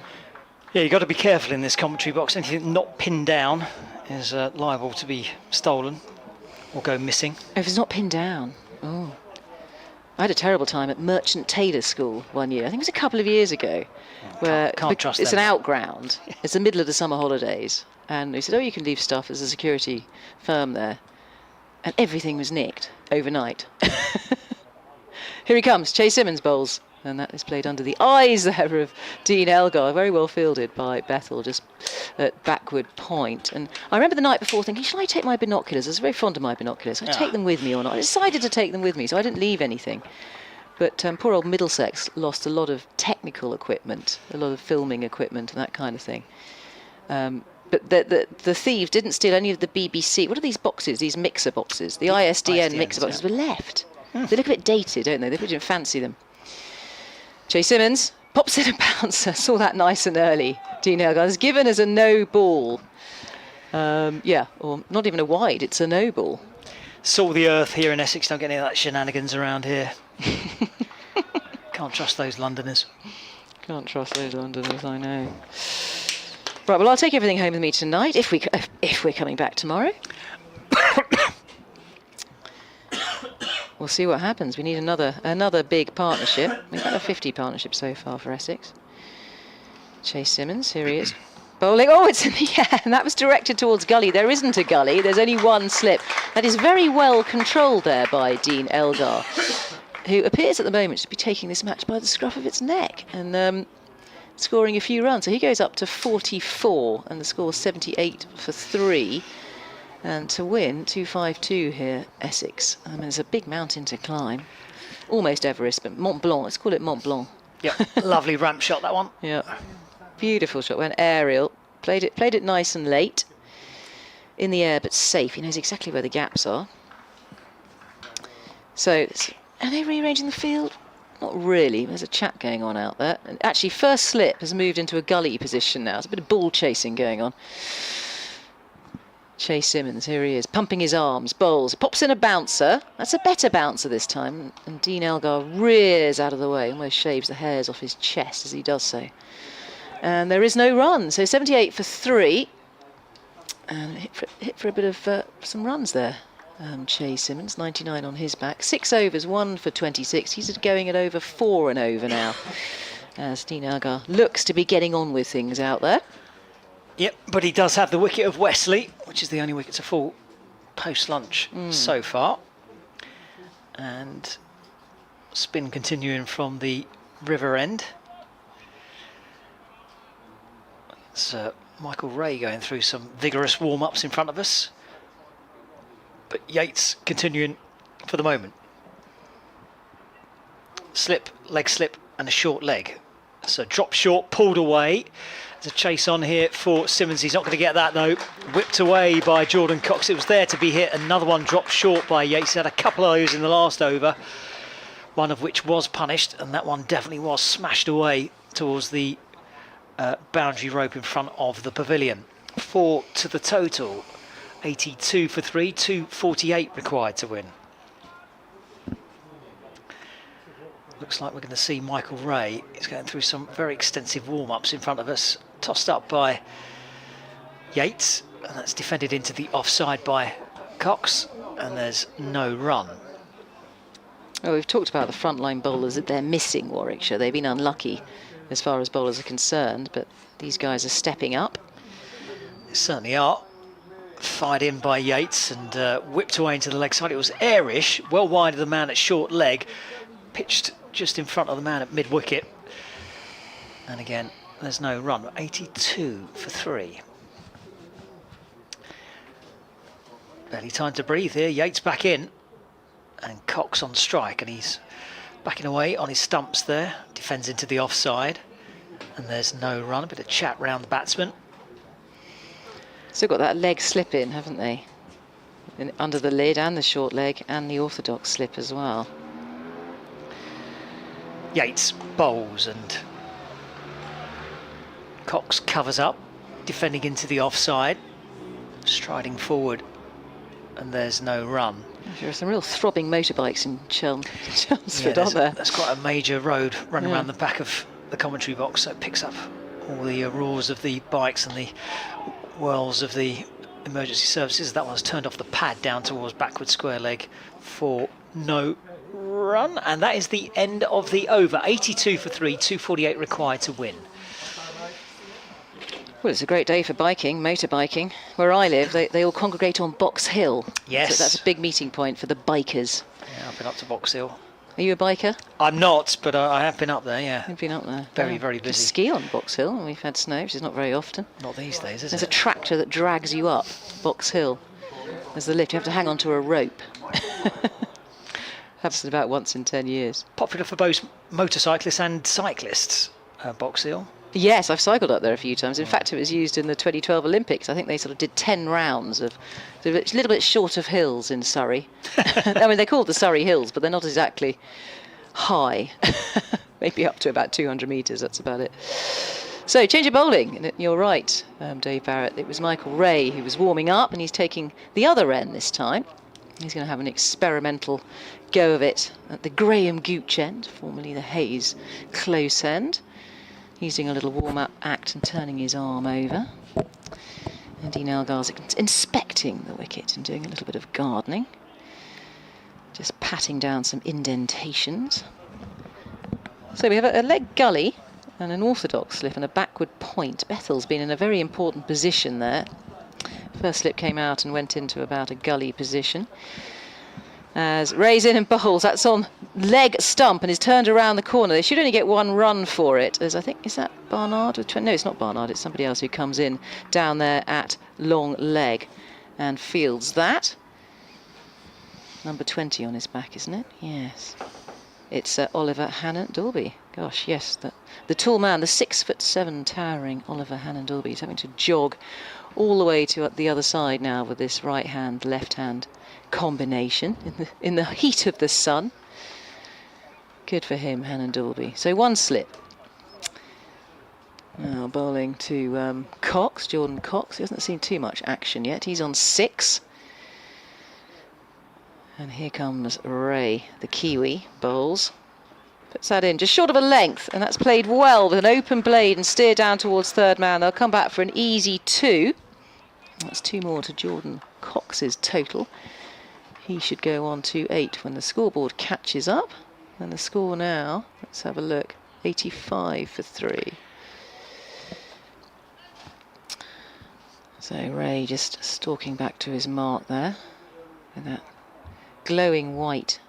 Yeah, you've got to be careful in this commentary box. Anything not pinned down is liable to be stolen or go missing. If it's not pinned down, oh. I had a terrible time at Merchant Taylor School one year. I think it was a couple of years ago. Where can't trust it's them. An outground. It's the middle of the summer holidays. And they said, oh, you can leave stuff. There's a security firm there. And everything was nicked overnight. Here he comes, Chase Simmons bowls. And that is played under the eyes there of Dean Elgar. Very well fielded by Bethel, just at backward point. And I remember the night before thinking, shall I take my binoculars? I was very fond of my binoculars. I'd take them with me or not. I decided to take them with me, so I didn't leave anything. But poor old Middlesex lost a lot of technical equipment, a lot of filming equipment and that kind of thing. But the thieves didn't steal any of the BBC. What are these boxes, these mixer boxes? The ISDN mixer boxes were left. They look a bit dated, don't they? They didn't fancy them. Chase Simmons pops in a bouncer. Saw that nice and early. Dean Elgar has given us a no ball. Or not even a wide, it's a no ball. Salt the earth here in Essex. Don't get any of that shenanigans around here. Can't trust those Londoners. Can't trust those Londoners, I know. Right, well, I'll take everything home with me tonight if we're coming back tomorrow. We'll see what happens. We need another big partnership. We've had a 50 partnership so far for Essex. Chase Simmons, here he is. Bowling. Oh, it's in the air, and that was directed towards gully. There isn't a gully. There's only one slip. That is very well controlled there by Dean Elgar, who appears at the moment to be taking this match by the scruff of its neck and scoring a few runs. So he goes up to 44, and the score 78 for 3. And to win, 252 here, Essex. I mean, it's a big mountain to climb. Almost Everest, but Mont Blanc. Let's call it Mont Blanc. Yep, lovely ramp shot, that one. Yeah, beautiful shot. Went aerial. Played it nice and late. In the air, but safe. He knows exactly where the gaps are. So, are they rearranging the field? Not really. There's a chat going on out there. And actually, first slip has moved into a gully position now. There's a bit of ball chasing going on. Chase Simmons, here he is, pumping his arms, bowls, pops in a bouncer. That's a better bouncer this time. And Dean Elgar rears out of the way, almost shaves the hairs off his chest as he does so. And there is no run, so 78 for 3. And hit for a bit of some runs there. Chase Simmons, 99 on his back. 6 overs, 1 for 26. He's going at over 4 and over now. As Dean Elgar looks to be getting on with things out there. Yep, but he does have the wicket of Wesley, which is the only wicket to fall post-lunch so far. And spin continuing from the river end. It's Michael Ray going through some vigorous warm-ups in front of us. But Yates continuing for the moment. Slip, leg slip, and a short leg. So drop short, pulled away. There's a chase on here for Simmons. He's not going to get that though. Whipped away by Jordan Cox. It was there to be hit. Another one dropped short by Yates. He had a couple of those in the last over, one of which was punished, and that one definitely was smashed away towards the boundary rope in front of the pavilion. 4 to the total. 82 for 3, 248 required to win. Looks like we're going to see Michael Ray. He's going through some very extensive warm-ups in front of us. Tossed up by Yates, and that's defended into the offside by Cox, and there's no run. Well, we've talked about the frontline bowlers that they're missing, Warwickshire. They've been unlucky as far as bowlers are concerned, but these guys are stepping up. They certainly are. Fired in by Yates and whipped away into the leg side. It was airish, well wide of the man at short leg, pitched just in front of the man at mid-wicket. And again, there's no run. 82 for 3. Barely time to breathe here. Yates back in. And Cox on strike. And he's backing away on his stumps there. Defends into the offside. And there's no run. A bit of chat round the batsman. Still got that leg slip in, haven't they? Under the lid and the short leg and the orthodox slip as well. Yates bowls and Cox covers up, defending into the offside, striding forward, and there's no run. There are some real throbbing motorbikes in Chelmsford, Yeah, aren't there? that's quite a major road running around the back of the commentary box, so it picks up all the roars of the bikes and the whirls of the emergency services. That one's turned off the pad down towards backward square leg for no run, and that is the end of the over. 82 for 3, 248 required to win. Well, it's a great day for biking, motorbiking. Where I live, they all congregate on Box Hill. Yes. So that's a big meeting point for the bikers. Yeah, I've been up to Box Hill. Are you a biker? I'm not, but I have been up there, yeah. You've been up there. Very, very busy. Just ski on Box Hill, and we've had snow, which is not very often. Not these days, is There's a it? tractor that drags you up Box Hill. There's the lift. You have to hang onto a rope. Happens about once in 10 years. Popular for both motorcyclists and cyclists, Box Hill. Yes, I've cycled up there a few times. In fact, it was used in the 2012 Olympics. I think they sort of did 10 rounds of a little bit short of hills in Surrey. I mean, they're called the Surrey Hills, but they're not exactly high. Maybe up to about 200 metres, that's about it. So, change of bowling. And you're right, Dave Barrett. It was Michael Ray who was warming up, and he's taking the other end this time. He's going to have an experimental go of it at the Graham Gooch end, formerly the Hayes close end. He's doing a little warm-up act and turning his arm over. And Dean Elgar's inspecting the wicket and doing a little bit of gardening. Just patting down some indentations. So we have a leg gully and an orthodox slip and a backward point. Bethel's been in a very important position there. First slip came out and went into about a gully position. As Ray's in and bowls, that's on leg stump and is turned around the corner. They should only get 1 run for it. As I think, is that Barnard? No, it's not Barnard. It's somebody else who comes in down there at long leg and fields that. Number 20 on his back, isn't it? Yes. It's Oliver Hannon-Dalby. Gosh, yes. The tall man, the 6'7" towering Oliver Hannon-Dalby is having to jog all the way to the other side now with this right hand, left hand combination in the heat of the sun. Good for him, Hannon-Dalby. So 1 slip. Now bowling to Cox, Jordan Cox. He hasn't seen too much action yet. He's on 6. And here comes Ray, the Kiwi, bowls. Puts that in just short of a length, and that's played well with an open blade and steer down towards third man. They'll come back for an easy 2. That's 2 more to Jordan Cox's total. He should go on to 8 when the scoreboard catches up. And the score now, let's have a look, 85 for 3. So Ray just stalking back to his mark there with that glowing white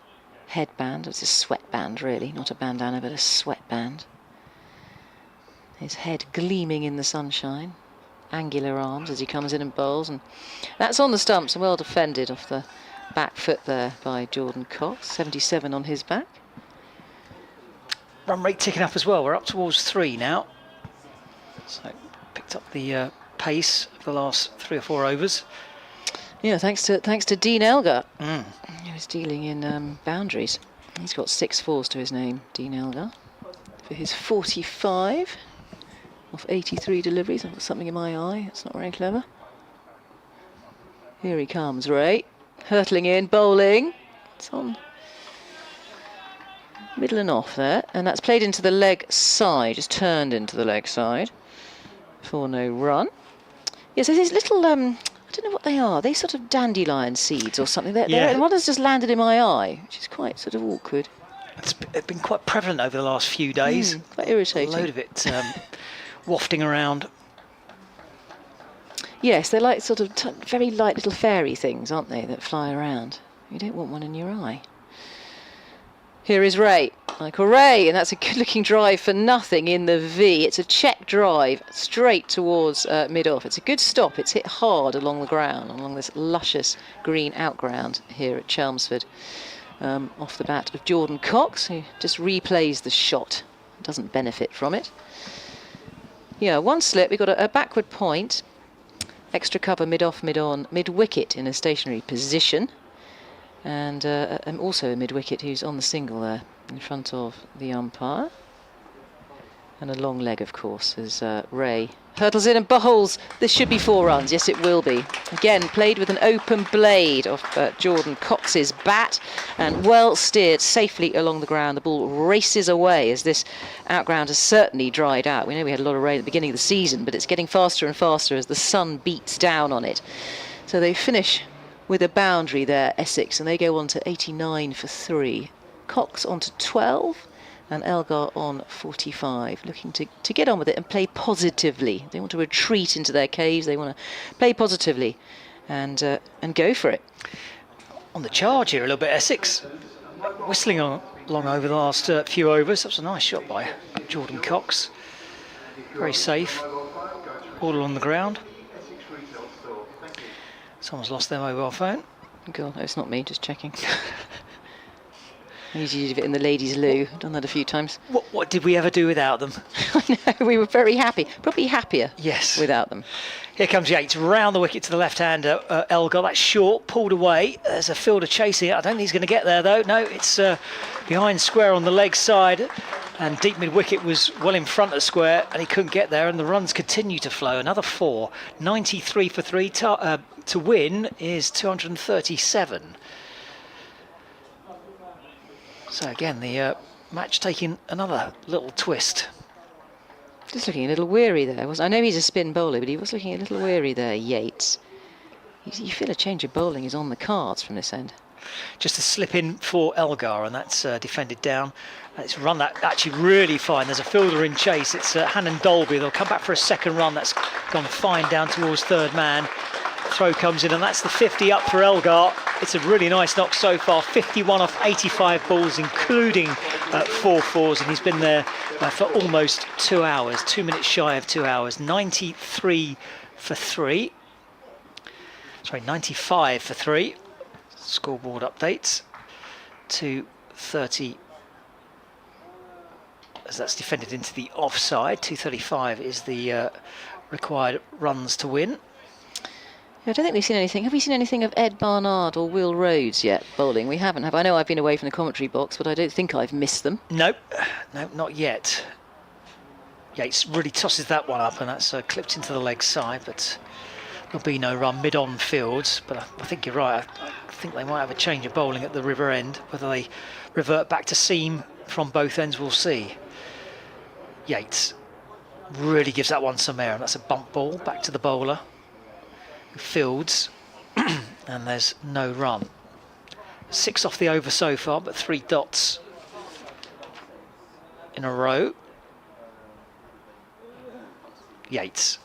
headband. It's a sweatband really, not a bandana but a sweatband. His head gleaming in the sunshine. Angular arms as he comes in and bowls, and that's on the stumps and well defended off the back foot there by Jordan Cox. 77 on his back. Run rate ticking up as well. We're up towards 3 now. So picked up the pace of the last 3 or 4 overs. Yeah, thanks to Dean Elgar. He was dealing in boundaries. He's got 6 fours to his name, Dean Elgar, for his 45 off 83 deliveries. I've got something in my eye. It's not very clever. Here he comes, Ray. Hurtling in, bowling. It's on middle and off there. And that's played into the leg side, just turned into the leg side for no run. Yes, there's these little, I don't know what they are. They sort of dandelion seeds or something. Yeah. One has just landed in my eye, which is quite sort of awkward. It's been quite prevalent over the last few days. Quite irritating. A load of it wafting around. Yes, they're like sort of very light little fairy things, aren't they, that fly around. You don't want one in your eye. Here is Ray, Michael Ray, and that's a good-looking drive for nothing in the V. It's a check drive straight towards mid-off. It's a good stop. It's hit hard along the ground, along this luscious green outground here at Chelmsford. Off the bat of Jordan Cox, who just replays the shot, doesn't benefit from it. Yeah, 1 slip. We've got a backward point. Extra cover mid-off, mid-on, mid-wicket in a stationary position. And also a mid-wicket who's on the single there in front of the umpire. And a long leg, of course, as Ray hurtles in and bowls. This should be 4 runs. Yes, it will be. Again, played with an open blade of Jordan Cox's bat and well steered safely along the ground. The ball races away as this outground has certainly dried out. We know we had a lot of rain at the beginning of the season, but it's getting faster and faster as the sun beats down on it. So they finish with a boundary there, Essex, and they go on to 89 for 3. Cox on to 12. And Elgar on 45, looking to get on with it and play positively. They want to retreat into their caves. They want to play positively and go for it. On the charge here a little bit, Essex. Whistling along over the last few overs. That was a nice shot by Jordan Cox. Very safe. All along the ground. Someone's lost their mobile phone. God, no, it's not me, just checking. I usually leave it in the ladies' loo. I've done that a few times. What did we ever do without them? I know, we were very happy. Probably happier without them. Here comes Yates, round the wicket to the left-hander. Elgar, that's short, pulled away. There's a fielder chasing it. I don't think he's going to get there, though. No, it's behind square on the leg side. And deep mid-wicket was well in front of square, and he couldn't get there, and the runs continue to flow. Another 4. 93 for 3. To win is 237. So again, the match taking another little twist. Just looking a little weary there. I know he's a spin bowler, but he was looking a little weary there, Yates. You feel a change of bowling is on the cards from this end. Just a slip in for Elgar, and that's defended down. It's run that actually really fine. There's a fielder in chase. It's Hannon Dolby. They'll come back for a second run. That's gone fine down towards third man. Throw comes in, and that's the 50 up for Elgar. It's a really nice knock so far. 51 off 85 balls, including 4 fours, and he's been there for almost 2 hours, 2 minutes shy of 2 hours. 93 for 3. Sorry, 95 for 3. Scoreboard updates. 230 as that's defended into the offside. 235 is the required runs to win. I don't think we've seen anything. Have we seen anything of Ed Barnard or Will Rhodes yet bowling? We haven't, have I? Know I've been away from the commentary box, but I don't think I've missed them. Nope, not yet. Yates really tosses that one up, and that's clipped into the leg side, but there'll be no run mid-on fields. But I think you're right. I think they might have a change of bowling at the river end. Whether they revert back to seam from both ends, we'll see. Yates really gives that one some air, and that's a bump ball back to the bowler. Fields, and there's no run. 6 off the over so far, but 3 dots in a row. Yates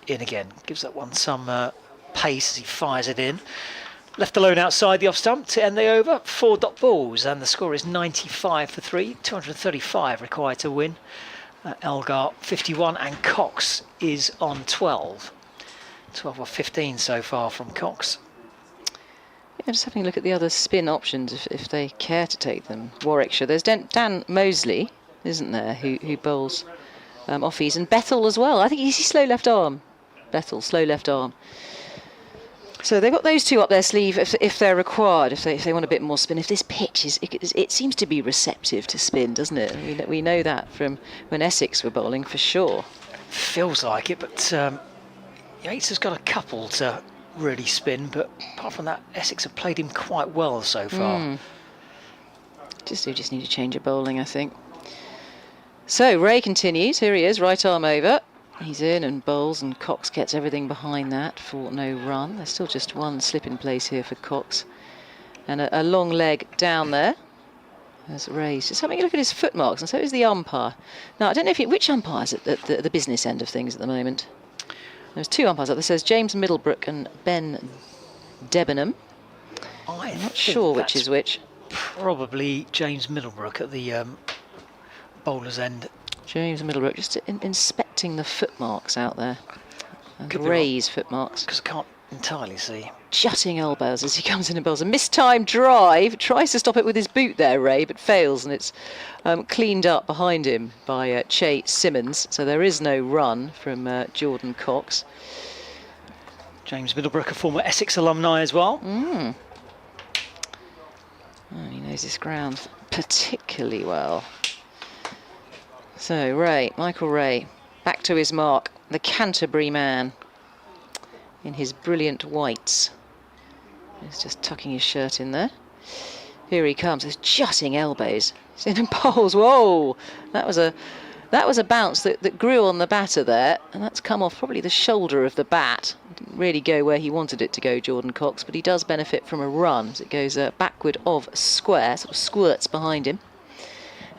in again, gives that one some pace as he fires it in. Left alone outside the off stump to end the over. 4 dot balls, and the score is 95 for 3. 235 required to win. Elgar 51, and Cox is on 12. 12 or 15 so far from Cox. Yeah, just having a look at the other spin options if they care to take them. Warwickshire, there's Dan Mosley, isn't there, who bowls offies, and Bethel as well. I think he's slow left arm. Bethel, slow left arm. So they've got those two up their sleeve if they're required, if they want a bit more spin. If this pitch it seems to be receptive to spin, doesn't it? We know that from when Essex were bowling for sure. Feels like it, but Yates has got a couple to really spin, but apart from that, Essex have played him quite well so far. Just need a change of bowling, I think. So Ray continues. Here he is, right arm over. He's in and bowls, and Cox gets everything behind that for no run. There's still just one slip in place here for Cox, and a long leg down there. There's Ray's just having a look at his footmarks, and so is the umpire. Now I don't know which umpire's at the business end of things at the moment. There's 2 umpires up there. Says James Middlebrook and Ben Debenham. I'm not sure which is which. Probably James Middlebrook at the bowler's end. James Middlebrook just inspecting the footmarks out there. And Ray's footmarks. Because I can't entirely see. Jutting elbows as he comes in and bowls. A mistimed drive. Tries to stop it with his boot there, Ray, but fails, and it's cleaned up behind him by Che Simmons. So there is no run from Jordan Cox. James Middlebrook, a former Essex alumni as well. Oh, he knows this ground particularly well. So Ray, Michael Ray, back to his mark. The Canterbury man in his brilliant whites. He's just tucking his shirt in there. Here he comes. There's jutting elbows. He's in and bowls. Whoa! That was a bounce that grew on the batter there, and that's come off probably the shoulder of the bat. Didn't really go where he wanted it to go, Jordan Cox, but he does benefit from a run as it goes backward of square, sort of squirts behind him.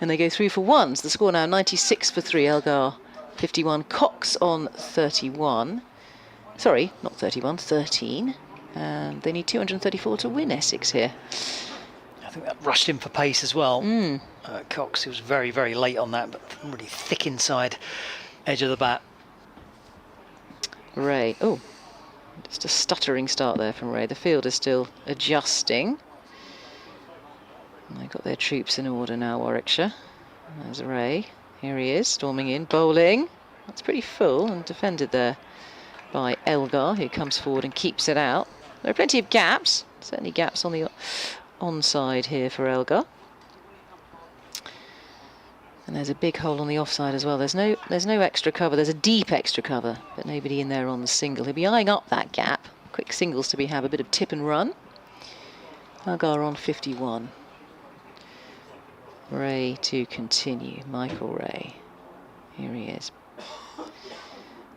And they go through for ones. The score now 96 for 3. Elgar 51. Cox on 31. Sorry, not 31, 13. And they need 234 to win Essex here. I think that rushed him for pace as well. Cox, he was very, very late on that, but really thick inside edge of the bat. Ray, oh, just a stuttering start there from Ray. The field is still adjusting. They've got their troops in order now, Warwickshire. There's Ray. Here he is, storming in, bowling. That's pretty full and defended there by Elgar, who comes forward and keeps it out. There are plenty of gaps, certainly gaps on the onside here for Elgar. And there's a big hole on the offside as well. There's no extra cover. There's a deep extra cover, but nobody in there on the single. He'll be eyeing up that gap. Quick singles to have a bit of tip and run. Elgar on 51. Ray to continue. Michael Ray. Here he is.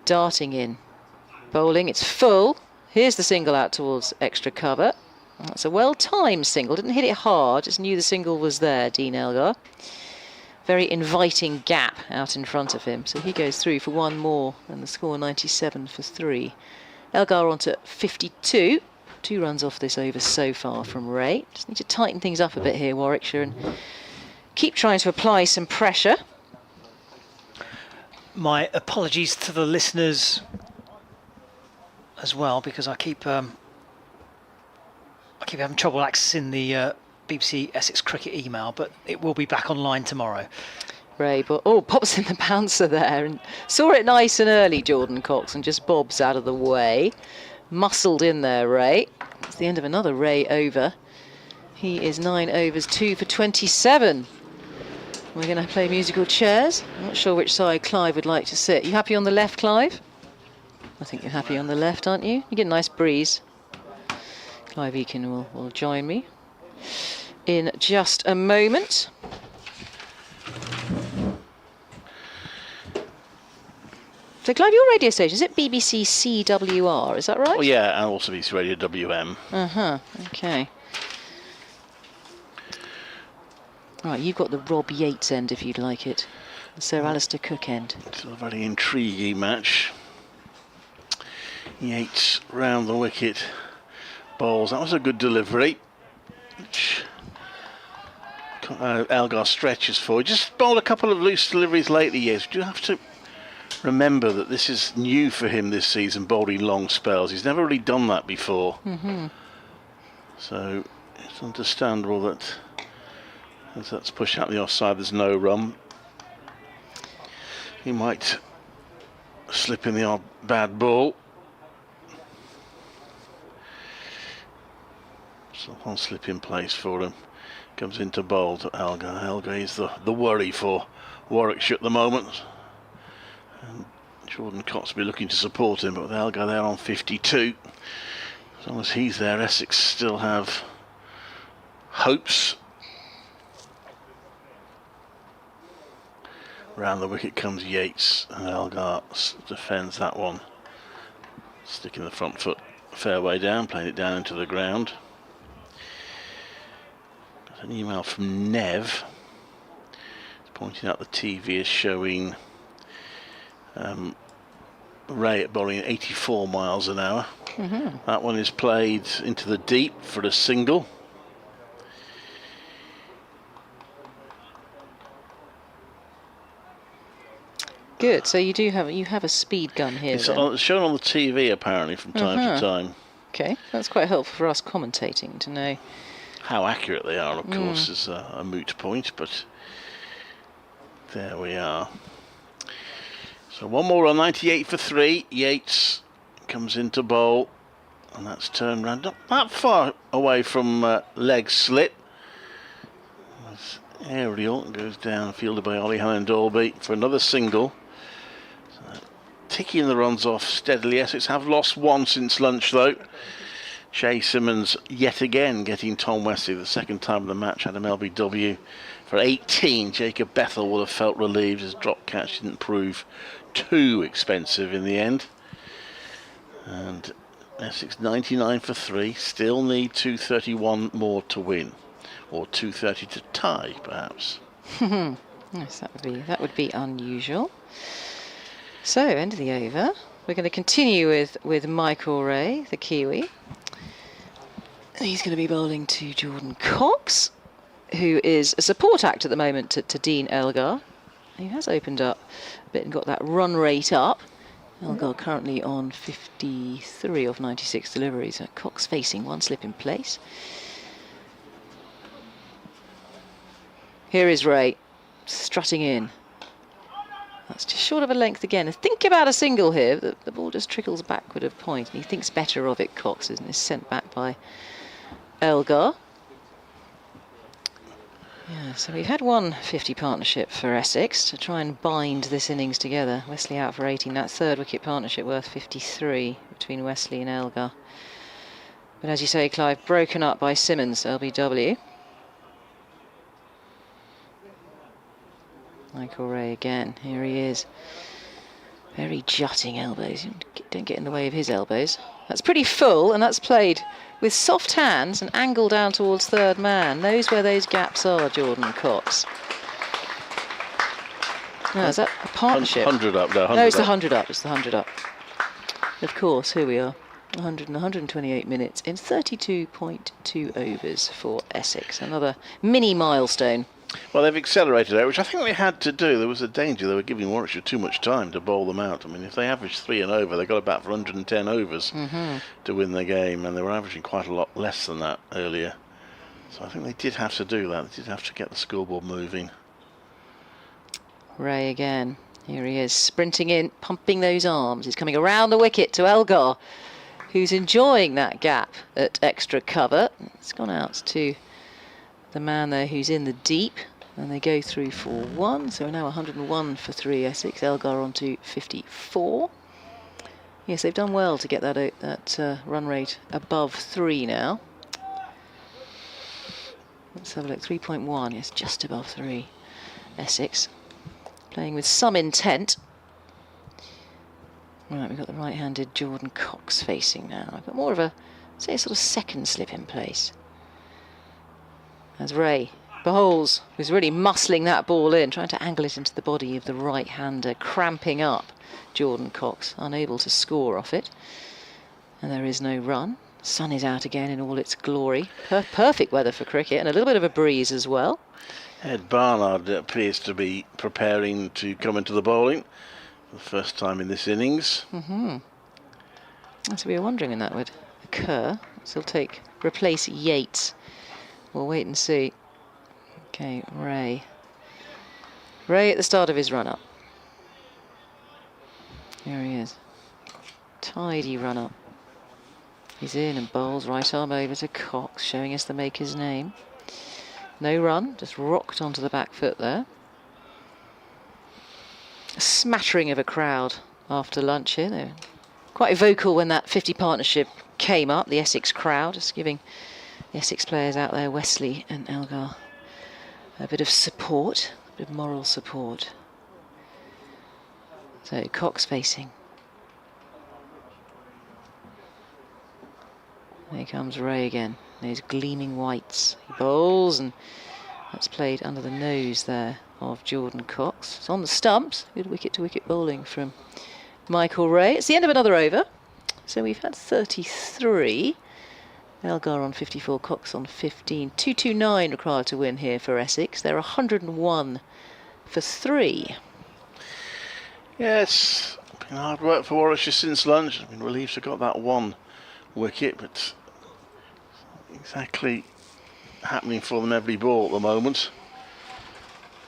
darting in. Bowling, it's full. Here's the single out towards extra cover. That's a well-timed single. Didn't hit it hard, just knew the single was there, Dean Elgar. Very inviting gap out in front of him. So he goes through for one more, and the score 97 for 3. Elgar on to 52. 2 runs off this over so far from Ray. Just need to tighten things up a bit here, Warwickshire, and keep trying to apply some pressure. My apologies to the listeners as well, because I keep having trouble accessing the BBC Essex Cricket email, but it will be back online tomorrow. Ray, but pops in the bouncer there and saw it nice and early, Jordan Cox, and just bobs out of the way. Muscled in there, Ray. It's the end of another Ray over. He is 9 overs, 2 for 27. We're going to play musical chairs. I'm not sure which side Clive would like to sit. You happy on the left, Clive? I think you're happy on the left, aren't you? You get a nice breeze. Clive Eakin will join me in just a moment. So, Clive, your radio station, is it BBC CWR, is that right? Oh, yeah, and also BBC Radio WM. Okay. Right, you've got the Rob Yates end, if you'd like it. The Sir Alistair Cook end. It's a very intriguing match. Yates round the wicket, bowls. That was a good delivery, which Elgar stretches for. Just bowled a couple of loose deliveries lately, yes. Do you have to remember that this is new for him this season, bowling long spells. He's never really done that before. So it's understandable that as that's pushed out the offside, there's no run. He might slip in the odd bad ball. So one slip in place for him. Comes into bowl to Elgar. Elgar is the worry for Warwickshire at the moment. And Jordan Cox will be looking to support him, but with Elgar there on 52, as long as he's there, Essex still have hopes. Round the wicket comes Yates, and Elgar defends that one. Sticking the front foot fairway down, playing it down into the ground. Got an email from Nev. He's pointing out the TV is showing Ray at bowling at 84 miles an hour. That one is played into the deep for a single. Good. So you have a speed gun here. It's shown on the TV apparently from time to time. Okay, that's quite helpful for us commentating to know. How accurate they are, of course, is a moot point, but there we are. So one more on 98 for 3. Yates comes into bowl, and that's turned round. Not that far away from leg slit. As Aerial goes down, fielded by Ollie Hannon-Dolby for another single. So, ticking the runs off steadily. Essex have lost one since lunch, though. Shay Simmons yet again getting Tom Wesley, the second time of the match, had him LBW for 18. Jacob Bethel would have felt relieved as drop catch didn't prove too expensive in the end. And Essex 99 for 3, still need 231 more to win, or 230 to tie, perhaps. Yes, that would be unusual. So, end of the over. We're going to continue with Michael Ray, the Kiwi. He's going to be bowling to Jordan Cox, who is a support act at the moment to Dean Elgar. He has opened up a bit and got that run rate up. Elgar currently on 53 of 96 deliveries. Cox facing, one slip in place. Here is Ray, strutting in. That's just short of a length again. Think about a single here. The ball just trickles backward a point, and he thinks better of it, Cox, isn't he? Sent back by Elgar. Yeah, so we've had one 50 partnership for Essex to try and bind this innings together. Wesley out for 18. That third wicket partnership worth 53 between Wesley and Elgar. But as you say, Clive, broken up by Simmons, LBW. Michael Ray again. Here he is. Very jutting elbows. Don't get in the way of his elbows. That's pretty full, and that's played with soft hands and angle down towards third man. Knows where those gaps are, Jordan Cox. No, is that a partnership? 100 up, no, 100 No, it's the up. 100 up. It's the 100 up. Of course, here we are. 100 and 128 minutes in 32.2 overs for Essex. Another mini milestone. Well, they've accelerated out, which I think they had to do. There was a danger they were giving Warwickshire too much time to bowl them out. I mean, if they averaged 3 and over, they got about for 110 overs to win the game, and they were averaging quite a lot less than that earlier. So I think they did have to do that. They did have to get the scoreboard moving. Ray again. Here he is, sprinting in, pumping those arms. He's coming around the wicket to Elgar, who's enjoying that gap at extra cover. It's gone out to the man there who's in the deep, and they go through for 1. So we're now 101 for 3 Essex. Elgar on to 54. Yes, they've done well to get that run rate above 3 now. Let's have a look. 3.1. Yes, just above 3. Essex playing with some intent. Right, we've got the right-handed Jordan Cox facing now. I've got more of a, say, a sort of second slip in place. As Ray bowls, who's really muscling that ball in, trying to angle it into the body of the right-hander, cramping up Jordan Cox, unable to score off it. And there is no run. Sun is out again in all its glory. Perfect weather for cricket, and a little bit of a breeze as well. Ed Barnard appears to be preparing to come into the bowling for the first time in this innings. So we were wondering when that would occur. So he'll replace Yates. We'll wait and see. Okay, Ray. Ray at the start of his run-up. Here he is. Tidy run-up. He's in and bowls right arm over to Cox, showing us the maker's name. No run, just rocked onto the back foot there. A smattering of a crowd after lunch here. They were quite vocal when that 50 partnership came up, the Essex crowd, just giving the Essex players out there, Wesley and Elgar, a bit of support, a bit of moral support. So Cox facing. There comes Ray again. Those gleaming whites. He bowls, and that's played under the nose there of Jordan Cox. It's on the stumps. Good wicket-to-wicket bowling from Michael Ray. It's the end of another over. So we've had 33. Elgar on 54, Cox on 15. 229 required to win here for Essex. They're 101 for 3. Yes, been hard work for Warwickshire since lunch. I've been relieved to got that 1 wicket, but exactly happening for them every ball at the moment.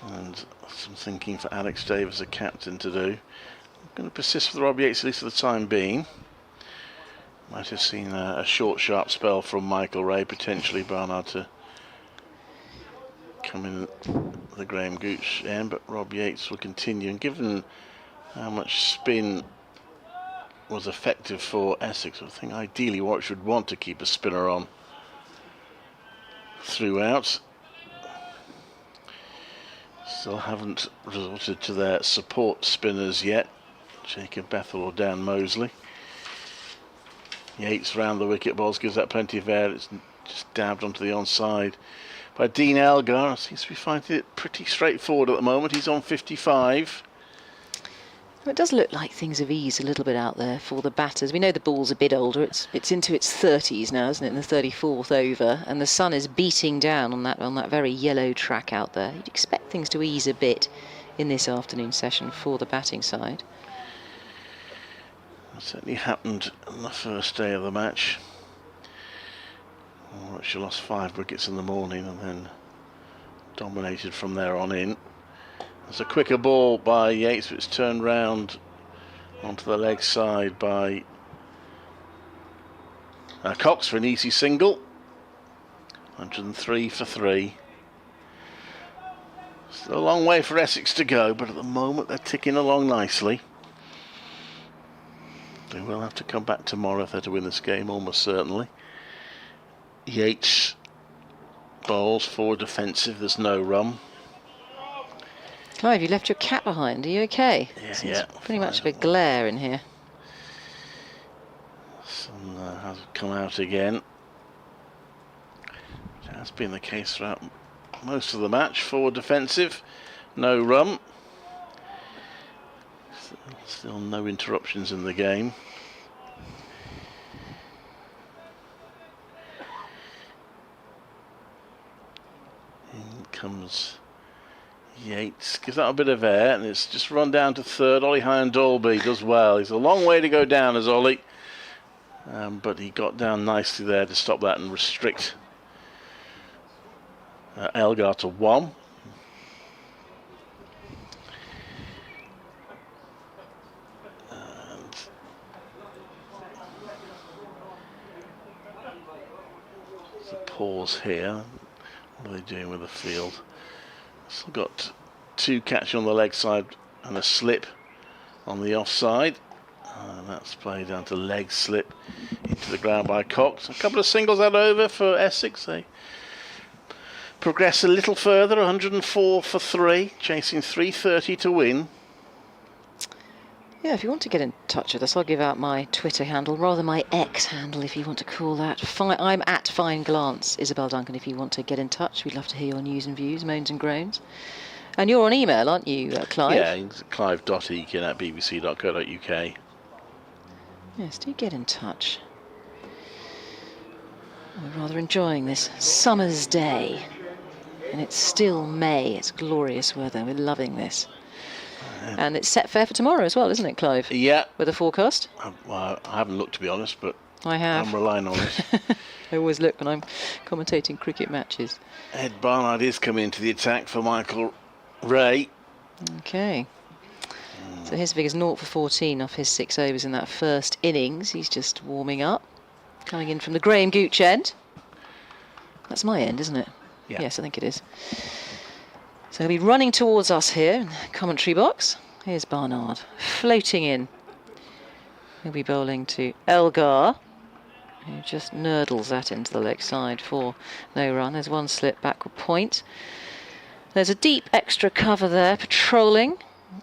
And some thinking for Alex Davis, the captain, to do. I'm going to persist with Rob Yates, at least for the time being. Might have seen a short, sharp spell from Michael Ray, potentially Barnard to come in the Graham Gooch end, but Rob Yates will continue. And given how much spin was effective for Essex, I think ideally Warwickshire would want to keep a spinner on throughout. Still haven't resorted to their support spinners yet, Jacob Bethel or Dan Mosley. Yates round the wicket, balls gives that plenty of air. It's just dabbed onto the onside by Dean Elgar. Seems to be finding it pretty straightforward at the moment. He's on 55. It does look like things have eased a little bit out there for the batters. We know the ball's a bit older. It's into its 30s now, isn't it, in the 34th over, and the sun is beating down on that very yellow track out there. You'd expect things to ease a bit in this afternoon session for the batting side. It certainly happened on the first day of the match. Warwickshire lost 5 wickets in the morning and then dominated from there on in. It's a quicker ball by Yates, but it's turned round onto the leg side by Cox for an easy single. 103 for 3. Still a long way for Essex to go, but at the moment they're ticking along nicely. They will have to come back tomorrow if they're to win this game, almost certainly. Yates bowls forward defensive, there's no run. Clive, you left your cat behind. Are you okay? Yeah, Seems yeah. pretty much of a glare in here. Sun has come out again. That's been the case throughout most of the match. Forward defensive, no run. Still no interruptions in the game. In comes Yates, gives that a bit of air, and it's just run down to third. Ollie Hine-Dolby does well. He's a long way to go down as Ollie, but he got down nicely there to stop that and restrict Elgar to 1. And there's a pause here. What are they doing with the field? Still got 2 catching on the leg side and a slip on the offside. And that's played down to leg slip into the ground by Cox. A couple of singles out over for Essex. They progress a little further, 104 for 3, chasing 330 to win. Yeah, if you want to get in touch with us, I'll give out my Twitter handle, rather my X handle if you want to call that. I'm at Fine Glance, Isabel Duncan, if you want to get in touch. We'd love to hear your news and views, moans and groans. And you're on email, aren't you, Clive? Yeah, it's clive.eakin@bbc.co.uk. Yes, do get in touch. We're rather enjoying this summer's day. And it's still May. It's glorious weather. We're loving this. And it's set fair for tomorrow as well, isn't it, Clive? Yeah. With a forecast? Well, I haven't looked, to be honest, but I have. I'm relying on it. I always look when I'm commentating cricket matches. Ed Barnard is coming into the attack for Michael Ray. Okay. So his figure's 0 for 14 off his 6 overs in that first innings. He's just warming up. Coming in from the Graham Gooch end. That's my end, isn't it? Yeah. Yes, I think it is. So he'll be running towards us here in the commentary box. Here's Barnard floating in. He'll be bowling to Elgar, who just nurdles that into the leg side for no run. There's one slip backward point. There's a deep extra cover there patrolling.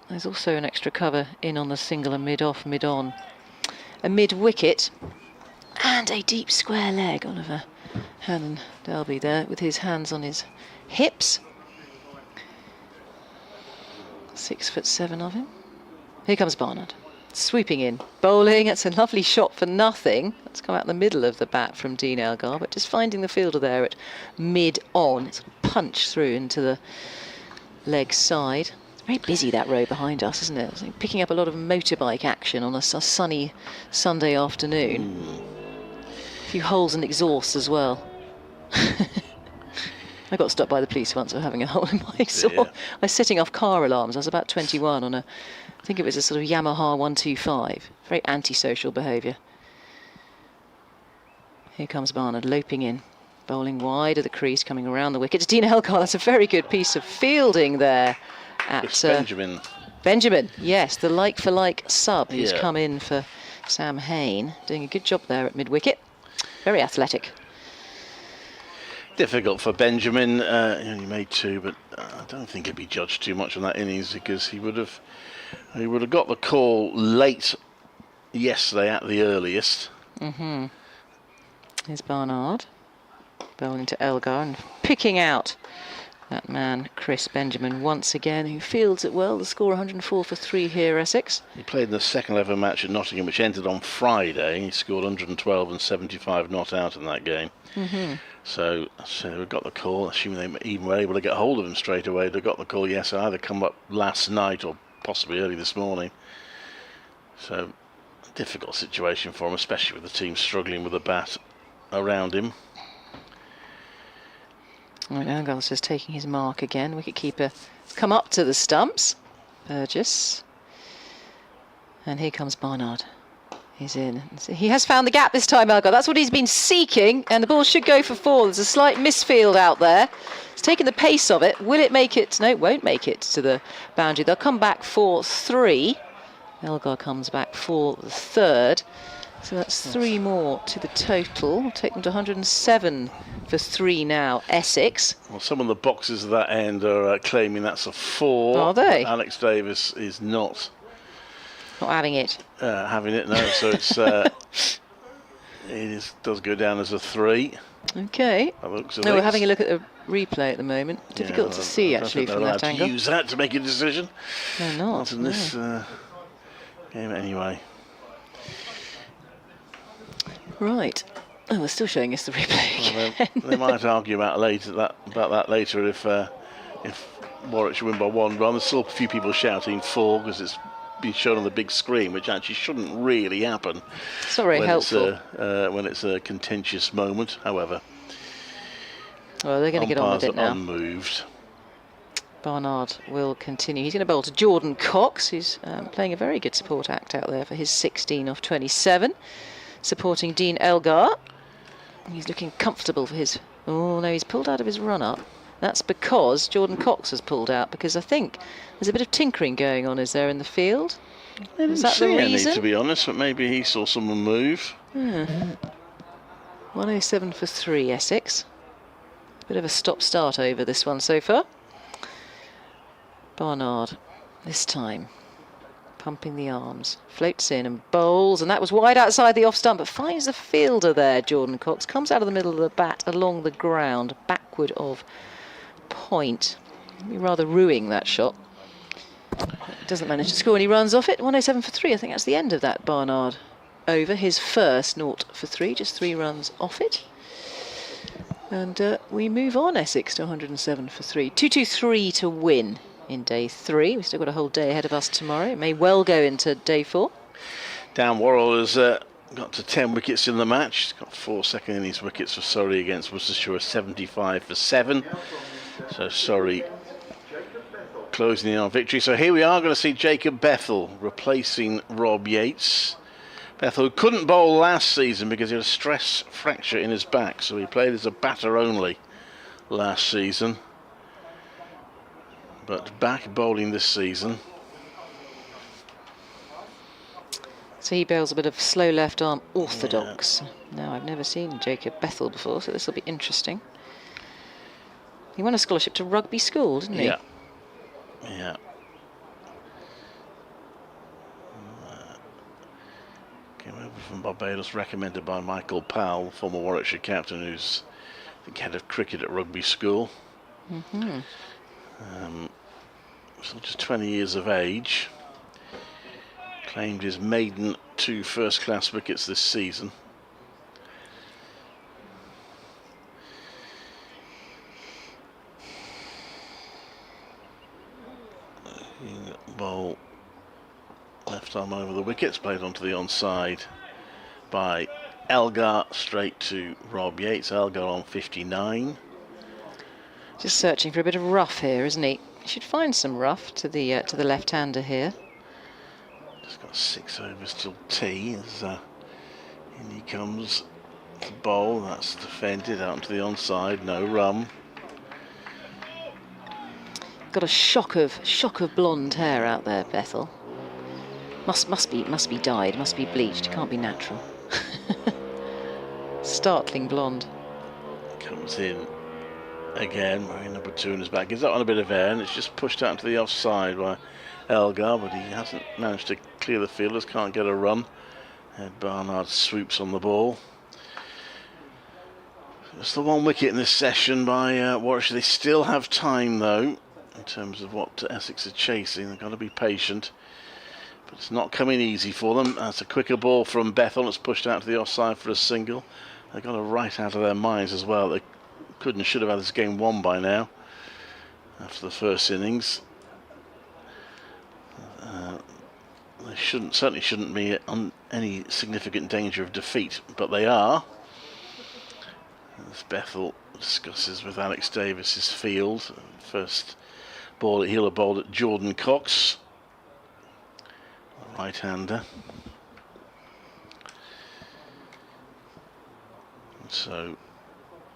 There's also an extra cover in on the single, a mid-off, mid-on, a mid-wicket, and a deep square leg. Oliver Hannon-Delby there with his hands on his hips. 6'7" of him. Here comes Barnard, swooping in, bowling. That's a lovely shot for nothing. That's come out the middle of the bat from Dean Elgar, but just finding the fielder there at mid-on. It's punched through into the leg side. It's very busy, that row behind us, isn't it? It's like picking up a lot of motorbike action on a sunny Sunday afternoon. A few holes and exhausts as well. I got stopped by the police once for having a hole in my exhaust. I was setting off car alarms. I was about 21 on I think it was a sort of Yamaha 125. Very antisocial behaviour. Here comes Barnard loping in, bowling wide of the crease, coming around the wicket. Dean Elgar, that's a very good piece of fielding there at Benjamin. Benjamin, yes, the like-for-like sub who's come in for Sam Hain, doing a good job there at mid-wicket. Very athletic. Difficult for Benjamin. He only made 2, but I don't think he'd be judged too much on that innings because he would have got the call late yesterday at the earliest. Here's Barnard bowling to Elgar and picking out that man Chris Benjamin once again, who fields it well. The score 104 for 3 here, Essex. He played in the second ever match at Nottingham, which ended on Friday. He scored 112 and 75 not out in that game. So we got the call, assuming they even were able to get hold of him straight away. They got the call, yes, either come up last night or possibly early this morning. So, difficult situation for him, especially with the team struggling with the bat around him. Right, Elgar's just taking his mark again. Wicketkeeper come up to the stumps. Burgess. And here comes Barnard. He's in. He has found the gap this time, Elgar. That's what he's been seeking, and the ball should go for 4. There's a slight misfield out there. It's taken the pace of it. Will it make it? No, it won't make it to the boundary. They'll come back for 3. Elgar comes back for the 3rd. So that's 3 more to the total. Take them to 107 for 3 now. Essex. Well, some of the boxes at that end are claiming that's a 4. Are they? But Alex Davis is not having it. having it, no. So it's does go down as a 3. Okay. By the looks of No, we're things. having a look at the replay at the moment. Difficult to see, actually, from that angle. Use that to make a decision. They're not. Not in this game, anyway. Right. Oh, they're still showing us the replay Well, again. they might argue about that later if Warwickshire win by 1 run. There's still a few people shouting 4 because it's been shown on the big screen, which actually shouldn't really happen. It's not very helpful. When it's a contentious moment, however. Well, they're going to get on with it now. Unmoved. Barnard will continue. He's going to bowl to Jordan Cox, who's playing a very good support act out there for his 16 off 27. Supporting Dean Elgar. He's looking comfortable for his... Oh, no, he's pulled out of his run-up. That's because Jordan Cox has pulled out, because I think there's a bit of tinkering going on, is there, in the field? Is that the reason? To be honest, but maybe he saw someone move. 107 for 3, Essex. Bit of a stop-start over this one so far. Barnard, this time, pumping the arms, floats in and bowls, and that was wide outside the off-stump, but finds the fielder there, Jordan Cox. Comes out of the middle of the bat, along the ground, backward of point. Be rather ruining that shot. Doesn't manage to score any runs off it. 107 for 3. I think that's the end of that Barnard over. His first 0 for 3, just 3 runs off it. And we move on, Essex, to 107 for 3. 2-2-3 to win in day 3. We've still got a whole day ahead of us tomorrow. It may well go into day 4. Dan Worrell has got to 10 wickets in the match. He's got 4 second innings wickets for Surrey against Worcestershire, 75 for 7. So Surrey closing in on victory. So here we are going to see Jacob Bethell replacing Rob Yates. Bethell couldn't bowl last season because he had a stress fracture in his back, so he played as a batter only last season. But back bowling this season. So he bowls a bit of slow left arm orthodox. Now, I've never seen Jacob Bethell before, so this will be interesting. He won a scholarship to rugby school, didn't he? Yeah. Yeah. Came over from Barbados, recommended by Michael Powell, former Warwickshire captain, who's I think head of cricket at rugby school. So just 20 years of age. Claimed his maiden 2 first-class wickets this season. Bowl left arm over the wickets, played onto the onside by Elgar, straight to Rob Yates. Elgar on 59. Just searching for a bit of rough here, isn't he? He should find some rough to the left-hander here. Just got 6 overs till tea as in he comes to bowl. That's defended out to the onside, no run. Got a shock of blonde hair out there, Bethell. Must be dyed, must be bleached. It can't be natural. Startling blonde. Comes in again, wearing number 2 in his back. Gives that one a bit of air, and it's just pushed out to the offside by Elgar, but he hasn't managed to clear the fielders. Can't get a run. And Barnard swoops on the ball. It's the 1 wicket in this session by Warwickshire. They still have time, though. In terms of what Essex are chasing, they've got to be patient, but it's not coming easy for them. That's a quicker ball from Bethell. It's pushed out to the offside for a single. They've got to right out of their minds as well. They could and should have had this game won by now after the first innings. They certainly shouldn't be on any significant danger of defeat, but they are. As Bethell discusses with Alex Davis his field. First ball that he'll have bowled at Jordan Cox, right-hander. So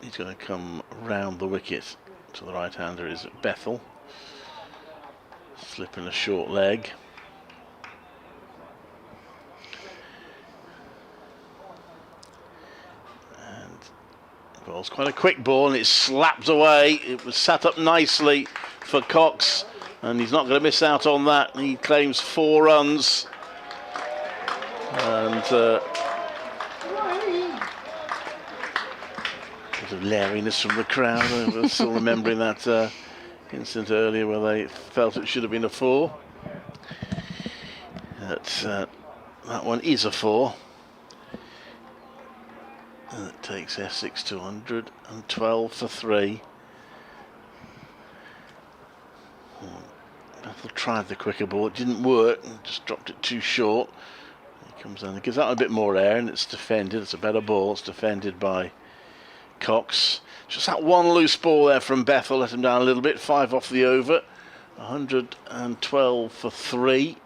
he's going to come round the wicket to the right-hander is Bethell. Slipping a short leg. Well, it's quite a quick ball and it's slapped away. It was sat up nicely for Cox, and he's not going to miss out on that. He claims 4 runs. And bit of leeriness from the crowd. We're still remembering that incident earlier where they felt it should have been a 4. That one is a 4. And it takes Essex to 112 for 3. Bethel tried the quicker ball, it didn't work, just dropped it too short. He comes down, it gives that a bit more air, and it's defended. It's a better ball, it's defended by Cox. Just that one loose ball there from Bethel, let him down a little bit. 5 off the over, 112 for 3.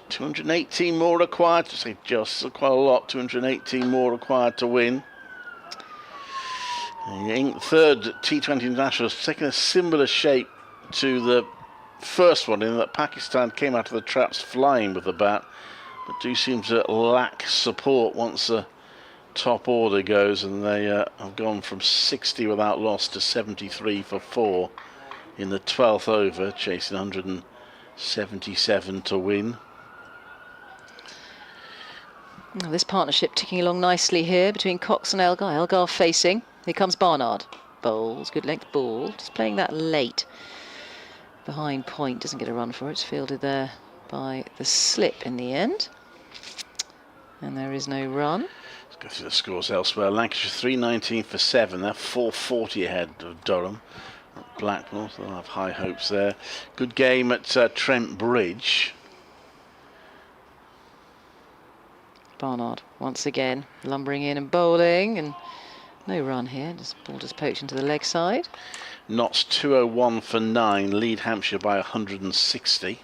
218 more required to say just quite a lot. 218 more required to win. The third T20 International has taken a similar shape to the first one, in that Pakistan came out of the traps flying with the bat, but do seem to lack support once the top order goes, and they have gone from 60 without loss to 73 for 4 in the 12th over, chasing 177 to win. Well, this partnership ticking along nicely here between Cox and Elgar. Elgar facing. Here comes Barnard. Bowls, good length ball. Just playing that late. Behind point, doesn't get a run for it. It's fielded there by the slip in the end. And there is no run. Let's go through the scores elsewhere. Lancashire 319 for 7. They're 440 ahead of Durham. Blackpool, so they'll have high hopes there. Good game at Trent Bridge. Barnard once again lumbering in and bowling, and no run here. Just ball just poked into the leg side. Notts 201 for 9, lead Hampshire by 160.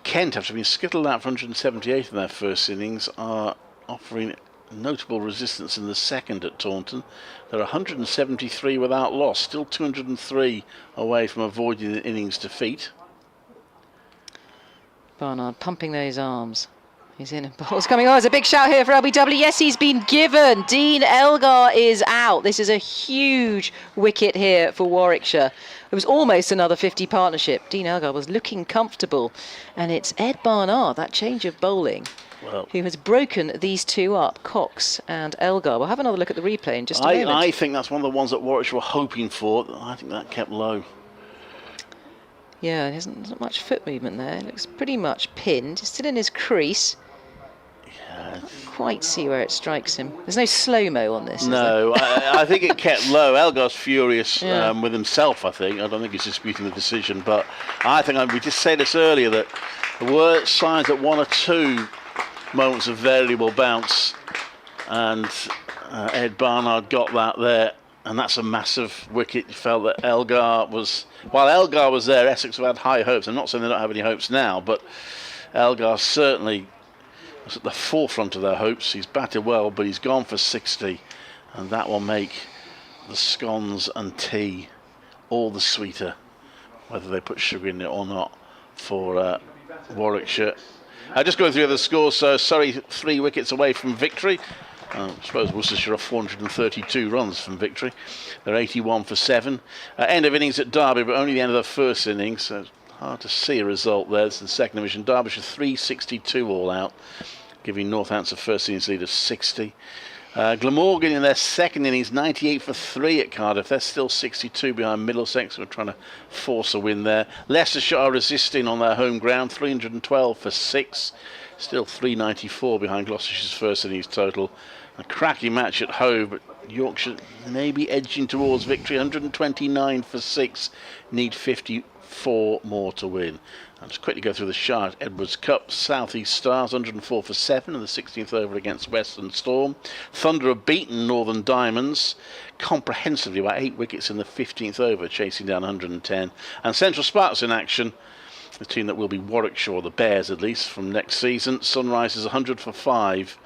Kent, after being skittled out for 178 in their first innings, are offering notable resistance in the second at Taunton. They're 173 without loss, still 203 away from avoiding the innings defeat. Barnard pumping those arms. He's in and ball's coming. Oh, it's a big shout here for LBW. Yes, he's been given. Dean Elgar is out. This is a huge wicket here for Warwickshire. It was almost another 50 partnership. Dean Elgar was looking comfortable. And it's Ed Barnard, that change of bowling, who has broken these two up, Cox and Elgar. We'll have another look at the replay in just a moment. I think that's one of the ones that Warwickshire were hoping for. I think that kept low. Yeah, there's not much foot movement there. It looks pretty much pinned. He's still in his crease. Can't quite see where it strikes him. There's no slow-mo on this. No, I think it kept low. Elgar's furious with himself, I think. I don't think he's disputing the decision, but I think we just said this earlier, that there were signs at 1 or 2 moments of variable bounce, and Ed Barnard got that there, and that's a massive wicket. You felt that Elgar was... While Elgar was there, Essex have had high hopes. I'm not saying they don't have any hopes now, but Elgar certainly was at the forefront of their hopes. He's batted well, but he's gone for 60, and that will make the scones and tea all the sweeter, whether they put sugar in it or not, for Warwickshire. Just going through the scores, so Surrey 3 wickets away from victory. I suppose Worcestershire are 432 runs from victory. They're 81 for 7. End of innings at Derby, but only the end of the first innings, so it's hard to see a result there. It's the second division. Derbyshire 362 all out, giving Northampton first innings lead of 60. Glamorgan in their second innings, 98 for 3 at Cardiff. They're still 62 behind Middlesex. We're trying to force a win there. Leicestershire are resisting on their home ground, 312 for 6. Still 394 behind Gloucestershire's first innings total. A cracking match at Hove, but Yorkshire maybe edging towards victory. 129 for 6. Need 54 more to win. I'll just quickly go through the Shire Edwards Cup. South East Stars 104 for 7 in the 16th over against Western Storm. Thunder have beaten Northern Diamonds comprehensively by 8 wickets in the 15th over, chasing down 110. And Central Sparks in action, the team that will be Warwickshire, or the Bears at least, from next season. Sunrise is 100 for 5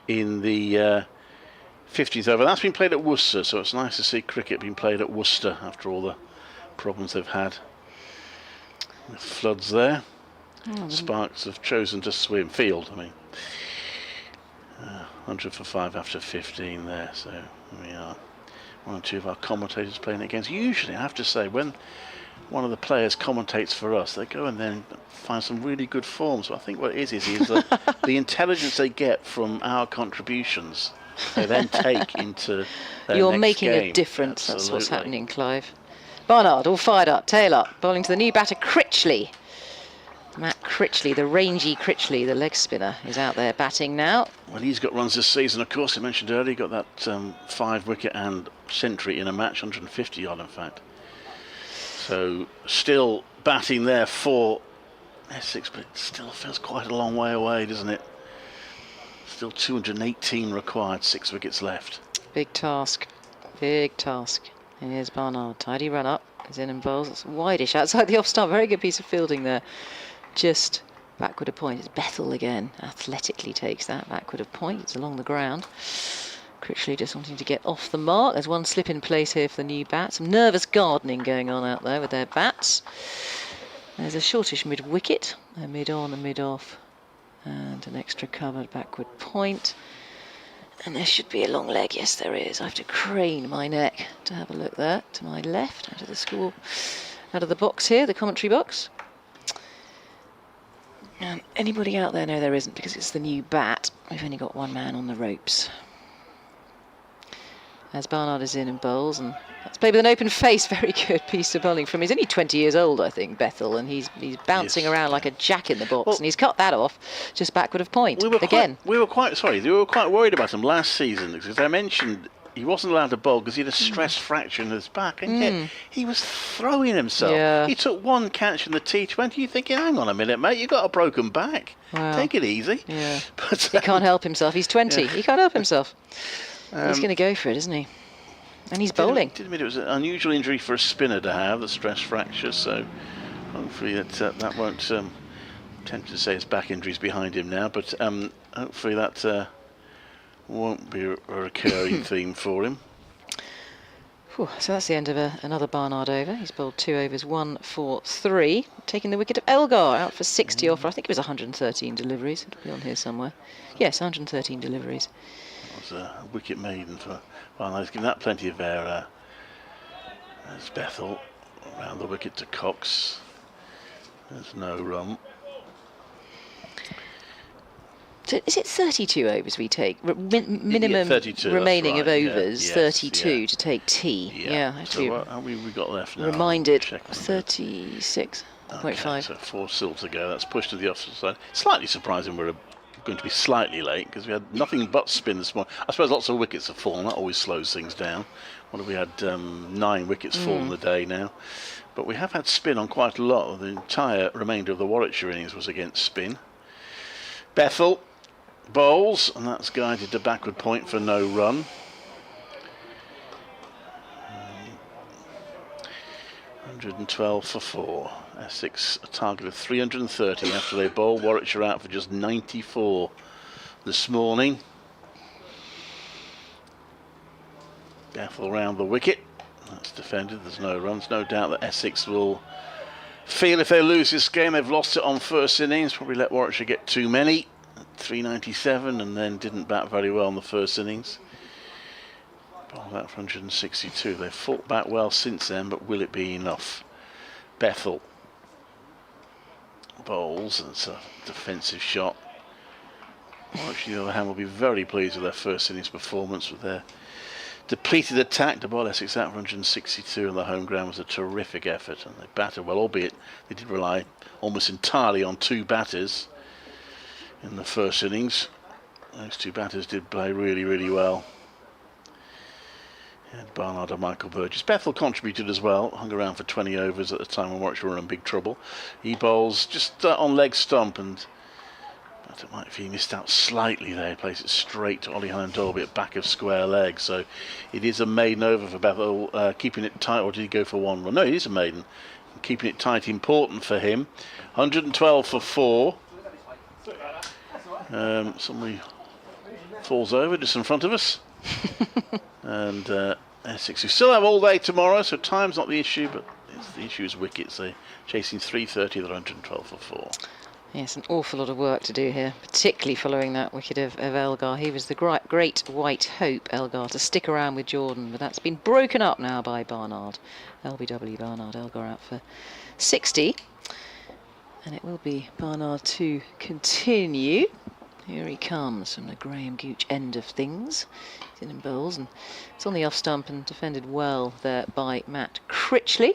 in the 15th over. That's been played at Worcester, so it's nice to see cricket being played at Worcester after all the problems they've had with floods there. Sparks have chosen to swim field. I mean, 100 for 5 after 15 there. So we are one or two of our commentators playing against. Usually, I have to say, when one of the players commentates for us, they go and then find some really good form. So I think what it is the intelligence they get from our contributions, they then take into their You're next making game. a difference. That's what's Absolutely. happening, Clive. Barnard all fired up, tail up, bowling to the new batter, Critchley. Matt Critchley, the rangy Critchley, the leg spinner, is out there batting now. Well, he's got runs this season, of course. I mentioned earlier, he got that 5-wicket and century in a match, 150 odd, in fact. So still batting there for Essex, but it still feels quite a long way away, doesn't it? Still 218 required, 6 wickets left. Big task, big task. And here's Barnard, tidy run up, is in and bowls. It's wideish outside the off stump. Very good piece of fielding there. Just backward of point. It's Bethel again. Athletically takes that backward of point. It's along the ground. Critchley just wanting to get off the mark. There's one slip in place here for the new bat. Some nervous gardening going on out there with their bats. There's a shortish mid wicket, a mid on, a mid off, and an extra covered backward point. And there should be a long leg. Yes, there is. I have to crane my neck to have a look there. To my left, out of the school, out of the box here, the commentary box. Anybody out there? No, there isn't, because it's the new bat. We've only got one man on the ropes. As Barnard is in and bowls, and that's played with an open face. Very good piece of bowling from him. He's only 20 years old, I think, Bethel, and he's bouncing around like a jack in the box, Well, and he's cut that off just backward of point We were again. quite worried about him last season, because I mentioned he wasn't allowed to bowl because he had a stress fracture in his back, and yet he was throwing himself. Yeah. He took one catch in the T20. You're thinking, hang on a minute, mate, you've got a broken back. Wow. Take it easy. Yeah. But He can't help himself. He's 20. Yeah. He can't help himself. He's going to go for it, isn't he? And he's bowling. Did admit it was an unusual injury for a spinner to have, the stress fracture. So hopefully that won't. Tempted to say his back injury's behind him now, but hopefully that won't be a recurring theme for him. Whew, so that's the end of another Barnard over. He's bowled 2 overs, 1 for 3. Taking the wicket of Elgar out for 60 off. I think it was 113 deliveries. It'll be on here somewhere. Yes, 113 deliveries. That was a wicket maiden for Barnard. He's given that plenty of air. There's Bethel around the wicket to Cox. There's no run. So is it 32 overs we take? Minimum 32, remaining that's right, of yeah. overs, Yes, 32 yeah. to take T. Yeah, I So what have we got left now? reminded. Check on 36.5. Okay, so 4 still to go. That's pushed to the opposite side. Slightly surprising we're going to be slightly late, because we had nothing but spin this morning. I suppose lots of wickets have fallen. That always slows things down. What have we had? 9 wickets fall in the day now. But we have had spin on quite a lot. The entire remainder of the Warwickshire innings was against spin. Bethel bowls, and that's guided to backward point for no run. 112 for 4. Essex a target of 330 after they bowl. Warwickshire out for just 94 this morning. Bethel round the wicket. That's defended. There's no runs. No doubt that Essex will feel if they lose this game, they've lost it on first innings. Probably let Warwickshire get too many. 397, and then didn't bat very well in the first innings. Bowled out for 162. They've fought back well since then, but will it be enough? Bethel bowls, and it's a defensive shot. Warwickshire, on the other hand, will be very pleased with their first innings performance, with their depleted attack. To bowl Essex out for 162 on the home ground was a terrific effort, and they batted well, albeit they did rely almost entirely on 2 batters in the first innings. Those 2 batters did play really, really well. And Barnard and Michael Burgess. Bethel contributed as well, hung around for 20 overs at the time when Warwickshire were in big trouble. He bowls just on leg stump, and it might have missed out slightly there. He plays it straight to Ollie Helen-Dolby at back of square leg. So it is a maiden over for Bethel, keeping it tight. Or did he go for 1 run? No, it is a maiden. Keeping it tight, important for him. 112 for 4. Somebody falls over just in front of us. And Essex, who still have all day tomorrow, so time's not the issue, but the issue is wickets. They're chasing 330, they're 112 for 4. Yes, an awful lot of work to do here, particularly following that wicket of Elgar. He was the great white hope, Elgar, to stick around with Jordan, but that's been broken up now by Barnard. LBW Barnard, Elgar out for 60. And it will be Barnard to continue. Here he comes from the Graham Gooch end of things. He's in bowls, and it's on the off stump and defended well there by Matt Critchley,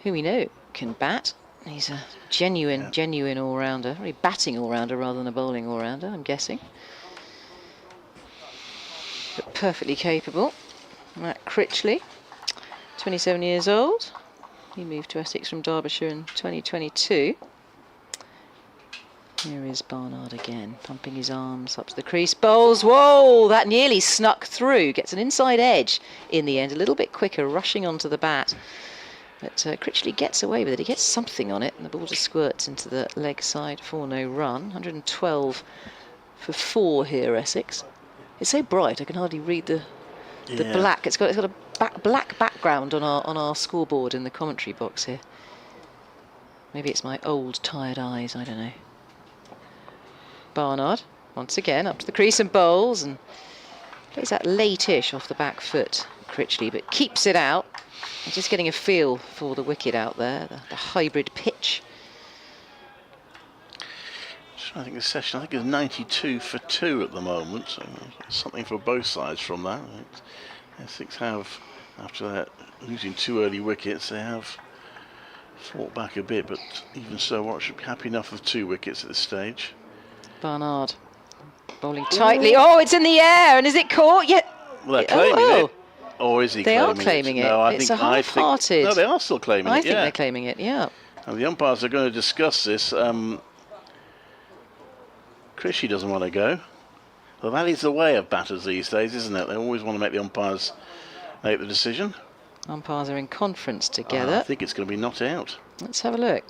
who we know can bat. He's a genuine all-rounder, very batting all-rounder rather than a bowling all-rounder, I'm guessing. But perfectly capable. Matt Critchley, 27 years old. He moved to Essex from Derbyshire in 2022. Here is Barnard again, pumping his arms up to the crease. Bowls, whoa, that nearly snuck through. Gets an inside edge in the end, a little bit quicker, rushing onto the bat. But Critchley gets away with it. He gets something on it, and the ball just squirts into the leg side for no run. 112 for 4 here, Essex. It's so bright, I can hardly read the black. It's got a black background on our scoreboard in the commentary box here. Maybe it's my old tired eyes, I don't know. Barnard, once again, up to the crease and bowls, and plays that late-ish off the back foot, Critchley, but keeps it out. I'm just getting a feel for the wicket out there, the hybrid pitch. I think this session, I think, is 92 for 2 at the moment, so something for both sides from that. Essex have, after that, losing 2 early wickets, they have fought back a bit, but even so, Warwickshire should be happy enough with 2 wickets at this stage. Barnard bowling tightly. Oh, it's in the air, and is it caught? Yeah. Well, they're claiming it. Or is he they claiming it? They are claiming it. No, It's a half-hearted. No, they are still claiming it, I think they're claiming it, yeah. And the umpires are going to discuss this. Critchley doesn't want to go. Well, that is the way of batters these days, isn't it? They always want to make the umpires make the decision. Umpires are in conference together. I think it's going to be not out. Let's have a look.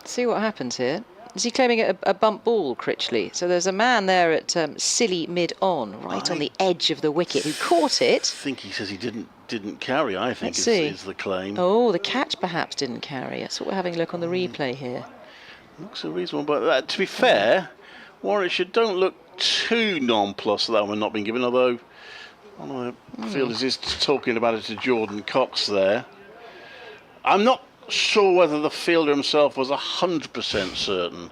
See what happens here. Is he claiming it a bump ball, Critchley? So there's a man there at silly mid-on, right on the edge of the wicket, who caught it. I think he says he didn't carry, I think is the claim. Oh, the catch perhaps didn't carry. That's what we're having a look on the replay here. Looks a reasonable, but to be fair, Warwickshire don't look too nonplussed that one not being given, although one of the fielders is talking about it to Jordan Cox there. I'm not sure whether the fielder himself was 100% certain.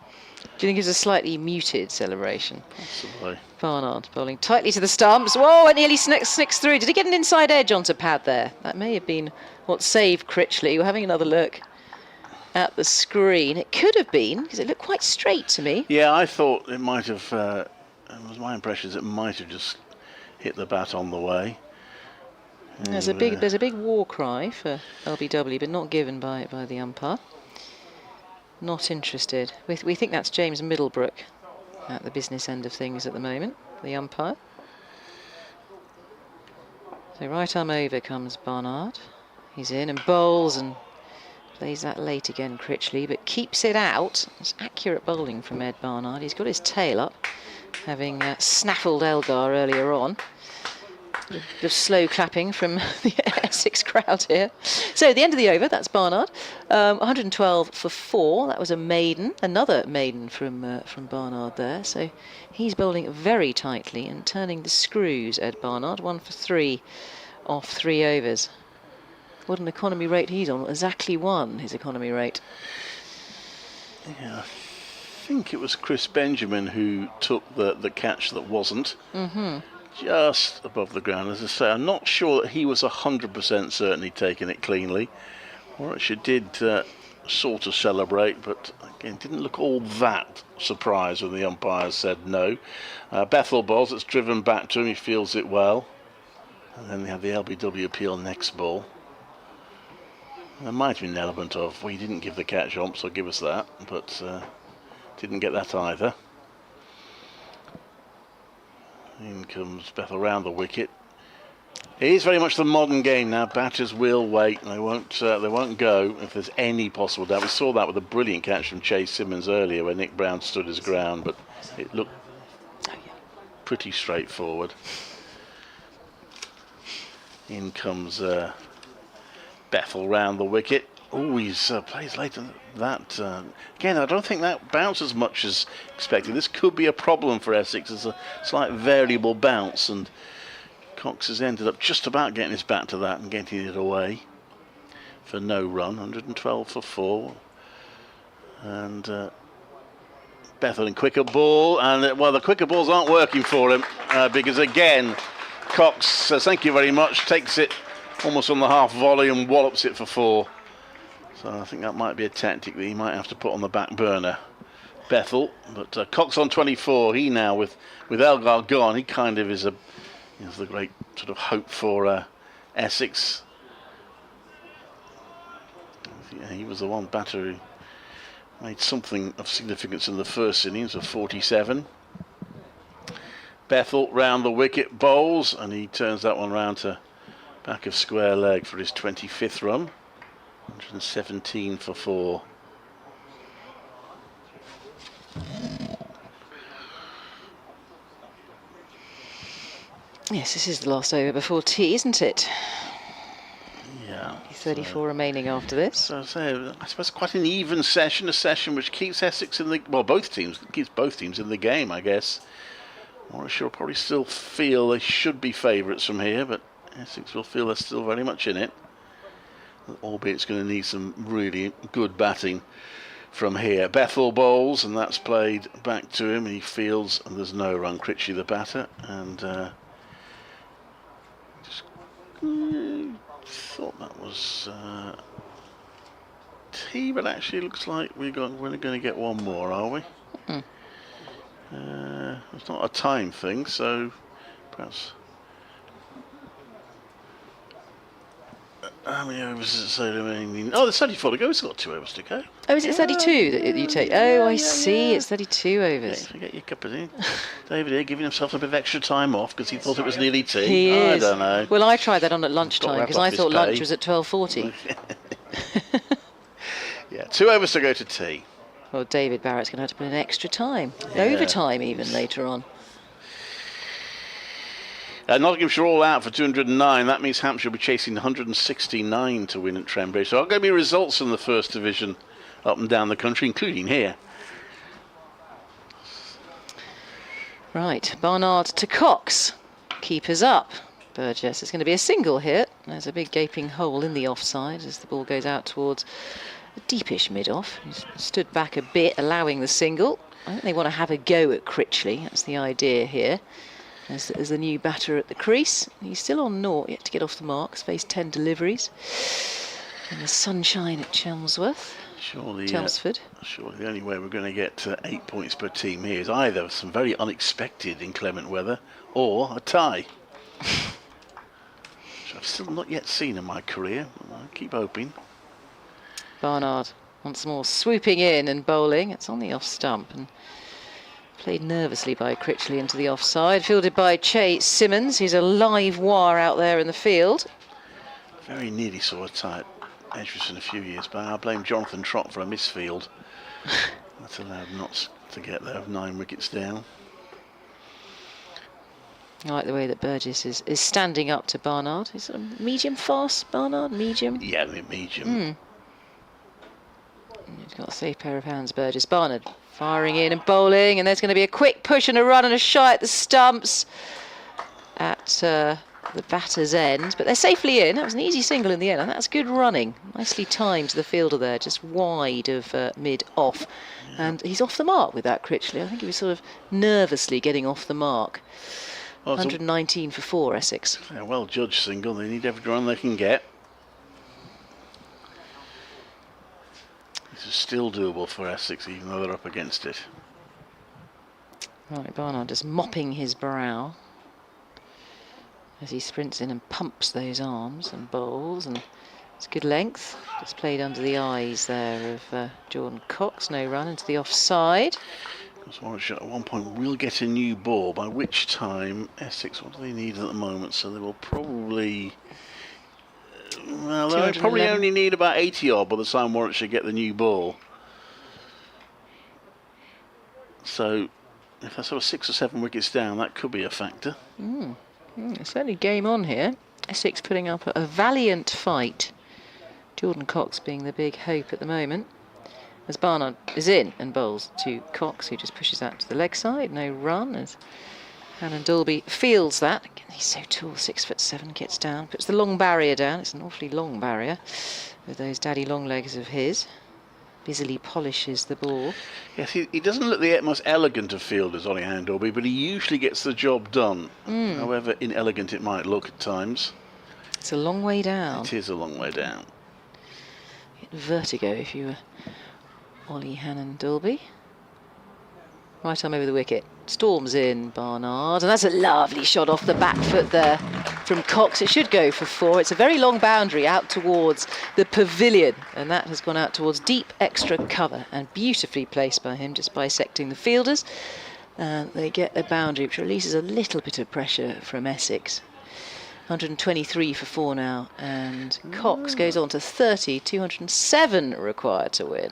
Do you think it's a slightly muted celebration? Possibly. Barnard bowling tightly to the stumps. Whoa, it nearly snicks through. Did he get an inside edge onto pad there? That may have been what saved Critchley. We're having another look at the screen. It could have been, because it looked quite straight to me. Yeah, I thought it might have, it was my impression it might have just hit the bat on the way. There's a big war cry for LBW, but not given by the umpire. Not interested. We think that's James Middlebrook at the business end of things at the moment, the umpire. So right arm over comes Barnard. He's in and bowls and plays that late again, Critchley, but keeps it out. It's accurate bowling from Ed Barnard. He's got his tail up, having snaffled Elgar earlier on. The slow clapping from the Essex crowd here. So the end of the over, that's Barnard. 112 for 4. That was a maiden, another maiden from Barnard there. So he's bowling very tightly and turning the screws, Ed Barnard. 1 for 3 off 3 overs. What an economy rate he's on. Exactly 1, his economy rate. Yeah, I think it was Chris Benjamin who took the catch that wasn't. Just above the ground. As I say, I'm not sure that he was 100% certain he'd taken it cleanly. Warwickshire did sort of celebrate, but again, didn't look all that surprised when the umpires said no. Bethel bowls, it's driven back to him, he feels it well. And then they have the LBW appeal next ball. There might have been an element of, well, he didn't give the catch ump, so give us that, but didn't get that either. In comes Bethel round the wicket. It is very much the modern game now. Batters will wait. They won't go if there's any possible doubt. We saw that with a brilliant catch from Chase Simmons earlier, where Nick Brown stood his ground, but it looked pretty straightforward. In comes Bethel round the wicket. always plays later than that. Again, I don't think that bounced as much as expected. This could be a problem for Essex. It's a slight variable bounce, and Cox has ended up just about getting his bat to that and getting it away for no run. 112 for 4. And Bethel in quicker ball, and well, the quicker balls aren't working for him because again, Cox says thank you very much, takes it almost on the half volley and wallops it for 4. So I think that might be a tactic that he might have to put on the back burner, Bethel. But Cox on 24. He now with Elgar gone, he kind of is the great sort of hope for Essex. Yeah, he was the one batter who made something of significance in the first innings of 47. Bethel round the wicket, bowls, and he turns that one round to back of square leg for his 25th run. 117 for 4. Yes, this is the last over before tea, isn't it? Yeah. 34 remaining after this. So I suppose quite an even session, a session which keeps Essex in the, well, keeps both teams in the game, I guess. Warwickshire will probably still feel they should be favourites from here, but Essex will feel they're still very much in it. Albeit it's going to need some really good batting from here. Bethel bowls, and that's played back to him. He fields, and there's no run. Critchley the batter, and just thought that was tea, but actually looks like we're going to get one more, are we? It's not a time thing, so perhaps. How many overs is it say remaining? Oh, there's 34 to go. It's got 2 overs to go. Oh, is it 32 that you take? Oh, I see. It's 32 overs. Forget your cup of tea. David here giving himself a bit of extra time off because he thought it was nearly tea. He is. I don't know. Well, I tried that on at lunchtime because I thought lunch was at 12:40. Yeah, 2 overs to go to tea. Well, David Barrett's going to have to put in extra time. Overtime even later on. Nottinghamshire all out for 209. That means Hampshire will be chasing 169 to win at Trembridge. So I'll give you results in the first division up and down the country, including here. Right, Barnard to Cox. Keepers up. Burgess. It's going to be a single here. There's a big gaping hole in the offside as the ball goes out towards a deepish mid-off. He's stood back a bit, allowing the single. I think they want to have a go at Critchley. That's the idea here. As a new batter at the crease. He's still on 0, yet to get off the mark. He's faced 10 deliveries. In the sunshine at Chelmsford. Surely the only way we're going to get 8 points per team here is either some very unexpected inclement weather or a tie. Which I've still not yet seen in my career. I'll keep hoping. Barnard once more swooping in and bowling. It's on the off stump and played nervously by Critchley into the offside. Fielded by Che Simmons. He's a live wire out there in the field. Very nearly saw a tie at Edgerton a few years back. I blame Jonathan Trott for a misfield. That allowed Notts to get there 9 wickets down. I like the way that Burgess is standing up to Barnard. Is it a medium fast, Barnard? Medium? Yeah, medium. He's got a safe pair of hands, Burgess. Barnard firing in and bowling, and there's going to be a quick push and a run and a shy at the stumps at the batter's end, but they're safely in. That was an easy single in the end, and that's good running. Nicely timed to the fielder there, just wide of mid-off. And he's off the mark with that, Critchley. I think he was sort of nervously getting off the mark. Well, 119 for 4, Essex. Yeah, well judged single. They need every run they can get. This is still doable for Essex, even though they're up against it. Right, Barnard just mopping his brow as he sprints in and pumps those arms and bowls, and it's good length. Just played under the eyes there of Jordan Cox. No run into the offside. Warwickshire at one point will get a new ball, by which time Essex, what do they need at the moment? So they will probably, well, they'll probably only need about 80 odd by the time Warwickshire get the new ball. So if they're sort of 6 or 7 wickets down, that could be a factor. Certainly game on here. Essex putting up a valiant fight Jordan Cox being the big hope at the moment. As Barnard is in and bowls to Cox, who just pushes out to the leg side. No run as Hannon Dolby fields that. Again, he's so tall, 6'7", gets down, puts the long barrier down. It's an awfully long barrier with those daddy long legs of his. Busily polishes the ball. Yes, he doesn't look the most elegant of fielders, Ollie Hannon Dolby, but he usually gets the job done. However inelegant it might look at times. It's a long way down. It is a long way down. Get vertigo if you were Ollie Hannon Dolby. Right arm over the wicket. Storms in Barnard, and that's a lovely shot off the back foot there from Cox. It should go for 4. It's a very long boundary out towards the pavilion, and that has gone out towards deep extra cover, and beautifully placed by him, just bisecting the fielders. And they get a boundary which releases a little bit of pressure from Essex. 123 for 4 now, and Cox goes on to 30, 207 required to win.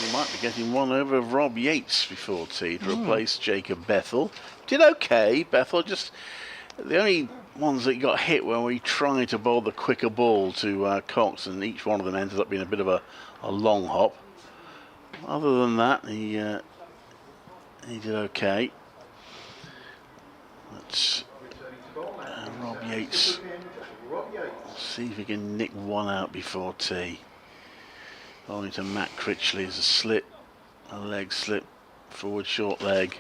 We might be getting one over of Rob Yates before tea to replace Jacob Bethel. Did okay, Bethel, just the only ones that got hit when we tried to bowl the quicker ball to Cox, and each one of them ended up being a bit of a long hop. Other than that, he did okay. Let's Rob Yates, see if he can nick one out before tea. Only to Matt Critchley is a slip, a leg slip, forward short leg.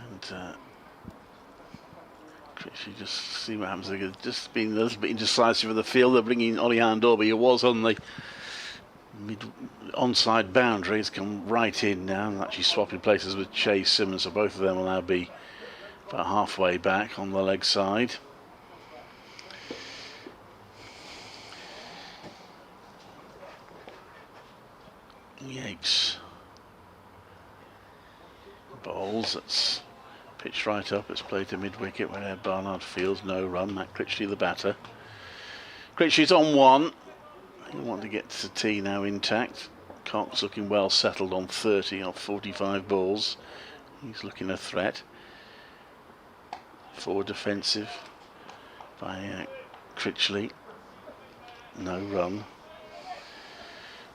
And Critchley, just see what happens. They've just been a little bit indecisive of the field. They're bringing Ollie Hannon Dolby, who was on the onside boundary. He's come right in now and actually swapping places with Chase Simmons, so both of them will now be about halfway back on the leg side. Yates bowls, that's pitched right up, it's played to mid-wicket where Barnard fields, no run. Matt Critchley the batter. Critchley's on 1. He'll want to get to tea now intact. Cox looking well settled on 30 off 45 balls. He's looking a threat. Forward defensive by Critchley. No run.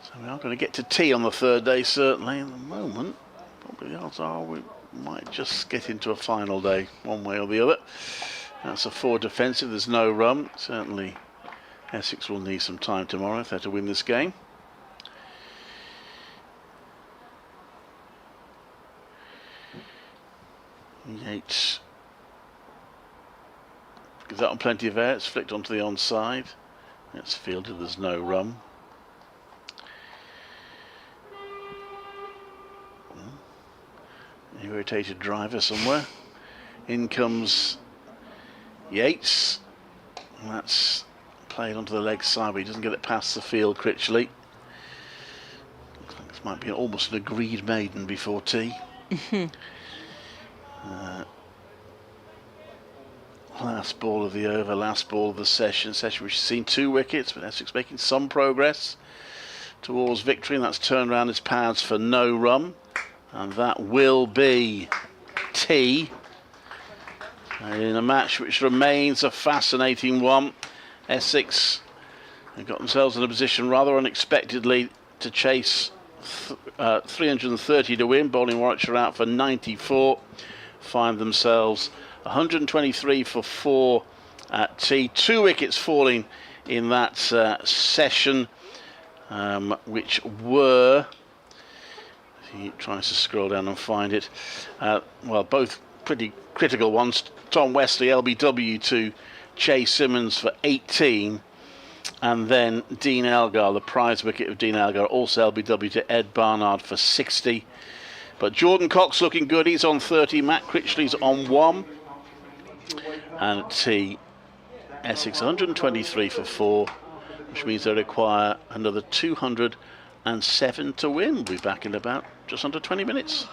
So we are going to get to tea on the 3rd day, certainly. At the moment, probably the odds are we might just get into a final day, one way or the other. That's a forward defensive, there's no run. Certainly Essex will need some time tomorrow if they're to win this game. Yates gives that on plenty of air, it's flicked onto the onside. It's fielded, there's no run. Irritated driver somewhere. In comes Yates. And that's played onto the leg side, but he doesn't get it past the field, Critchley. Looks like this might be almost an agreed maiden before tea. Last ball of the over, last ball of the session which has seen 2 wickets, but Essex making some progress towards victory, and that's turned around his pads for no run, and that will be tea in a match which remains a fascinating one. Essex have got themselves in a position rather unexpectedly to chase 330 to win. Bowling Warwickshire out for 94, find themselves 123 for 4 at tea. 2 wickets falling in that session, which were, he tries to scroll down and find it, well, both pretty critical ones. Tom Wesley, LBW, to Chase Simmons for 18, and then Dean Elgar, the prize wicket of Dean Elgar, also LBW, to Ed Barnard for 60. But Jordan Cox looking good, he's on 30, Matt Critchley's on 1. And at tea, Essex 123 for 4, which means they require another 207 to win. We'll be back in about just under 20 minutes.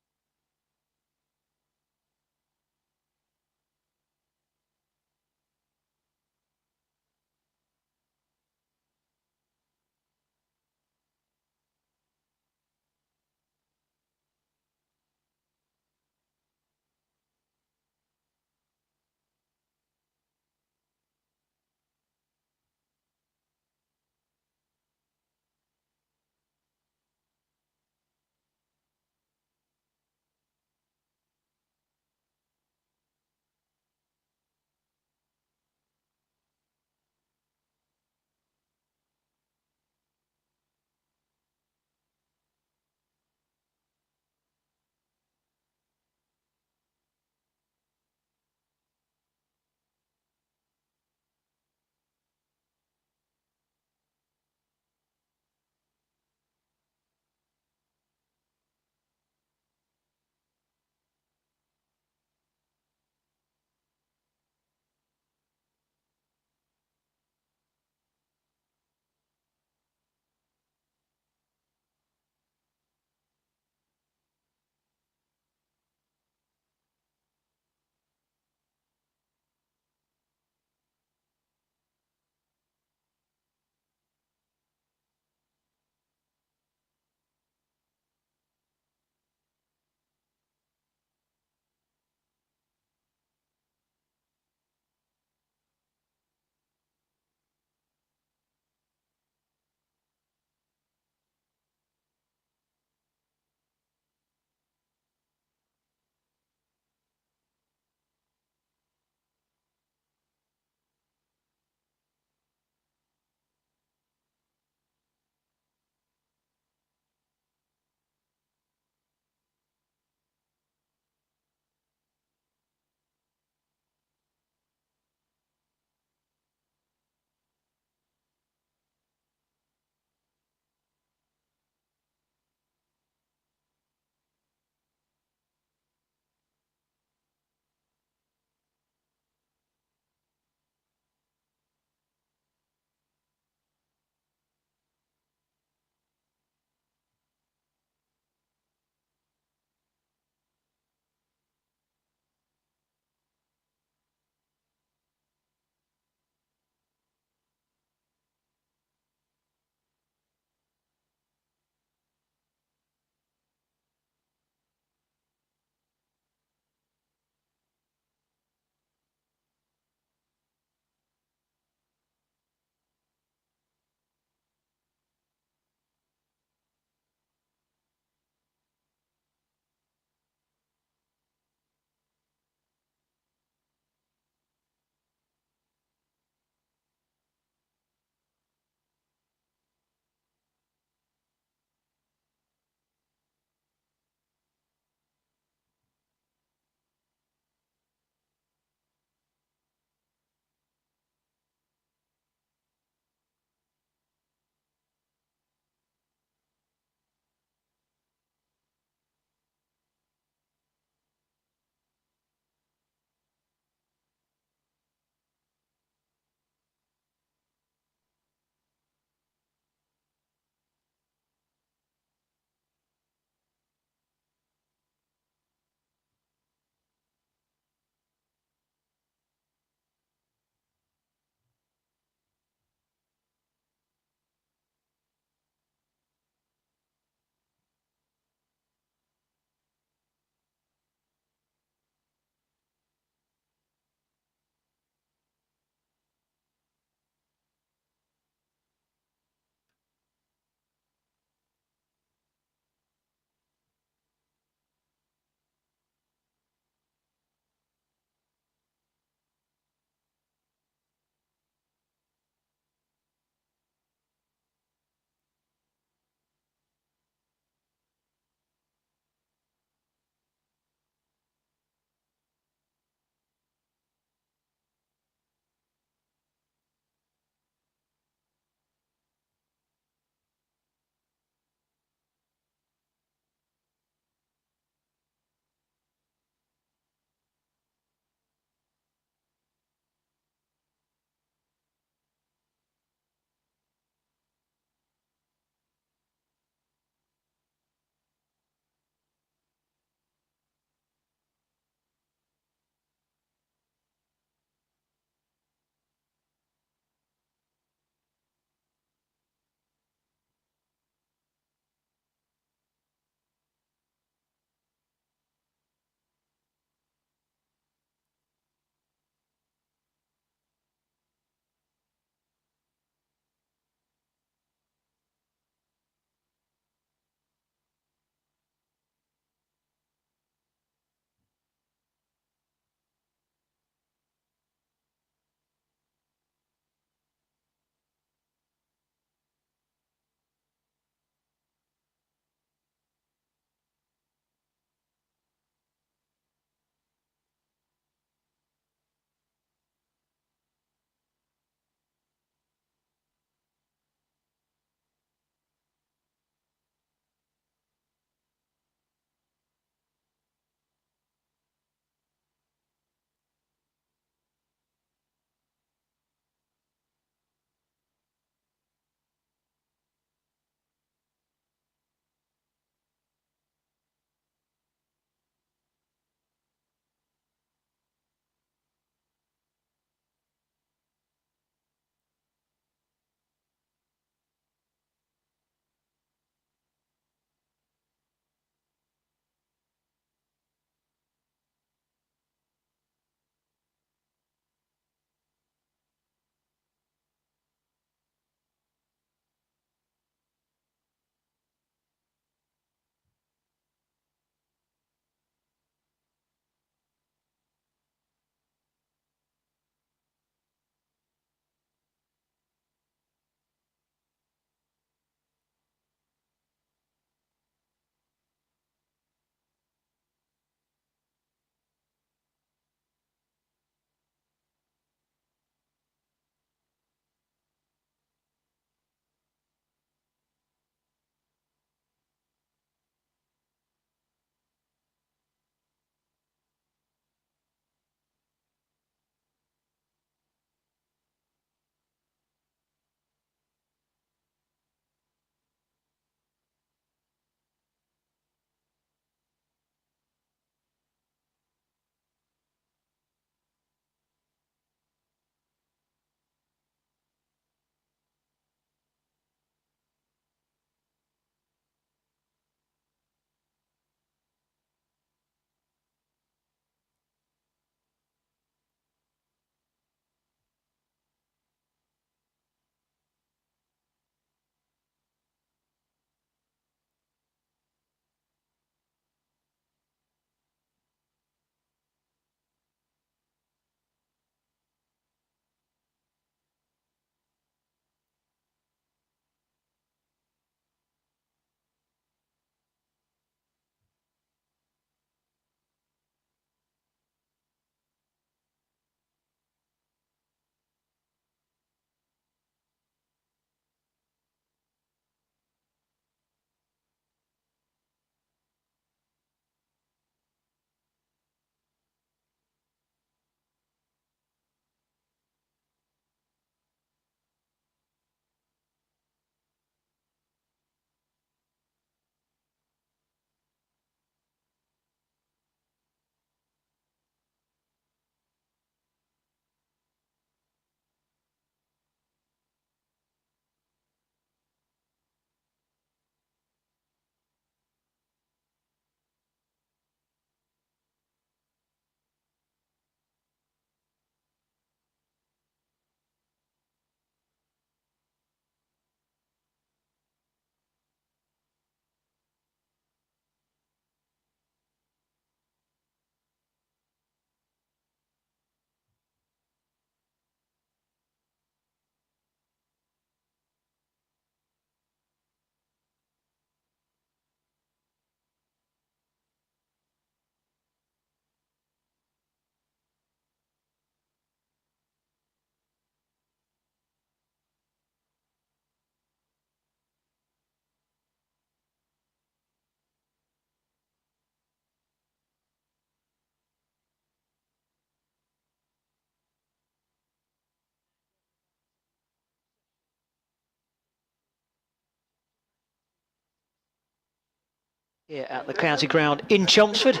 Here at the county ground in Chelmsford.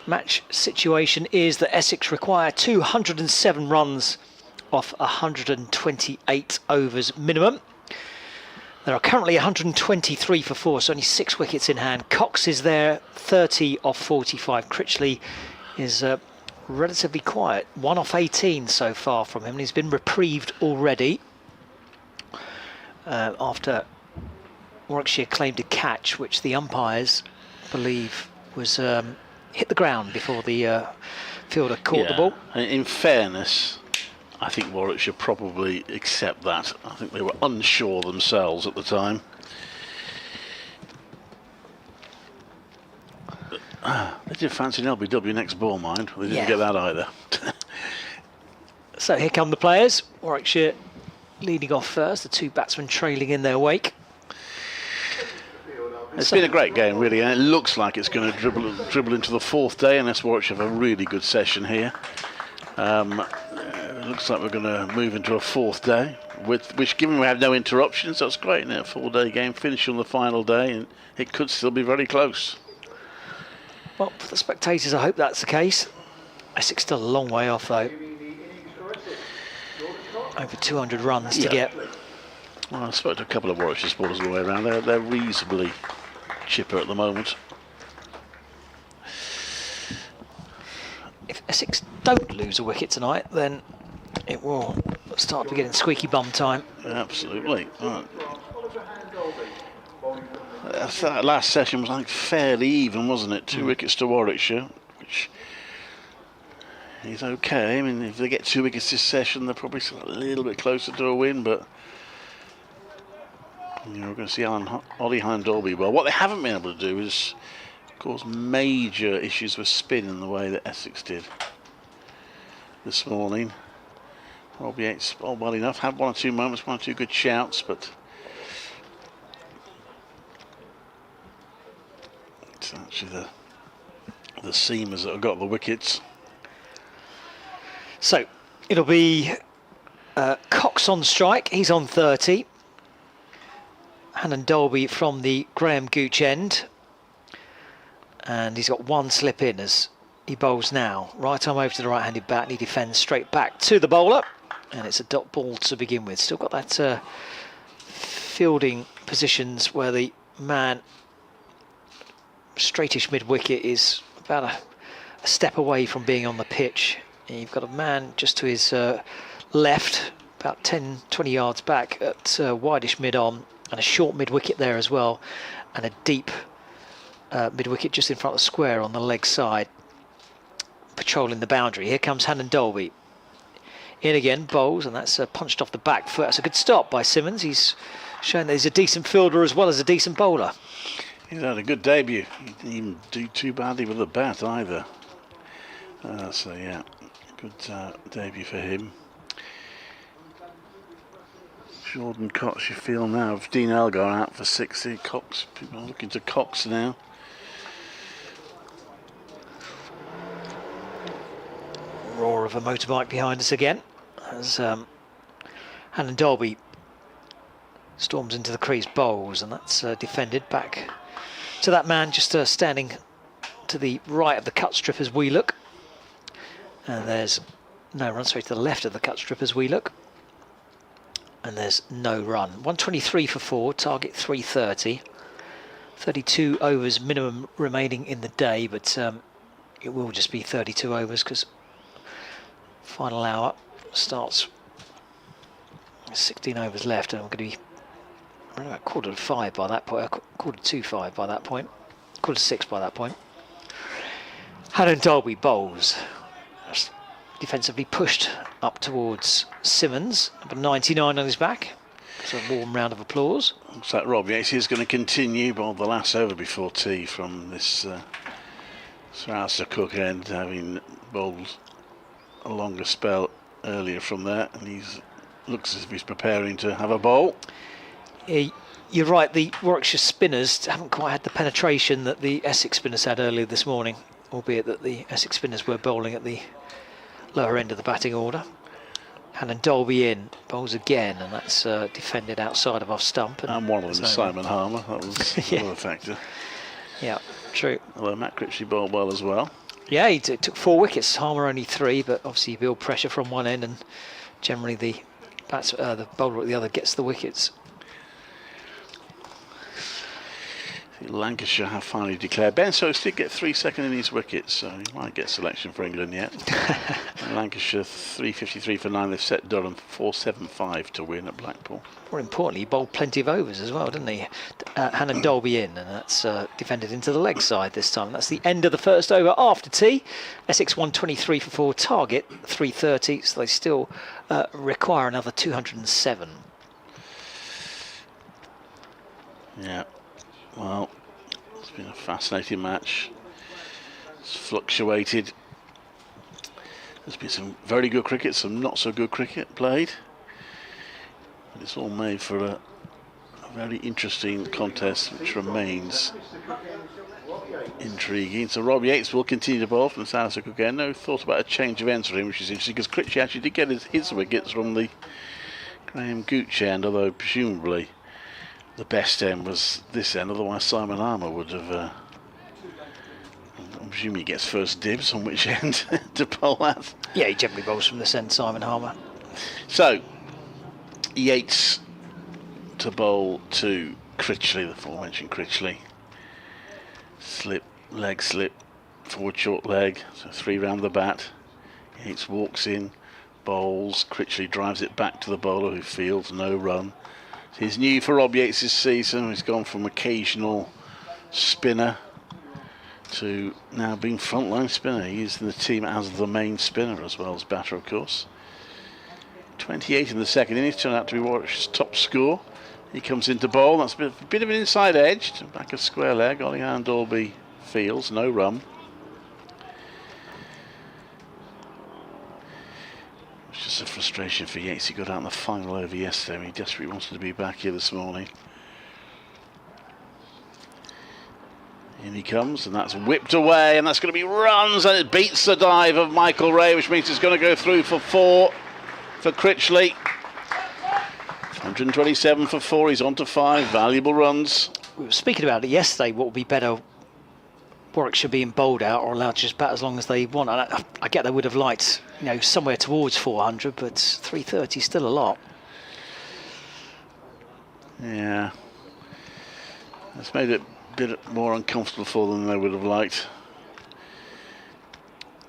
Match situation is that Essex require 207 runs off 128 overs minimum. There are currently 123 for 4, so only 6 wickets in hand. Cox is there, 30 off 45. Critchley is relatively quiet, 1 off 18 so far from him, and he's been reprieved already after Warwickshire claimed a catch, which the umpires believe was hit the ground before the fielder caught the ball. In fairness, I think Warwickshire probably accept that. I think they were unsure themselves at the time. They did fancy an LBW next ball, mind. They didn't get that either. So here come the players. Warwickshire leading off first, the 2 batsmen trailing in their wake. It's been a great game, really, and it looks like it's going to dribble into the 4th day, unless Warwickshire have a really good session here. It looks like we're going to move into a 4th day, which, given we have no interruptions, that's great, isn't it? A 4-day game, finish on the final day, and it could still be very close. Well, for the spectators, I hope that's the case. Essex still a long way off, though. Over 200 runs to get. Well, I spoke to a couple of Warwickshire supporters all the way around. They're reasonably chipper at the moment. If Essex don't lose a wicket tonight, then it will start to get in squeaky bum time. Absolutely. Right. That last session was, I think, fairly even, wasn't it? 2 wickets to Warwickshire, which is okay. I mean, if they get 2 wickets this session, they're probably still a little bit closer to a win, but you know, we're going to see Ollie Hine-Dolby well. What they haven't been able to do is cause major issues with spin in the way that Essex did this morning. Rob Yates, well enough, had 1 or 2 moments, 1 or 2 good shouts, but it's actually the seamers that have got the wickets. So it'll be Cox on strike, he's on 30. Hannon Dolby from the Graham Gooch end, and he's got 1 slip in as he bowls now. Right arm over to the right-handed bat, and he defends straight back to the bowler, and it's a dot ball to begin with. Still got that fielding positions where the man straightish mid-wicket is about a step away from being on the pitch. And you've got a man just to his left, about 10-20 yards back at wideish mid-on, and a short mid-wicket there as well, and a deep mid-wicket just in front of the square on the leg side, patrolling the boundary. Here comes Hannon Dolby. In again, bowls, and that's punched off the back foot. That's a good stop by Simmons. He's shown that he's a decent fielder as well as a decent bowler. He's had a good debut. He didn't even do too badly with the bat either. So yeah, good debut for him. Jordan Cox, you feel now, if Dean Elgar out for 60, Cox, people are looking to Cox now. Roar of a motorbike behind us again as Hannon Dolby storms into the crease, bowls, and that's defended back to that man just standing to the right of the cut strip as we look, and there's no run. Straight to the left of the cut strip as we look, and there's no run. 123 for 4, target 330. 32 overs minimum remaining in the day, but it will just be 32 overs because final hour starts. 16 overs left, and I'm going to be around about 4:45 by that point, 4:25 by that point, 4:46 by that point. Hannon Dolby bowls. Defensively pushed up towards Simmons, number 99 on his back. So a warm round of applause. Looks like Rob Yates is going to continue, bowled the last over before tea from this Sir Alistair Cook end, having bowled a longer spell earlier from there, and he's looks as if he's preparing to have a bowl. You're right, the Warwickshire spinners haven't quite had the penetration that the Essex spinners had earlier this morning, albeit that the Essex spinners were bowling at the lower end of the batting order. Hannon Dolby in, bowls again, and that's defended outside of off stump. And one of them is Simon Harmer, that was another factor. Yeah, true. Although Matt Critchley bowled well as well. Yeah, he took 4 wickets. Harmer only 3, but obviously you build pressure from one end, and generally the bowler at the other gets the wickets. Lancashire have finally declared. Ben Stokes did get 3 second innings wickets, so he might get selection for England yet. Lancashire 353 for 9. They've set Durham 475 to win at Blackpool. More importantly, he bowled plenty of overs as well, didn't he? Hannon Dolby in, and that's defended into the leg side this time. That's the end of the first over after tea. Essex 123 for 4, target 330, so they still require another 207. Yeah. Well, it's been a fascinating match. It's fluctuated. There's been some very good cricket, some not so good cricket played. But it's all made for a very interesting contest, which remains intriguing. So Rob Yates will continue to bowl from South Africa again. No thought about a change of ends for him, which is interesting because Critchley actually did get his wickets from the Graham Gooch end, although presumably the best end was this end, otherwise Simon Harmer would have. I'm presuming he gets first dibs on which end to bowl at. Yeah, he generally bowls from this end, Simon Harmer. So, Yates to bowl to Critchley, the aforementioned Critchley. Leg slip, forward short leg, so 3 round the bat. Yates walks in, bowls, Critchley drives it back to the bowler who fields, no run. He's new for Rob Yates this season. He's gone from occasional spinner to now being frontline spinner. He's in the team as the main spinner as well as batter, of course. 28 in the second innings, turned out to be Warwickshire's top score. He comes into bowl. That's a bit of an inside edge to back a square leg. Ollie Dolby fields, no run. It's just a frustration for Yates. He got out in the final over yesterday. He desperately wanted to be back here this morning. In he comes, and that's whipped away, and that's going to be runs, and it beats the dive of Michael Ray, which means it's going to go through for 4 for Critchley. 127 for 4. He's on to 5. Valuable runs. We were speaking about it yesterday. What would be better? Warwickshire being bowled out or allowed to just bat as long as they want. And I get they would have liked, somewhere towards 400, but 330 is still a lot. Yeah. That's made it a bit more uncomfortable for them than they would have liked.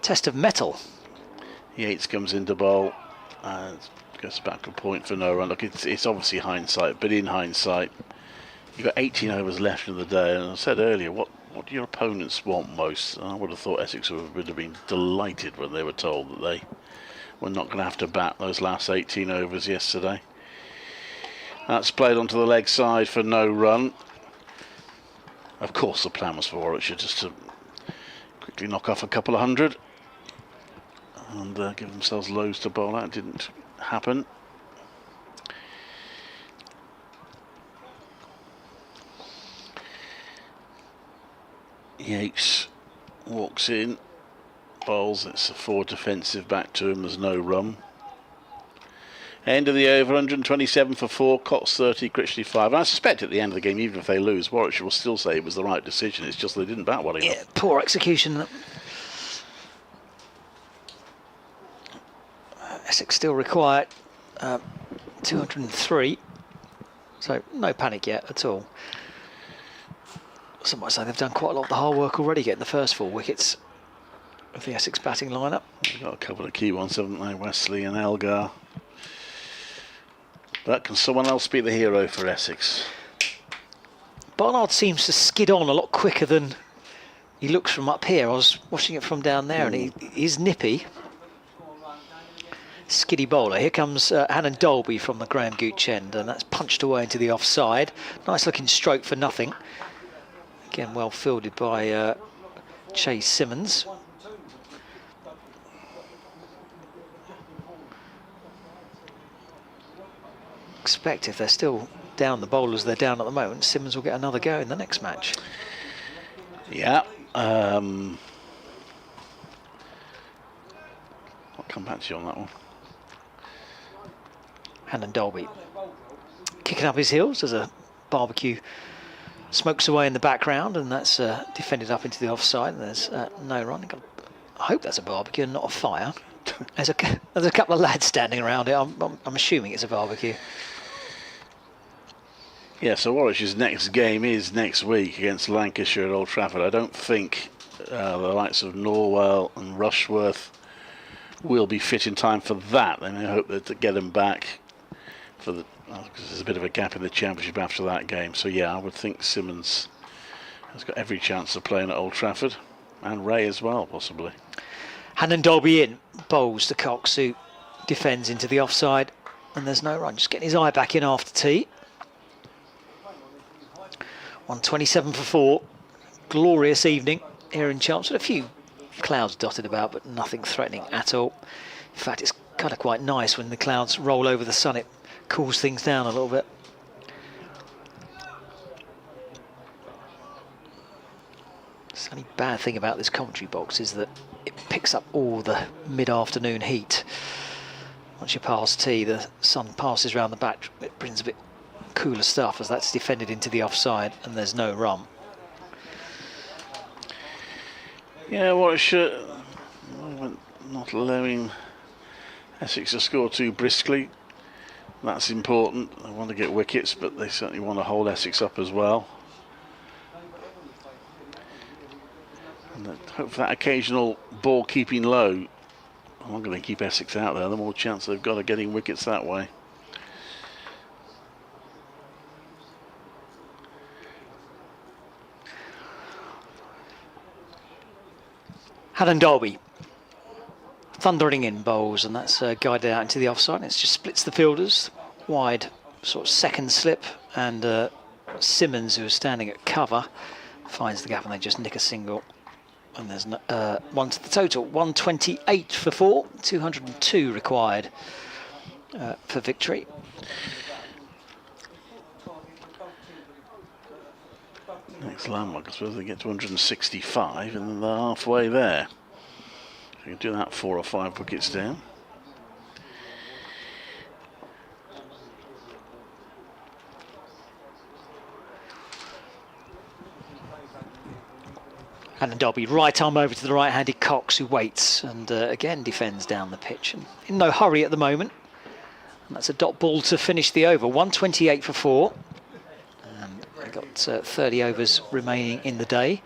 Test of mettle. Yates comes into bowl and goes back a point for no run. Look, it's obviously hindsight, but in hindsight, you've got 18 overs left in the day, and I said earlier, what do your opponents want most? And I would have thought Essex would have been delighted when they were told that they were not going to have to bat those last 18 overs yesterday. That's played onto the leg side for no run. Of course, the plan was for Warwickshire just to quickly knock off a couple of hundred and give themselves lows to bowl out. It didn't happen. Yates walks in, bowls, it's a 4 defensive back to him, there's no run. End of the over, 127 for 4, Cox 30, Critchley 5. And I suspect at the end of the game, even if they lose, Warwickshire will still say it was the right decision. It's just they didn't bat well enough. Yeah, poor execution. Essex still required 203, so no panic yet at all. Some might say they've done quite a lot of the hard work already, getting the first 4 wickets of the Essex batting lineup. They've got a couple of key ones, haven't they? Wesley and Elgar. But can someone else be the hero for Essex? Barnard seems to skid on a lot quicker than he looks from up here. I was watching it from down there, and he's nippy. Skiddy bowler. Here comes Hannon Dolby from the Graham Gooch end, and that's punched away into the offside. Nice looking stroke for nothing. Again, well fielded by Chase Simmons. Expect if they're still down the bowlers they're down at the moment, Simmons will get another go in the next match. Yeah. I'll come back to you on that one. Hannon Dolby kicking up his heels as a barbecue smokes away in the background, and that's defended up into the offside. And there's no run. I hope that's a barbecue and not a fire. There's a couple of lads standing around it. I'm assuming it's a barbecue. Yeah, so Warwickshire's next game is next week against Lancashire at Old Trafford. I don't think the likes of Norwell and Rushworth will be fit in time for that. And I hope that to get them back for the, because there's a bit of a gap in the championship after that game. So yeah, I would think Simmons has got every chance of playing at Old Trafford, and Ray as well, possibly. Hannon Dolby in, bowls to Cox, who defends into the offside, and there's no run. Just getting his eye back in after tea. 127 for 4. Glorious evening here in Chelmsford. A few clouds dotted about, but nothing threatening at all. In fact, it's kind of quite nice when the clouds roll over the sun. It cools things down a little bit. The only bad thing about this commentary box is that it picks up all the mid-afternoon heat. Once you pass tea, the sun passes around the back. It brings a bit cooler stuff as that's defended into the offside, and there's no run. Yeah, Warwickshire not allowing Essex to score too briskly. That's important. They want to get wickets, but they certainly want to hold Essex up as well. And hope for that occasional ball keeping low. I'm not going to keep Essex out there. The more chance they've got of getting wickets that way. Hannon Dolby thundering in bowls, and that's guided out into the offside. It just splits the fielders wide, sort of second slip, and Simmons, who is standing at cover, finds the gap, and they just nick a single. And there's one to the total. 128 for 4, 202 required for victory. Next landmark, I suppose they get to 165, and then they're halfway there. So you can do that 4 or 5 wickets down. Hannon Dolby, right arm over to the right-handed Cox, who waits and again defends down the pitch. And in no hurry at the moment. And that's a dot ball to finish the over. 128 for 4. And they've got 30 overs remaining in the day.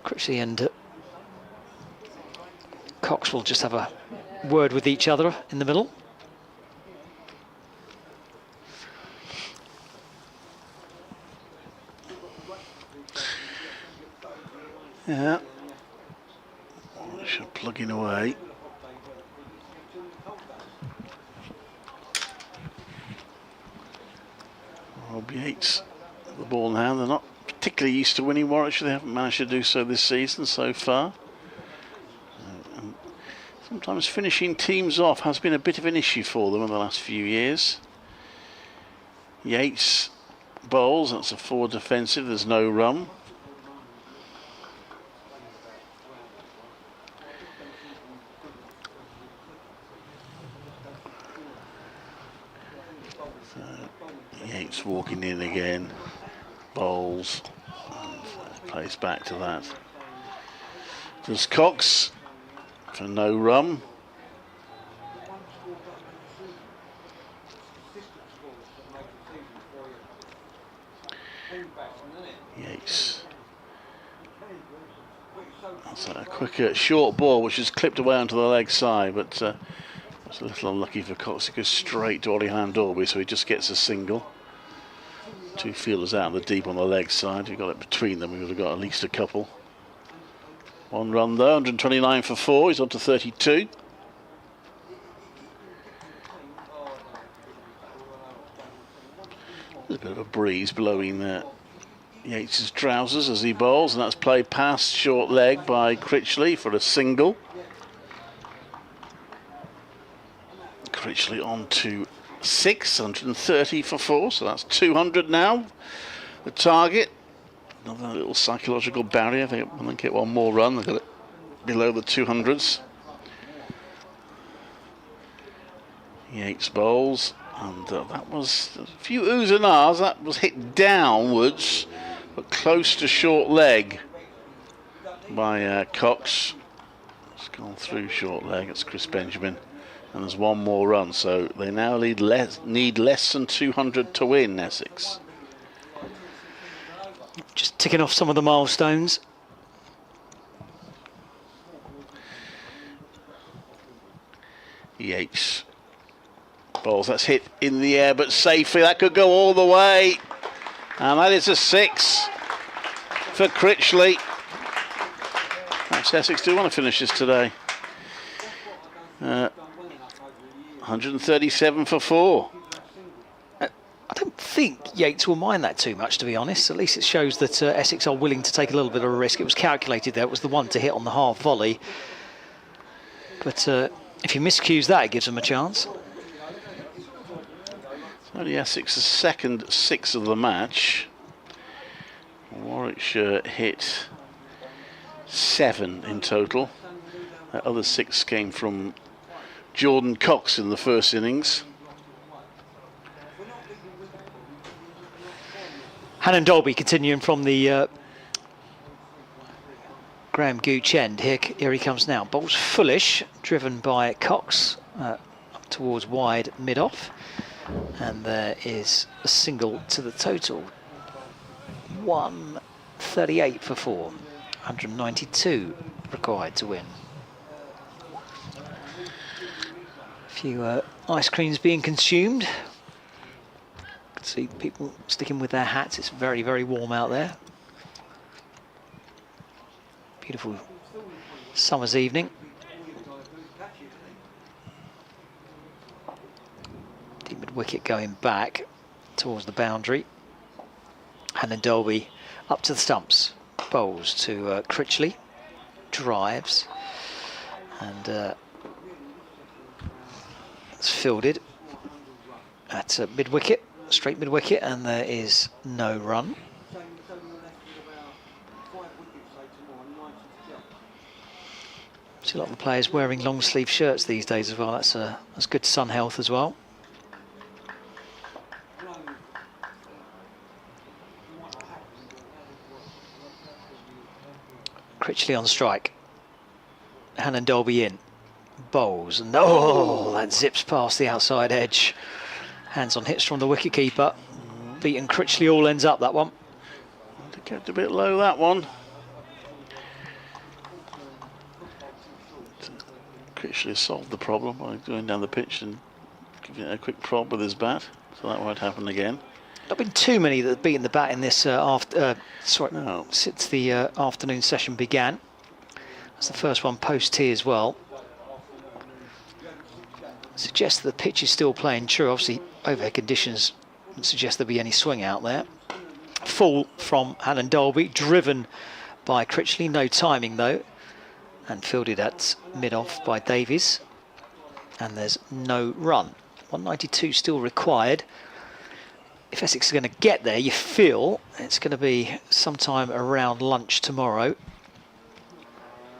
Critchley and Cox will just have a word with each other in the middle. Yeah. Should plugging away. Rob Yates, the ball now. They're not particularly used to winning Warwickshire. They haven't managed to do so this season so far. And sometimes finishing teams off has been a bit of an issue for them in the last few years. Yates bowls. That's a 4 defensive. There's no run. Yates walking in again, bowls, plays back to that. Does Cox for no run. Yates. That's a quick short ball which is clipped away onto the leg side, but it's a little unlucky for Cox. It goes straight to Ollie Handorby, so he just gets a single. 2 fielders out in the deep on the leg side. We've got it between them. We would have got at least a couple. 1 run though, 129 for 4. He's on to 32. There's a bit of a breeze blowing Yates's trousers as he bowls, and that's played past short leg by Critchley for a single. Critchley on to 630 for 4, so that's 200 now. The target, another little psychological barrier. They want to get one more run. They've got it below the 200s. Yates bowls, and that was a few oohs and ahs. That was hit downwards But close to short leg by Cox. It's gone through short leg. It's Chris Benjamin. And there's one more run. So they now need less than 200 to win, Essex. Just ticking off some of the milestones. Yates. Balls, that's hit in the air, but safely. That could go all the way. And that is a 6 for Critchley. Perhaps Essex do want to finish this today. 137 for 4. I don't think Yates will mind that too much, to be honest. At least it shows that Essex are willing to take a little bit of a risk. It was calculated there. It was the one to hit on the half volley. But if he miscues that, it gives them a chance. It's only Essex's second 6 of the match. Warwickshire hit 7 in total. That other 6 came from Jordan Cox in the first innings. Hannon Dolby continuing from the Graham Gooch end. Here he comes now. Ball's fullish, driven by Cox up towards wide mid-off. And there is a single to the total. 138 for 4. 192 required to win. A few ice creams being consumed. Can see people sticking with their hats. It's very, very warm out there. Beautiful summer's evening. Deep mid-wicket going back towards the boundary. And then Dolby up to the stumps. Bowls to Critchley. Drives. And it's fielded at mid-wicket. Straight mid-wicket, and there is no run. See a lot of the players wearing long sleeve shirts these days as well. That's good sun health as well. Critchley on strike. Hannon Dolby in. Bowls, and oh, that zips past the outside edge. Hands on hits from the wicketkeeper. Beaten Critchley all ends up that one. Kept a bit low, that one. Critchley solved the problem by going down the pitch and giving it a quick prod with his bat, so that won't happen again. Not been too many that have beaten the bat in this since the afternoon session began. That's the first one post tea as well. Suggests that the pitch is still playing true. Obviously, overhead conditions don't suggest there'll be any swing out there. Full from Hannon Dolby, driven by Critchley. No timing though, and fielded at mid-off by Davies. And there's no run. 192 still required. If Essex is going to get there, you feel it's going to be sometime around lunch tomorrow.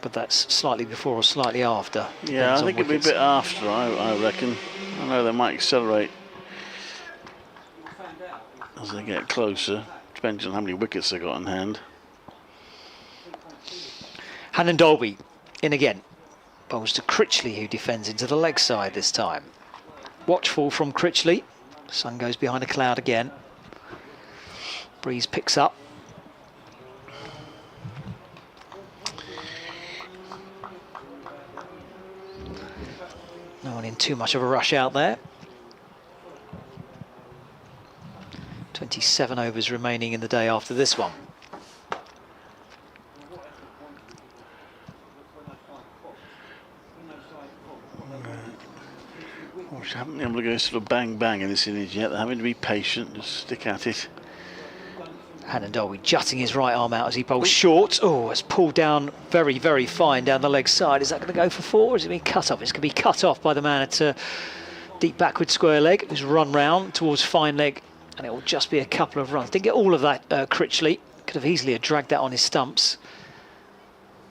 But that's slightly before or slightly after. Yeah, I think it'll be a bit after, I reckon. I know they might accelerate as they get closer. Depends on how many wickets they've got in hand. Hannon Dolby in again. Bowls to Critchley, who defends into the leg side this time. Watchful from Critchley. Sun goes behind a cloud again. Breeze picks up. No one in too much of a rush out there. 27 overs remaining in the day after this one. Which haven't been able to go sort of bang bang in this innings yet. They're having to be patient, just stick at it. Hannon Dolby jutting his right arm out as he bowls short. Oh, it's pulled down very, very fine down the leg side. Is that going to go for 4 or is it being cut off? It's going to be cut off by the man at deep backward square leg, who's run round towards fine leg, and it will just be a couple of runs. Didn't get all of that, Critchley. Could have easily dragged that on his stumps.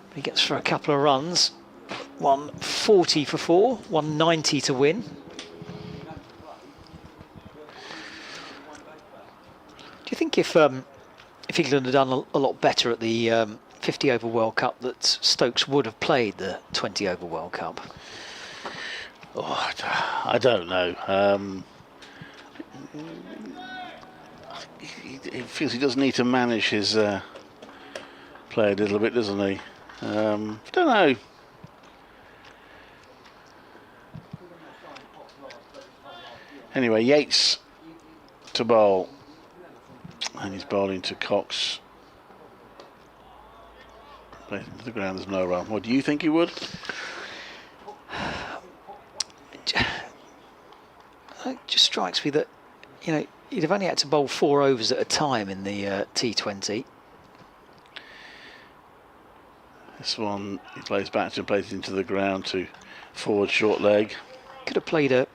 But he gets for a couple of runs. 140 for 4, 190 to win. Do you think if if England had done a lot better at the 50 over World Cup, that Stokes would have played the 20 over World Cup? Oh, I don't know. He feels he does need to manage his play a little bit, doesn't he? Don't know. Anyway, Yates to bowl, and he's bowling to Cox. Plays into the ground, there's no run. What do you think he would? It just strikes me that, you know, he'd have only had to bowl 4 overs at a time in the T20. This one, he plays back to plays into the ground to forward short leg. Could have played a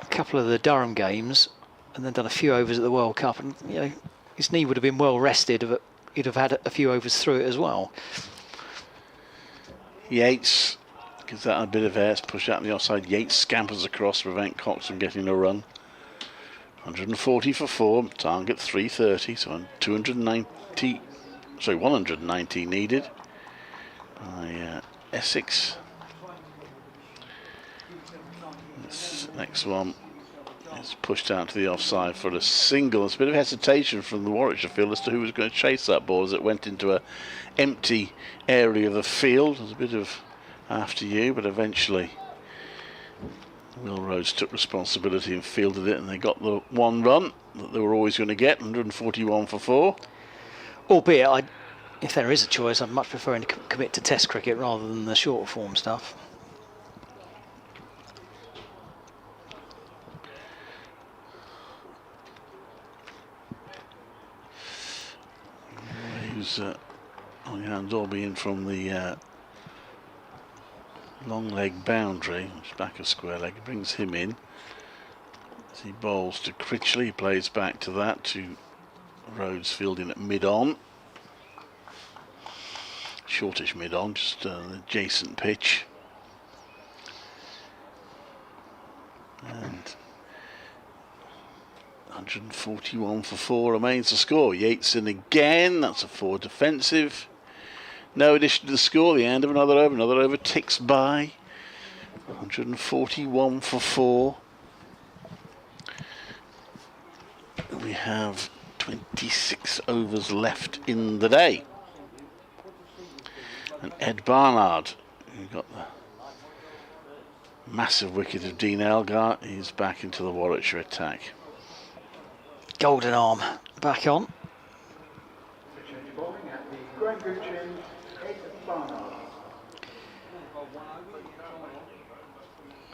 couple of the Durham games and then done a few overs at the World Cup, and you know his knee would have been well rested, but he'd have had a few overs through it as well. Yates gives that a bit of air, it's pushed out on the offside. Yates scampers across to prevent Cox from getting a run. 140 for 4, target 330, so 190 needed by Essex. This next one is pushed out to the offside for a single. There's a bit of hesitation from the Warwickshire field as to who was going to chase that ball as it went into an empty area of the field. There's a bit of after you, but eventually Will Rhodes took responsibility and fielded it, and they got the 1 run that they were always going to get, 141 for 4. Albeit, if there is a choice, I'd much prefer to commit to Test cricket rather than the shorter form stuff. Who's on hand Dolby in from the long leg boundary, which is back of square leg, brings him in. As he bowls to Critchley, he plays back to that, to Rhodes fielding at mid-on. Shortish mid-on, just an adjacent pitch. And 141 for 4 remains the score. Yates in again, that's a 4 defensive. No addition to the score, the end of another over ticks by. 141 for 4. We have 26 overs left in the day. And Ed Barnard, who got the massive wicket of Dean Elgar, is back into the Warwickshire attack. Golden arm back on.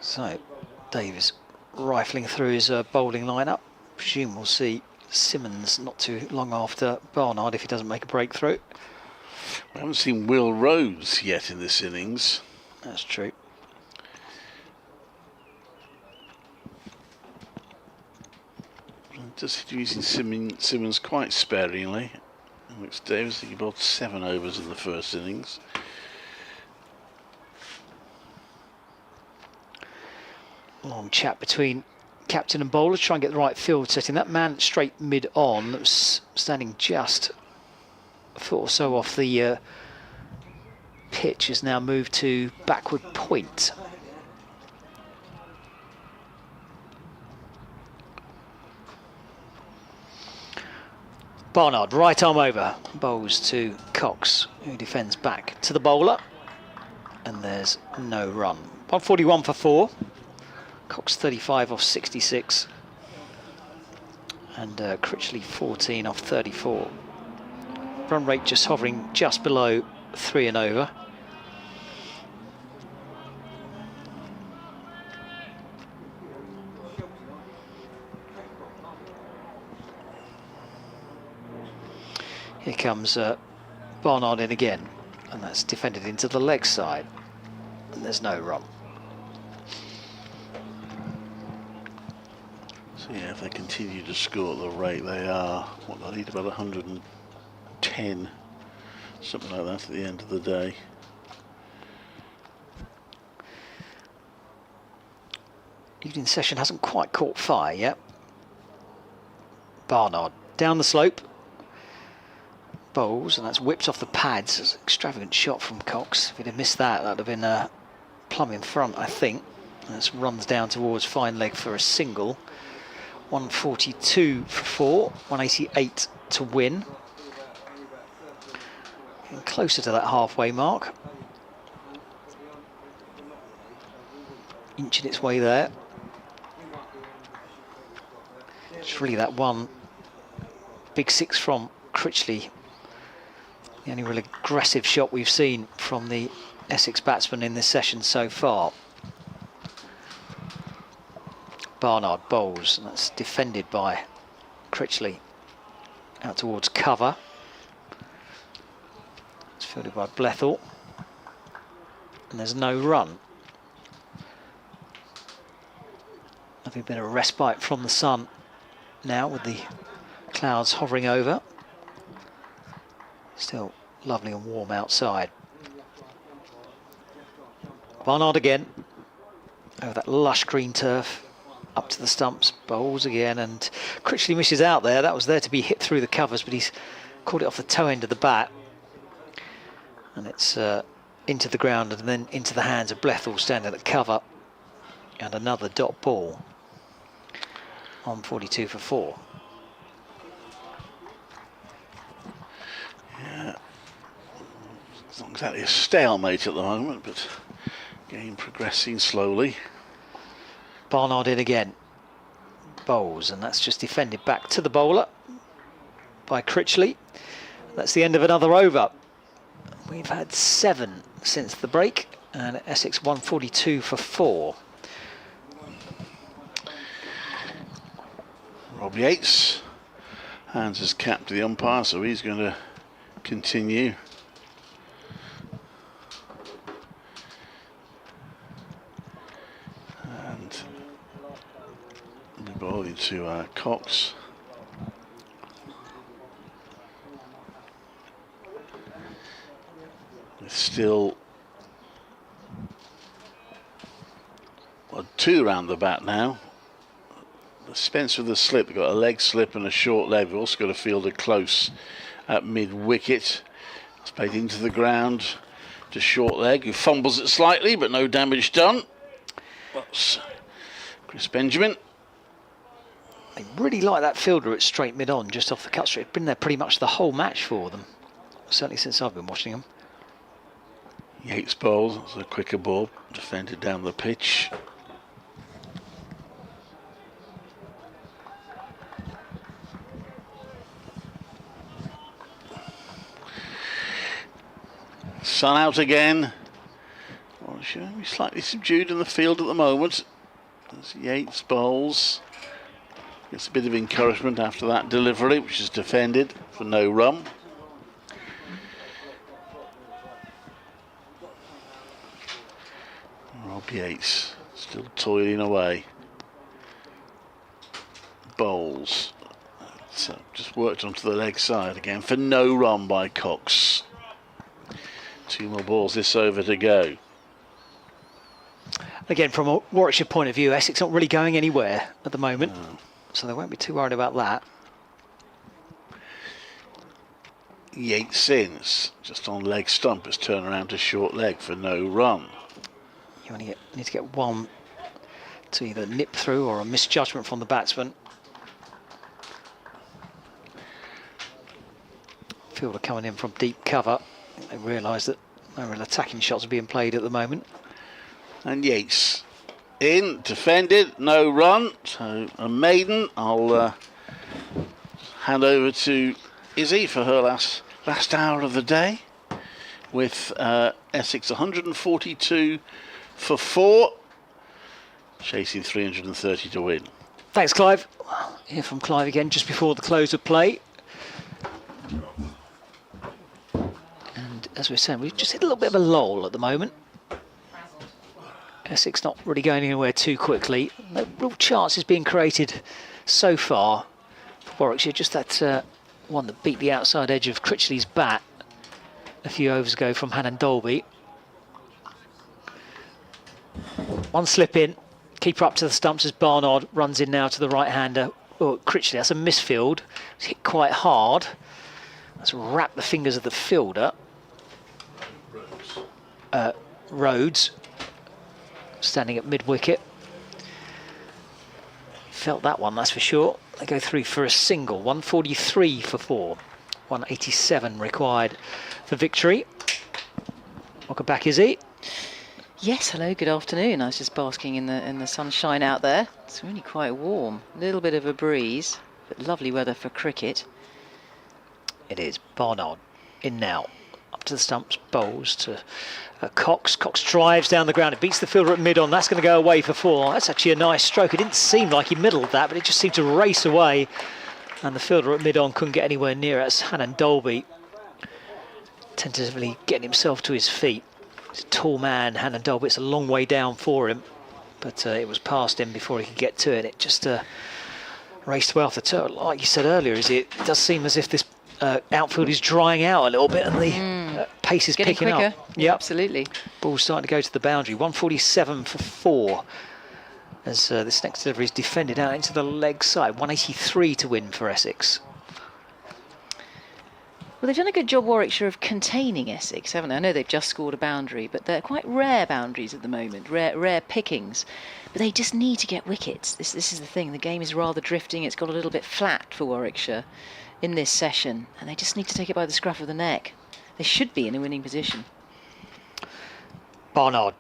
So, Davis rifling through his bowling lineup. Presume we'll see Simmons not too long after Barnard if he doesn't make a breakthrough. We haven't seen Will Rhodes yet in this innings. That's true. Just using Simmons quite sparingly. Which Davis, he bowled 7 overs in the first innings. Long chat between captain and bowler, try and get the right field setting. That man straight mid-on, that was standing just a foot or so off the pitch, has now moved to backward point. Barnard, right arm over, bowls to Cox, who defends back to the bowler, and there's no run. 141 for 4. Cox 35 off 66, and Critchley 14 off 34. Run rate just hovering just below 3 and over. Here comes Barnard in again, and that's defended into the leg side, and there's no run. So yeah, if they continue to score at the rate they are, what, they need about 110, something like that at the end of the day. Evening session hasn't quite caught fire yet. Barnard down the slope, Bowles, and that's whipped off the pads. It's an extravagant shot from Cox. If he'd have missed that, that would have been plumb in front, I think. And this runs down towards fine leg for a single. 142 for 4, 188 to win. Getting closer to that halfway mark. Inching its way there. It's really that one big six from Critchley. The only really aggressive shot we've seen from the Essex batsman in this session so far. Barnard bowls, and that's defended by Critchley. Out towards cover. It's fielded by Blethall. And there's no run. Having been a respite from the sun now with the clouds hovering over. Still lovely and warm outside. Barnard again. Over that lush green turf. Up to the stumps, bowls again, and Critchley misses out there. That was there to be hit through the covers, but he's caught it off the toe end of the bat. And it's into the ground and then into the hands of Blethall standing at cover. And another dot ball. On 42 for 4. Yeah, it's not exactly a stalemate at the moment, but game progressing slowly. Barnard in again. Bowls, and that's just defended back to the bowler by Critchley. That's the end of another over. We've had 7 since the break, and Essex 142 for 4. Rob Yates hands his cap to the umpire, so he's going to continue. And the ball into Cox. With still 2 round the bat now. Spence with the slip, they've got a leg slip and a short leg. We've also got a fielder close at mid-wicket. It's played into the ground to short leg, who fumbles it slightly, but no damage done. That's Chris Benjamin. They really like that fielder at straight mid-on, just off the cut straight. It's been there pretty much the whole match for them, certainly since I've been watching them. Yates bowls, that's a quicker ball, defended down the pitch. Sun out again. Warwickshire slightly subdued in the field at the moment. As Yates bowls. Gets a bit of encouragement after that delivery, which is defended for no run. Rob Yates still toiling away. Bowls. So just worked onto the leg side again for no run by Cox. 2 more balls this over to go. Again, from a Warwickshire point of view, Essex not really going anywhere at the moment, so they won't be too worried about that. Yates ins, just on leg stump, it's turned around to short leg for no run. You only need to get one to either nip through or a misjudgment from the batsman. Fielder coming in from deep cover. They realise that no real attacking shots are being played at the moment. And Yates in, defended, no run. So a maiden. I'll hand over to Izzy for her last hour of the day with Essex 142 for 4, chasing 330 to win. Thanks, Clive. Hear from Clive again just before the close of play. And as we're saying, we've just hit a little bit of a lull at the moment. Essex not really going anywhere too quickly. No real chances being created so far for Warwickshire. Just that one that beat the outside edge of Critchley's bat a few overs ago from Hannon Dolby. One slip in, keeper up to the stumps as Barnard runs in now to the right-hander. Oh, Critchley, that's a misfield. It's hit quite hard. Let's wrap the fingers of the fielder. Rhodes, standing at mid-wicket. Felt that one, that's for sure. They go through for a single. 143 for 4. 187 required for victory. Welcome back, Izzy. Yes, hello, good afternoon. I was just basking in the sunshine out there. It's really quite warm. A little bit of a breeze, but lovely weather for cricket. It is. Barnard in now. Up to the stumps, bowls to Cox. Cox drives down the ground. It beats the fielder at mid-on. That's going to go away for 4. That's actually a nice stroke. It didn't seem like he middled that, but it just seemed to race away. And the fielder at mid-on couldn't get anywhere near it. That's Hannon Dolby tentatively getting himself to his feet. He's a tall man, Hannon Dolby. It's a long way down for him, but it was past him before he could get to it. It just raced away off the turn. Like you said earlier, it does seem as if this outfield is drying out a little bit, and the pace is Getting picking quicker. up. Yeah, absolutely. Ball's starting to go to the boundary. 147 for 4. As this next delivery is defended out into the leg side. 183 to win for Essex. Well, they've done a good job, Warwickshire, of containing Essex, haven't they? I know they've just scored a boundary, but they're quite rare boundaries at the moment, rare pickings. But they just need to get wickets. This is the thing. The game is rather drifting. It's got a little bit flat for Warwickshire in this session, and they just need to take it by the scruff of the neck. They should be in a winning position. Barnard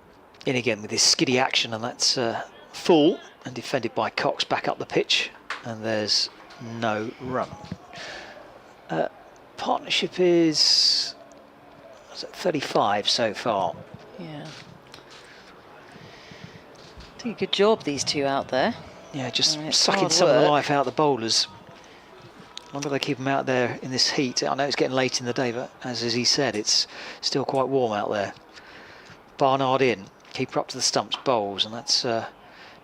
in again with his skiddy action, and that's full and defended by Cox back up the pitch, and there's no run. Partnership is 35 so far. Yeah. Doing a good job, these two out there. Yeah, just it's sucking hard some of the work. life out of the bowlers. Longer they keep them out there in this heat. I know it's getting late in the day, but as he said, it's still quite warm out there. Barnard in, keeper up to the stumps, bowls, and that's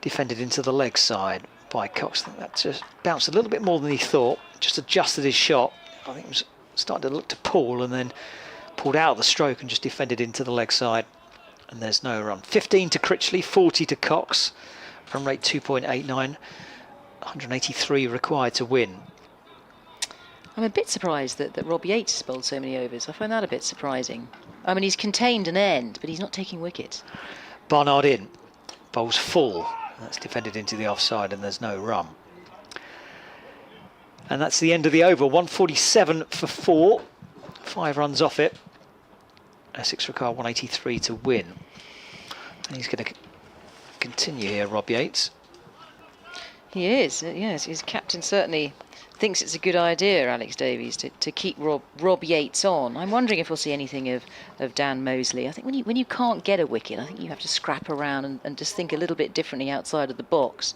defended into the leg side by Cox. I think that just bounced a little bit more than he thought, just adjusted his shot. I think it was starting to look to pull, and then pulled out of the stroke and just defended into the leg side, and there's no run. 15 to Critchley, 40 to Cox. Run rate 2.89, 183 required to win. I'm a bit surprised that Rob Yates has bowled so many overs. I find that a bit surprising. I mean, he's contained an end, but he's not taking wickets. Barnard in, bowls full. That's defended into the offside, and there's no run. And that's the end of the over. 147 for 4. 5 runs off it. Essex require 183 to win. And he's going to continue here, Rob Yates. He is, yes. His captain certainly thinks it's a good idea, Alex Davies, to keep Rob Yates on. I'm wondering if we'll see anything of Dan Mosley. I think when you can't get a wicket, I think you have to scrap around and just think a little bit differently outside of the box.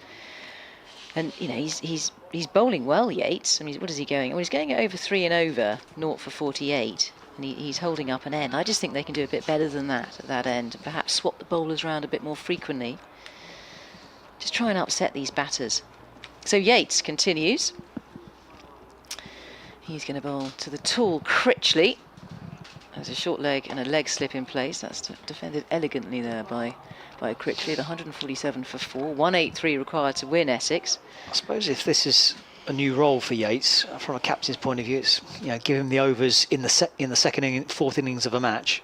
And you know, he's bowling well, Yates. I mean, what is he going? Well, he's going over 3 and over, 0 for 48, and he's holding up an end. I just think they can do a bit better than that at that end, and perhaps swap the bowlers around a bit more frequently. Just try and upset these batters. So Yates continues. He's going to bowl to the tall Critchley. There's a short leg and a leg slip in place. That's defended elegantly there by Critchley. 147 for 4. 183 required to win Essex. I suppose if this is a new role for Yates, from a captain's point of view, it's give him the overs in the second fourth innings of a match.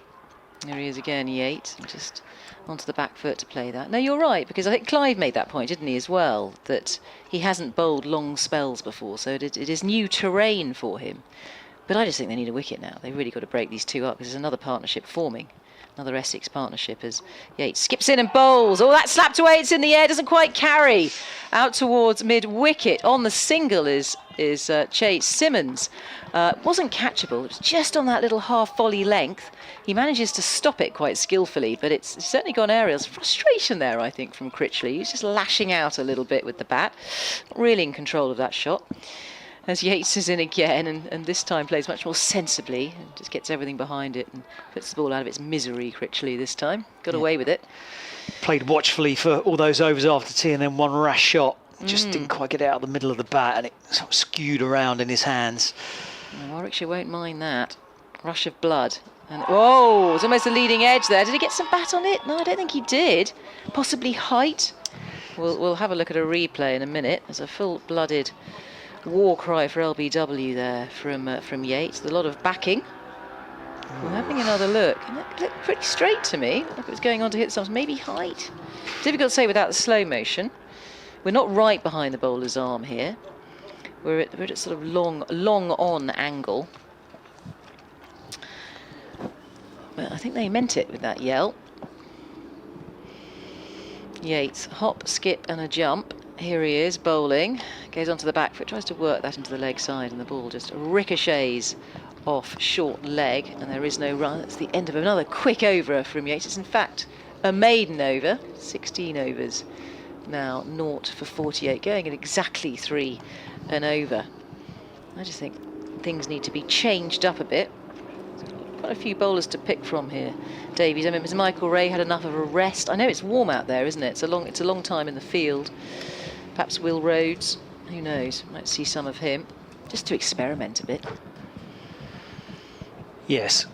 There he is again, Yates, just onto the back foot to play that. No, you're right, because I think Clive made that point, didn't he, as well, that he hasn't bowled long spells before, so it is new terrain for him. But I just think they need a wicket now. They've really got to break these two up, because there's another partnership forming. Another Essex partnership as Yates skips in and bowls. Oh, that slapped away, it's in the air, doesn't quite carry. Out towards mid-wicket. On the single is Chase Simmons. Wasn't catchable, it was just on that little half-volley length. He manages to stop it quite skillfully, but it's certainly gone aerial. There's frustration there, I think, from Critchley. He's just lashing out a little bit with the bat. Not really in control of that shot. As Yates is in again, and this time plays much more sensibly, and just gets everything behind it and puts the ball out of its misery, Critchley, this time. Got away with it. Played watchfully for all those overs after tea, and then one rash shot. Just didn't quite get it out of the middle of the bat, and it sort of skewed around in his hands. And Warwickshire won't mind that. Rush of blood. And oh, it's almost a leading edge there. Did he get some bat on it? No, I don't think he did. Possibly height. We'll have a look at a replay in a minute. There's a full-blooded war cry for LBW there from Yates. A lot of backing. We're having another look. And it looked pretty straight to me. Like it was going on to hit some, maybe height. Difficult to say without the slow motion. We're not right behind the bowler's arm here. We're at a sort of long on angle. But I think they meant it with that yell. Yates, hop, skip and a jump. Here he is, bowling. Goes onto the back foot, tries to work that into the leg side, and the ball just ricochets off short leg, and there is no run. It's the end of another quick over from Yates. It's in fact a maiden over, 16 overs. Now 0 for 48, going at exactly 3 and over. I just think things need to be changed up a bit. Quite a few bowlers to pick from here, Davies. I mean, Michael Ray had enough of a rest. I know it's warm out there, isn't it? It's a long time in the field. Perhaps Will Rhodes, who knows? Might see some of him, just to experiment a bit. Yes.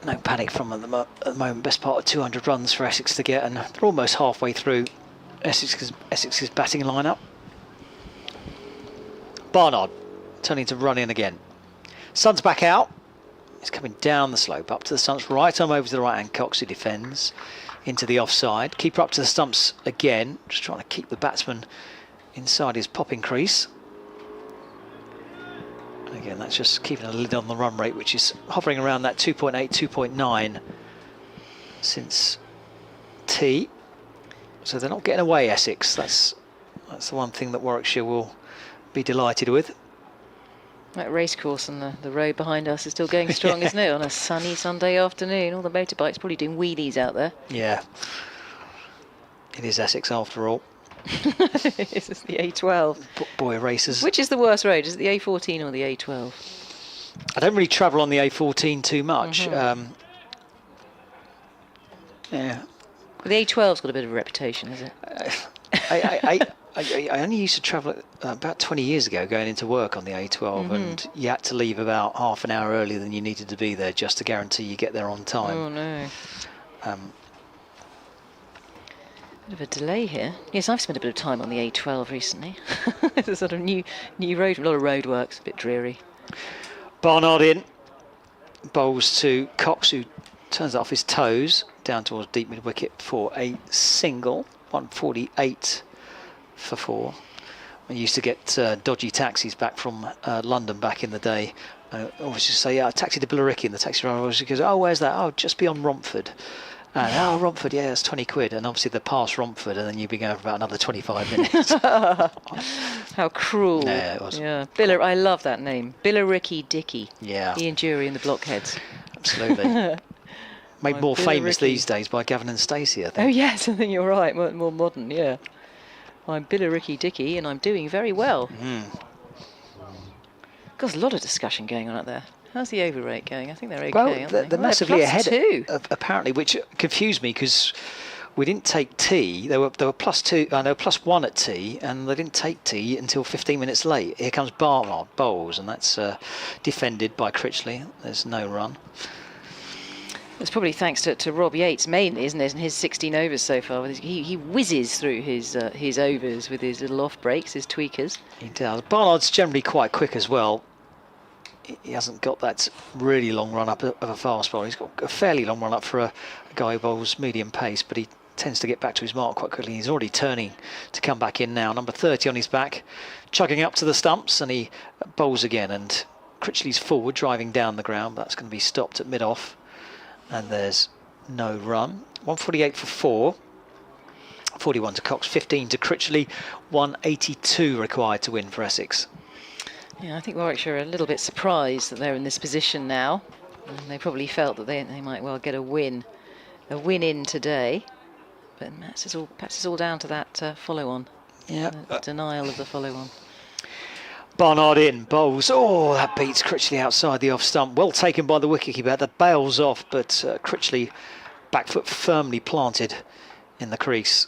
No panic from them at the moment. Best part of 200 runs for Essex to get, and they're almost halfway through Essex's batting lineup. Barnard turning to run in again. Sun's back out. He's coming down the slope up to the stumps. Right arm over to the right hand. Cox, who defends into the offside. Keeper up to the stumps again. Just trying to keep the batsman inside his popping crease. And again, that's just keeping a lid on the run rate, which is hovering around that 2.8, 2.9 since tea. So they're not getting away, Essex. That's the one thing that Warwickshire will be delighted with. That racecourse and the road behind us is still going strong, isn't it? On a sunny Sunday afternoon, all the motorbikes probably doing wheelies out there. Yeah, it is Essex after all. This is the A12. Boy racers. Which is the worst road? Is it the A14 or the A12? I don't really travel on the A14 too much. Yeah. The A12's got a bit of a reputation, has it? I only used to travel about 20 years ago going into work on the A12, and you had to leave about half an hour earlier than you needed to be there just to guarantee you get there on time. Oh no. Bit of a delay here. Yes, I've spent a bit of time on the A12 recently. It's a sort of new road, a lot of road works, a bit dreary. Barnard in, bowls to Cox, who turns it off his toes down towards deep mid wicket for a single. 148 for 4. I used to get dodgy taxis back from London back in the day. I always just say, yeah, I taxied to Billericay, and the taxi driver always goes, oh, where's that? Oh, just beyond Romford. And oh, Romford, yeah, it's 20 quid. And obviously they're past Romford, and then you'd be going for about another 25 minutes. How cruel. Yeah, it was. Yeah. I love that name. Billericay Dicky. Yeah. Ian Jury and the Blockheads. Absolutely. Made more famous these days by Gavin and Stacey, I think. Oh, yes, I think you're right. More modern, yeah. I'm Billericay Dicky, and I'm doing very well. There's a lot of discussion going on out there. How's the over rate going? I think they're okay, aren't they? They're massively ahead, +2. Apparently, which confused me because we didn't take tea. They were +2, they were +1 at tea, and they didn't take tea until 15 minutes late. Here comes Barnard, bowls, and that's defended by Critchley. There's no run. It's probably thanks to Rob Yates mainly, isn't it? And his 16 overs so far. He whizzes through his overs with his little off breaks, his tweakers. He does. Barnard's generally quite quick as well. He hasn't got that really long run up of a fast bowler. He's got a fairly long run up for a guy who bowls medium pace, but he tends to get back to his mark quite quickly. He's already turning to come back in now. Number 30 on his back, chugging up to the stumps, and he bowls again. And Critchley's forward, driving down the ground, but that's going to be stopped at mid-off. And there's no run. 148 for 4. 41 to Cox, 15 to Critchley. 182 required to win for Essex. Yeah, I think Warwickshire are a little bit surprised that they're in this position now. And they probably felt that they might well get a win in today. But perhaps it's all down to that follow-on. Yeah. Denial of the follow-on. Barnard in, bowls. Oh, that beats Critchley outside the off stump. Well taken by the wicketkeeper. That bails off, but Critchley back foot firmly planted in the crease.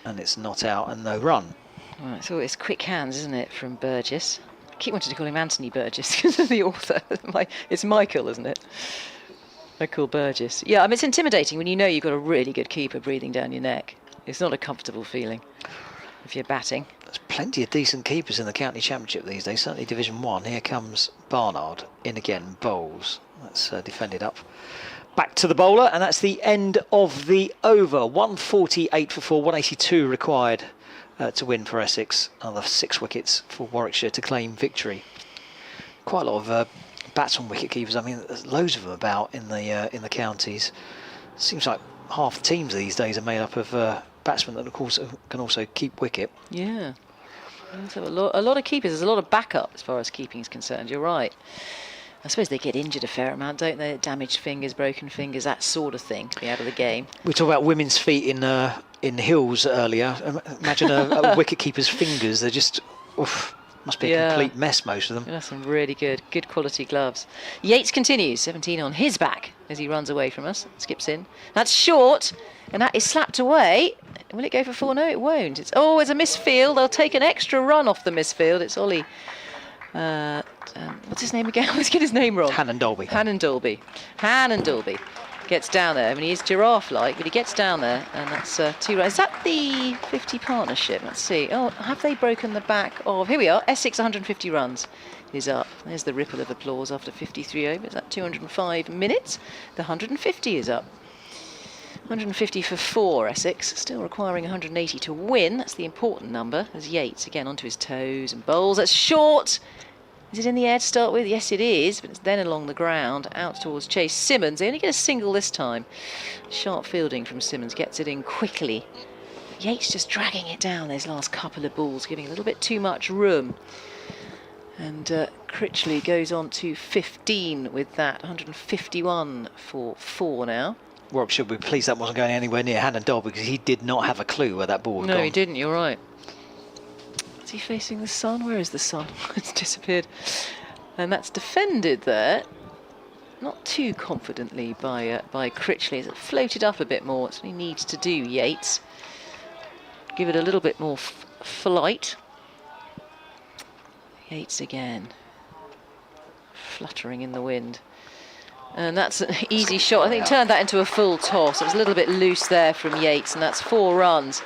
And it's not out and no run. Right, so it's quick hands, isn't it, from Burgess? I keep wanting to call him Anthony Burgess because of the author. It's Michael, isn't it? Michael Burgess. Yeah, I mean, it's intimidating when you know you've got a really good keeper breathing down your neck. It's not a comfortable feeling if you're batting. There's plenty of decent keepers in the county championship these days, certainly Division 1. Here comes Barnard, in again, bowls. That's defended up. Back to the bowler, and that's the end of the over. 148 for 4, 182 required to win for Essex. Another 6 wickets for Warwickshire to claim victory. Quite a lot of batsman wicket keepers. I mean, there's loads of them about in the counties. Seems like half the teams these days are made up of batsmen that of course can also keep wicket. Yeah. So a lot of keepers. There's a lot of backup as far as keeping is concerned. You're right. I suppose they get injured a fair amount, don't they? Damaged fingers, broken fingers, that sort of thing to be out of the game. We talked about women's feet in hills earlier. Imagine a wicket-keeper's fingers. They're just, oof, must be a complete mess, most of them. That's some really good quality gloves. Yates continues, 17 on his back as he runs away from us. Skips in. That's short, and that is slapped away. Will it go for 4? No, it won't. It's a misfield. They'll take an extra run off the misfield. It's Ollie. What's his name again? I always get his name wrong. Hannon Dolby. Hannon Dolby gets down there. I mean, he's giraffe-like, but he gets down there, and that's 2 runs. Is that the 50 partnership? Let's see. Oh, have they broken the back of... Here we are. Essex 150 runs is up. There's the ripple of applause after 53 overs. At 205 minutes, the 150 is up. 150 for 4, Essex, still requiring 180 to win. That's the important number. As Yates again onto his toes and bowls. That's short. Is it in the air to start with? Yes, it is, but it's then along the ground, out towards Chase Simmons. They only get a single this time. Sharp fielding from Simmons, gets it in quickly. Yates just dragging it down those last couple of balls, giving a little bit too much room. And Critchley goes on to 15 with that, 151 for 4 now. Warwickshire should be pleased that wasn't going anywhere near Hannon Dolby because he did not have a clue where that ball had gone. No, he didn't, you're right. Is he facing the sun? Where is the sun? It's disappeared. And that's defended there, not too confidently by Critchley. It's floated up a bit more. That's what he needs to do, Yates. Give it a little bit more flight. Yates again, fluttering in the wind. And that's an easy shot. I think he turned that into a full toss. It was a little bit loose there from Yates, and that's 4 runs.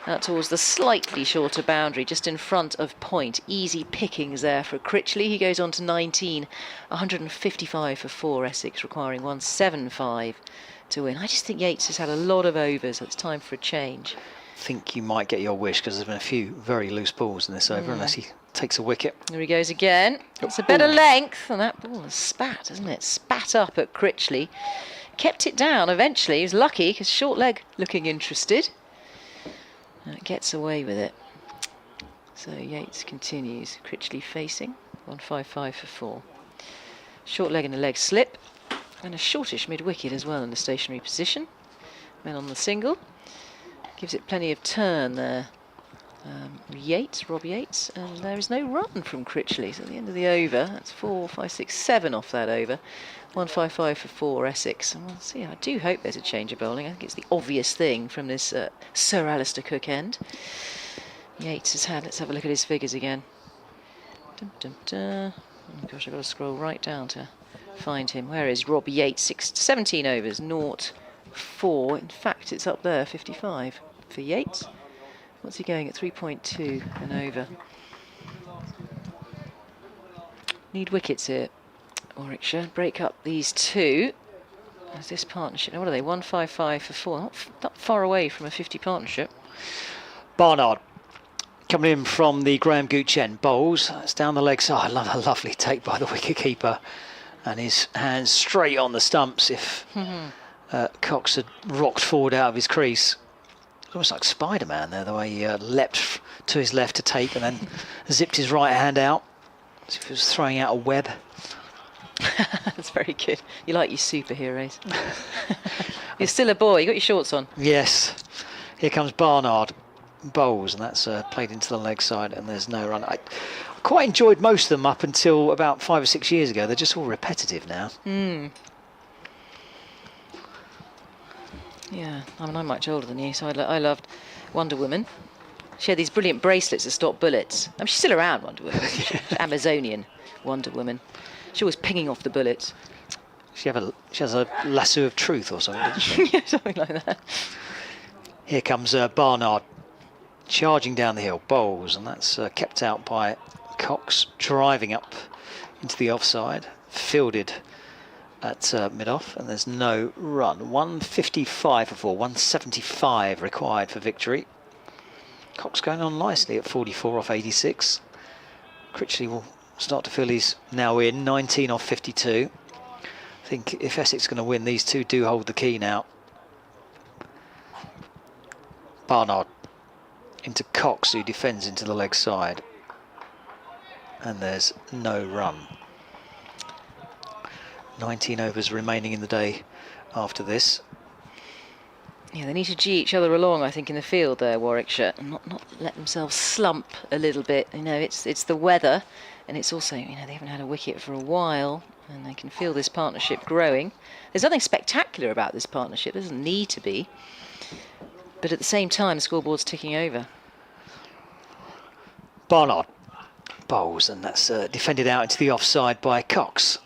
Out towards the slightly shorter boundary, just in front of point. Easy pickings there for Critchley. He goes on to 19, 155 for 4, Essex, requiring 175 to win. I just think Yates has had a lot of overs, so it's time for a change. I think you might get your wish because there's been a few very loose balls in this over unless he takes a wicket. Here he goes again. It's a better length, and that ball is spat, isn't it? Spat up at Critchley. Kept it down eventually. He was lucky because short leg looking interested. Gets away with it. So Yates continues. Critchley facing. 155 for 4. Short leg and a leg slip. And a shortish mid-wicket as well in the stationary position. Men on the single. Gives it plenty of turn there. Rob Yates. And there is no run from Critchley. So at the end of the over, that's 4, 5, 6, 7 off that over. 155 for 4, Essex. And we'll see. I do hope there's a change of bowling. I think it's the obvious thing from this Sir Alistair Cook end. Yates has had. Let's have a look at his figures again. Dun, dun, dun. Oh gosh, I've got to scroll right down to find him. Where is Rob Yates? 17 overs, 0-4. In fact, it's up there, 55 for Yates. What's he going at? 3.2 and over. Need wickets here. Warwickshire break up these two. As this partnership, what are they? 155 for 4. Not far away from a 50 partnership. Barnard coming in from the Graham Gooch end. Bowls. It's down the leg side. A lovely take by the wicket-keeper. And his hands straight on the stumps if Cox had rocked forward out of his crease. It's almost like Spider-Man there, the way he leapt to his left to take and then zipped his right hand out as if he was throwing out a web. That's very good. You like your superheroes. You're still a boy. You got your shorts on. Yes. Here comes Barnard. Bowls, and that's played into the leg side, and there's no run. I quite enjoyed most of them up until about 5 or 6 years ago. They're just all repetitive now. Yeah, I mean, I'm much older than you, so I loved Wonder Woman. She had these brilliant bracelets that stop bullets. I mean, she's still around, Wonder Woman. She's Amazonian Wonder Woman. She was pinging off the bullets. She has a lasso of truth or something, doesn't she? Yeah, something like that. Here comes Barnard. charging down the hill, bowls, and that's kept out by Cox, driving up into the offside, fielded at mid-off, and there's no run. 155 for 4, 175 required for victory. Cox going on nicely at 44 off 86. Critchley will start to feel he's now in, 19 off 52. I think if Essex is going to win, these two do hold the key now. Barnard into Cox, who defends into the leg side. And there's no run. 19 overs remaining in the day after this. Yeah, they need to gee each other along, I think, in the field there, Warwickshire, and not let themselves slump a little bit. You know, it's the weather, and it's also, you know, they haven't had a wicket for a while, and they can feel this partnership growing. There's nothing spectacular about this partnership. There doesn't need to be. But at the same time, the scoreboard's ticking over. Barnard bowls, and that's defended out into the offside by Cox.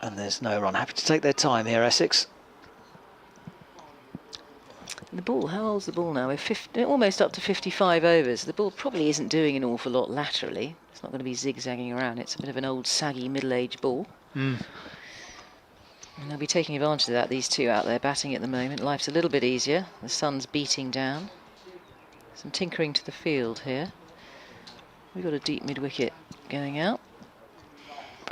And there's no run. Happy to take their time here, Essex. The ball, how old's the ball now? We're almost up to 55 overs. The ball probably isn't doing an awful lot laterally. It's not going to be zigzagging around. It's a bit of an old, saggy, middle-aged ball. And they'll be taking advantage of that, these two out there batting at the moment. Life's a little bit easier. The sun's beating down. Some tinkering to the field here. We've got a deep mid-wicket going out.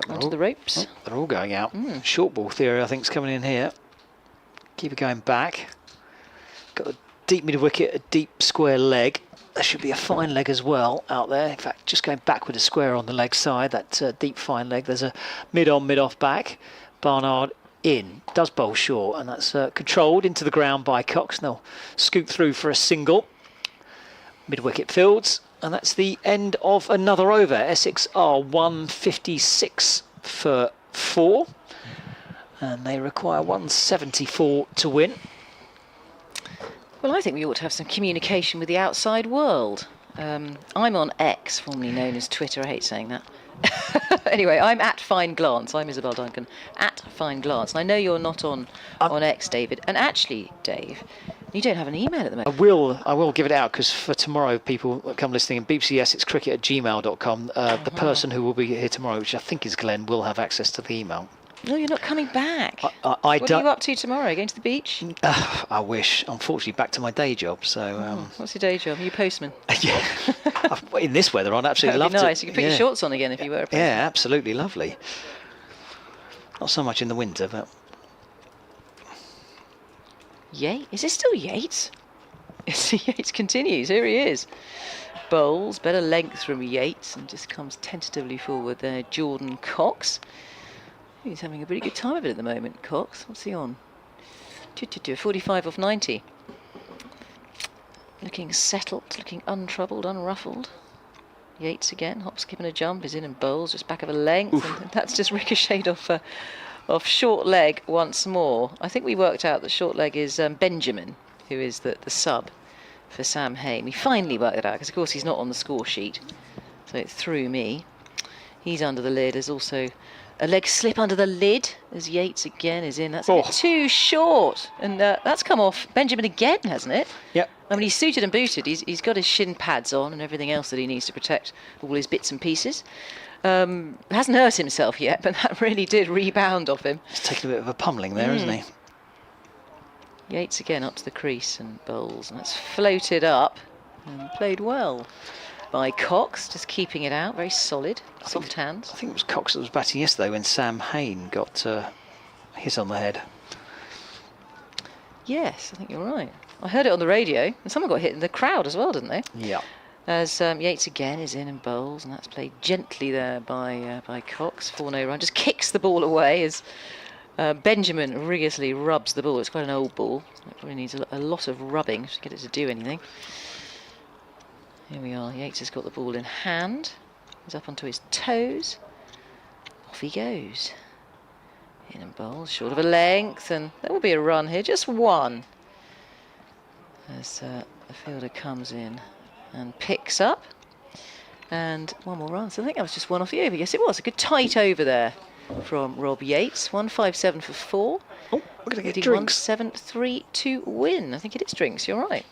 Onto the ropes. Oh, they're all going out. Short ball theory, I think, is coming in here. Keep it going back. Got a deep mid-wicket, a deep square leg. There should be a fine leg as well out there. In fact, just going back with a square on the leg side, that deep fine leg. There's a mid-on, mid-off back. Barnard in, does bowl short, and that's controlled into the ground by Cox. And they'll scoot through for a single. Mid-wicket fields, and that's the end of another over. Essex are 156 for 4, and they require 174 to win. Well, I think we ought to have some communication with the outside world. I'm on X, formerly known as Twitter. I hate saying that. Anyway, I'm at Fine Glance. I'm Isabel Duncan, at Fine Glance. And I know you're not on X, David. And actually, Dave, you don't have an email at the moment. I will give it out, because for tomorrow, people that come listening, bbcsexcricket@gmail.com, the person who will be here tomorrow, which I think is Glenn, will have access to the email. No, you're not coming back. What are you up to tomorrow? Going to the beach? I wish. Unfortunately, back to my day job. So, what's your day job? Are you a postman? Yeah. In this weather, I'd absolutely love That'd be nice. to. You could put your shorts on again if you were a postman. Yeah, absolutely lovely. Not so much in the winter, but. Yates? Is it still Yates? Yates continues. Here he is. Bowls, better length from Yates, and just comes tentatively forward there. Jordan Cox. He's having a pretty good time of it at the moment, Cox. What's he on? 45 off 90. Looking settled, looking untroubled, unruffled. Yates again, hop, skip and a jump, is in and bowls, just back of a length. And that's just ricocheted off short leg once more. I think we worked out that short leg is Benjamin, who is the sub for Sam Hain. We finally worked it out, because of course he's not on the score sheet. So it threw me. He's under the lid. There's also a leg slip under the lid as Yates again is in. That's a bit too short. And that's come off Benjamin again, hasn't it? Yep. I mean, he's suited and booted. He's got his shin pads on and everything else that he needs to protect all his bits and pieces. Hasn't hurt himself yet, but that really did rebound off him. He's taken a bit of a pummeling there, isn't he? Yates again up to the crease and bowls. And that's floated up and played well by Cox, just keeping it out, very solid, soft hands. I think it was Cox that was batting yesterday when Sam Hain got hit on the head. Yes, I think you're right. I heard it on the radio, and someone got hit in the crowd as well, didn't they? Yeah. As Yates again is in and bowls, and that's played gently there by Cox. 4-no run, just kicks the ball away as Benjamin rigorously rubs the ball. It's quite an old ball. It probably needs a lot of rubbing to get it to do anything. Here we are. Yates has got the ball in hand. He's up onto his toes. Off he goes. In and bowls, short of a length, and there will be a run here, just one. As the fielder comes in and picks up. And one more run. So I think that was just one off the over. Yes, it was. A good tight over there from Rob Yates. 157 for 4. Oh, we're going to get drinks. 173 to win. I think it is drinks. You're right.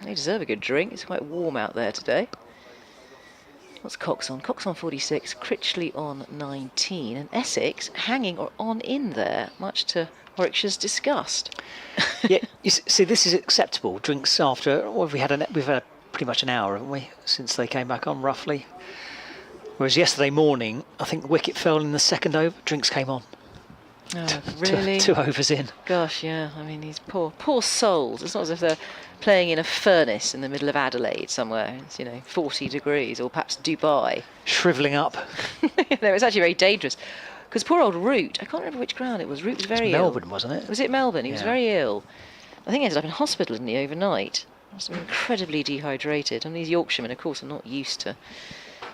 They deserve a good drink. It's quite warm out there today. What's Cox on? Cox on 46, Critchley on 19, and Essex hanging or on in there, much to Warwickshire's disgust. Yeah, see, this is acceptable. Drinks after. Well, we've had pretty much an hour, haven't we, since they came back on, roughly. Whereas yesterday morning, I think the wicket fell in the second over. Drinks came on. Oh, really? Two overs in. Gosh, yeah. I mean, these poor souls. It's not as if they're playing in a furnace in the middle of Adelaide somewhere. It's, 40 degrees, or perhaps Dubai. Shrivelling up. No, it's actually very dangerous. Because poor old Root, I can't remember which ground it was. Root was very ill. Melbourne, wasn't it? Was it Melbourne? He was Yeah. very ill. I think he ended up in hospital, didn't he, overnight? Must have been incredibly dehydrated. And these Yorkshiremen, of course, are not used to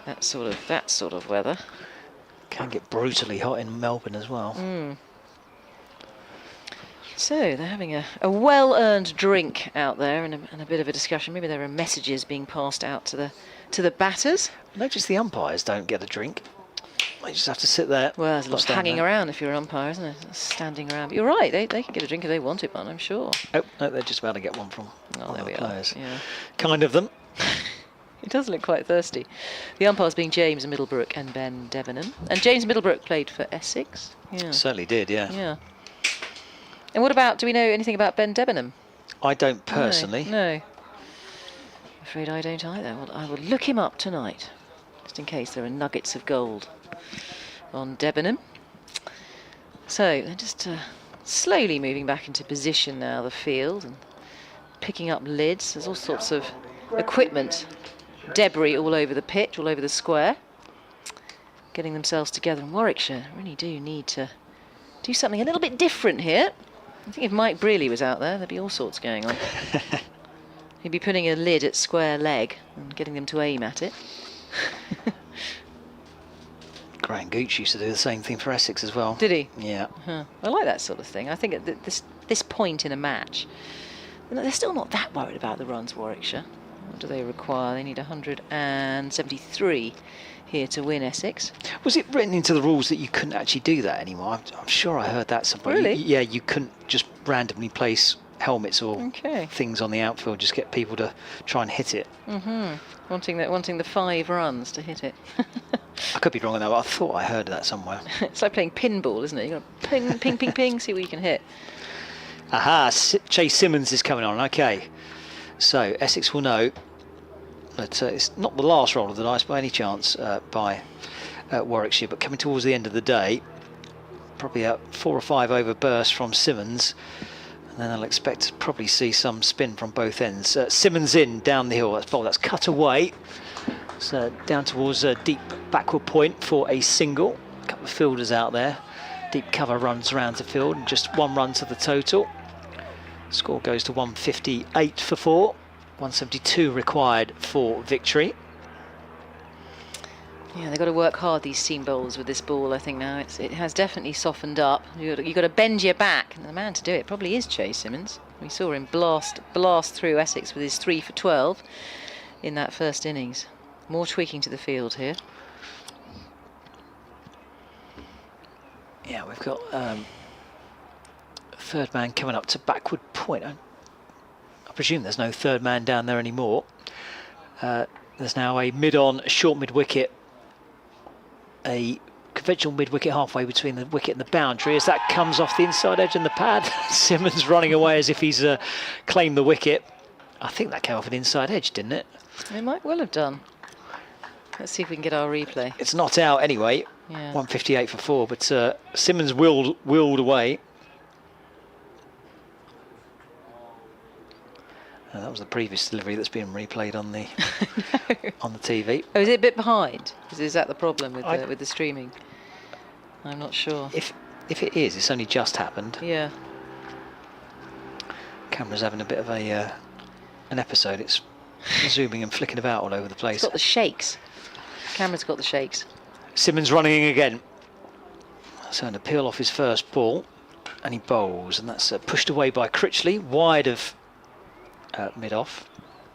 that sort of weather. Can get brutally hot in Melbourne as well. So they're having a well-earned drink out there, and a bit of a discussion. Maybe there are messages being passed out to the batters. Notice the umpires don't get a drink. They just have to sit there. Well, there's a or lot of stand hanging there. around if you're an umpire, isn't there? Standing around. But you're right. They can get a drink if they want it, man. I'm sure. Oh, no, they're just about to get one from Oh, one there of we the are. players. Yeah. Kind of them. He does look quite thirsty. The umpires being James Middlebrook and Ben Debenham. And James Middlebrook played for Essex. Yeah. Certainly did, yeah. Yeah. And what about, do we know anything about Ben Debenham? I don't personally. No. I'm afraid I don't either. Well, I will look him up tonight, just in case there are nuggets of gold on Debenham. So they're just slowly moving back into position now, the field, and picking up lids. There's all sorts of equipment, debris all over the pitch, all over the square, getting themselves together. And Warwickshire really do need to do something a little bit different here. I think if Mike Brealey was out there, there'd be all sorts going on. He'd be putting a lid at square leg and getting them to aim at it. Grant Gooch used to do the same thing for Essex as well. Did he? Yeah. I like that sort of thing. I think at this point in a match, they're still not that worried about the runs, Warwickshire. What do they require? They need 173 here to win Essex. Was it written into the rules that you couldn't actually do that anymore? I'm sure I heard that somewhere. Really? Yeah, you couldn't just randomly place helmets or Okay. things on the outfield, just get people to try and hit it. Wanting the 5 runs to hit it. I could be wrong on that, but I thought I heard that somewhere. It's like playing pinball, isn't it? You've got to ping, ping, ping, ping, see what you can hit. Aha, Chase Simmons is coming on. Okay, so Essex will know that it's not the last roll of the dice by any chance by Warwickshire, but coming towards the end of the day, probably a 4 or 5 over burst from Simmons, and then I'll expect to probably see some spin from both ends. Simmons in down the hill. That's cut away. So down towards a deep backward point for a single. A couple of fielders out there. Deep cover runs around the field, and just 1 run to the total. Score goes to 158 for 4. 172 required for victory. Yeah, they've got to work hard, these seam bowlers, with this ball, I think now. It has definitely softened up. You've got to bend your back, and the man to do it probably is Chase Simmons. We saw him blast through Essex with his 3 for 12 in that first innings. More tweaking to the field here. Yeah, we've got third man coming up to backward point. I presume there's no third man down there anymore. There's now a mid-on, short mid-wicket, a conventional mid-wicket halfway between the wicket and the boundary. As that comes off the inside edge and the pad, Simmons running away as if he's claimed the wicket. I think that came off an inside edge, didn't it? It might well have done. Let's see if we can get our replay. It's not out anyway. Yeah. 158 for 4, but Simmons wheeled away. That was the previous delivery that's being replayed on the on the TV. Oh, is it a bit behind? Is that the problem with the streaming? I'm not sure. If it is, it's only just happened. Yeah. Camera's having a bit of an episode. It's zooming and flicking about all over the place. It's got the shakes. Camera's got the shakes. Simmons running in again. So an appeal off his first ball, and he bowls, and that's pushed away by Critchley, wide of mid-off,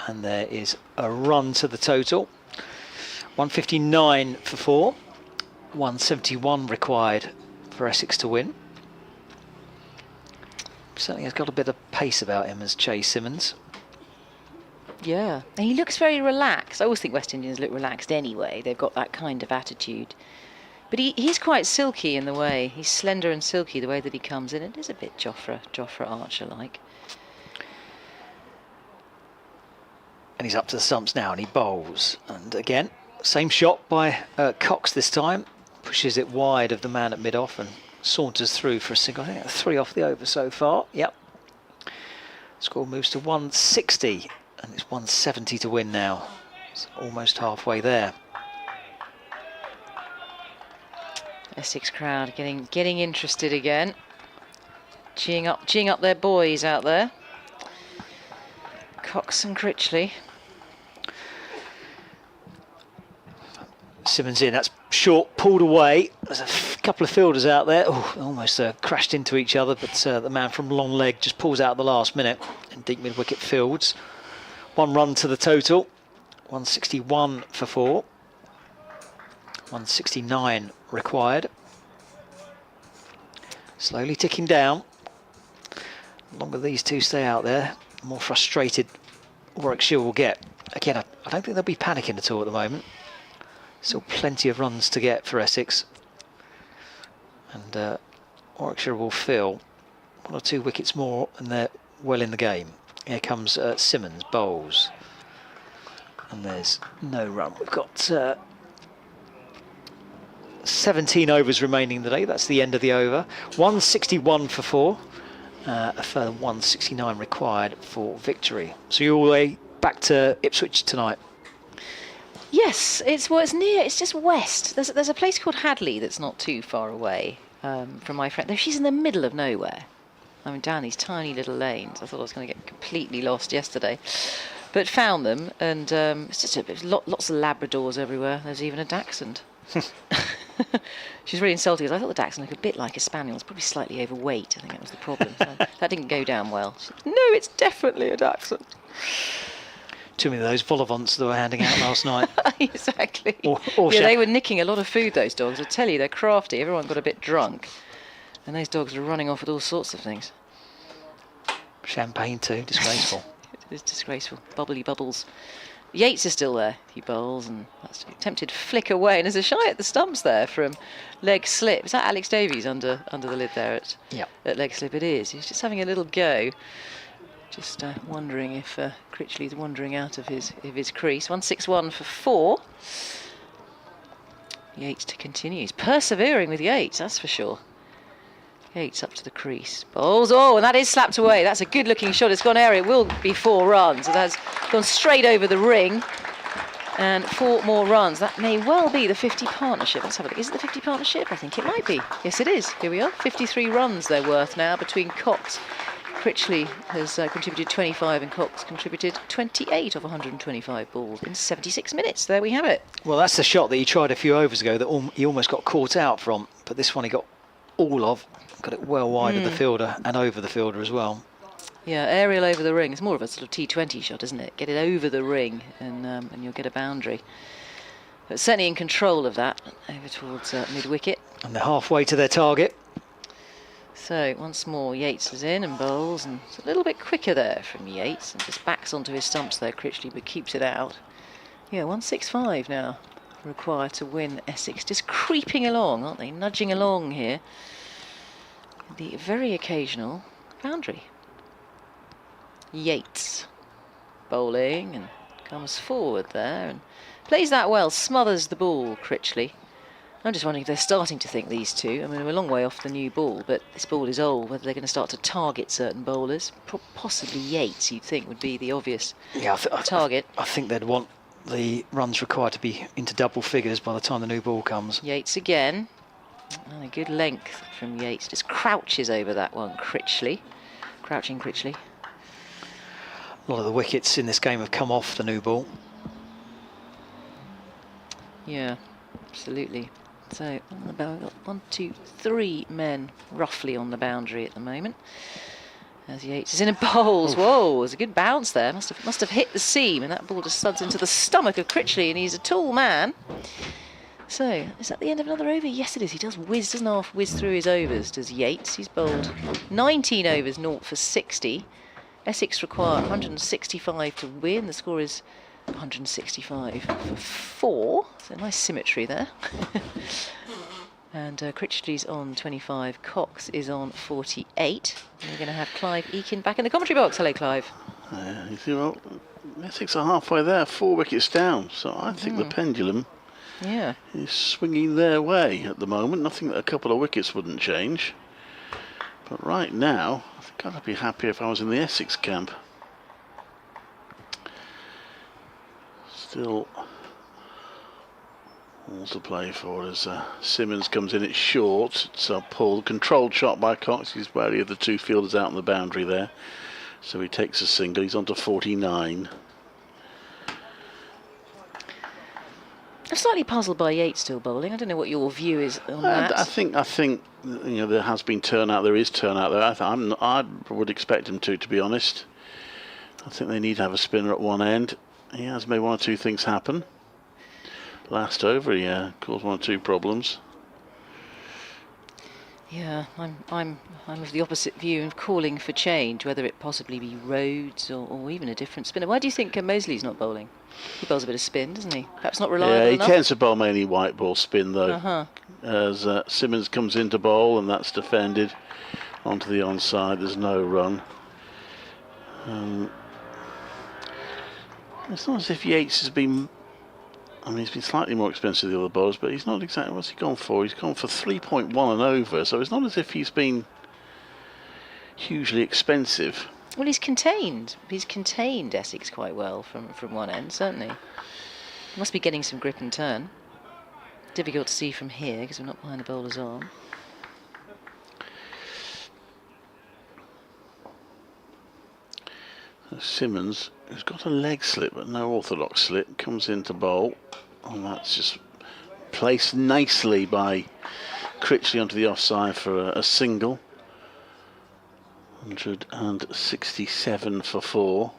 and there is a run to the total. 159 for 4, 171 required for Essex to win. Certainly has got a bit of pace about him as Chase Simmons. Yeah, and he looks very relaxed. I always think West Indians look relaxed anyway. They've got that kind of attitude. But he's quite silky in the way. He's slender and silky the way that he comes in. It is a bit Jofra Archer-like. And he's up to the stumps now, and he bowls. And again, same shot by Cox this time. Pushes it wide of the man at mid-off and saunters through for a single. I think 3 off the over so far. Yep. Score moves to 160, and it's 170 to win now. It's almost halfway there. Essex crowd getting interested again. Cheering up their boys out there. Cox and Critchley. Simmons in, that's short, pulled away. There's a couple of fielders out there. Oh, almost crashed into each other, but the man from long leg just pulls out at the last minute in deep mid-wicket fields. 1 run to the total. 161 for 4. 169 required. Slowly ticking down. The longer these two stay out there, the more frustrated Warwickshire will get. Again, I don't think they'll be panicking at all at the moment. Still plenty of runs to get for Essex. And Warwickshire will feel 1 or 2 wickets more and they're well in the game. Here comes Simmons, bowls. And there's no run. We've got 17 overs remaining in the day. That's the end of the over. 161 for 4. A further 169 required for victory. So you're all the way back to Ipswich tonight. Yes, it's near. It's just west. There's a place called Hadley that's not too far away from my friend. She's in the middle of nowhere. I mean, down these tiny little lanes. I thought I was going to get completely lost yesterday, but found them, and it's just lots of Labradors everywhere. There's even a Dachshund. She's really insulting because I thought the Dachshund looked a bit like a Spaniel. It's probably slightly overweight. I think that was the problem. So that didn't go down well. She said, no, it's definitely a Dachshund. Too many of those vol-au-vents that were handing out last night. Exactly. Or yeah, they were nicking a lot of food, those dogs. I tell you, they're crafty. Everyone got a bit drunk. And those dogs are running off with all sorts of things. Champagne too, disgraceful. It is disgraceful. Bubbly bubbles. Yates is still there. He bowls and that's a tempted flick away. And there's a shy at the stumps there from leg slip. Is that Alex Davies under the lid there at leg slip? It is. He's just having a little go. Just wondering if Critchley's wandering out of his crease. 161 for 4. Yates to continue. He's persevering with Yates, that's for sure. Yates up to the crease. Bowls. Oh, and that is slapped away. That's a good-looking shot. It's gone area. It will be 4 runs. It has gone straight over the ring. And 4 more runs. That may well be the 50 partnership. Let's have a look. Is it the 50 partnership? I think it might be. Yes, it is. Here we are. 53 runs they're worth now between Cox. Critchley has contributed 25 and Cox contributed 28 of 125 balls in 76 minutes. There we have it. Well, that's the shot that he tried a few overs ago that he almost got caught out from. But this one he got all of. Got it well wide of the fielder and over the fielder as well. Yeah, aerial over the ring. It's more of a sort of T20 shot, isn't it? Get it over the ring and you'll get a boundary. But certainly in control of that over towards mid-wicket. And they're halfway to their target. So once more Yates is in and bowls, and it's a little bit quicker there from Yates and just backs onto his stumps there, Critchley, but keeps it out. Yeah, 165 now required to win Essex. Just creeping along, aren't they? Nudging along here. The very occasional boundary. Yates bowling and comes forward there and plays that well, smothers the ball, Critchley. I'm just wondering if they're starting to think, these two. I mean, we're a long way off the new ball, but this ball is old, whether they're going to start to target certain bowlers. Possibly Yates, you'd think, would be the obvious target. I think they'd want the runs required to be into double figures by the time the new ball comes. Yates again. And a good length from Yates. Just crouches over that one, Critchley. Crouching Critchley. A lot of the wickets in this game have come off the new ball. Yeah, absolutely. So about 1, 2, 3 men roughly on the boundary at the moment. As Yates is in and bowls. Whoa, there's a good bounce there. Must have hit the seam, and that ball just studs into the stomach of Critchley, and he's a tall man. So, is that the end of another over? Yes, it is. He doesn't half-whiz through his overs, does Yates. He's bowled 19 overs, 0 for 60. Essex require 165 to win. The score is 165 for 4. So nice symmetry there. And Critchley's on 25. Cox is on 48. And we're going to have Clive Eakin back in the commentary box. Hello, Clive. You see, well, Essex are halfway there, 4 wickets down. So I think the pendulum is swinging their way at the moment. Nothing that a couple of wickets wouldn't change. But right now, I think I'd be happy if I was in the Essex camp. Still all to play for as Simmons comes in. It's short. It's a pulled, controlled shot by Cox. He's wary of the 2 fielders out on the boundary there. So he takes a single. He's on to 49. I'm slightly puzzled by Yates still bowling. I don't know what your view is on that. I think you know, there has been turnout. There is turnout there. I would expect him to be honest. I think they need to have a spinner at one end. He has made 1 or 2 things happen. Last over, he caused 1 or 2 problems. Yeah, I'm of the opposite view of calling for change, whether it possibly be Rhodes or even a different spinner. Why do you think Mosley's not bowling? He bowls a bit of spin, doesn't he? Perhaps not reliable enough? Yeah, he tends to bowl mainly white ball spin, though. As Simmons comes into bowl, and that's defended onto the onside. There's no run. It's not as if Yates has been... I mean, he's been slightly more expensive than the other bowlers, but he's not exactly... What's he gone for? He's gone for 3.1 and over, so it's not as if he's been hugely expensive. Well, he's contained Essex quite well from one end, certainly. Must be getting some grip and turn. Difficult to see from here because we're not behind the bowler's arm. Simmons, who's got a leg slip but no orthodox slip, comes into bowl, and that's just placed nicely by Critchley onto the offside for a single. 167 for 4.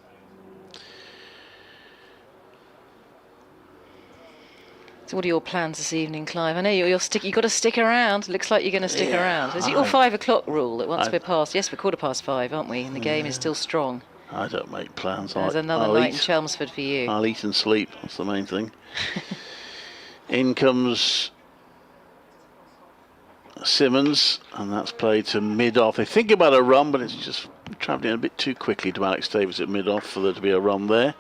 So what are your plans this evening, Clive? I know you've got to stick around. Looks like you're going to stick around. Is it your 5 o'clock rule that once we're past? Yes, we're 5:15, aren't we? And the game is still strong. I don't make plans. There's another night in Chelmsford for you. I'll eat and sleep. That's the main thing. In comes Simmons, and that's played to mid-off. They think about a run, but it's just travelling a bit too quickly to Alex Davis at mid-off for there to be a run there.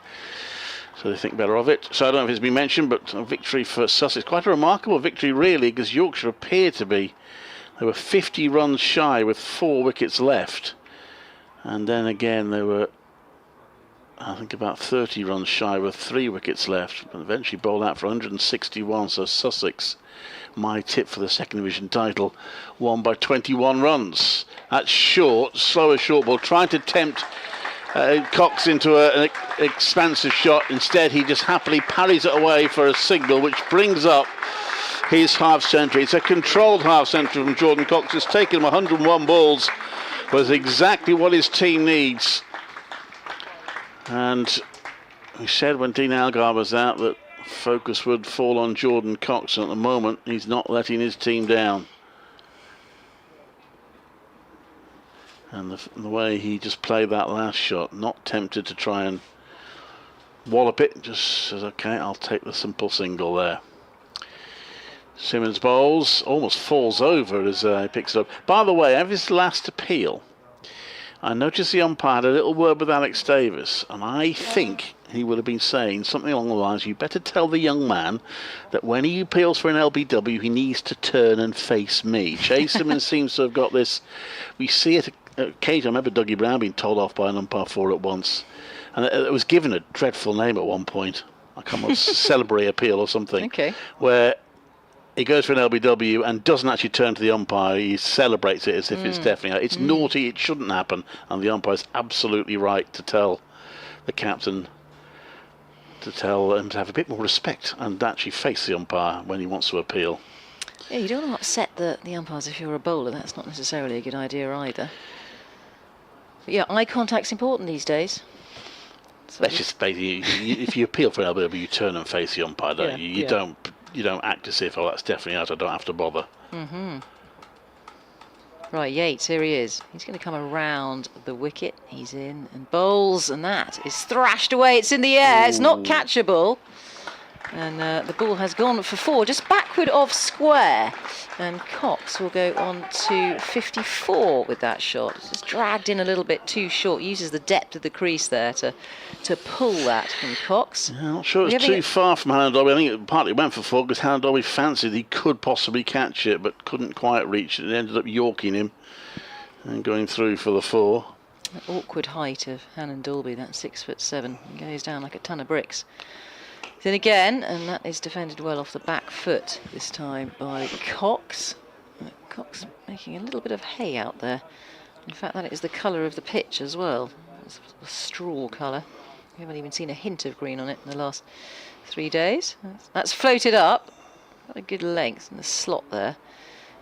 So they think better of it. So I don't know if it's been mentioned, but a victory for Sussex. Quite a remarkable victory, really, because Yorkshire appeared to be... They were 50 runs shy with 4 wickets left. And then again, they were... I think about 30 runs shy with 3 wickets left, but eventually bowled out for 161. So Sussex, my tip for the second division title, won by 21 runs. That's short, slower short ball, trying to tempt Cox into an expansive shot. Instead, he just happily parries it away for a single, which brings up his half century. It's a controlled half century from Jordan Cox. It's taken him 101 balls, was exactly what his team needs. And we said when Dean Algar was out that focus would fall on Jordan Cox, and at the moment he's not letting his team down. And the way he just played that last shot, not tempted to try and wallop it, just says, okay, I'll take the simple single there. Simmons bowls, almost falls over as he picks it up. By the way, of his last appeal, I noticed the umpire had a little word with Alex Davis, and I think he would have been saying something along the lines, you better tell the young man that when he appeals for an LBW, he needs to turn and face me. Chase Simmons seems to have got this. We see it occasionally. I remember Dougie Brown being told off by an umpire for it once, and it was given a dreadful name at one point. I can't remember, Celebrate Appeal or something. Okay. Where he goes for an LBW and doesn't actually turn to the umpire. He celebrates it as if it's definitely... It's naughty, it shouldn't happen. And the umpire's absolutely right to tell the captain, to tell him to have a bit more respect and actually face the umpire when he wants to appeal. Yeah, you don't want to upset the umpires if you're a bowler. That's not necessarily a good idea either. But yeah, eye contact's important these days. So That's just basically... if you appeal for an LBW, you turn and face the umpire, don't you? You don't act as if, oh, that's definitely out, I don't have to bother. Right, Yates, here he is. He's going to come around the wicket. He's in and bowls, and that is thrashed away. It's in the air. It's not catchable. And the ball has gone for 4, just backward of square. And Cox will go on to 54 with that shot. It's just dragged in a little bit too short. Uses the depth of the crease there to pull that from Cox. Yeah, I'm not sure it's too far from Hannah Dobby. I think it partly went for 4 because Hannah Dobby fancied he could possibly catch it, but couldn't quite reach it. It ended up yorking him and going through for the 4. The awkward height of Hannon Dalby, that 6'7", goes down like a ton of bricks. Then again, and that is defended well off the back foot this time by Cox. Cox making a little bit of hay out there. In fact, that is the colour of the pitch as well. It's a straw colour. We haven't even seen a hint of green on it in the last 3 days. That's floated up. Got a good length in the slot there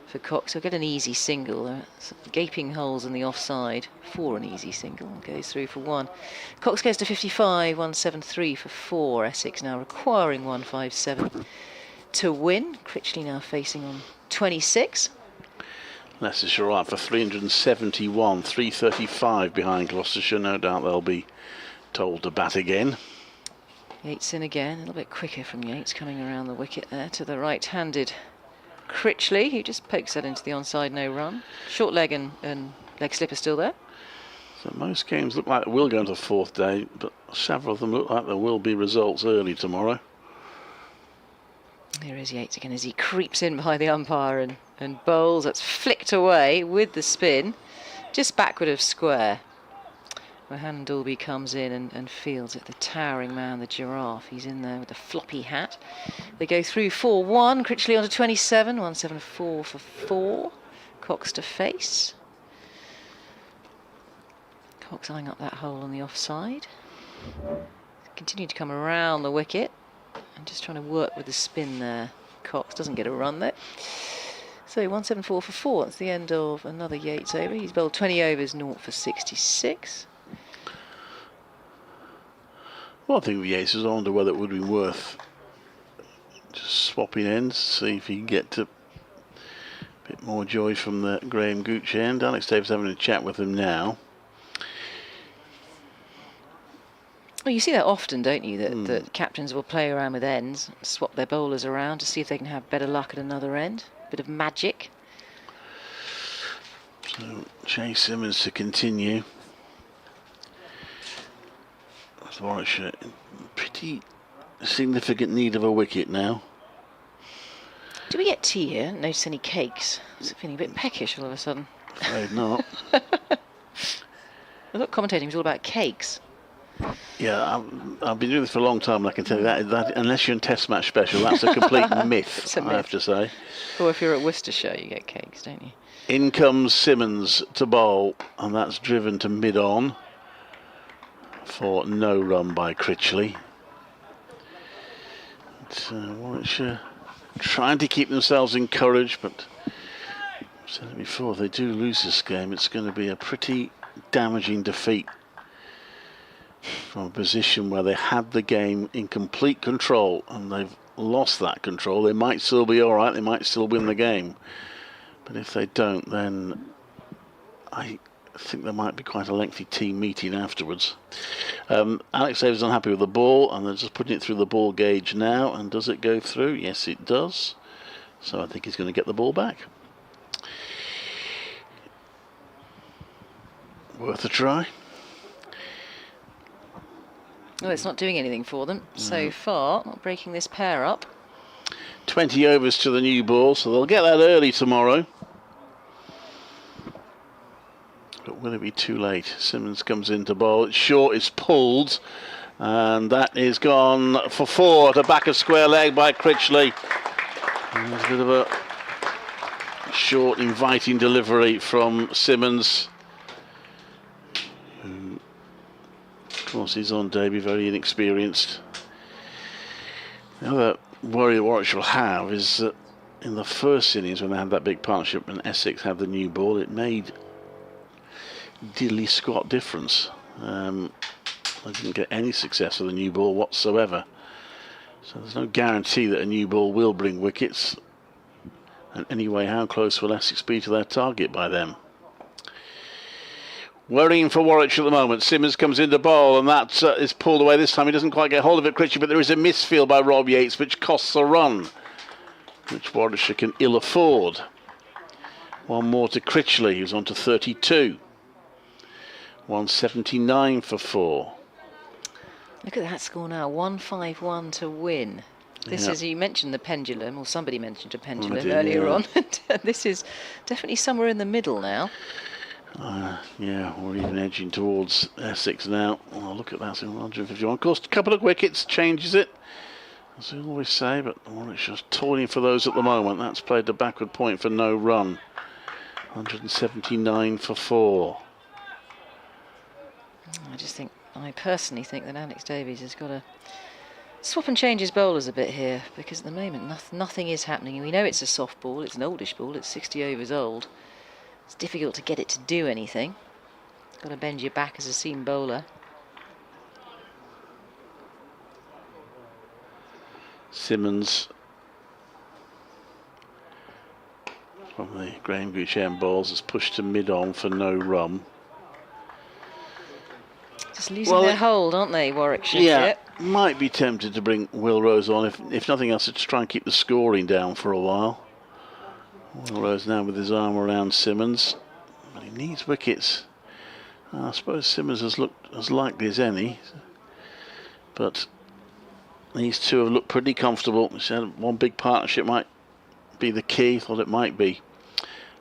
for Cox. He'll get an easy single. Some gaping holes in the offside for an easy single. Goes through for 1. Cox goes to 55, 173 for 4. Essex now requiring 157 to win. Critchley now facing on 26. Leicestershire are for 371, 335 behind Gloucestershire. No doubt they'll be told to bat again. Yates in again. A little bit quicker from Yates coming around the wicket there to the right-handed Critchley, who just pokes that into the onside, no run. Short leg and leg slipper still there. So most games look like they will go into the 4th day, but several of them look like there will be results early tomorrow. Here is Yates again as he creeps in behind the umpire and bowls. That's flicked away with the spin, just backward of square. Where Hannon Dalby comes in and fields it. The towering man, the giraffe. He's in there with a floppy hat. They go through 4-1. Critchley on to 27. 174 for 4. Cox to face. Cox eyeing up that hole on the offside. Continue to come around the wicket. And just trying to work with the spin there. Cox doesn't get a run there. So 174 for 4. That's the end of another Yates over. He's bowled 20 overs, 0 for 66. Well, I think the Yates is on to whether it would be worth just swapping ends, see if he can get a bit more joy from the Graham Gooch end. Alex Davis having a chat with him now. Well, you see that often, don't you? That captains will play around with ends, swap their bowlers around to see if they can have better luck at another end. Bit of magic. So Jay Simmons to continue. Warwickshire in pretty significant need of a wicket now. Do we get tea here? Notice any cakes? It's feeling a bit peckish all of a sudden. Afraid not. I thought commentating was all about cakes. Yeah, I've been doing this for a long time, and I can tell you that unless you're in Test Match Special, that's a complete myth, It's a myth. I have to say. Or if you're at Worcestershire, you get cakes, don't you? In comes Simmons to bowl, and that's driven to mid-on for no run by Critchley. Warwickshire trying to keep themselves encouraged, but I've said it before, if they do lose this game, it's going to be a pretty damaging defeat from a position where they had the game in complete control and they've lost that control. They might still be all right, they might still win the game, but if they don't, then I think there might be quite a lengthy team meeting afterwards. Alex Davis is unhappy with the ball, and they're just putting it through the ball gauge now. And does it go through? Yes, it does. So I think he's going to get the ball back. Worth a try. Well, it's not doing anything for them so far. Not breaking this pair up. 20 overs to the new ball, so they'll get that early tomorrow. But will it be too late? Simmons comes in to bowl. It's short, it's pulled, and that is gone for 4 at the back of square leg by Critchley. And there's a bit of a short, inviting delivery from Simmons, who, of course, is on debut, very inexperienced. The other worry that Warwickshire will have is that in the first innings, when they had that big partnership and Essex had the new ball, it made diddly squat difference. They didn't get any success with the new ball whatsoever. So there's no guarantee that a new ball will bring wickets. And anyway, how close will Essex be to their target by then? Worrying for Warwickshire at the moment. Simmons comes into bowl, and that is pulled away this time. He doesn't quite get hold of it, Critchley, but there is a misfield by Rob Yates, which costs a run, which Warwickshire can ill afford. One more to Critchley, who's on to 32. 179 for 4. Look at that score now, 151 to win. This is, you mentioned the pendulum, or somebody mentioned a pendulum earlier on. This is definitely somewhere in the middle now. Yeah, we're even edging towards Essex now. Oh, look at that, 151. Of course, a couple of wickets changes it, as we always say, but Warwickshire's toiling for those at the moment. That's played the backward point for no run. 179 for 4. I personally think that Alex Davies has got to swap and change his bowlers a bit here, because at the moment nothing is happening. We know it's a soft ball, it's an oldish ball, it's 60 overs old. It's difficult to get it to do anything. Got to bend your back as a seam bowler. Simmons from the Graham Gooch balls has pushed to mid-on for no run. Just losing their hold, aren't they, Warwickshire? Yeah, might be tempted to bring Will Rose on, if nothing else, to try and keep the scoring down for a while. Will Rose now with his arm around Simmons, but he needs wickets. I suppose Simmons has looked as likely as any, but these two have looked pretty comfortable. He said one big partnership might be the key. Thought it might be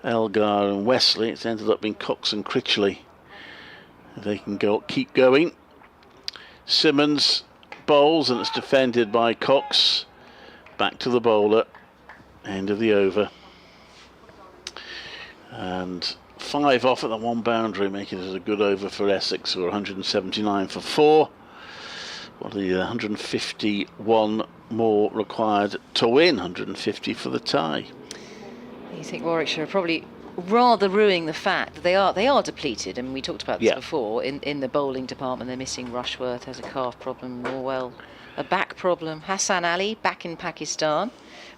Elgar and Wesley. It's ended up being Cox and Critchley. If they can keep going. Simmons bowls, and it's defended by Cox. Back to the bowler. End of the over. And 5 off at the one boundary, making it a good over for Essex, who are 179 for 4. Well, the 151 more required to win, 150 for the tie. You think Warwickshire are probably rather ruining the fact that they are depleted, and we talked about this before, in the bowling department. They're missing Rushworth, has a calf problem, Norwell a back problem, Hassan Ali back in Pakistan,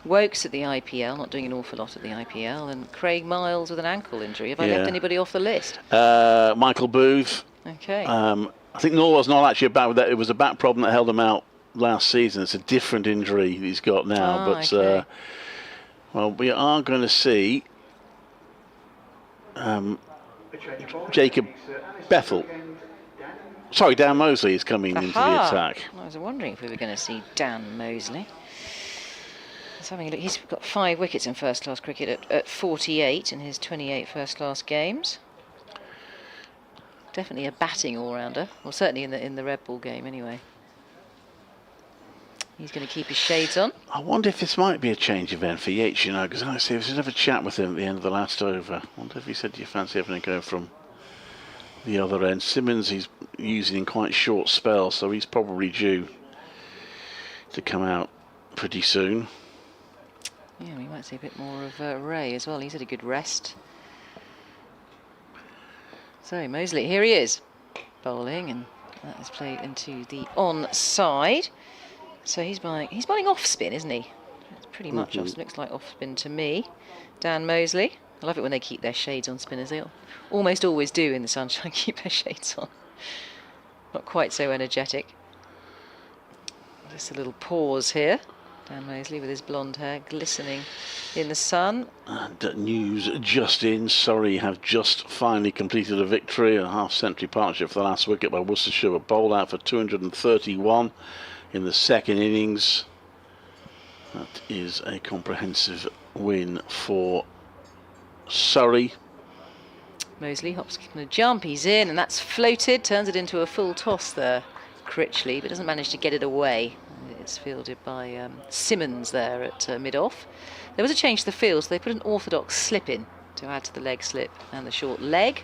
Wokes at the IPL, not doing an awful lot at the IPL, and Craig Miles with an ankle injury. Have I left anybody off the list? Michael Booth. Okay. I think Norwell's not actually a back. It was a back problem that held him out last season. It's a different injury he's got now. But well, we are going to see Jacob Bethel. Sorry, Dan Mosley is coming into the attack. I was wondering if we were going to see Dan Mosley. Let's have a look. He's got 5 wickets in first-class cricket at 48 in his 28 first-class games. Definitely a batting all-rounder, or certainly in the red ball game anyway. He's going to keep his shades on. I wonder if this might be a change event for Yates, you know, because I see, I was have a chat with him at the end of the last over. I wonder if he said, do you fancy having to go from the other end? Simmons he's using in quite short spells, so he's probably due to come out pretty soon. Yeah, we might see a bit more of Ray as well. He's had a good rest. So Mosley, here he is, bowling, and that is played into the onside. So he's bowling off spin, isn't he? It's pretty much off. Looks like off spin to me. Dan Mosley. I love it when they keep their shades on, spinners. They almost always do in the sunshine, keep their shades on. Not quite so energetic. Just a little pause here. Dan Mosley with his blonde hair glistening in the sun. And news just in, Surrey have just finally completed a victory, a half-century partnership for the last wicket by Worcestershire, but bowled out for 231 in the second innings. That is a comprehensive win for Surrey. Mosley hops going to jump, he's in, and that's floated, turns it into a full toss there, Critchley, but doesn't manage to get it away. It's fielded by Simmons there at mid-off. There was a change to the field, so they put an orthodox slip in to add to the leg slip and the short leg.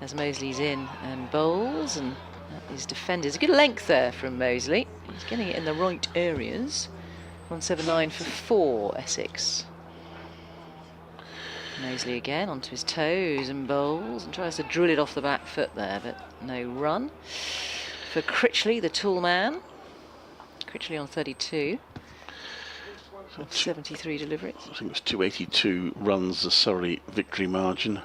As Mosley's in and bowls, and that is defended. There's a good length there from Mosley. He's getting it in the right areas. 179 for 4, Essex. Mosley again onto his toes and bowls and tries to drill it off the back foot there, but no run. For Critchley, the tall man. Critchley on 32. of 73 deliveries. I think it was 282 runs the Surrey victory margin.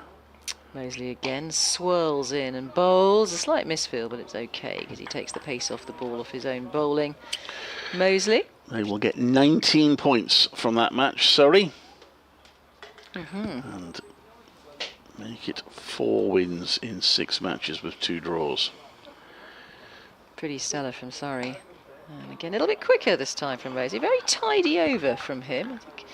Moseley again swirls in and bowls. A slight misfield, but it's okay because he takes the pace off the ball off his own bowling. Moseley. They will get 19 points from that match, Surrey. And make it 4 wins in 6 matches with 2 draws. Pretty stellar from Surrey. And again, a little bit quicker this time from Moseley. Very tidy over from him. I think,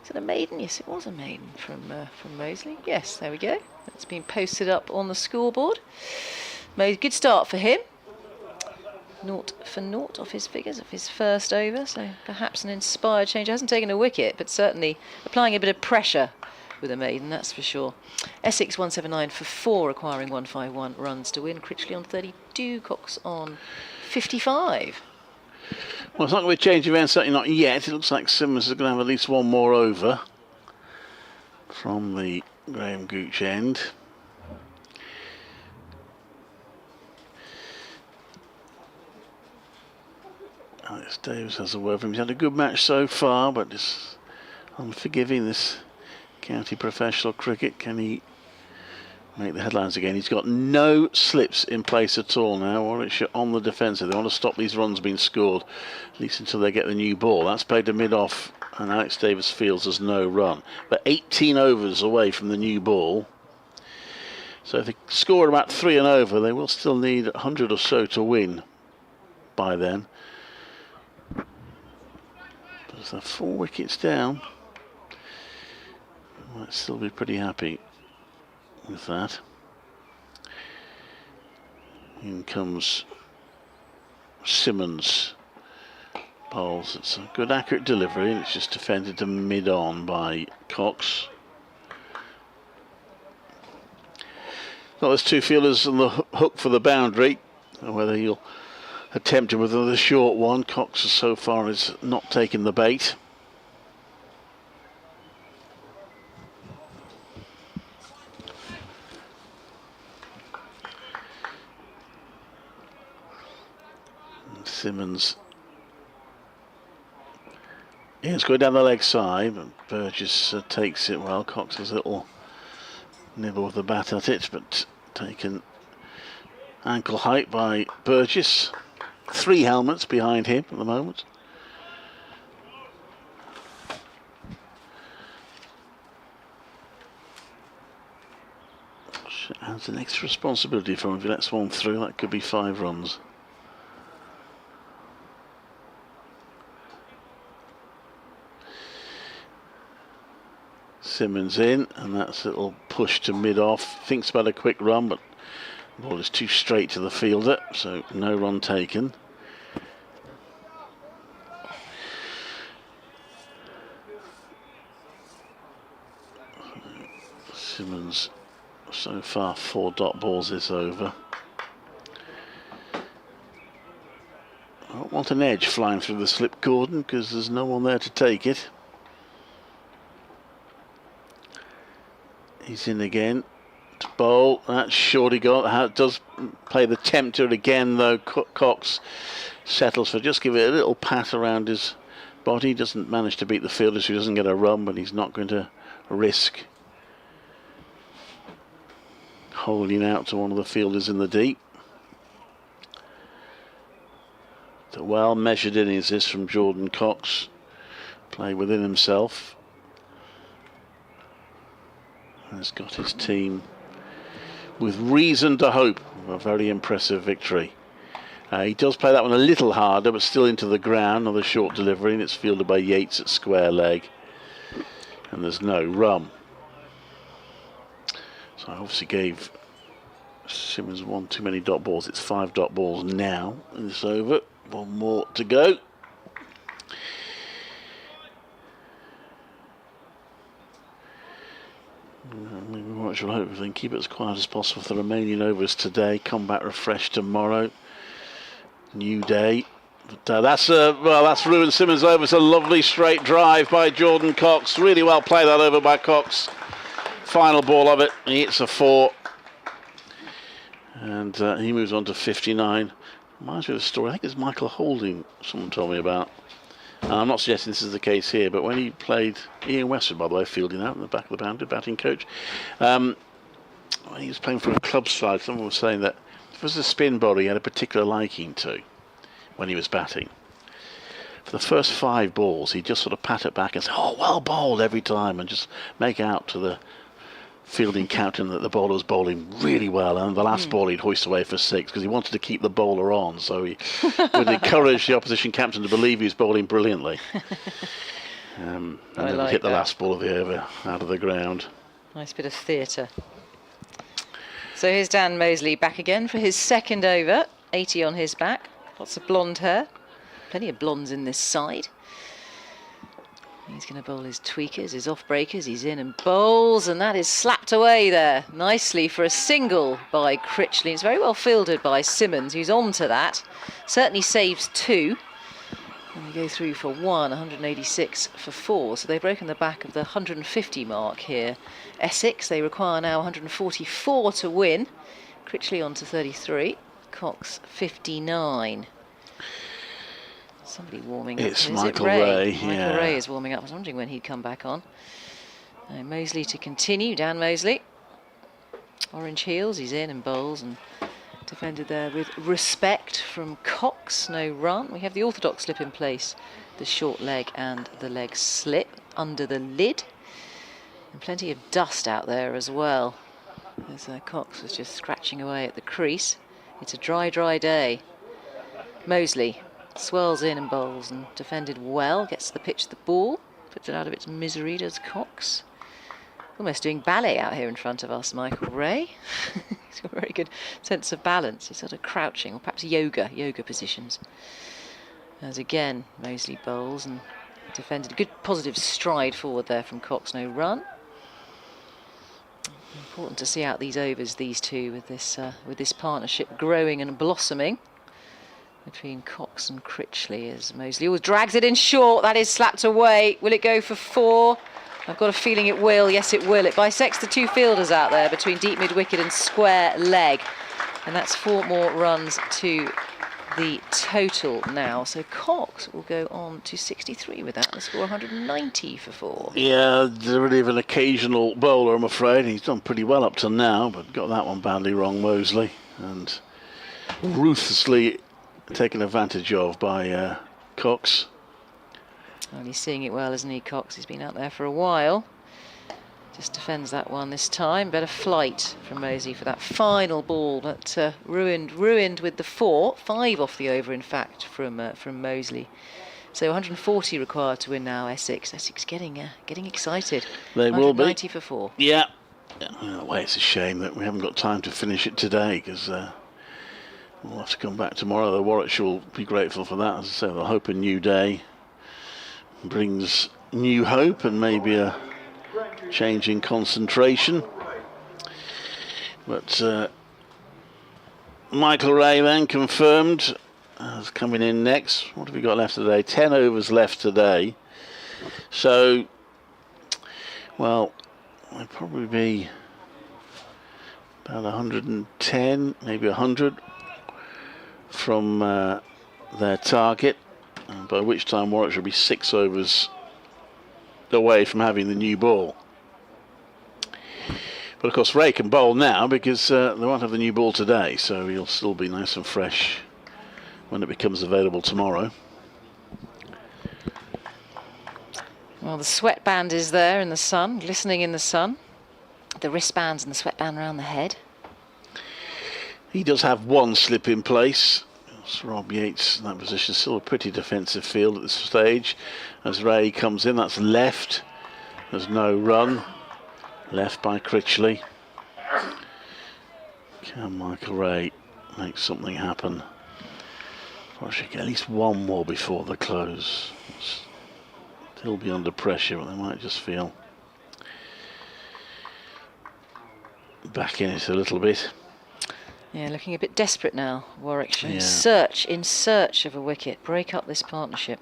is it a maiden? Yes, it was a maiden from Moseley. Yes, there we go. It's been posted up on the scoreboard. Good start for him. 0 for 0 off his figures of his first over. So perhaps an inspired change. He hasn't taken a wicket, but certainly applying a bit of pressure with a maiden, that's for sure. Essex 179 for 4, acquiring 151 runs to win. Critchley on 32, Cox on 55. Well, it's not going to be a change of events, certainly not yet. It looks like Simmons is going to have at least one more over from the Graham Gooch end. Alex Davis has a word for him. He's had a good match so far, but it's unforgiving, this county professional cricket. Can he make the headlines again? He's got no slips in place at all now. Warwickshire on the defensive. They want to stop these runs being scored, at least until they get the new ball. That's played to mid-off, and Alex Davis feels there's no run. But 18 overs away from the new ball. So if they score about 3 and over, they will still need 100 or so to win by then. But as they're 4 wickets down, I might still be pretty happy with that. In comes Simmons. Bowls. It's a good accurate delivery, and it's just defended to mid-on by Cox. Got those 2 fielders on the hook for the boundary. Whether he'll attempt it with another short one. Cox so far has not taken the bait. And Simmons. Yeah, it's going down the leg side, but Burgess takes it well. Cox has a little nibble with the bat at it, but taken ankle height by Burgess. 3 helmets behind him at the moment. Adds an extra responsibility for him. If he lets one through, that could be 5 runs. Simmons in, and that's a little push to mid-off. Thinks about a quick run, but the ball is too straight to the fielder, so no run taken. Simmons so far 4 dot balls this over. I don't want an edge flying through the slip cordon because there's no one there to take it. He's in again to bowl. That's shorty got. Does play the tempter again though. Cox settles for just give it a little pat around his body. Doesn't manage to beat the fielder, so he doesn't get a run, but he's not going to risk holding out to one of the fielders in the deep. The well measured innings this from Jordan Cox. Play within himself. Has got his team with reason to hope of a very impressive victory. He does play that one a little harder, but still into the ground. Another short delivery, and it's fielded by Yates at square leg. And there's no run. So I obviously gave Simmons 1 too many dot balls. It's 5 dot balls now. And it's over. 1 more to go. We shall hope they can keep it as quiet as possible for the remaining overs today. Come back refreshed tomorrow. New day. But that's ruined Simmons over. It's a lovely straight drive by Jordan Cox. Really well played that over by Cox. Final ball of it. He hits a 4. And he moves on to 59. Reminds me of a story. I think it's Michael Holding, someone told me about. I'm not suggesting this is the case here, but when he played, Ian Westwood, by the way, fielding out in the back of the boundary, batting coach, when he was playing for a club side, someone was saying that if it was a spin bowler he had a particular liking to when he was batting. For the first 5 balls, he'd just sort of pat it back and say, "Oh, well bowled," every time, and just make out to the fielding captain that the bowler was bowling really well, and the last ball he'd hoist away for 6 because he wanted to keep the bowler on, so he would encourage the opposition captain to believe he was bowling brilliantly. And then like hit the that. last ball of the over out of the ground. Nice bit of theatre. So here's Dan Mosley back again for his second over. 80 on his back. Lots of blonde hair. Plenty of blondes in this side. He's going to bowl his tweakers, his off-breakers. He's in and bowls, and that is slapped away there nicely for a single by Critchley. It's very well fielded by Simmons, who's on to that. Certainly saves 2. And they go through for 186 for 4. So they've broken the back of the 150 mark here. Essex, they require now 144 to win. Critchley on to 33. Cox 59. Somebody warming up. It's Is Michael it Ray? Ray, Michael yeah. Ray is warming up. I was wondering when he'd come back on. Mosley to continue. Dan Mosley. Orange heels. He's in and bowls and defended there with respect from Cox. No run. We have the orthodox slip in place. The short leg and the leg slip under the lid. And plenty of dust out there as well. As Cox was just scratching away at the crease. It's a dry, dry day. Mosley swirls in and bowls and defended well, gets the pitch the ball, puts it out of its misery, does Cox. Almost doing ballet out here in front of us, Michael Ray. He's got a very good sense of balance. He's sort of crouching, or perhaps yoga positions. As again, Mosley bowls and defended a good positive stride forward there from Cox, no run. Important to see out these overs, these two, with this partnership growing and blossoming between Cox and Critchley, as Mosley always drags it in short. That is slapped away. Will it go for 4? I've got a feeling it will. Yes, it will. It bisects the 2 fielders out there between deep mid-wicket and square leg. And that's 4 more runs to the total now. So Cox will go on to 63 with that and score 190 for 4. Yeah, really of an occasional bowler, I'm afraid. He's done pretty well up to now, but got that one badly wrong, Mosley. And ruthlessly taken advantage of by Cox. Well, he's seeing it well, isn't he, Cox? He's been out there for a while. Just defends that one this time. Better flight from Mosley for that final ball, but ruined with the 4. 5 off the over, in fact, from Mosley. So 140 required to win now. Essex getting excited. They will be 90 for 4. Yeah. In a way, it's a shame that we haven't got time to finish it today, because we'll have to come back tomorrow. The Warwickshire will be grateful for that. As I say, they'll hope a new day brings new hope and maybe a change in concentration. But Michael Ray then confirmed as coming in next. What have we got left today? 10 overs left today. So, well, it'll probably be about 110, maybe 100 from their target, by which time Warwickshire will be 6 overs away from having the new ball. But of course Ray can bowl now because they won't have the new ball today, so he'll still be nice and fresh when it becomes available tomorrow. Well, the sweatband is there in the sun, glistening in the sun. The wristbands and the sweatband around the head. He does have one slip in place. Sir Rob Yates in that position, still a pretty defensive field at this stage. As Ray comes in, that's left. There's no run. Left by Critchley. Can Michael Ray make something happen? I should get at least one more before the close. Still be under pressure, but they might just feel back in it a little bit. Yeah, looking a bit desperate now, Warwickshire. Yeah. In search of a wicket. Break up this partnership.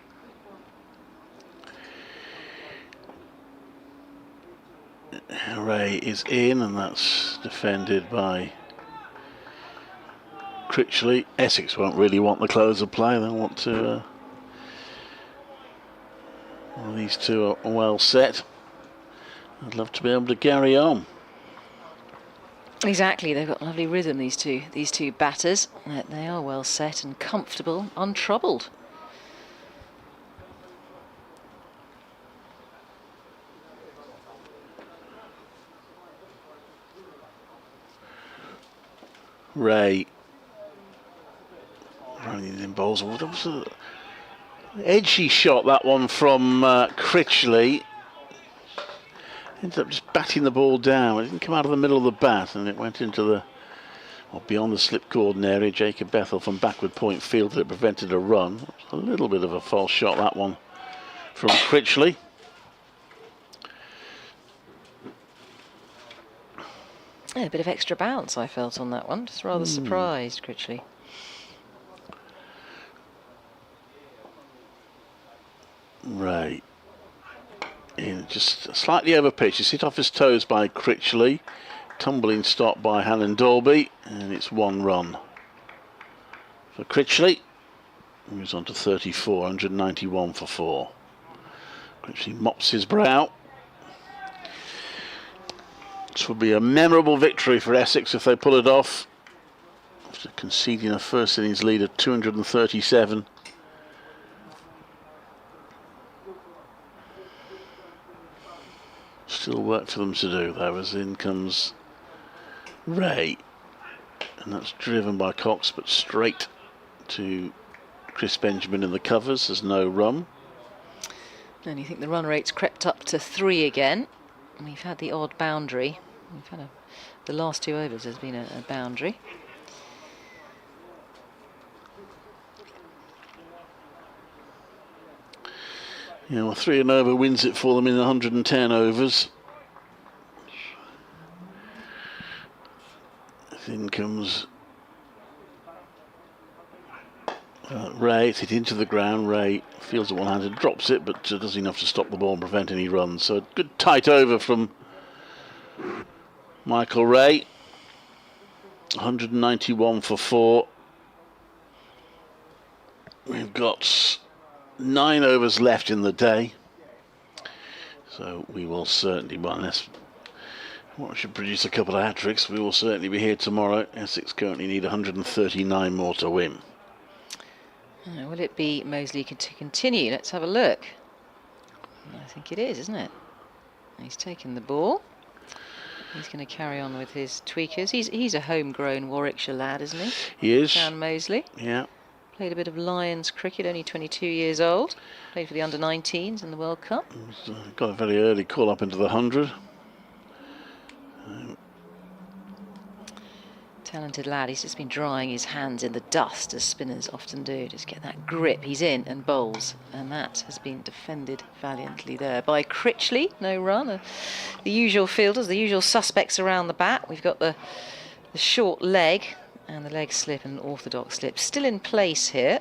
Ray is in, and that's defended by Critchley. Essex won't really want the close of play. They'll want to Well, these two are well set. I'd love to be able to carry on. Exactly, they've got lovely rhythm, these two batters. They are well set and comfortable, untroubled. Ray running in bowls. That was an edgy shot, that one from Critchley. Ended up just batting the ball down. It didn't come out of the middle of the bat, and it went into the, well, beyond the slip cordon area. Jacob Bethel from backward point fielded it, prevented a run. A little bit of a false shot, that one from Critchley. Yeah, a bit of extra bounce I felt on that one. Just rather surprised, Critchley. Right. In just slightly over pitch. It's hit off his toes by Critchley. Tumbling stop by Hannon Dolby, and it's 1 run for Critchley. Moves on to 34, 191 for 4. Critchley mops his brow. This would be a memorable victory for Essex if they pull it off. After conceding a first innings lead of 237. Still work for them to do though, as in comes Ray, and that's driven by Cox, but straight to Chris Benjamin in the covers. There's no run. And you think the run rate's crept up to 3 again. And we've had the odd boundary. We've had the last 2 overs has been a boundary. Yeah, well, 3 and over wins it for them in 110 overs. In comes Ray. It's hit into the ground. Ray feels it one-handed, drops it, but does enough to stop the ball and prevent any runs. So a good tight over from Michael Ray. 191 for 4. We've got 9 overs left in the day, so we will certainly, well, unless we should produce a couple of hat-tricks, we will certainly be here tomorrow. Essex currently need 139 more to win. Will it be Moseley to continue? Let's have a look. I think it is, isn't it? He's taken the ball. He's going to carry on with his tweakers. He's a homegrown Warwickshire lad, isn't he? He is. Dan Moseley. Yeah. Played a bit of Lions cricket, only 22 years old. Played for the under-19s in the World Cup. Got a very early call up into the 100. Talented lad. He's just been drying his hands in the dust, as spinners often do. Just get that grip. He's in and bowls. And that has been defended valiantly there by Critchley. No run. The usual fielders, the usual suspects around the bat. We've got the short leg and the leg slip and an orthodox slip. Still in place here.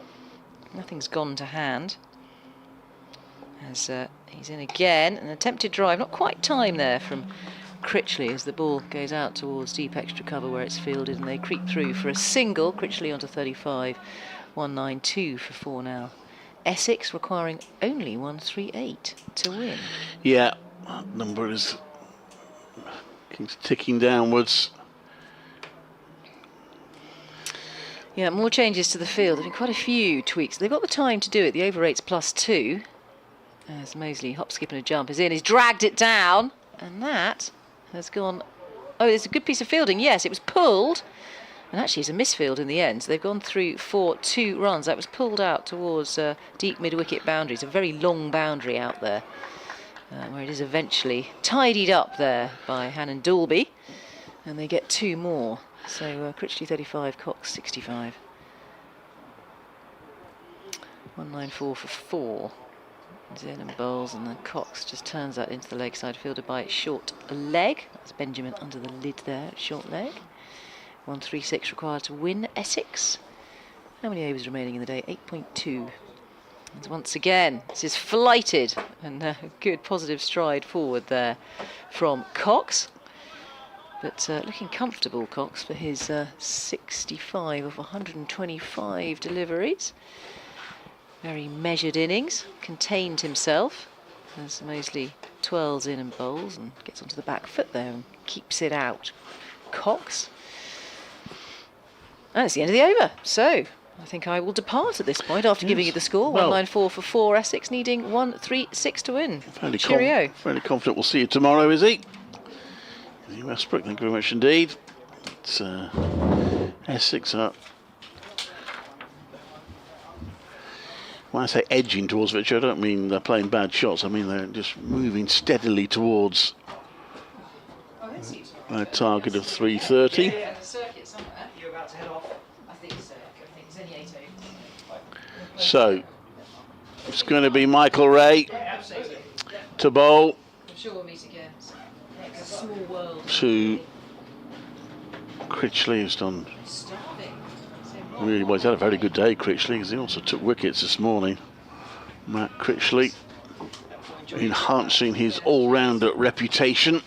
Nothing's gone to hand. As he's in again. An attempted drive. Not quite time there from Critchley as the ball goes out towards deep extra cover where it's fielded, and they creep through for a single. Critchley onto 35, 192 for 4 now. Essex requiring only 138 to win. Yeah, that number is keeps ticking downwards. Yeah, more changes to the field. There's been quite a few tweaks. They've got the time to do it. The over rate's +2. As Moseley, hop, skip and a jump, is in. He's dragged it down, and that has gone. Oh, there's a good piece of fielding. Yes, it was pulled, and actually it's a misfield in the end. So they've gone through for 2 runs. That was pulled out towards deep mid-wicket boundaries. A very long boundary out there, where it is eventually tidied up there by Hannon Dolby, and they get 2 more. So Critchley 35, Cox 65. 194 for 4. In and bowls, and then Cox just turns that into the leg side, fielded by short leg. That's Benjamin under the lid there, short leg. 136 required to win Essex. How many overs remaining in the day? 8.2. And once again, this is flighted, and a good positive stride forward there from Cox. But looking comfortable, Cox, for his 65 of 125 deliveries. Very measured innings, contained himself. as Moseley twirls in and bowls and gets onto the back foot there and keeps it out. Cox. And it's the end of the over. So I think I will depart at this point after giving you the score. Well, 194 for 4. Essex needing 136 to win. Fairly Cheerio. fairly confident we'll see you tomorrow, is he? Westbrook, thank you very much indeed. It's Essex up. When I say edging towards victory, I don't mean they're playing bad shots. I mean they're just moving steadily towards a target of 330. You're about to head off. I think so. I think it's only 8-0. So it's going to be Michael Ray to bowl. I'm sure we'll meet again. It's a small world. To Critchley, who's done Starving. really well. He's had a very good day, Critchley, because he also took wickets this morning. Matt Critchley enhancing his all-rounder reputation.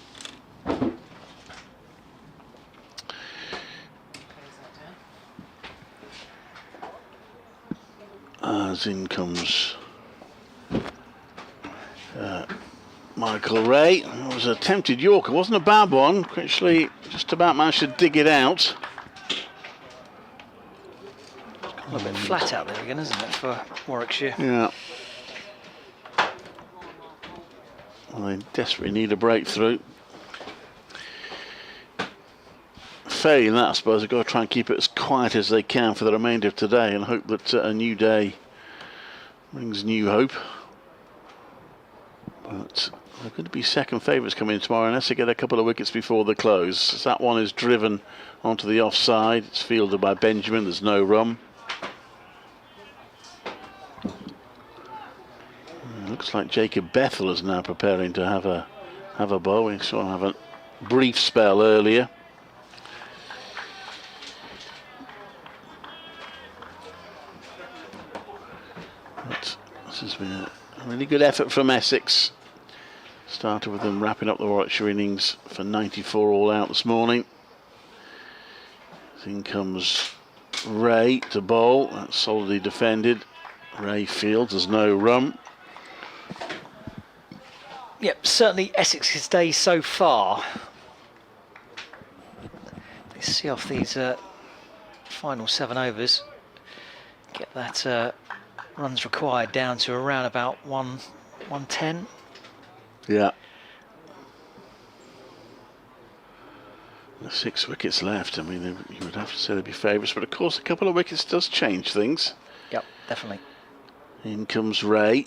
As in comes Michael Ray. It was an attempted Yorker, wasn't a bad one. Critchley just about managed to dig it out. A little bit flat out there again, isn't it, for Warwickshire? Yeah. Well, they desperately need a breakthrough. Failing that, I suppose, they've got to try and keep it as quiet as they can for the remainder of today and hope that a new day brings new hope. But they're going to be second favourites coming in tomorrow unless they get a couple of wickets before the close. As that one is driven onto the offside. It's fielded by Benjamin. There's no run. Looks like Jacob Bethel is now preparing to have a bowl. We saw him have a brief spell earlier. But this has been a really good effort from Essex. Started with them wrapping up the Warwickshire innings for 94 all out this morning. In comes Ray to bowl. That's solidly defended. Ray fields, there's no run. Yep, certainly Essex's day so far. They see off these final 7 overs. Get that runs required down to around about 110. Yeah. There's 6 wickets left. I mean, you would have to say they'd be favourites, but of course a couple of wickets does change things. Yep, definitely. In comes Ray.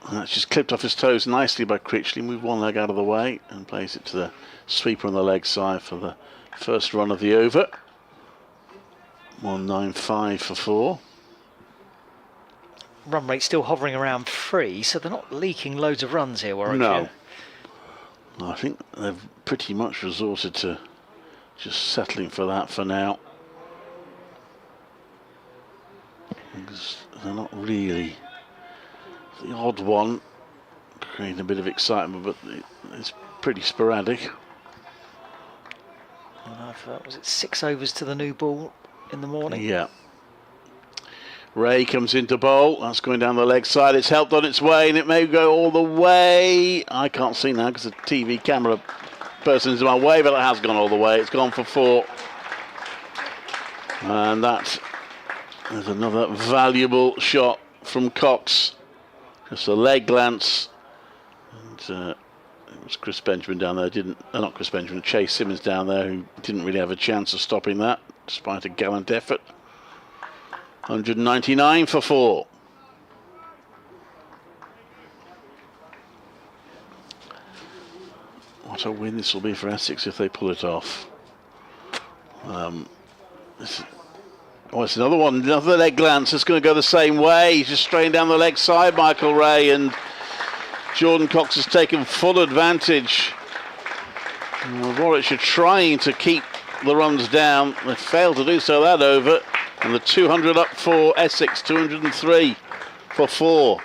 And that's just clipped off his toes nicely by Critchley. Move one leg out of the way and plays it to the sweeper on the leg side for the first run of the over. 195 for 4. Run rate still hovering around 3, so they're not leaking loads of runs here, Warwickshire. No. I think they've pretty much resorted to just settling for that for now. Because they're not really the odd one, creating a bit of excitement, but it's pretty sporadic. And was it 6 overs to the new ball in the morning? Yeah. Ray comes into bowl. That's going down the leg side. It's helped on its way, and it may go all the way. I can't see now because the TV camera person is in my way, but it has gone all the way. It's gone for 4. And that is another valuable shot from Cox. Just a leg glance. And it was Chris Benjamin down there. Not Chris Benjamin, Chase Simmons down there, who didn't really have a chance of stopping that, despite a gallant effort. 199 for 4. What a win this will be for Essex if they pull it off. It's another one, another leg glance. It's going to go the same way. He's just straying down the leg side, Michael Ray, and Jordan Cox has taken full advantage. Warwickshire trying to keep the runs down. They failed to do so that over. And the 200 up for Essex, 203 for 4.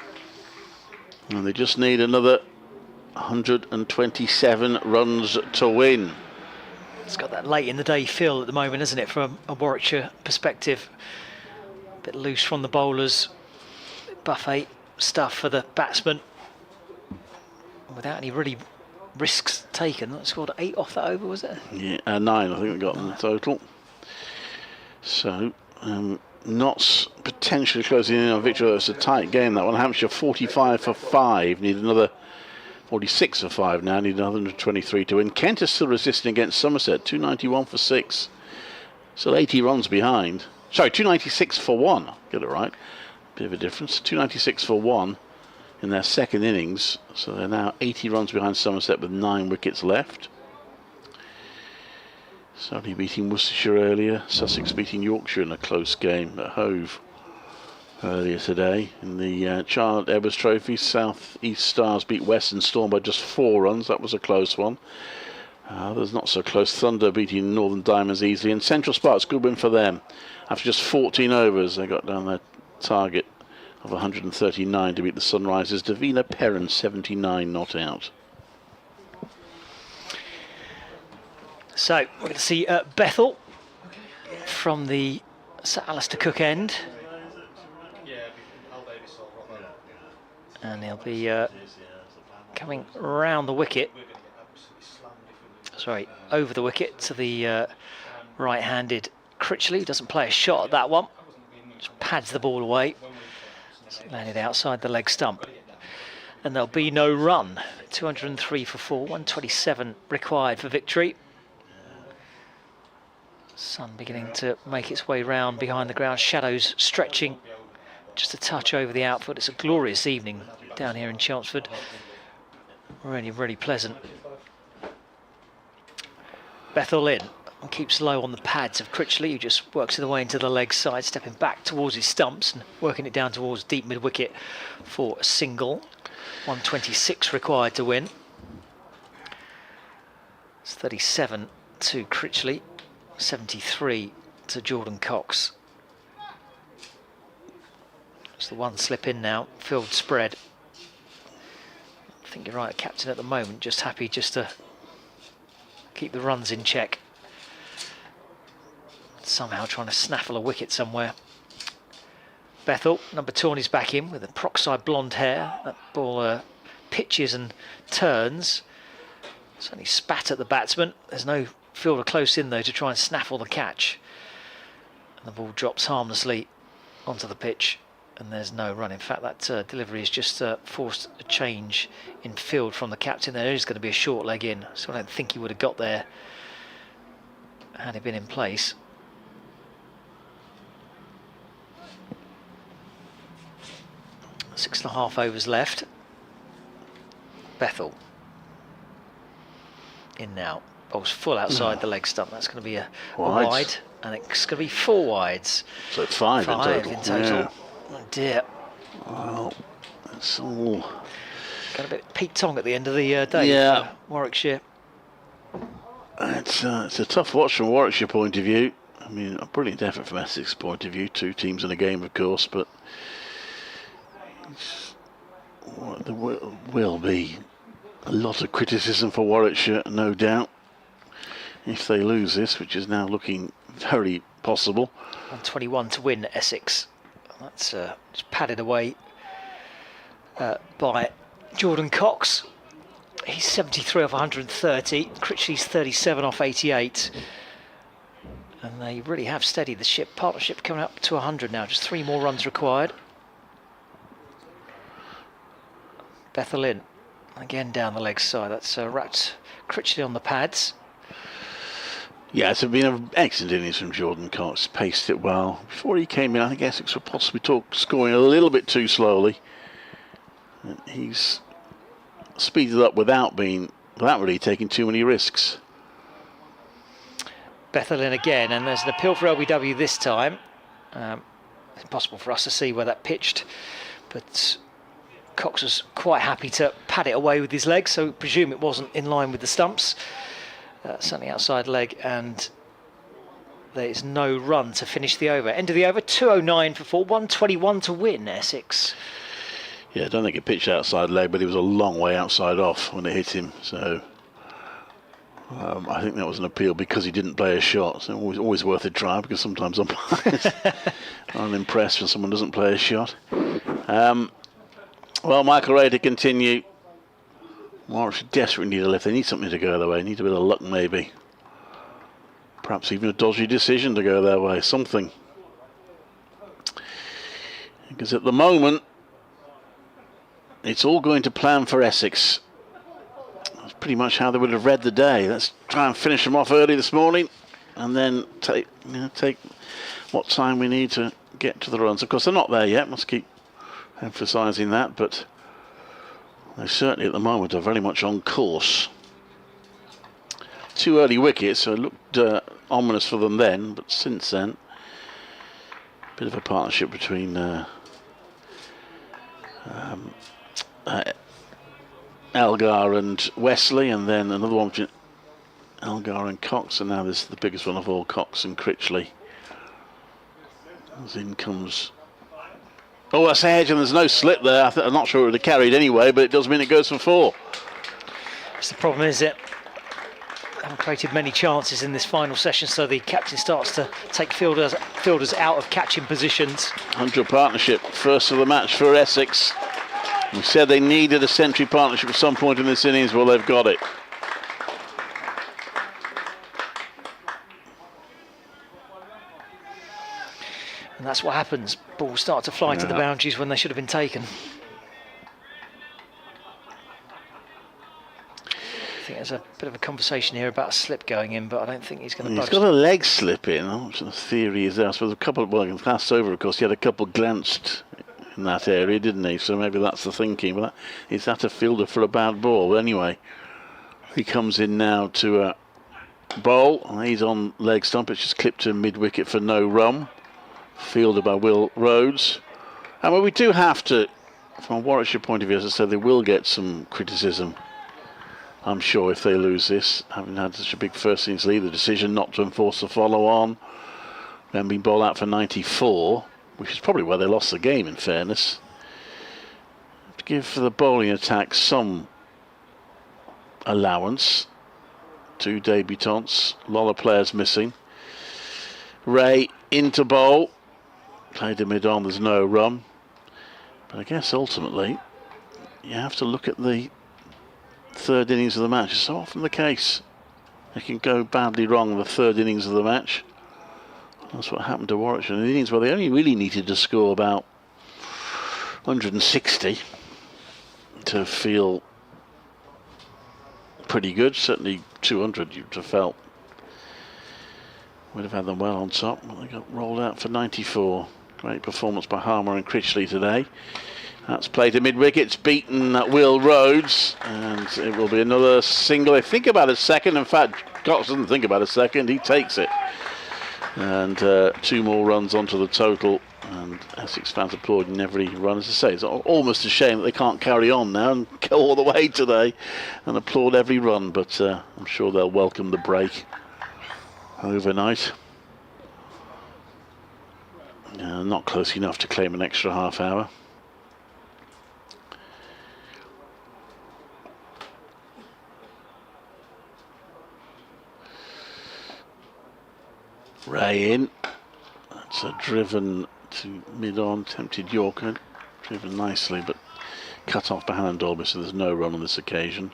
And they just need another 127 runs to win. It's got that late in the day feel at the moment, isn't it, from a Warwickshire perspective? A bit loose from the bowlers, buffet stuff for the batsmen. without any really risks taken. That scored 8 off that over, was it? Yeah, 9 I think we got in the total. So, Notts potentially closing in on victory. It's a tight game, that one. Hampshire 45 for 5, need another 46 for 5 now, need another 123 to win. Kent is still resisting against Somerset, 291 for 6. Still 80 runs behind. Sorry, 296 for 1. Get it right. Bit of a difference. 296 for 1 in their second innings. So they're now 80 runs behind Somerset with 9 wickets left. Surrey beating Worcestershire earlier. Sussex beating Yorkshire in a close game at Hove earlier today. In the Charlotte Edwards Trophy, South East Stars beat Western Storm by just 4 runs. That was a close one. Others not so close. Thunder beating Northern Diamonds easily. And Central Sparks, good win for them. After just 14 overs, they got down their target of 139 to beat the Sunrisers. Davina Perrin, 79 not out. So we're going to see Bethel from the Sir Alistair Cook end. And he'll be coming round the wicket. Sorry, over the wicket to the right-handed Critchley, who doesn't play a shot at that one. Just pads the ball away. It's landed outside the leg stump. And there'll be no run. 203 for 4, 127 required for victory. Sun beginning to make its way round behind the ground. Shadows stretching just a touch over the outfield. It's a glorious evening down here in Chelmsford. Really, really pleasant. Bethel in and keeps low on the pads of Critchley, who just works his way into the leg side, stepping back towards his stumps and working it down towards deep mid-wicket for a single. 126 required to win. It's 37 to Critchley, 73 to Jordan Cox. It's the one slip in now, field spread. I think you're right, captain at the moment, just happy just to keep the runs in check. Somehow trying to snaffle a wicket somewhere. Bethel, number 2 on his back in with a peroxide blonde hair. That ball pitches and turns. Certainly spat at the batsman. There's no fielder close in though to try and snaffle the catch. And the ball drops harmlessly onto the pitch. And there's no run. In fact, that delivery has just forced a change in field from the captain. There is going to be a short leg in, so I don't think he would have got there had it been in place. Six and a half overs left. Bethel in now. Ball's full outside the leg stump. That's going to be a wide, and it's going to be 4 wides. So 5 in total. Yeah. Oh dear. Well, that's all. Got a bit Pete Tong at the end of the day. Yeah. For Warwickshire. It's a tough watch from Warwickshire point of view. I mean, a brilliant effort from Essex point of view. 2 teams in a game, of course, but there will be a lot of criticism for Warwickshire, no doubt, if they lose this, which is now looking very possible. 121 to win Essex. That's just padded away by Jordan Cox. He's 73 off 130. Critchley's 37 off 88. And they really have steadied the ship. Partnership coming up to 100 now. Just 3 more runs required. Bethel in. Again down the leg side. That's wrapped Critchley on the pads. Yeah, it's been an excellent innings from Jordan Cox. Paced it well. Before he came in, I think Essex were possibly scoring a little bit too slowly. And he's speeded up without really taking too many risks. Bethel in again, and there's an appeal for LBW this time. It's impossible for us to see where that pitched, but Cox was quite happy to pad it away with his legs, so presume it wasn't in line with the stumps. Certainly outside leg, and there is no run to finish the over. End of the over, 209 for 4, 121 to win Essex. Yeah, I don't think it pitched outside leg, but he was a long way outside off when it hit him. So I think that was an appeal because he didn't play a shot. So always worth a try, because sometimes umpires aren't impressed when someone doesn't play a shot. Well, Michael Ray to continue Warwickshire desperately need a lift. They need something to go their way. Need a bit of luck, maybe. Perhaps even a dodgy decision to go their way. Something. Because at the moment, it's all going to plan for Essex. That's pretty much how they would have read the day. Let's try and finish them off early this morning, and then take what time we need to get to the runs. Of course, they're not there yet. Must keep emphasising that, but they certainly at the moment are very much on course. 2 early wickets, so it looked ominous for them then, but since then, a bit of a partnership between Elgar and Wesley, and then another one between Elgar and Cox, and now this is the biggest one of all, Cox and Critchley. As in comes... Oh, that's edge, and there's no slip there. I'm not sure it would have carried anyway, but it does mean it goes for 4. That's the problem, is it? Haven't created many chances in this final session, so the captain starts to take fielders out of catching positions. 100 partnership, first of the match for Essex. We said they needed a century partnership at some point in this innings. Well, they've got it. And that's what happens. Balls start to fly to the boundaries when they should have been taken. I think there's a bit of a conversation here about a slip going in, but I don't think he's going to budge. He's got a leg slip in. I'm not sure the theory is there. I suppose a couple, well, glanced over, of course. He had a couple glanced in that area, didn't he? So maybe that's the thinking. But is that a fielder for a bad ball? But anyway, he comes in now to bowl. And he's on leg stump. It's just clipped to mid-wicket for no run. Fielded by Will Rhodes. And we do have to, from a Warwickshire point of view, as I said, they will get some criticism, I'm sure, if they lose this, having had such a big first innings lead. The decision not to enforce the follow-on, then being bowled out for 94, which is probably where they lost the game, in fairness. To give the bowling attack some allowance. 2 debutants, a lot of players missing. Ray into bowl, played to mid-on, there's no run. But I guess ultimately, you have to look at the third innings of the match. It's so often the case. They can go badly wrong in the third innings of the match. That's what happened to Warwickshire in the innings where they only really needed to score about 160 to feel pretty good. Certainly 200 you'd have felt would have had them well on top. They got rolled out for 94. Great performance by Harmer and Critchley today. That's played to mid-wicket. It's beaten Will Rhodes, and it will be another single. They think about a second. In fact, Cox doesn't think about a second. He takes it. And 2 more runs onto the total. And Essex fans applauding every run. As I say, it's almost a shame that they can't carry on now and go all the way today and applaud every run. But I'm sure they'll welcome the break overnight. Not close enough to claim an extra half hour. Ray in. That's a driven to mid-on, tempted Yorker. Driven nicely, but cut off by Hannah Dolby, so there's no run on this occasion.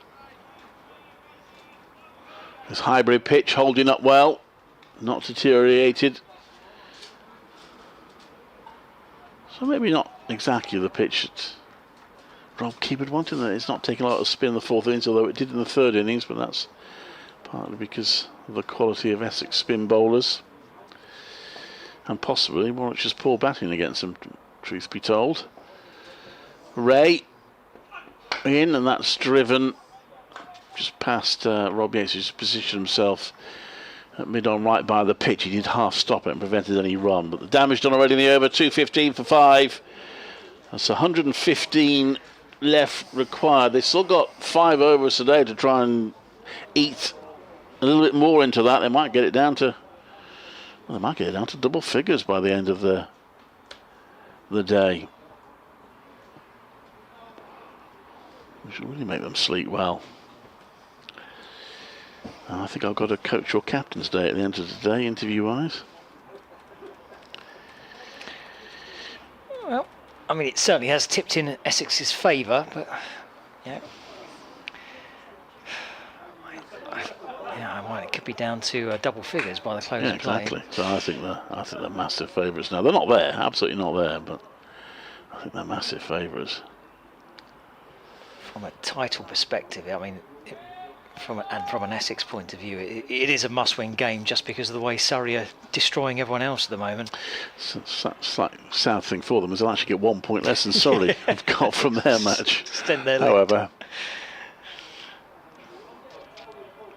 This hybrid pitch holding up well, not deteriorated. So maybe not exactly the pitch that Rob Keeper wanted. It's not taking a lot of spin in the 4th innings, although it did in the 3rd innings, but that's partly because of the quality of Essex spin bowlers. And possibly Warwickshire's poor batting against them, truth be told. Ray in, and that's driven just past Rob Yates, who's positioned himself at mid-on right by the pitch. He did half stop it and prevented any run. But the damage done already in the over, 2:15 for 5. That's 115 left required. They've still got 5 overs today to try and eat a little bit more into that. They might get it down to, well, they might get it down to double figures by the end of the day. Which will really make them sleep well. And I think I've got to coach your captain's day at the end of the day, interview-wise. Well, I mean, it certainly has tipped in Essex's favour, but yeah, could be down to double figures by the close Yeah, of play. exactly. So I think they're massive favourites now. They're not there, absolutely not there, but I think they're massive favourites. From a title perspective, I mean, from an Essex point of view, it is a must-win game just because of the way Surrey are destroying everyone else at the moment. So, slight sad thing for them is they'll actually get 1 point less than Surrey have got from their match. Extend their However,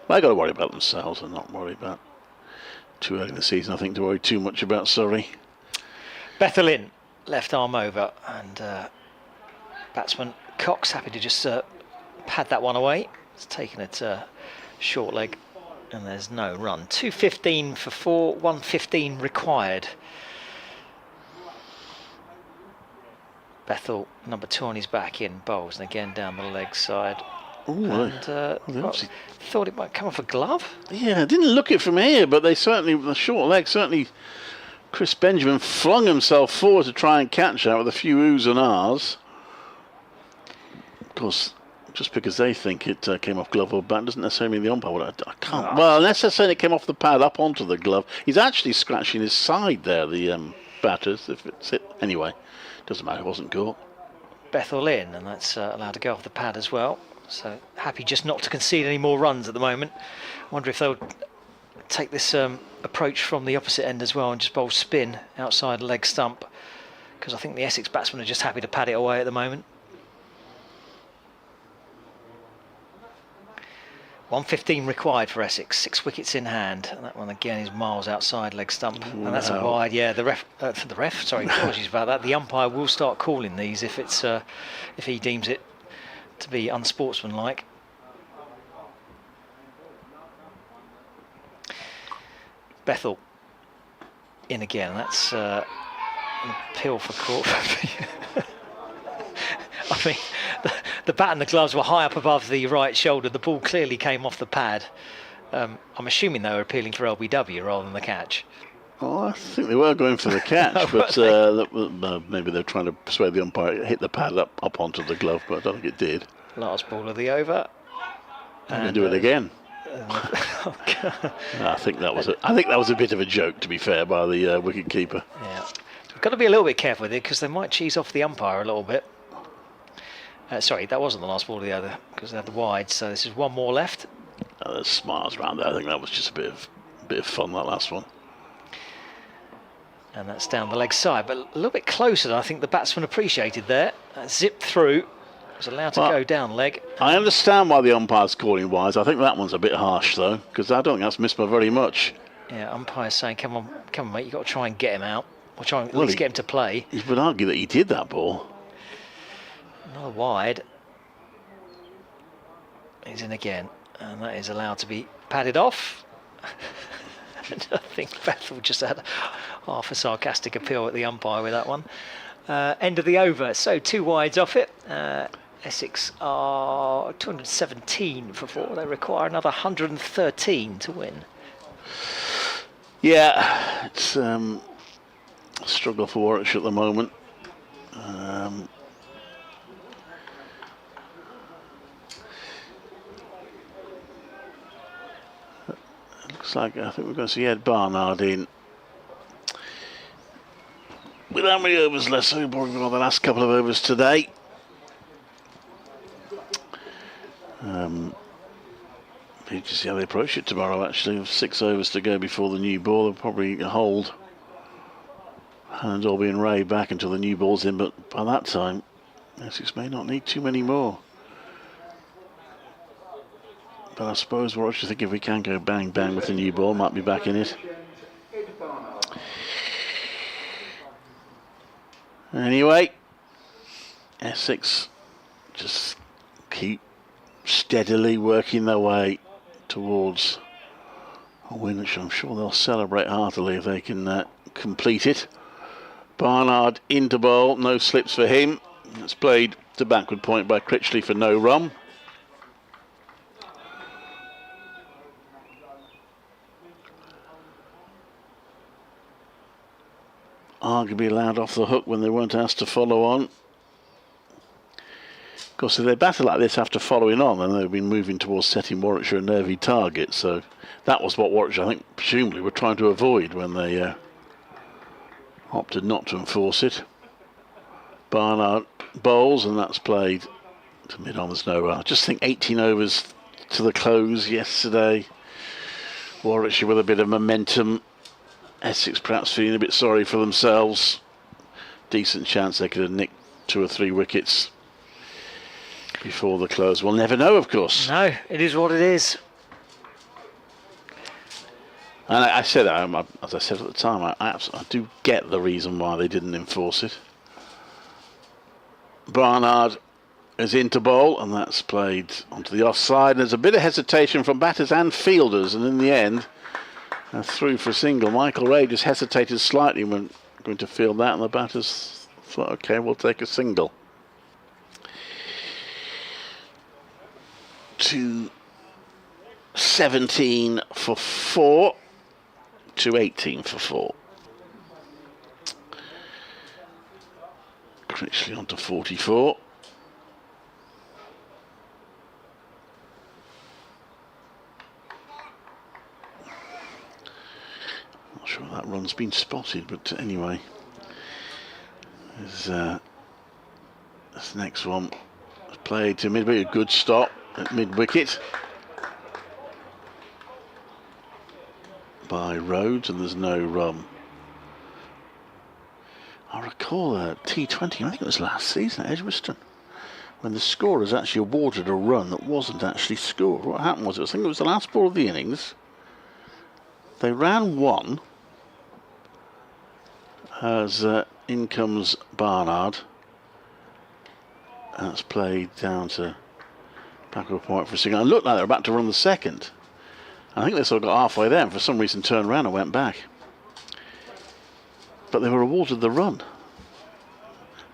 they've got to worry about themselves and not worry about too early in the season, I think, to worry too much about Surrey. Bethel in, left arm over, and batsman Cox happy to just pad that one away. It's taken it short leg, and there's no run. 2:15 for 4, 1:15 required. Bethel, number 2 on his back, in bowls, and again down the leg side. Ooh, And thought it might come off a glove. yeah, I didn't look it from here, but they certainly, the short leg, certainly Chris Benjamin flung himself forward to try and catch that with a few oohs and ahs. Of course, just because they think it came off glove or bat doesn't necessarily mean the umpire would. I can't. Well, unless they're saying it came off the pad up onto the glove. He's actually scratching his side there, the batters. If it's it anyway, doesn't matter. It wasn't caught. Bethel in, and that's allowed to go off the pad as well. So happy just not to concede any more runs at the moment. Wonder if they'll take this approach from the opposite end as well and just bowl spin outside leg stump, because I think the Essex batsmen are just happy to pad it away at the moment. 1:15 required for Essex, 6 wickets in hand, and that one again is miles outside leg stump, and that's a wide. Yeah, the ref. Sorry, apologies about that. The umpire will start calling these if it's if he deems it to be unsportsmanlike. Bethel in again, and that's an appeal for court. I mean, the bat and the gloves were high up above the right shoulder. The ball clearly came off the pad. I'm assuming they were appealing for LBW rather than the catch. Oh, I think they were going for the catch, but maybe they're trying to persuade the umpire to hit the pad up onto the glove, but I don't think it did. Last ball of the over. And do it again. I think that was a bit of a joke, to be fair, by the wicket keeper. Yeah, we've got to be a little bit careful with it because they might cheese off the umpire a little bit. Sorry, that wasn't the last ball of the other because they had the wide. So this is one more left. There's smiles around there. I think that was just a bit of fun, that last one. And that's down the leg side, but a little bit closer than I think the batsman appreciated there. That zipped through. Was allowed to go down leg. I understand why the umpire's calling wise. I think that one's a bit harsh though, because I don't think that's missed by very much. Yeah, umpire's saying, come on, mate, you've got to try and get him out. Or try and at least get him to play. You would argue that he did that ball. Another wide. He's in again, and that is allowed to be padded off. And I think Bethel just had half a sarcastic appeal at the umpire with that one. End of the over, so 2 wides off it. Essex are 217 for 4. They require another 113 to win. Yeah, it's a struggle for Warwickshire at the moment. Looks like I think we're going to see Ed Barnard in. With how many overs left? So we've probably got the last couple of overs today. You can see how they approach it tomorrow, actually. With 6 overs to go before the new ball, they'll probably hold Dolby and Ray back until the new ball's in, but by that time, Essex may not need too many more. But I suppose we're actually thinking if we can go bang bang with the new ball, might be back in it. Anyway, Essex just keep steadily working their way towards a win, which I'm sure they'll celebrate heartily if they can complete it. Barnard into bowl, no slips for him. It's played to backward point by Critchley for no run. Arguably allowed off the hook when they weren't asked to follow on. Of course, if they battle like this after following on, then they've been moving towards setting Warwickshire a nervy target. So that was what Warwickshire, I think, presumably were trying to avoid when they opted not to enforce it. Barnard bowls, and that's played to mid-on. There's no I just think 18 overs to the close yesterday. Warwickshire with a bit of momentum. Essex perhaps feeling a bit sorry for themselves. Decent chance they could have nicked 2 or 3 wickets before the close. We'll never know, of course. No, it is what it is. And I said, as I said at the time, I do get the reason why they didn't enforce it. Barnard is into bowl, and that's played onto the offside. There's a bit of hesitation from batters and fielders, and in the end, through for a single. Michael Ray just hesitated slightly when going to field that, and the batters thought, okay, we'll take a single. 217 for 4, 218 for 4. Critchley on to 44. Not sure that run's been spotted, but anyway, this next one played to mid, a good stop at mid wicket by Rhodes, and there's no run. I recall a T20, I think it was last season at Edgbaston, when the scorers actually awarded a run that wasn't actually scored. What happened was, I think it was the last ball of the innings. They ran one as in comes Barnard. And that's played down to backward point for a single. It looked like they were about to run the second. I think they sort of got halfway there and for some reason turned around and went back. But they were awarded the run.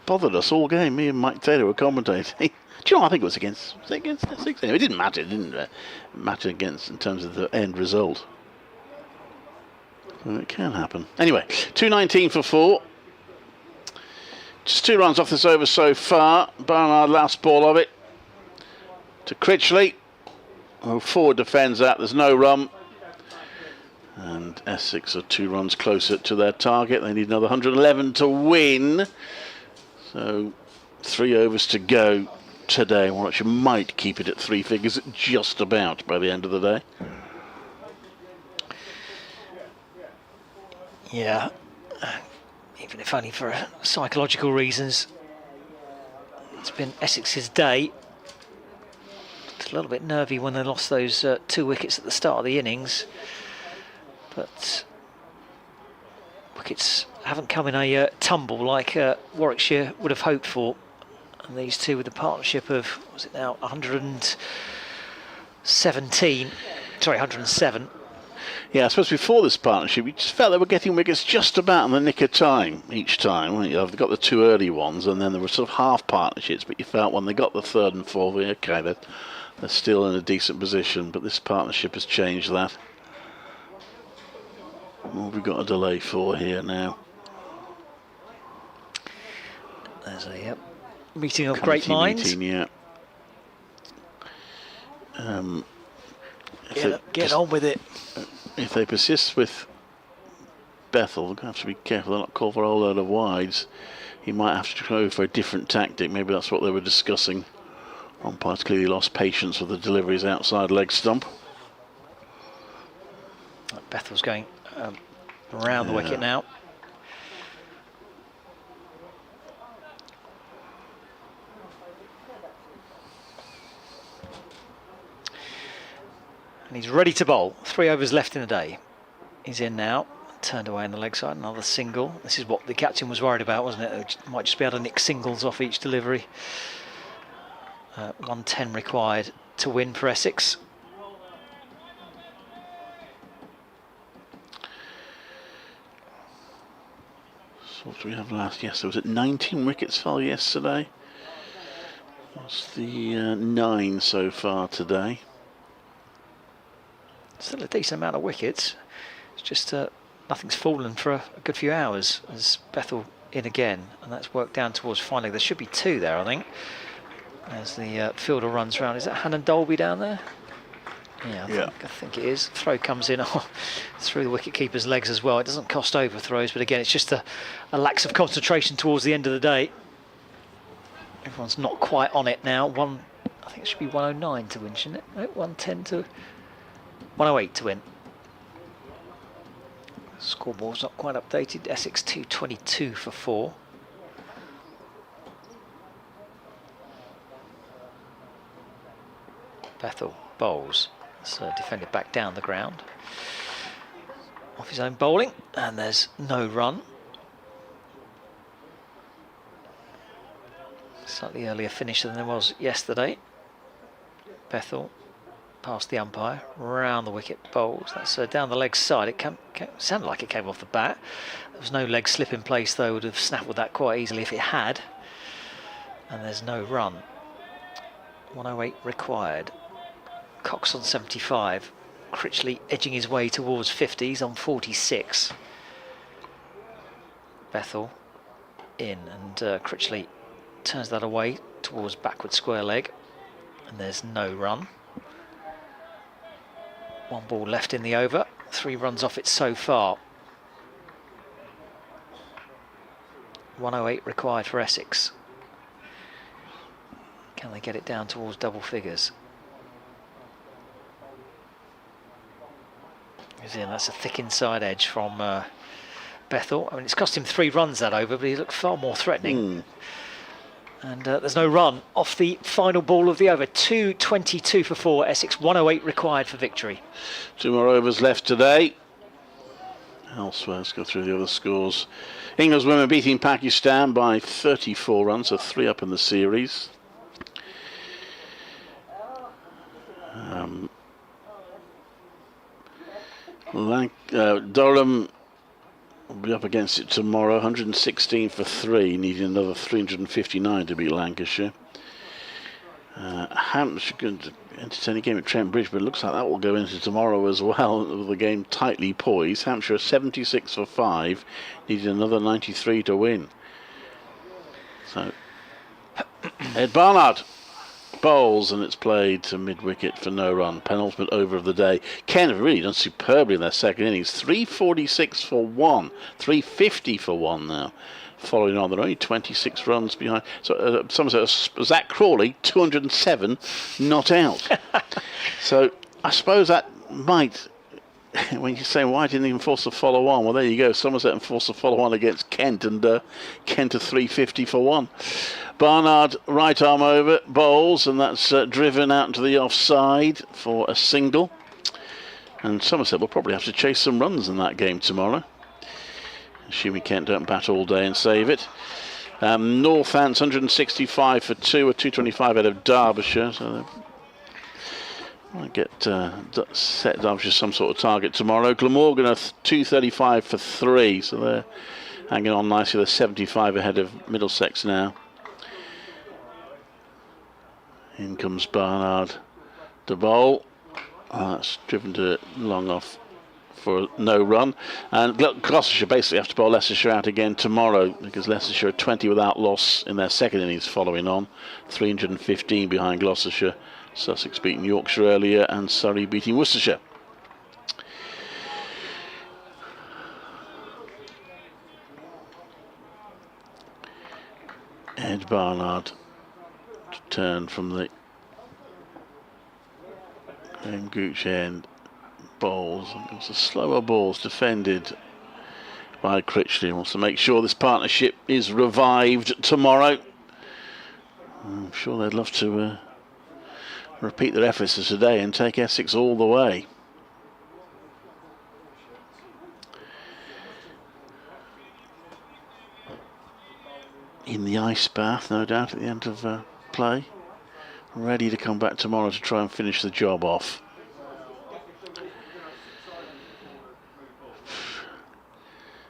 Bothered us all game. Me and Mike Taylor were commentating. Do you know, I think it was against Essex. Anyway, it didn't matter. It didn't matter against in terms of the end result. So it can happen. Anyway, 219 for 4. Just 2 runs off this over so far. Barnard last ball of it to Critchley. Oh, forward defends that. There's no run. And Essex are 2 runs closer to their target. They need another 111 to win. So 3 overs to go today. Warwickshire might keep it at 3 figures just about by the end of the day. Yeah, even if only for psychological reasons. It's been Essex's day. It's a little bit nervy when they lost those 2 wickets at the start of the innings. But wickets haven't come in a tumble like Warwickshire would have hoped for. And these two with a partnership of, was it now, 107. Yeah, I suppose before this partnership, we just felt they were getting wickets just about in the nick of time each time, weren't you? They've got the 2 early ones, and then there were sort of half partnerships, but you felt when they got the 3rd and 4th, okay, they're still in a decent position, but this partnership has changed that. What have we got a delay for here now? There's a meeting of great minds. Meeting, yeah. Get on with it. If they persist with Bethel, they're going to have to be careful. They're not called for a whole load of wides. He might have to go for a different tactic. Maybe that's what they were discussing. Umpire's clearly lost patience with the deliveries outside leg stump. Bethel's going around the wicket now. And he's ready to bowl. 3 overs left in the day. He's in now. Turned away on the leg side. Another single. This is what the captain was worried about, wasn't it? They might just be able to nick singles off each delivery. 110 required to win for Essex. So what do we have last? Yes, there was 19 wickets fell yesterday. That's the 9 so far today. Still a decent amount of wickets. It's just nothing's fallen for a good few hours as Bethel in again, and that's worked down towards finally. There should be 2 there, I think. As the fielder runs round. Is that Hannon Dolby down there? Yeah, I think it is. Throw comes in through the wicket-keeper's legs as well. It doesn't cost overthrows, but again, it's just a lack of concentration towards the end of the day. Everyone's not quite on it now. I think it should be 109 to win, shouldn't it? No, 110 to 108 to win. Scoreboard's not quite updated. Essex 222 for 4. Bethel bowls. So defended back down the ground. Off his own bowling, and there's no run. Slightly earlier finish than there was yesterday. Bethel past the umpire, round the wicket, bowls. That's down the leg side. It sounded like it came off the bat. There was no leg slip in place though. Would have snapped with that quite easily if it had. And there's no run. 108 required. Cox on 75. Critchley edging his way towards 50s on 46. Bethel in, and Critchley turns that away towards backward square leg, and there's no run. 1 ball left in the over, 3 runs off it so far. 108 required for Essex. Can they get it down towards double figures? That's a thick inside edge from Bethel. I mean, it's cost him 3 runs that over, but he looked far more threatening. And there's no run off the final ball of the over. 222 for 4. Essex 108 required for victory. 2 more overs left today. Elsewhere, let's go through the other scores. England's women beating Pakistan by 34 runs, so 3 up in the series. Durham will be up against it tomorrow. 116 for 3, needing another 359 to beat Lancashire. Hampshire going to entertain a game at Trent Bridge, but it looks like that will go into tomorrow as well, with the game tightly poised. Hampshire 76 for 5, needing another 93 to win. So Ed Barnard bowls, and it's played to mid-wicket for no run. Penultimate over of the day. Kent have really done superbly in their second innings. 346 for 1, 350 for 1 now. Following on, they're only 26 runs behind. So someone said Zach Crawley, 207 not out. So I suppose that might, when you say why didn't he enforce a follow on, well there you go. Somerset enforced a follow on against Kent, and Kent a 350 for 1. Barnard right arm over, bowls, and that's driven out into the offside for a single. And Somerset will probably have to chase some runs in that game tomorrow, assuming Kent don't bat all day and save it. Northants 165 for 2, a 225 out of Derbyshire. So they might get set Derbyshire some sort of target tomorrow. Glamorgan are 235 for 3, so they're hanging on nicely. They're 75 ahead of Middlesex now. In comes Barnard to bowl. That's driven to long off for no run. And Gloucestershire basically have to bowl Leicestershire out again tomorrow, because Leicestershire are 20 without loss in their second innings following on. 315 behind Gloucestershire. Sussex beating Yorkshire earlier, and Surrey beating Worcestershire. Ed Barnard to turn from the Gooch end, bowls. It's a slower balls defended by Critchley. Wants to make sure this partnership is revived tomorrow. I'm sure they'd love to repeat their efforts as today and take Essex all the way. In the ice bath, no doubt, at the end of play. Ready to come back tomorrow to try and finish the job off.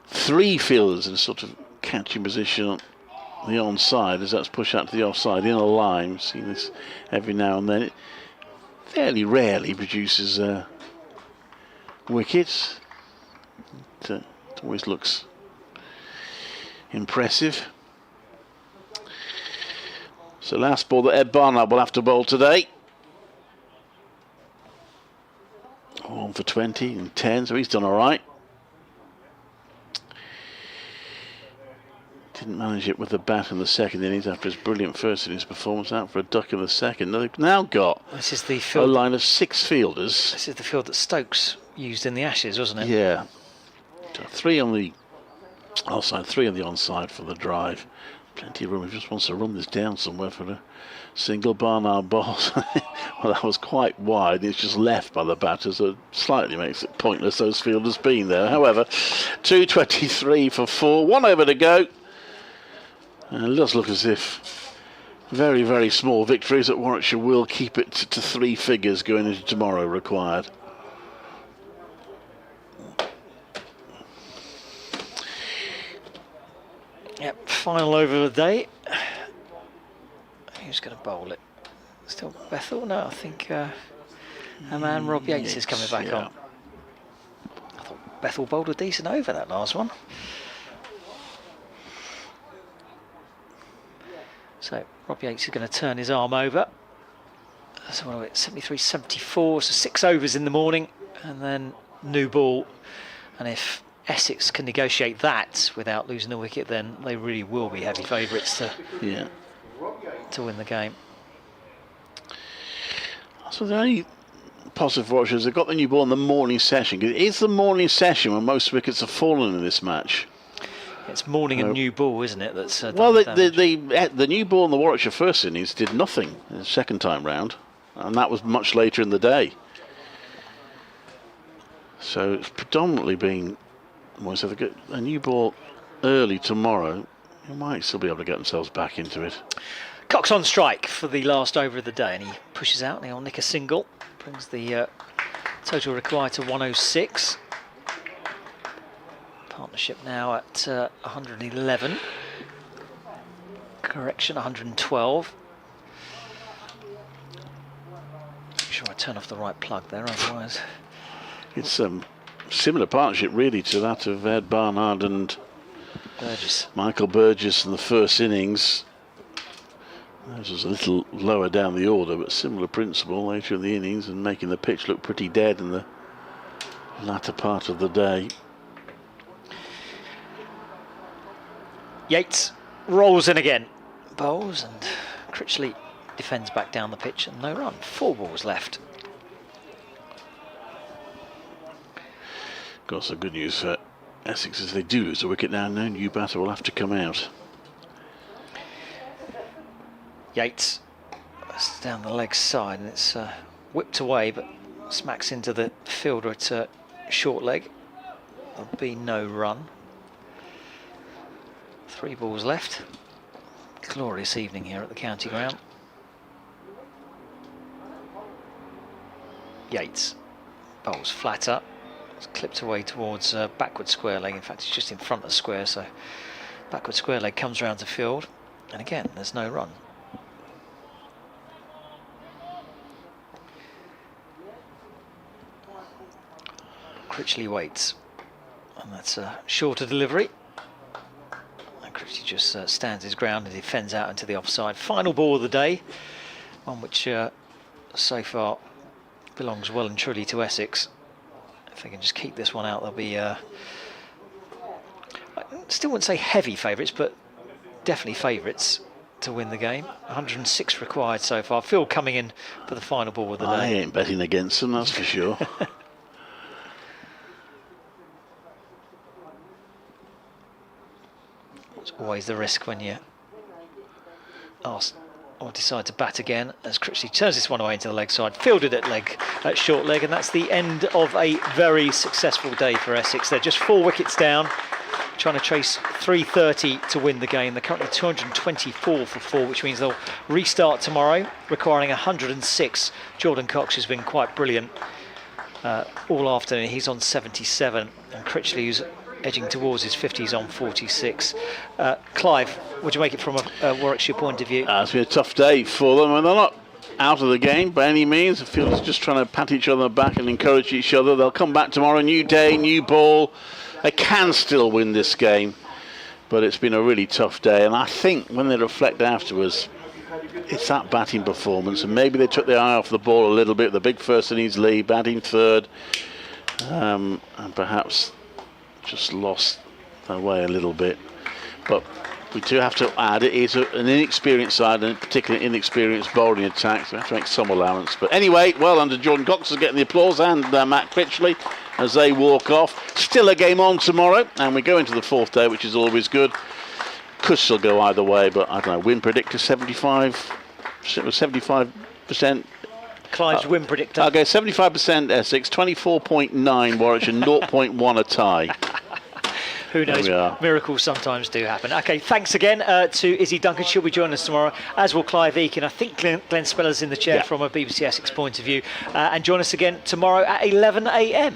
Three fielders in a sort of catching position on the onside as that's pushed out to the offside in a line. We've seen this every now and then. It fairly rarely produces wickets. It always looks impressive. So last ball that Ed Barnard will have to bowl today. 1 for 20 and 10, so he's done all right. Didn't manage it with the bat in the second innings after his brilliant first innings performance. Out for a duck in the second. They've now got This is the a field. line of 6 fielders. This is the field that Stokes used in the Ashes, wasn't it? Yeah. So 3 on the outside, 3 on the onside for the drive. Plenty of room. He just wants to run this down somewhere for a single. Barnard balls. Well, that was quite wide. It's just left by the batters. So it slightly makes it pointless, those fielders being there. However, 223 for 4. 1 over to go. And it does look as if very, very small victories at Warwickshire will keep it to 3 figures going into tomorrow required. Yep, final over of the day. Who's going to bowl it? Still Bethel? No, I think our man Rob Yates is coming back on. I thought Bethel bowled a decent over that last one. So Rob Yates is going to turn his arm over. So what are we at? 73, 74, so 6 overs in the morning and then new ball. And if Essex can negotiate that without losing the wicket, then they really will be heavy favourites to win the game. So the only positive for Warwickshire is they've got the new ball in the morning session. It is the morning session when most wickets have fallen in this match. It's morning and new ball, isn't it? That's well, the new ball in the Warwickshire first innings did nothing the second time round, and that was much later in the day. So it's predominantly been, well, so they get a new ball early tomorrow. They might still be able to get themselves back into it. Cox on strike for the last over of the day, and he pushes out and he'll nick a single. Brings the total required to 106. Partnership now at 111. Correction, 112. Make sure I turn off the right plug there, otherwise. It's similar partnership really to that of Ed Barnard and Burgess. Michael Burgess in the first innings. This was a little lower down the order, but similar principle later in the innings and making the pitch look pretty dead in the latter part of the day. Yates rolls in again, bowls, and Critchley defends back down the pitch and no run. 4 balls left. Got some good news for Essex as they do lose a wicket now. No new batter will have to come out. Yates down the leg side and it's whipped away but smacks into the fielder at short leg. There'll be no run. 3 balls left. Glorious evening here at the county ground. Yates bowls flat up. It's clipped away towards backward square leg. In fact, it's just in front of square, so backward square leg comes round to field. And again, there's no run. Critchley waits, and that's a shorter delivery. And Critchley just stands his ground and defends out into the offside. Final ball of the day, one which so far belongs well and truly to Essex. If they can just keep this one out, they'll be, I still wouldn't say heavy favourites, but definitely favourites to win the game. 106 required so far. Phil coming in for the final ball of the day. I ain't betting against them, that's for sure. It's always the risk when you ask or decide to bat again, as Critchley turns this one away into the leg side, fielded at short leg, and that's the end of a very successful day for Essex. They're just 4 wickets down, trying to chase 330 to win the game. They're currently 224 for 4, which means they'll restart tomorrow, requiring 106. Jordan Cox has been quite brilliant all afternoon. He's on 77, and Critchley, who's edging towards his 50s, on 46. Clive, would you make it from a Warwickshire point of view? It's been a tough day for them, and they're not out of the game by any means. I feel it's just trying to pat each other on the back and encourage each other. They'll come back tomorrow, new day, new ball. They can still win this game, but it's been a really tough day, and I think when they reflect afterwards, it's that batting performance, and maybe they took their eye off the ball a little bit. The big first innings lead, batting third, and perhaps just lost their way a little bit. But we do have to add, it is an inexperienced side, and particularly inexperienced bowling attack, so we have to make some allowance. But anyway, well under Jordan Cox is getting the applause, and Matt Critchley as they walk off. Still a game on tomorrow, and we go into the fourth day, which is always good. Could still go either way, but I don't know. Win predictor 75%. Clive's win predictor. Okay, 75% Essex, 24.9 Warwickshire, 0.1 a tie. Who knows? Miracles sometimes do happen. Okay, thanks again to Izzy Duncan. She'll be joining us tomorrow, as will Clive Eakin. I think Glenn Speller's in the chair from a BBC Essex point of view. And join us again tomorrow at 11 a.m.